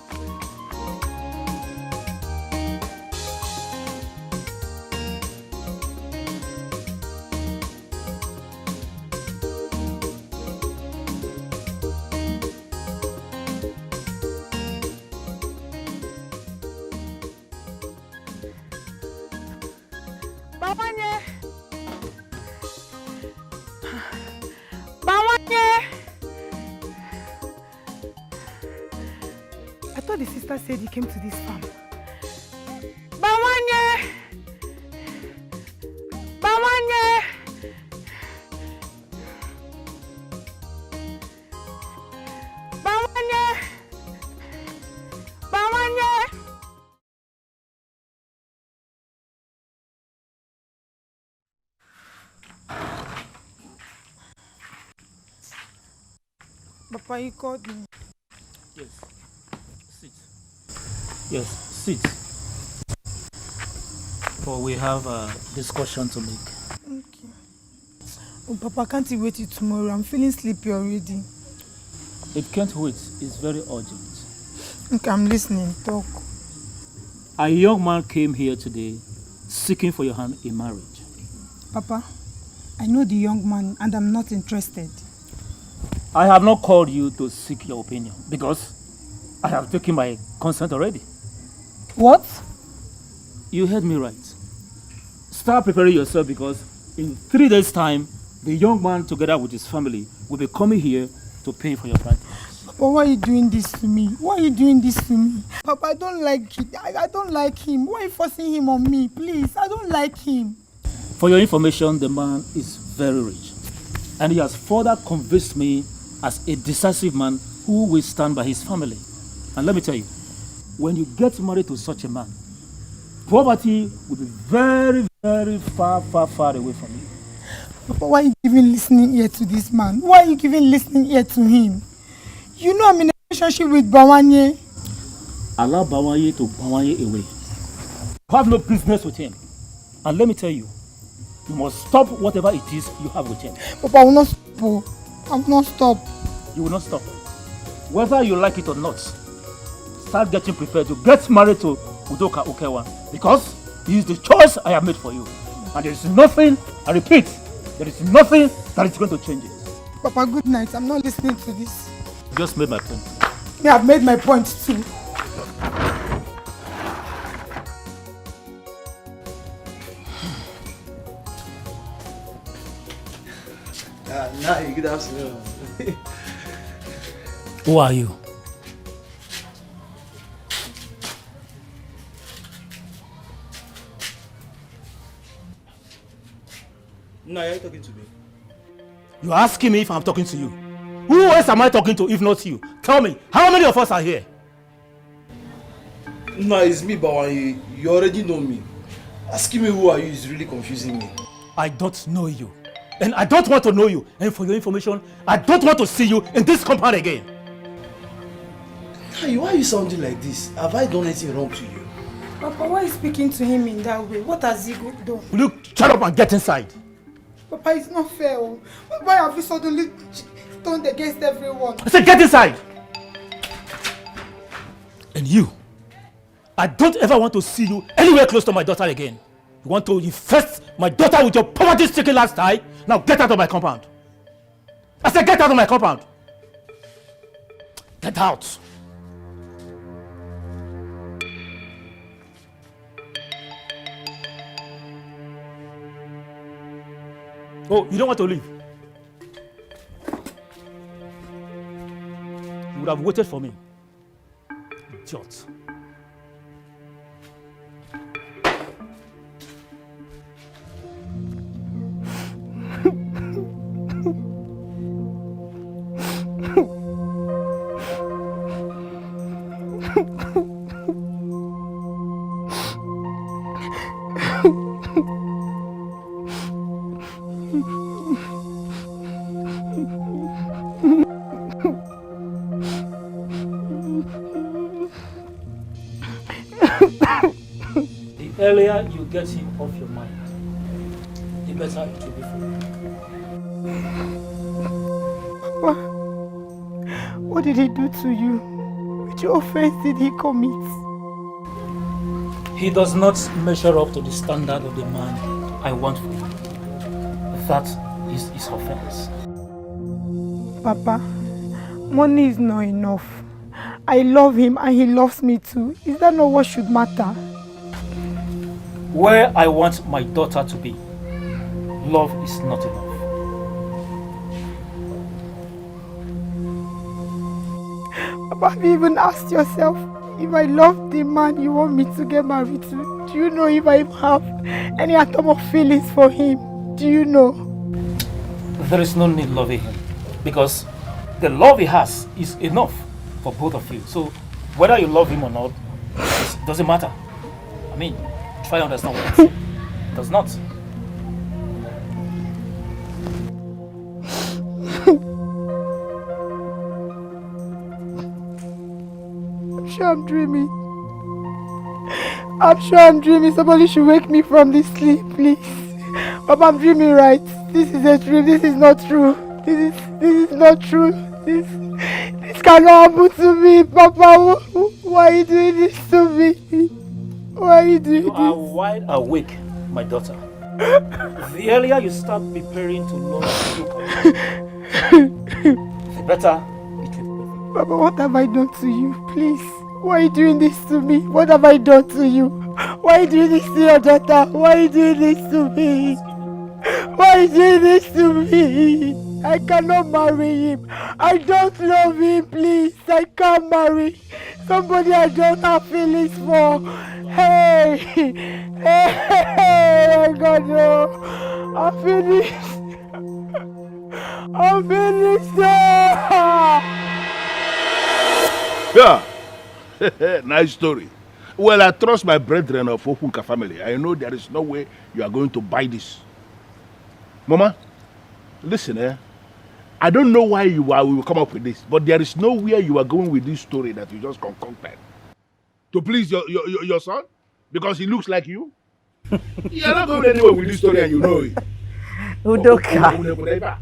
I thought the sister said he came to this farm. Bawanye! Bawanye! Bawanye! Bawanye! Papa, you called me. Yes. Sit. Yes, sit. For we have a discussion to make. Okay. Oh, Papa, can't you wait till tomorrow? I'm feeling sleepy already. It can't wait. It's very urgent. Okay, I'm listening. Talk. A young man came here today seeking for your hand in marriage. Papa, I know the young man and I'm not interested. I have not called you to seek your opinion because I have taken my consent already. What? You heard me right. Start preparing yourself because in 3 days' time, the young man together with his family will be coming here to pay for your bride. Papa, why are you doing this to me? Why are you doing this to me? Papa, I don't like it. I don't like him. Why are you forcing him on me? Please, I don't like him. For your information, the man is very rich. And he has further convinced me as a decisive man who will stand by his family. And let me tell you, when you get married to such a man, poverty will be very, very far, far, far away from you. Papa, why are you even listening ear to this man? Why are you even listening ear to him? You know I'm in a relationship with Bawanye. Allow Bawanye to Bawanye away. You have no business with him. And let me tell you, you must stop whatever it is you have with him. Papa, I will not stop. I will not stop. You will not stop. Whether you like it or not, start getting prepared to get married to Udoka Okewa because he is the choice I have made for you. And there is nothing, I repeat, there is nothing that is going to change it. Papa, good night. I'm not listening to this. You just made my point. Yeah, I've made my point too. Good afternoon. Who are you? No, you're talking to me. You're asking me if I'm talking to you. Who else am I talking to if not you? Tell me, how many of us are here? No, it's me, Bawanye. You already know me. Asking me who are you is really confusing me. I don't know you. And I don't want to know you. And for your information, I don't want to see you in this compound again. Hey, why are you sounding like this? Have I done anything wrong to you? Papa, why are you speaking to him in that way? What has he done? Will you shut up and get inside? Papa, it's not fair. Why have you suddenly turned against everyone? I said get inside! And you, I don't ever want to see you anywhere close to my daughter again. You want to infest my daughter with your poverty-stricken lifestyle? Now get out of my compound. I said get out of my compound. Get out. Oh, you don't want to leave? You would have waited for me. Idiot. The earlier you get him off your mind, the better it will be for you. Papa, what did he do to you? Which offense did he commit? He does not measure up to the standard of the man I want for you. That is his offense. Papa, money is not enough. I love him and he loves me too. Is that not what should matter? Where I want my daughter to be, love is not enough. Papa, have you even asked yourself if I love the man you want me to get married to? Do you know if I have any atom of feelings for him? Do you know? There is no need loving him because the love he has is enough for both of you. So whether you love him or not, it doesn't matter. I mean, try to understand what I'm saying. It does not. I'm sure I'm dreaming. I'm sure I'm dreaming. Somebody should wake me from this sleep, please. Papa, I'm dreaming, right? This is a dream. This is not true. This is not true. This cannot happen to me, Papa. Why are you doing this to me? Why are you doing this? You are wide awake, my daughter. The earlier you start preparing to love you, the better it will be. Papa, what have I done to you? Please. Why are you doing this to me? What have I done to you? Why are you doing this to your daughter? Why are you doing this to me? Why are you doing this to me? I cannot marry him. I don't love him, please. I can't marry somebody I don't have feelings for. Hey! Hey! God, no. I'm finished. I'm finished. Yeah. Nice story. Well, I trust my brethren of Ofunka family. I know there is no way you are going to buy this. Mama, listen, I don't know why you will come up with this, but there is nowhere you are going with this story that you just concocted. To please your son? Because he looks like you? You are not going anywhere with this story and you know it. Udoka.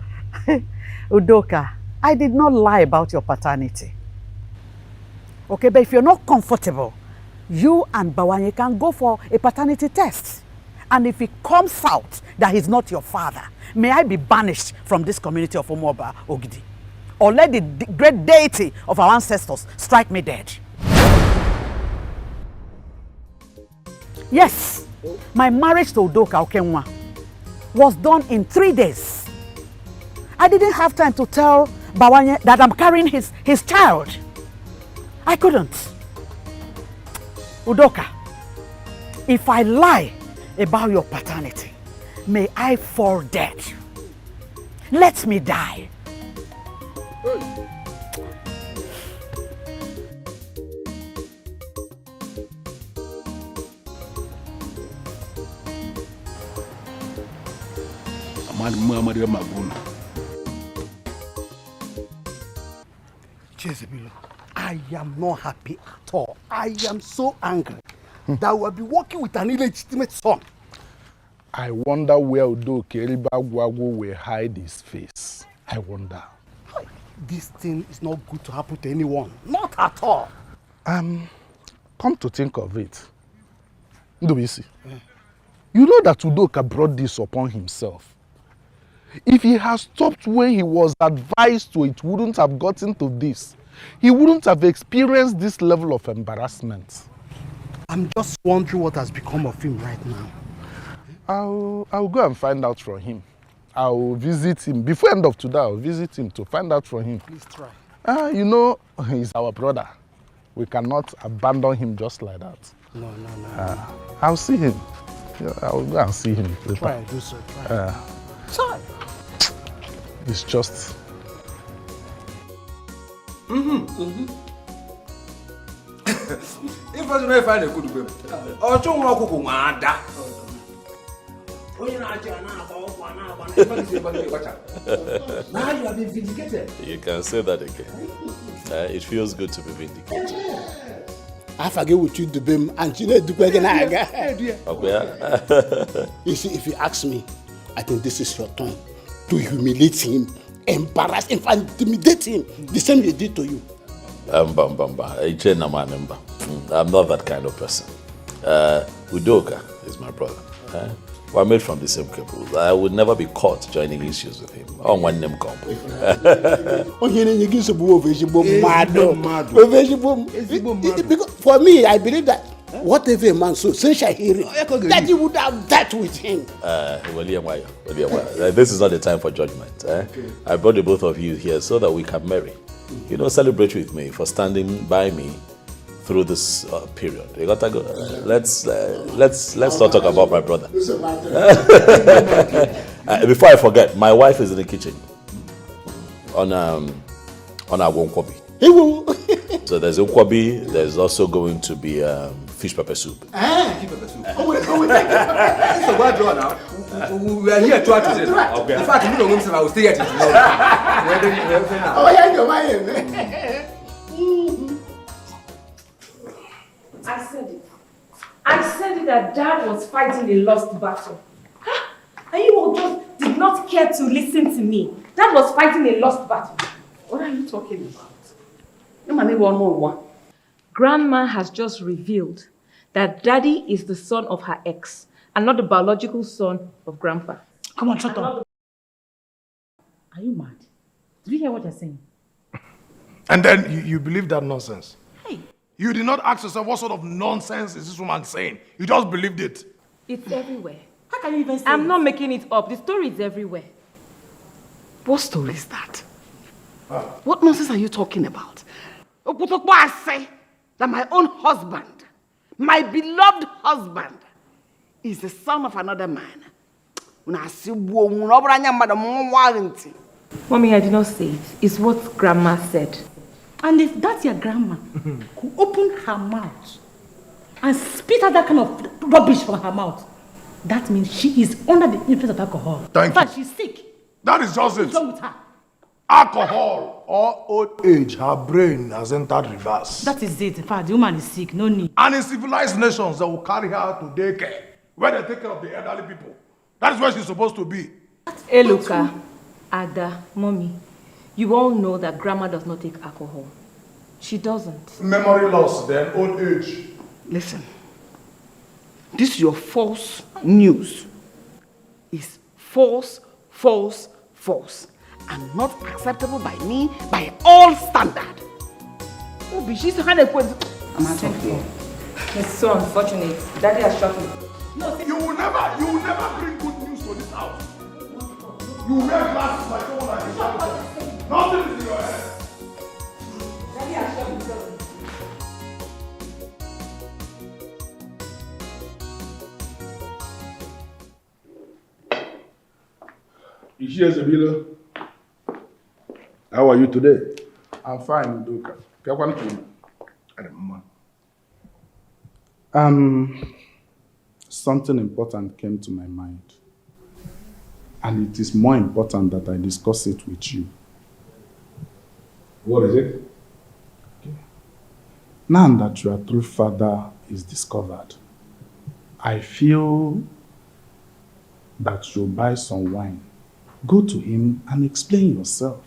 Udoka, I did not lie about your paternity. Okay, but if you're not comfortable, you and Bawanye can go for a paternity test. And if it comes out that he's not your father, may I be banished from this community of Omoba Ogidi. Or let the great deity of our ancestors strike me dead. Yes, my marriage to Udoka Okenwa was done in 3 days. I didn't have time to tell Bawanye that I'm carrying his child. I couldn't. Udoka, if I lie about your paternity, may I fall dead. Let me die. Jezebel, I am not happy at all. I am so angry that I will be working with an illegitimate son. I wonder where Udo Keribagwago will hide his face. I wonder. This thing is not good to happen to anyone. Not at all. Come to think of it, Ndobisi, you know that Udoka brought this upon himself. If he had stopped when he was advised to, it wouldn't have gotten to this. He wouldn't have experienced this level of embarrassment. I'm just wondering what has become of him right now. I'll go and find out from him. I'll visit him. Before end of today, I'll visit him to find out from him. Please try. You know, he's our brother. We cannot abandon him just like that. No. I'll see him. Yeah, I'll go and see him later. Try, do so. Try. Try. It's just... If I don't find a good girl, or don't walk on my dad. Now you have been vindicated. You can say that again. It feels good to be vindicated. I forget what you do, Bim, and you know, do again. You see, if you ask me, I think this is your turn to humiliate him, embarrass him, and intimidate him, the same he did to you. I'm not that kind of person. Udoka is my brother. We're made from the same cable. I would never be caught joining issues with him. On one name comp. Because for me, I believe that whatever a man so shall hear it, that you would have dealt with him. This is not the time for judgment. I brought the both of you here so that we can marry. You know, celebrate with me for standing by me through this period. You gotta go. Let's not talk about my brother. Before I forget, my wife is in the kitchen on our wonkwabi. So there's wonkwabi. There's also going to be fish pepper soup. Fish pepper soup. So what do now? We are here to answer. Okay. In fact, you don't know I will stay here till tomorrow. I said it that Dad was fighting a lost battle. And you all just did not care to listen to me. Dad was fighting a lost battle. What are you talking about? Grandma has just revealed that Daddy is the son of her ex and not the biological son of Grandpa. Come on, shut up. Are you mad? Did you hear what you're saying? And then you believe that nonsense? Hey. You did not ask yourself what sort of nonsense is this woman saying. You just believed it. It's everywhere. How can you even say I'm not making it up. The story is everywhere. What story is that? What nonsense are you talking about? I say that my own husband, my beloved husband, is the son of another man. Mommy, I did not say it. It's what Grandma said. And if that's your grandma who opened her mouth and spit out that kind of rubbish from her mouth, that means she is under the influence of alcohol. Thank you. She's sick. That is just it. What's wrong with her? Alcohol or old age, her brain has entered reverse. That is it. In fact, the woman is sick. No need. And in civilized nations, they will carry her to daycare, where they take care of the elderly people. That is where she's supposed to be. Hey, Luca, Ada, Mommy, you all know that Grandma does not take alcohol. She doesn't. Memory loss, then old age. Listen, this your false news is false, and not acceptable by me by all standard. I'm out of here. It's so unfortunate. Daddy has shot me. You will never bring good news to this house. You wear glasses like someone like a charlatan. Nothing is in your head. Daddy has shot me. Zabila, how are you today? I'm fine, Udoka. Something important came to my mind. And it is more important that I discuss it with you. What is it? Okay. Now that your true father is discovered, I feel that you buy some wine. Go to him and explain yourself.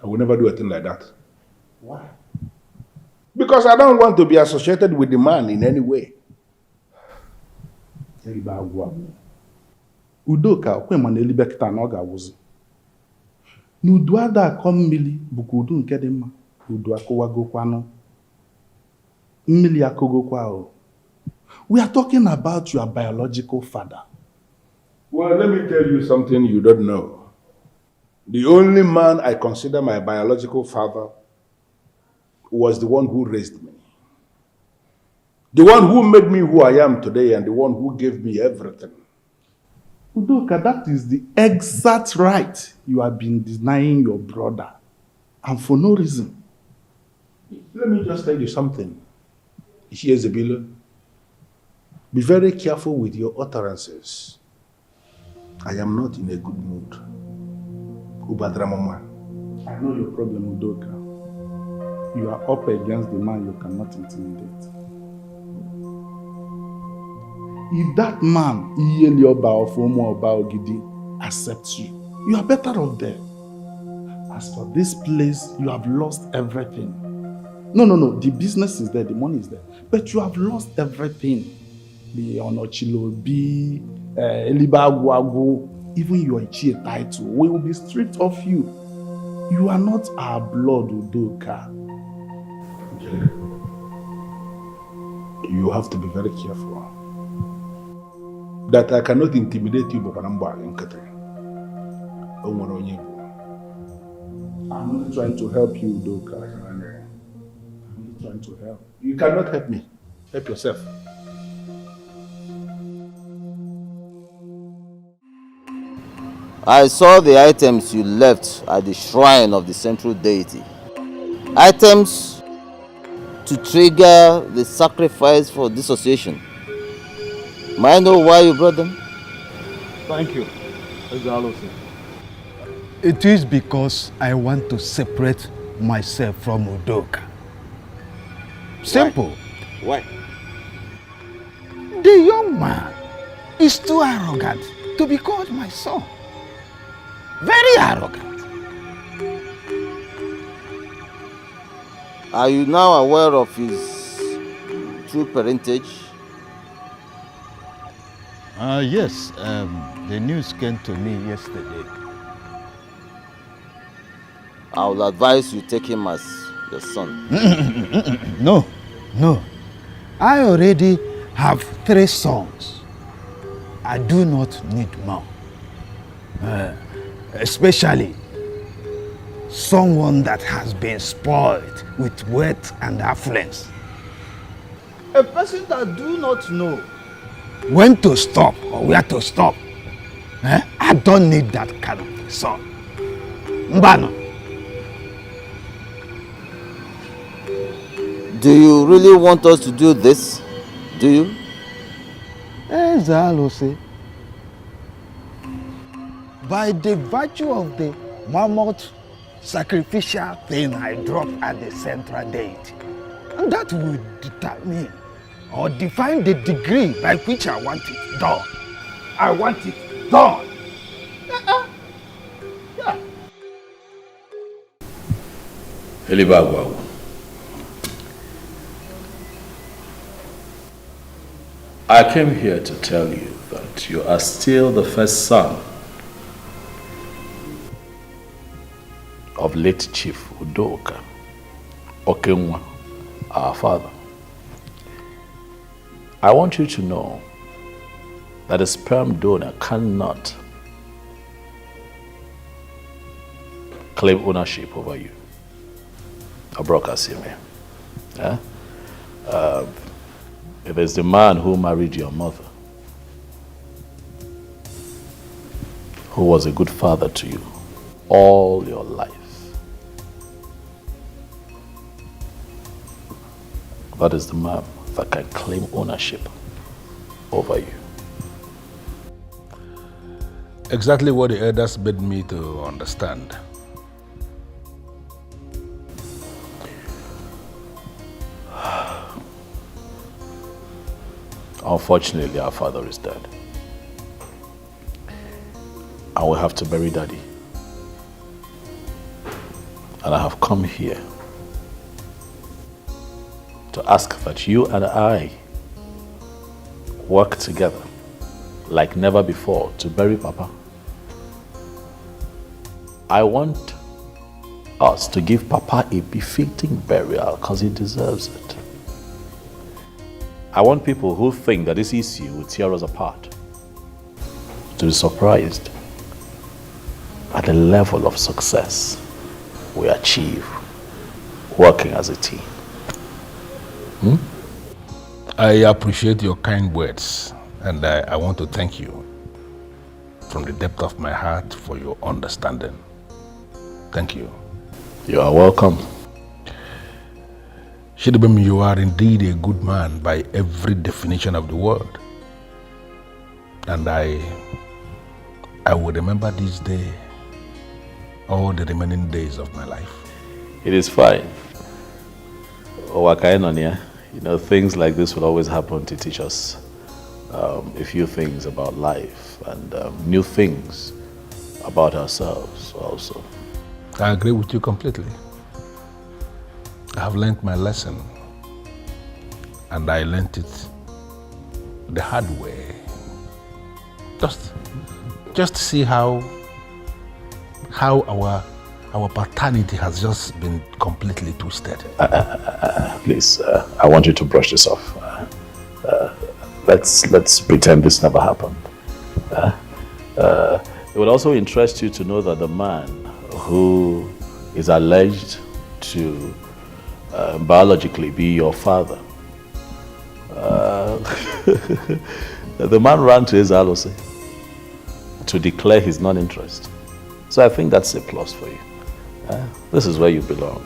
I will never do a thing like that. Why? Because I don't want to be associated with the man in any way. Udoka kwe mana elibe kita na ọ ga-awụzi. N'udu ada akọ mmili bụkwa udu nke dị mma. Udu akụwagokwanụ. Mmili akụgokwa o. We are talking about your biological father. Well, let me tell you something you don't know. The only man I consider my biological father was the one who raised me. The one who made me who I am today and the one who gave me everything. Udoka, that is the exact right you have been denying your brother. And for no reason. Let me just tell you something. Ishiyezebile, be very careful with your utterances. I am not in a good mood. Ubadramama. I know your problem, Udoka. You are up against the man you cannot intimidate. If that man, Iyelioba of Omo Oba Ogidi, accepts you, you are better off there. As for this place, you have lost everything. No. The business is there, the money is there. But you have lost everything. The Onochilobi, Eliba, even your Ichie title, we will be stripped of you. You are not our blood, Udoka. You have to be very careful. That I cannot intimidate you, but I'm only trying to help you, Udoka. I'm only trying to help. You cannot help me. Help yourself. I saw the items you left at the shrine of the central deity. Items to trigger the sacrifice for dissociation. May I know why you brought them? Thank you. It is because I want to separate myself from Udoka. Simple. Why? The young man is too arrogant to be called my son. Very arrogant. Are you now aware of his true parentage? Yes. The news came to me yesterday. I will advise you take him as your son. No. I already have 3 sons. I do not need more. Especially someone that has been spoiled with wealth and affluence. A person that do not know when to stop or where to stop. I don't need that kind of son. Mbano. Do you really want us to do this? Do you? Ezalose. By the virtue of the mammoth sacrificial thing I drop at the central deity, and that will determine or define the degree by which I want it done. I want it done. Yeah. Elibagwagu, I came here to tell you that you are still the first son of late Chief Udoka Okenwa, our father. I want you to know that a sperm donor cannot claim ownership over you. Abrokasime. It is the man who married your mother, who was a good father to you all your life. That is the man that can claim ownership over you. exactly what the elders bid me to understand. Unfortunately, our father is dead. I will have to bury Daddy. And I have come here to ask that you and I work together like never before to bury Papa. I want us to give Papa a befitting burial because he deserves it. I want people who think that this issue will tear us apart to be surprised at the level of success we achieve working as a team. I appreciate your kind words, and I want to thank you from the depth of my heart for your understanding. Thank you. You are welcome. Chidubem, you are indeed a good man by every definition of the word. And I will remember this day all the remaining days of my life. It is fine. You know, things like this will always happen to teach us a few things about life and new things about ourselves also. I agree with you completely. I have learned my lesson, and I learned it the hard way. Just see how our paternity has just been completely twisted. Please, I want you to brush this off. Let's pretend this never happened. It would also interest you to know that the man who is alleged to biologically be your father, the man ran to his LOC to declare his non-interest. So I think that's a plus for you. This is where you belong.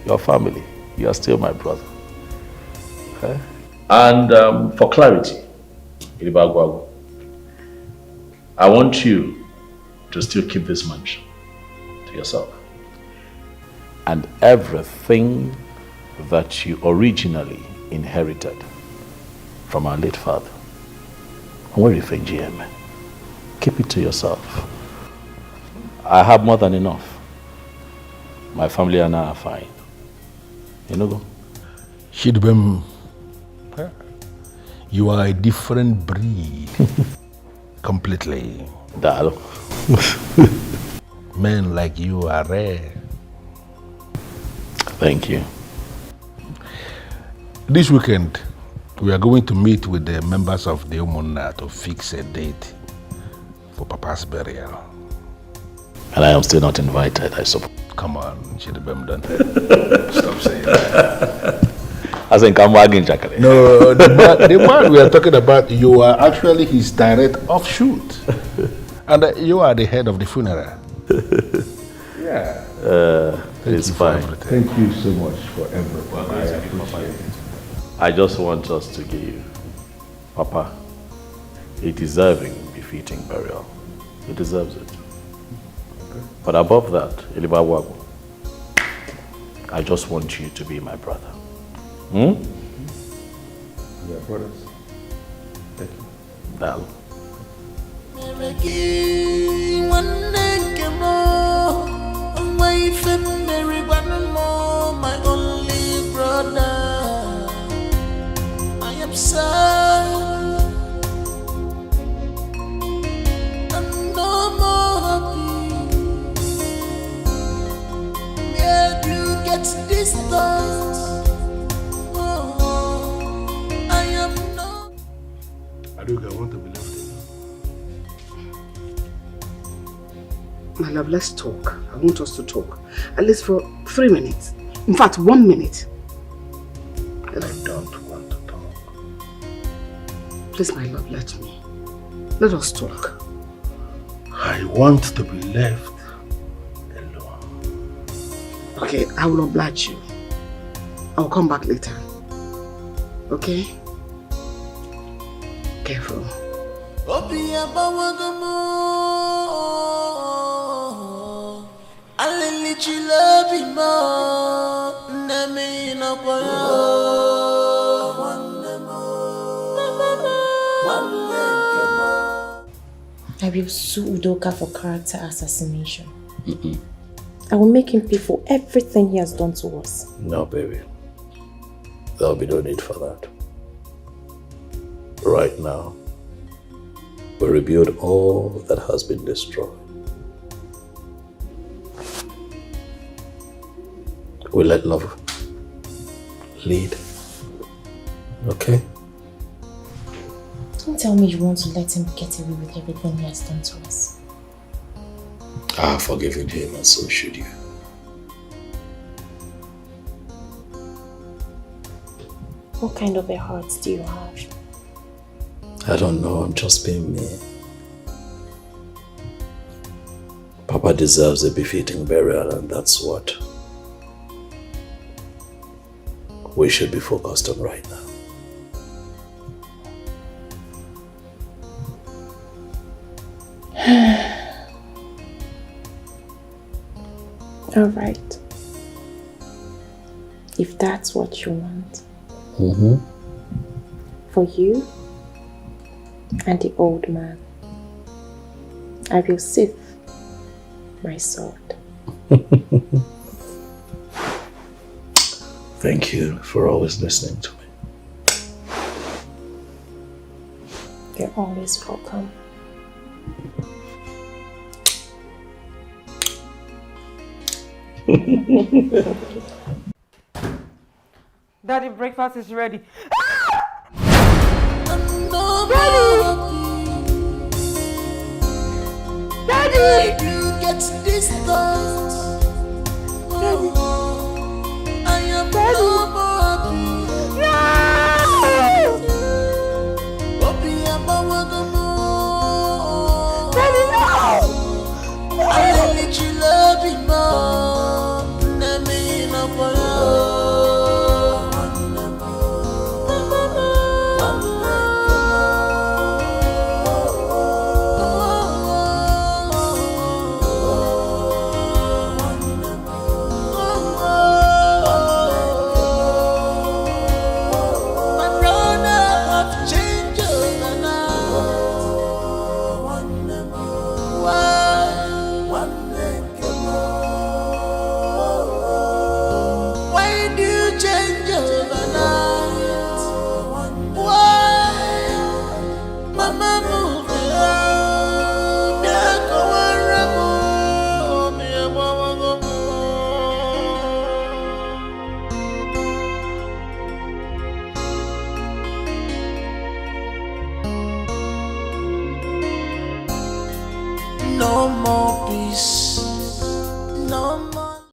Your family, you are still my brother. And for clarity, I want you to still keep this mansion to yourself. And everything that you originally inherited from our late father. What do you think, GM? Keep it to yourself. I have more than enough. My family and I are fine. You know, go. Chidubem, you are a different breed. Completely. Dalo. Men like you are rare. Thank you. This weekend, we are going to meet with the members of the Umuna to fix a date for Papa's burial. And I am still not invited, I suppose. Come on, Chidubem, don't stop saying that. I think I'm wagging Jackal. No, the man we are talking about, you are actually his direct offshoot. And you are the head of the funeral. Yeah. It's fine. Thank you so much for everything. I appreciate it. I just want us to give Papa a deserving, befitting burial. He deserves it. But above that, Elibawago, I just want you to be my brother. Yeah, brothers. Thank you. Dal. My only brother, I am sad and no more happy. Where do you get this thought? I am not. Aduga, I want to be left alone. My love, let's talk. I want us to talk. At least for 3 minutes. In fact, 1 minute. I don't want to talk. Please, my love, let me. Let us talk. I want to be left alone. Okay, I will oblige you. I'll come back later. Okay? Careful. I will sue Udoka for character assassination. I will make him pay for everything he has done to us. No, baby. There'll be no need for that. Right now, we rebuild all that has been destroyed. We let love lead. Okay? Don't tell me you want to let him get away with everything he has done to us. I have forgiven him, and so should you. What kind of a heart do you have? I don't know, I'm just being me. Papa deserves a befitting burial, and that's what we should be focused on right now. All right. If that's what you want. For you and the old man, I will save my sword. Thank you for always listening to me. You're always welcome. Daddy, breakfast is ready. Daddy! You get this thought. Daddy. I am no more happy. Daddy, no! I let you love me more. Let me know for you. No more peace, no more.